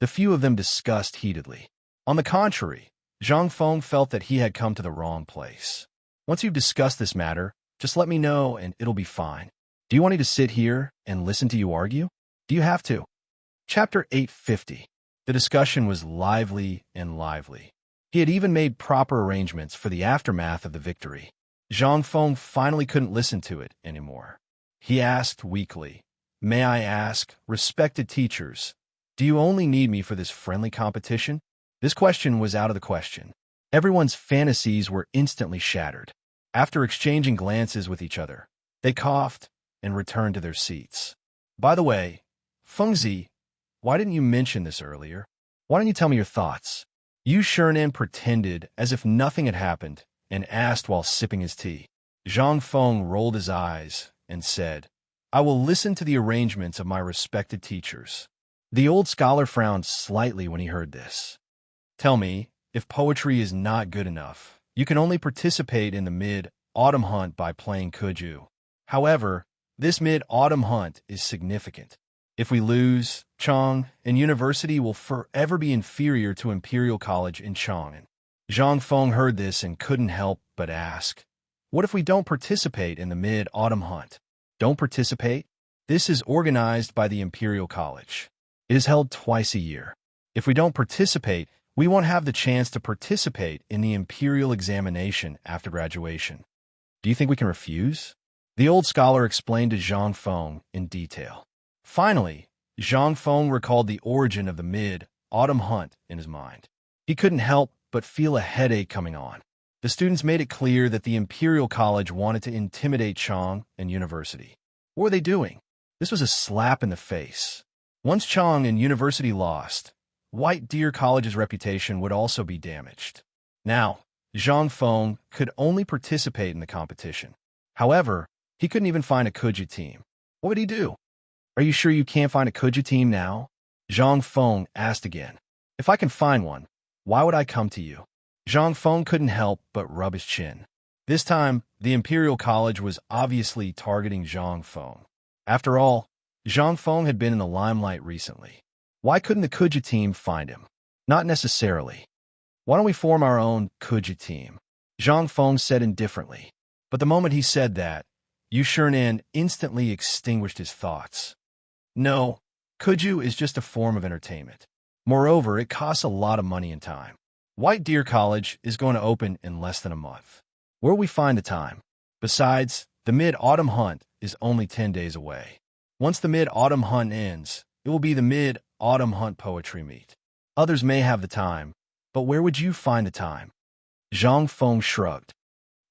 The few of them discussed heatedly. On the contrary, Zhang Feng felt that he had come to the wrong place. Once you've discussed this matter, just let me know and it'll be fine. Do you want me to sit here and listen to you argue? Do you have to? Chapter 850. The discussion was lively and lively. He had even made proper arrangements for the aftermath of the victory. Zhang Feng finally couldn't listen to it anymore. He asked weakly, "May I ask, respected teachers, do you only need me for this friendly competition?" This question was out of the question. Everyone's fantasies were instantly shattered. After exchanging glances with each other, they coughed and returned to their seats. By the way, Fengzi, why didn't you mention this earlier? Why don't you tell me your thoughts? Yu Shernan pretended as if nothing had happened and asked while sipping his tea. Zhang Feng rolled his eyes and said, "I will listen to the arrangements of my respected teachers." The old scholar frowned slightly when he heard this. "Tell me, if poetry is not good enough, you can only participate in the mid-autumn hunt by playing Kuju. However, this mid-autumn hunt is significant. If we lose, Chang'an University will forever be inferior to Imperial College in Chang'an." Zhang Feng heard this and couldn't help but ask, "What if we don't participate in the mid-autumn hunt?" Don't participate? This is organized by the Imperial College. It is held twice a year. If we don't participate, we won't have the chance to participate in the Imperial examination after graduation. Do you think we can refuse? The old scholar explained to Zhang Feng in detail. Finally, Zhang Feng recalled the origin of the mid-autumn hunt in his mind. He couldn't help but feel a headache coming on. The students made it clear that the Imperial College wanted to intimidate Chang'an University. What were they doing? This was a slap in the face. Once Chang'an University lost, White Deer College's reputation would also be damaged. Now, Zhang Feng could only participate in the competition. However, he couldn't even find a Kuju team. What would he do? "Are you sure you can't find a Kuju team now?" Zhang Feng asked again. "If I can find one, why would I come to you?" Zhang Feng couldn't help but rub his chin. This time, the Imperial College was obviously targeting Zhang Feng. After all, Zhang Feng had been in the limelight recently. Why couldn't the Kuju team find him? Not necessarily. "Why don't we form our own Kuju team?" Zhang Feng said indifferently. But the moment he said that, Yu Shernan instantly extinguished his thoughts. "No, Kuju is just a form of entertainment. Moreover, it costs a lot of money and time. White Deer College is going to open in less than a month. Where will we find the time? Besides, the mid-autumn hunt is only 10 days away. Once the mid-autumn hunt ends, it will be the mid-autumn hunt poetry meet. Others may have the time, but where would you find the time?" Zhang Feng shrugged.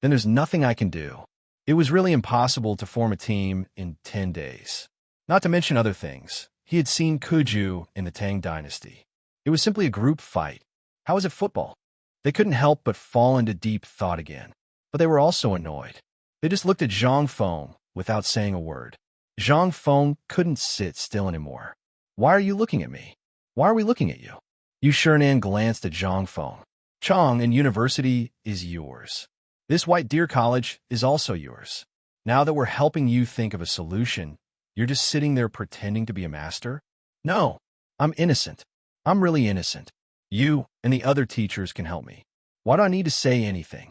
"Then there's nothing I can do. It was really impossible to form a team in 10 days. Not to mention other things. He had seen Kuju in the Tang Dynasty. It was simply a group fight. How is it football?" They couldn't help but fall into deep thought again. But they were also annoyed. They just looked at Zhang Feng without saying a word. Zhang Feng couldn't sit still anymore. "Why are you looking at me? Why are we looking at you?" Yu Shernan glanced at Zhang Feng. "Chang'an University is yours. This White Deer College is also yours. Now that we're helping you think of a solution, you're just sitting there pretending to be a master? No, I'm innocent. I'm really innocent. You and the other teachers can help me. Why do I need to say anything?"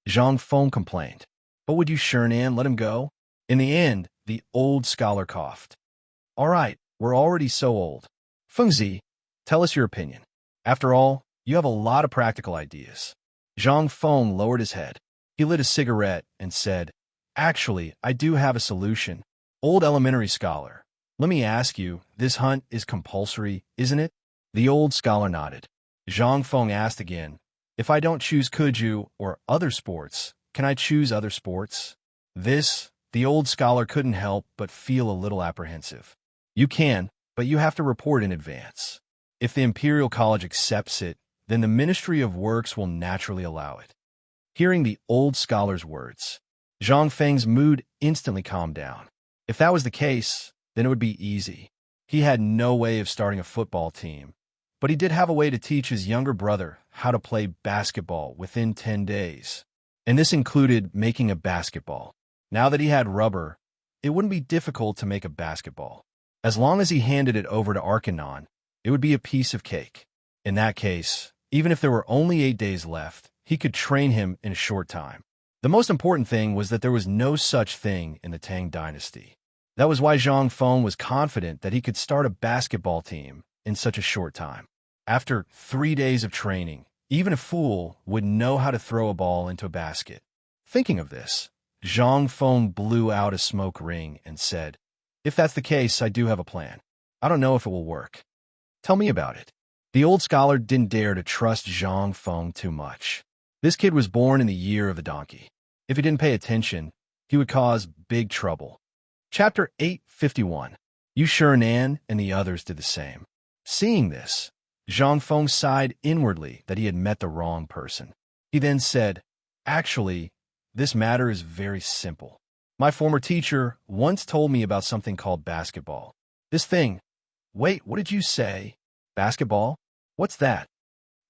Zhang Feng complained. "But would you Shernan let him go?" In the end, the old scholar coughed. "All right, we're already so old. Fengzi, tell us your opinion. After all, you have a lot of practical ideas." Zhang Feng lowered his head. He lit a cigarette and said, "Actually, I do have a solution. Old elementary scholar, let me ask you, this hunt is compulsory, isn't it?" The old scholar nodded. Zhang Feng asked again, "If I don't choose Kuju or other sports, can I choose other sports?" The old scholar couldn't help but feel a little apprehensive. "You can, but you have to report in advance. If the Imperial College accepts it, then the Ministry of Works will naturally allow it." Hearing the old scholar's words, Zhang Feng's mood instantly calmed down. If that was the case, then it would be easy. He had no way of starting a football team, but he did have a way to teach his younger brother how to play basketball within 10 days. And this included making a basketball. Now that he had rubber, it wouldn't be difficult to make a basketball. As long as he handed it over to Arcanon, it would be a piece of cake. In that case, even if there were only 8 days left, he could train him in a short time. The most important thing was that there was no such thing in the Tang dynasty. That was why Zhang Feng was confident that he could start a basketball team in such a short time. After 3 days of training, even a fool would know how to throw a ball into a basket. Thinking of this, Zhang Feng blew out a smoke ring and said, "If that's the case, I do have a plan. I don't know if it will work. Tell me about it." The old scholar didn't dare to trust Zhang Feng too much. This kid was born in the year of the donkey. If he didn't pay attention, he would cause big trouble. Chapter 851. Yu Shirenan and the others did the same. Seeing this, Zhang Feng sighed inwardly that he had met the wrong person. He then said, "Actually, this matter is very simple. My former teacher once told me about something called basketball. This thing—" "Wait, what did you say? Basketball? What's that?"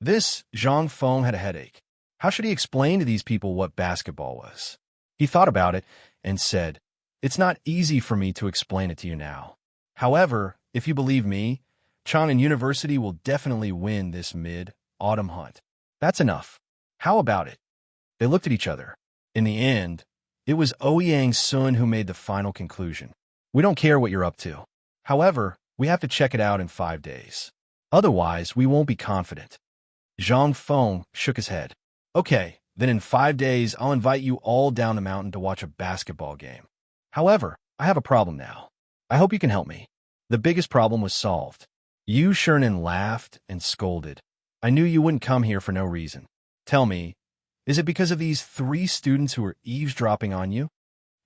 Zhang Feng had a headache. How should he explain to these people what basketball was? He thought about it and said, "It's not easy for me to explain it to you now. However, if you believe me, Chang'an University will definitely win this mid-autumn hunt. That's enough. How about it?" They looked at each other. In the end, it was Ouyang Sun who made the final conclusion. "We don't care what you're up to. However, we have to check it out in 5 days. Otherwise, we won't be confident." Zhang Feng shook his head. "Okay, then in 5 days, I'll invite you all down the mountain to watch a basketball game. However, I have a problem now. I hope you can help me." The biggest problem was solved. Yu Shirenan laughed and scolded. "I knew you wouldn't come here for no reason. Tell me, is it because of these 3 students who are eavesdropping on you?"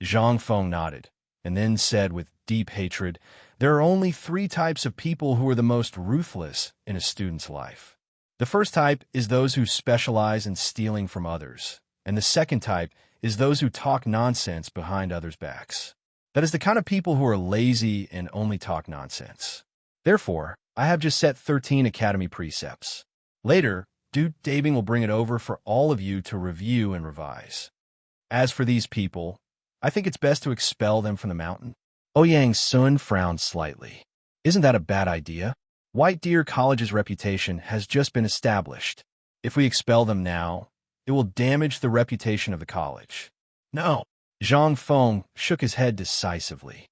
Zhang Feng nodded, and then said with deep hatred, "There are only 3 types of people who are the most ruthless in a student's life. The first type is those who specialize in stealing from others, and the second type is those who talk nonsense behind others' backs. That is the kind of people who are lazy and only talk nonsense. Therefore, I have just set 13 academy precepts. Later, Duke Dabing will bring it over for all of you to review and revise. As for these people, I think it's best to expel them from the mountain." Ouyang Sun frowned slightly. "Isn't that a bad idea? White Deer College's reputation has just been established. If we expel them now, it will damage the reputation of the college." "No." Zhang Feng shook his head decisively.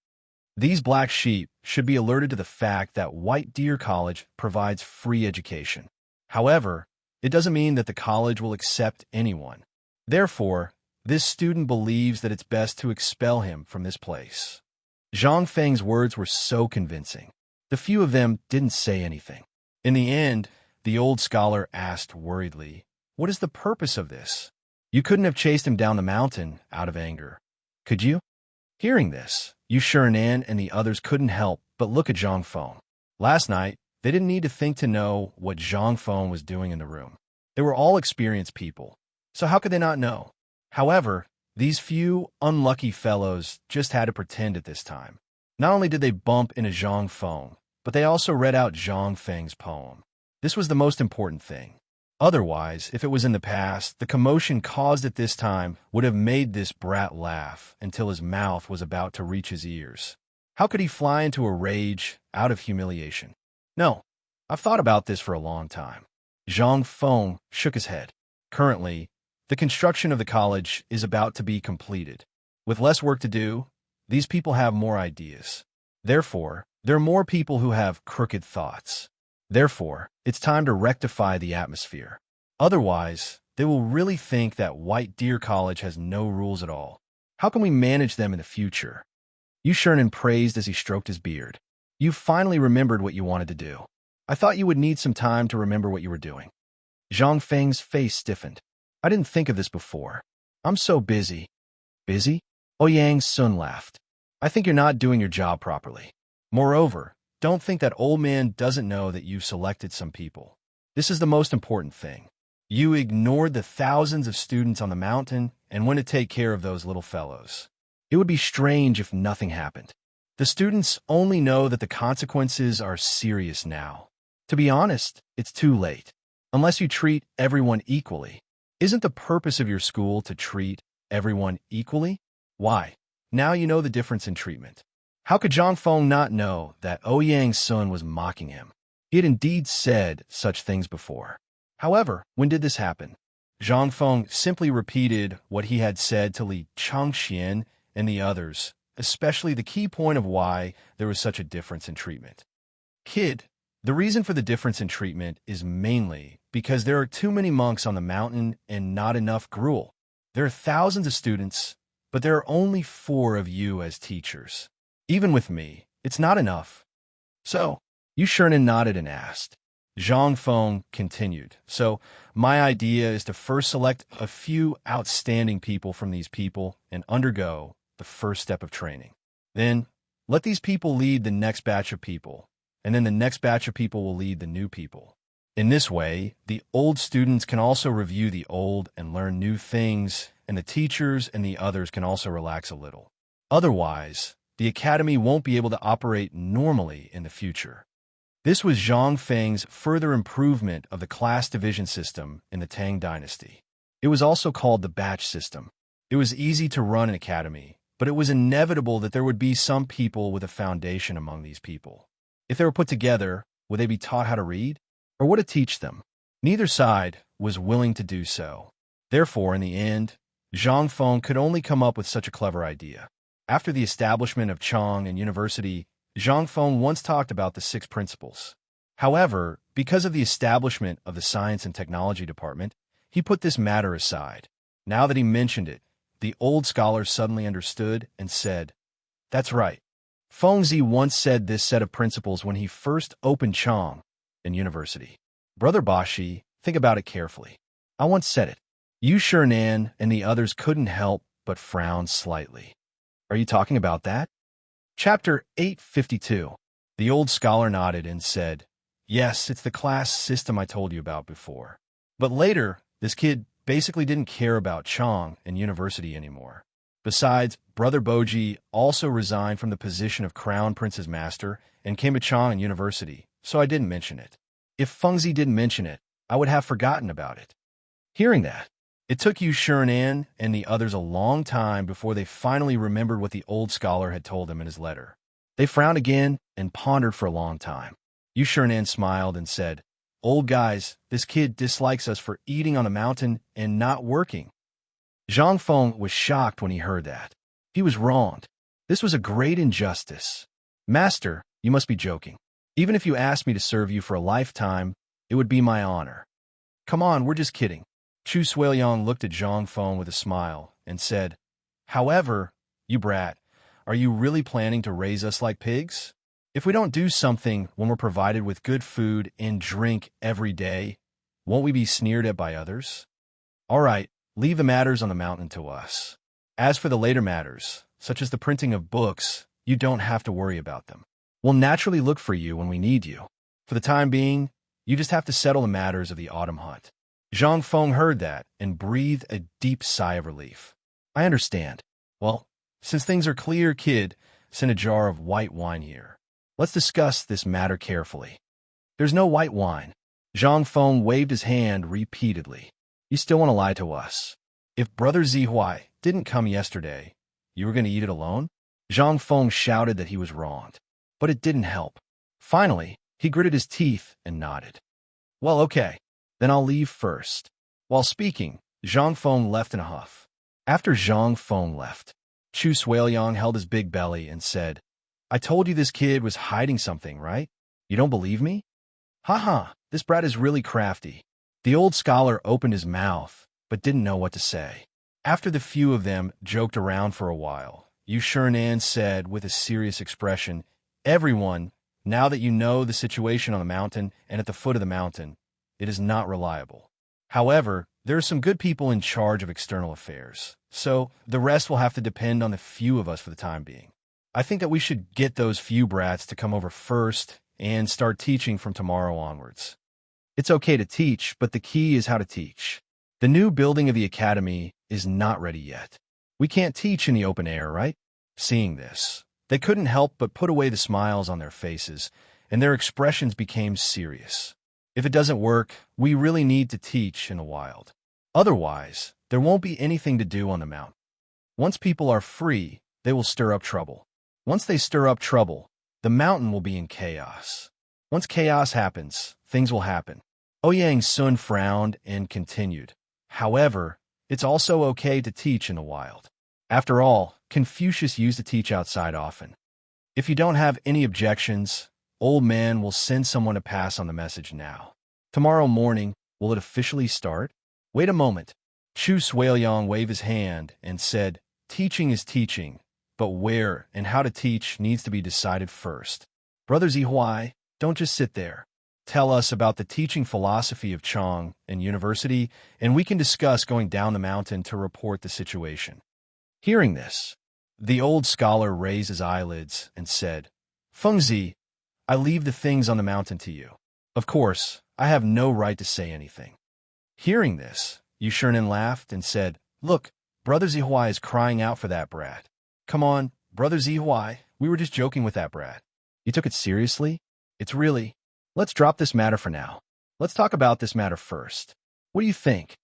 "These black sheep should be alerted to the fact that White Deer College provides free education. However, it doesn't mean that the college will accept anyone. Therefore, this student believes that it's best to expel him from this place." Zhang Feng's words were so convincing. The few of them didn't say anything. In the end, the old scholar asked worriedly, "What is the purpose of this? You couldn't have chased him down the mountain out of anger, could you?" Hearing this, Yu Shirenan and the others couldn't help but look at Zhang Feng. Last night, they didn't need to think to know what Zhang Feng was doing in the room. They were all experienced people, so how could they not know? However, these few unlucky fellows just had to pretend at this time. Not only did they bump into Zhang Feng, but they also read out Zhang Feng's poem. This was the most important thing. Otherwise, if it was in the past, the commotion caused at this time would have made this brat laugh until his mouth was about to reach his ears. How could he fly into a rage out of humiliation? "No, I've thought about this for a long time." Zhang Feng shook his head. "Currently, the construction of the college is about to be completed. With less work to do, these people have more ideas. Therefore, there are more people who have crooked thoughts. Therefore, it's time to rectify the atmosphere. Otherwise, they will really think that White Deer College has no rules at all. How can we manage them in the future?" Yu Shirenan praised as he stroked his beard. "You finally remembered what you wanted to do. I thought you would need some time to remember what you were doing." Zhang Feng's face stiffened. "I didn't think of this before. I'm so busy." "Busy?" Ouyang Sun laughed. "I think you're not doing your job properly. Moreover, don't think that old man doesn't know that you selected some people. This is the most important thing. You ignored the thousands of students on the mountain and went to take care of those little fellows. It would be strange if nothing happened. The students only know that the consequences are serious now. To be honest, it's too late. Unless you treat everyone equally. Isn't the purpose of your school to treat everyone equally? Why? Now you know the difference in treatment. How could Zhang Feng not know that Ouyang's son was mocking him? He had indeed said such things before. However, when did this happen? Zhang Feng simply repeated what he had said to Li Changxian and the others, especially the key point of why there was such a difference in treatment. Kid, the reason for the difference in treatment is mainly because there are too many monks on the mountain and not enough gruel. There are thousands of students, but there are only 4 of you as teachers. Even with me, it's not enough. So, Yu Shernan nodded and asked. Zhang Feng continued. So, my idea is to first select a few outstanding people from these people and undergo the first step of training. Then, let these people lead the next batch of people, and then the next batch of people will lead the new people. In this way, the old students can also review the old and learn new things, and the teachers and the others can also relax a little. Otherwise, the academy won't be able to operate normally in the future. This was Zhang Feng's further improvement of the class division system in the Tang dynasty. It was also called the batch system. It was easy to run an academy, but it was inevitable that there would be some people with a foundation among these people. If they were put together, would they be taught how to read? Or would it teach them? Neither side was willing to do so. Therefore, in the end, Zhang Feng could only come up with such a clever idea. After the establishment of Chang and University, Zhang Feng once talked about the 6 principles. However, because of the establishment of the Science and Technology Department, he put this matter aside. Now that he mentioned it, the old scholar suddenly understood and said, "That's right. Fengzi once said this set of principles when he first opened Chang and University. Brother Bashi, think about it carefully. I once said it." Yu Shernan and the others couldn't help but frown slightly. Are you talking about that? Chapter 852. The old scholar nodded and said, "Yes, it's the class system I told you about before." But later, this kid basically didn't care about Chang and University anymore. Besides, Brother Boji also resigned from the position of Crown Prince's master and came to Chang and University, so I didn't mention it. If Fengzi didn't mention it, I would have forgotten about it. Hearing that, it took Yu Shernan and the others a long time before they finally remembered what the old scholar had told them in his letter. They frowned again and pondered for a long time. Yu Shernan smiled and said, "Old guys, this kid dislikes us for eating on the mountain and not working." Zhang Feng was shocked when he heard that. He was wronged. This was a great injustice. "Master, you must be joking. Even if you asked me to serve you for a lifetime, it would be my honor." "Come on, we're just kidding." Chu Suiliang looked at Zhang Feng with a smile and said, "However, you brat, are you really planning to raise us like pigs? If we don't do something when we're provided with good food and drink every day, won't we be sneered at by others? All right, leave the matters on the mountain to us. As for the later matters, such as the printing of books, you don't have to worry about them. We'll naturally look for you when we need you. For the time being, you just have to settle the matters of the autumn hunt." Zhang Feng heard that and breathed a deep sigh of relief. "I understand. Well, since things are clear, kid, send a jar of white wine here. Let's discuss this matter carefully." "There's no white wine." Zhang Feng waved his hand repeatedly. "You still want to lie to us? If Brother Zihuai didn't come yesterday, you were going to eat it alone?" Zhang Feng shouted that he was wronged, but it didn't help. Finally, he gritted his teeth and nodded. "Well, okay. Then I'll leave first." While speaking, Zhang Feng left in a huff. After Zhang Feng left, Chu Suiliang held his big belly and said, "I told you this kid was hiding something, right? You don't believe me? Haha, this brat is really crafty." The old scholar opened his mouth, but didn't know what to say. After the few of them joked around for a while, Yu Shernan said with a serious expression, "Everyone, now that you know the situation on the mountain and at the foot of the mountain, it is not reliable. However, there are some good people in charge of external affairs, so the rest will have to depend on the few of us for the time being. I think that we should get those few brats to come over first and start teaching from tomorrow onwards. It's okay to teach, but the key is how to teach. The new building of the academy is not ready yet. We can't teach in the open air, right?" Seeing this, They couldn't help but put away the smiles on their faces, and their expressions became serious. If it doesn't work, we really need to teach in the wild. Otherwise, there won't be anything to do on the mountain. Once people are free, they will stir up trouble. Once they stir up trouble, the mountain will be in chaos. Once chaos happens, things will happen. Ouyang Sun frowned and continued. However, it's also okay to teach in the wild. After all, Confucius used to teach outside often. If you don't have any objections, old man will send someone to pass on the message now. Tomorrow morning, will it officially start? Wait a moment. Chu Suiyong waved his hand and said, teaching is teaching, but where and how to teach needs to be decided first. Brother Zihuai, don't just sit there. Tell us about the teaching philosophy of Chong and university, and we can discuss going down the mountain to report the situation. Hearing this, the old scholar raised his eyelids and said, Fengzi, I leave the things on the mountain to you. Of course, I have no right to say anything. Hearing this, Yushernan laughed and said, Look, Brother Zihuai is crying out for that brat. Come on, Brother Zihuai, we were just joking with that brat. You took it seriously? It's really... Let's drop this matter for now. Let's talk about this matter first. What do you think?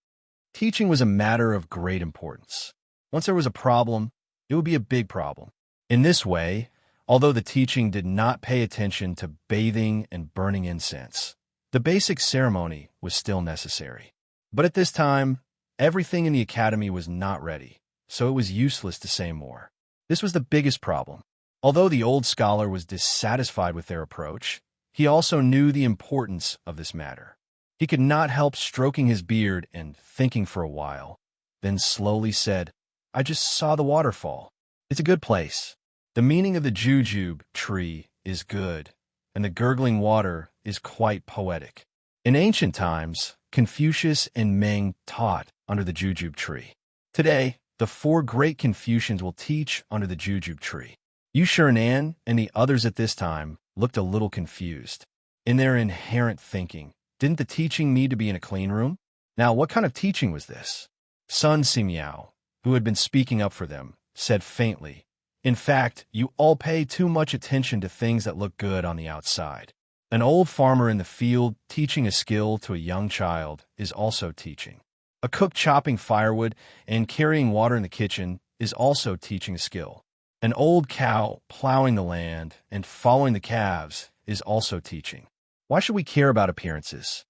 Teaching was a matter of great importance. Once there was a problem, it would be a big problem. In this way, although the teaching did not pay attention to bathing and burning incense, the basic ceremony was still necessary. But at this time, everything in the academy was not ready, so it was useless to say more. This was the biggest problem. Although the old scholar was dissatisfied with their approach, he also knew the importance of this matter. He could not help stroking his beard and thinking for a while, then slowly said, I just saw the waterfall. It's a good place. The meaning of the jujube tree is good, and the gurgling water is quite poetic. In ancient times, Confucius and Ming taught under the jujube tree. Today, the four great Confucians will teach under the jujube tree. Yushernan and the others at this time looked a little confused. In their inherent thinking, didn't the teaching need to be in a clean room? Now, what kind of teaching was this? Sun Simiao, who had been speaking up for them, said faintly, In fact, you all pay too much attention to things that look good on the outside. An old farmer in the field teaching a skill to a young child is also teaching. A cook chopping firewood and carrying water in the kitchen is also teaching a skill. An old cow plowing the land and following the calves is also teaching. Why should we care about appearances?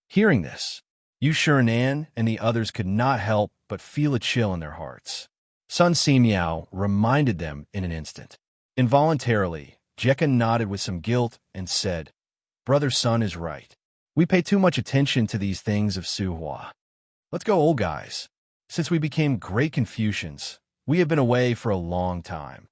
Hearing this, Yushernan and the others could not help but feel a chill in their hearts. Sun Simiao reminded them in an instant. Involuntarily, Jekka nodded with some guilt and said, Brother Sun is right. We pay too much attention to these things of Suhua. Let's go, old guys. Since we became great Confucians, we have been away for a long time.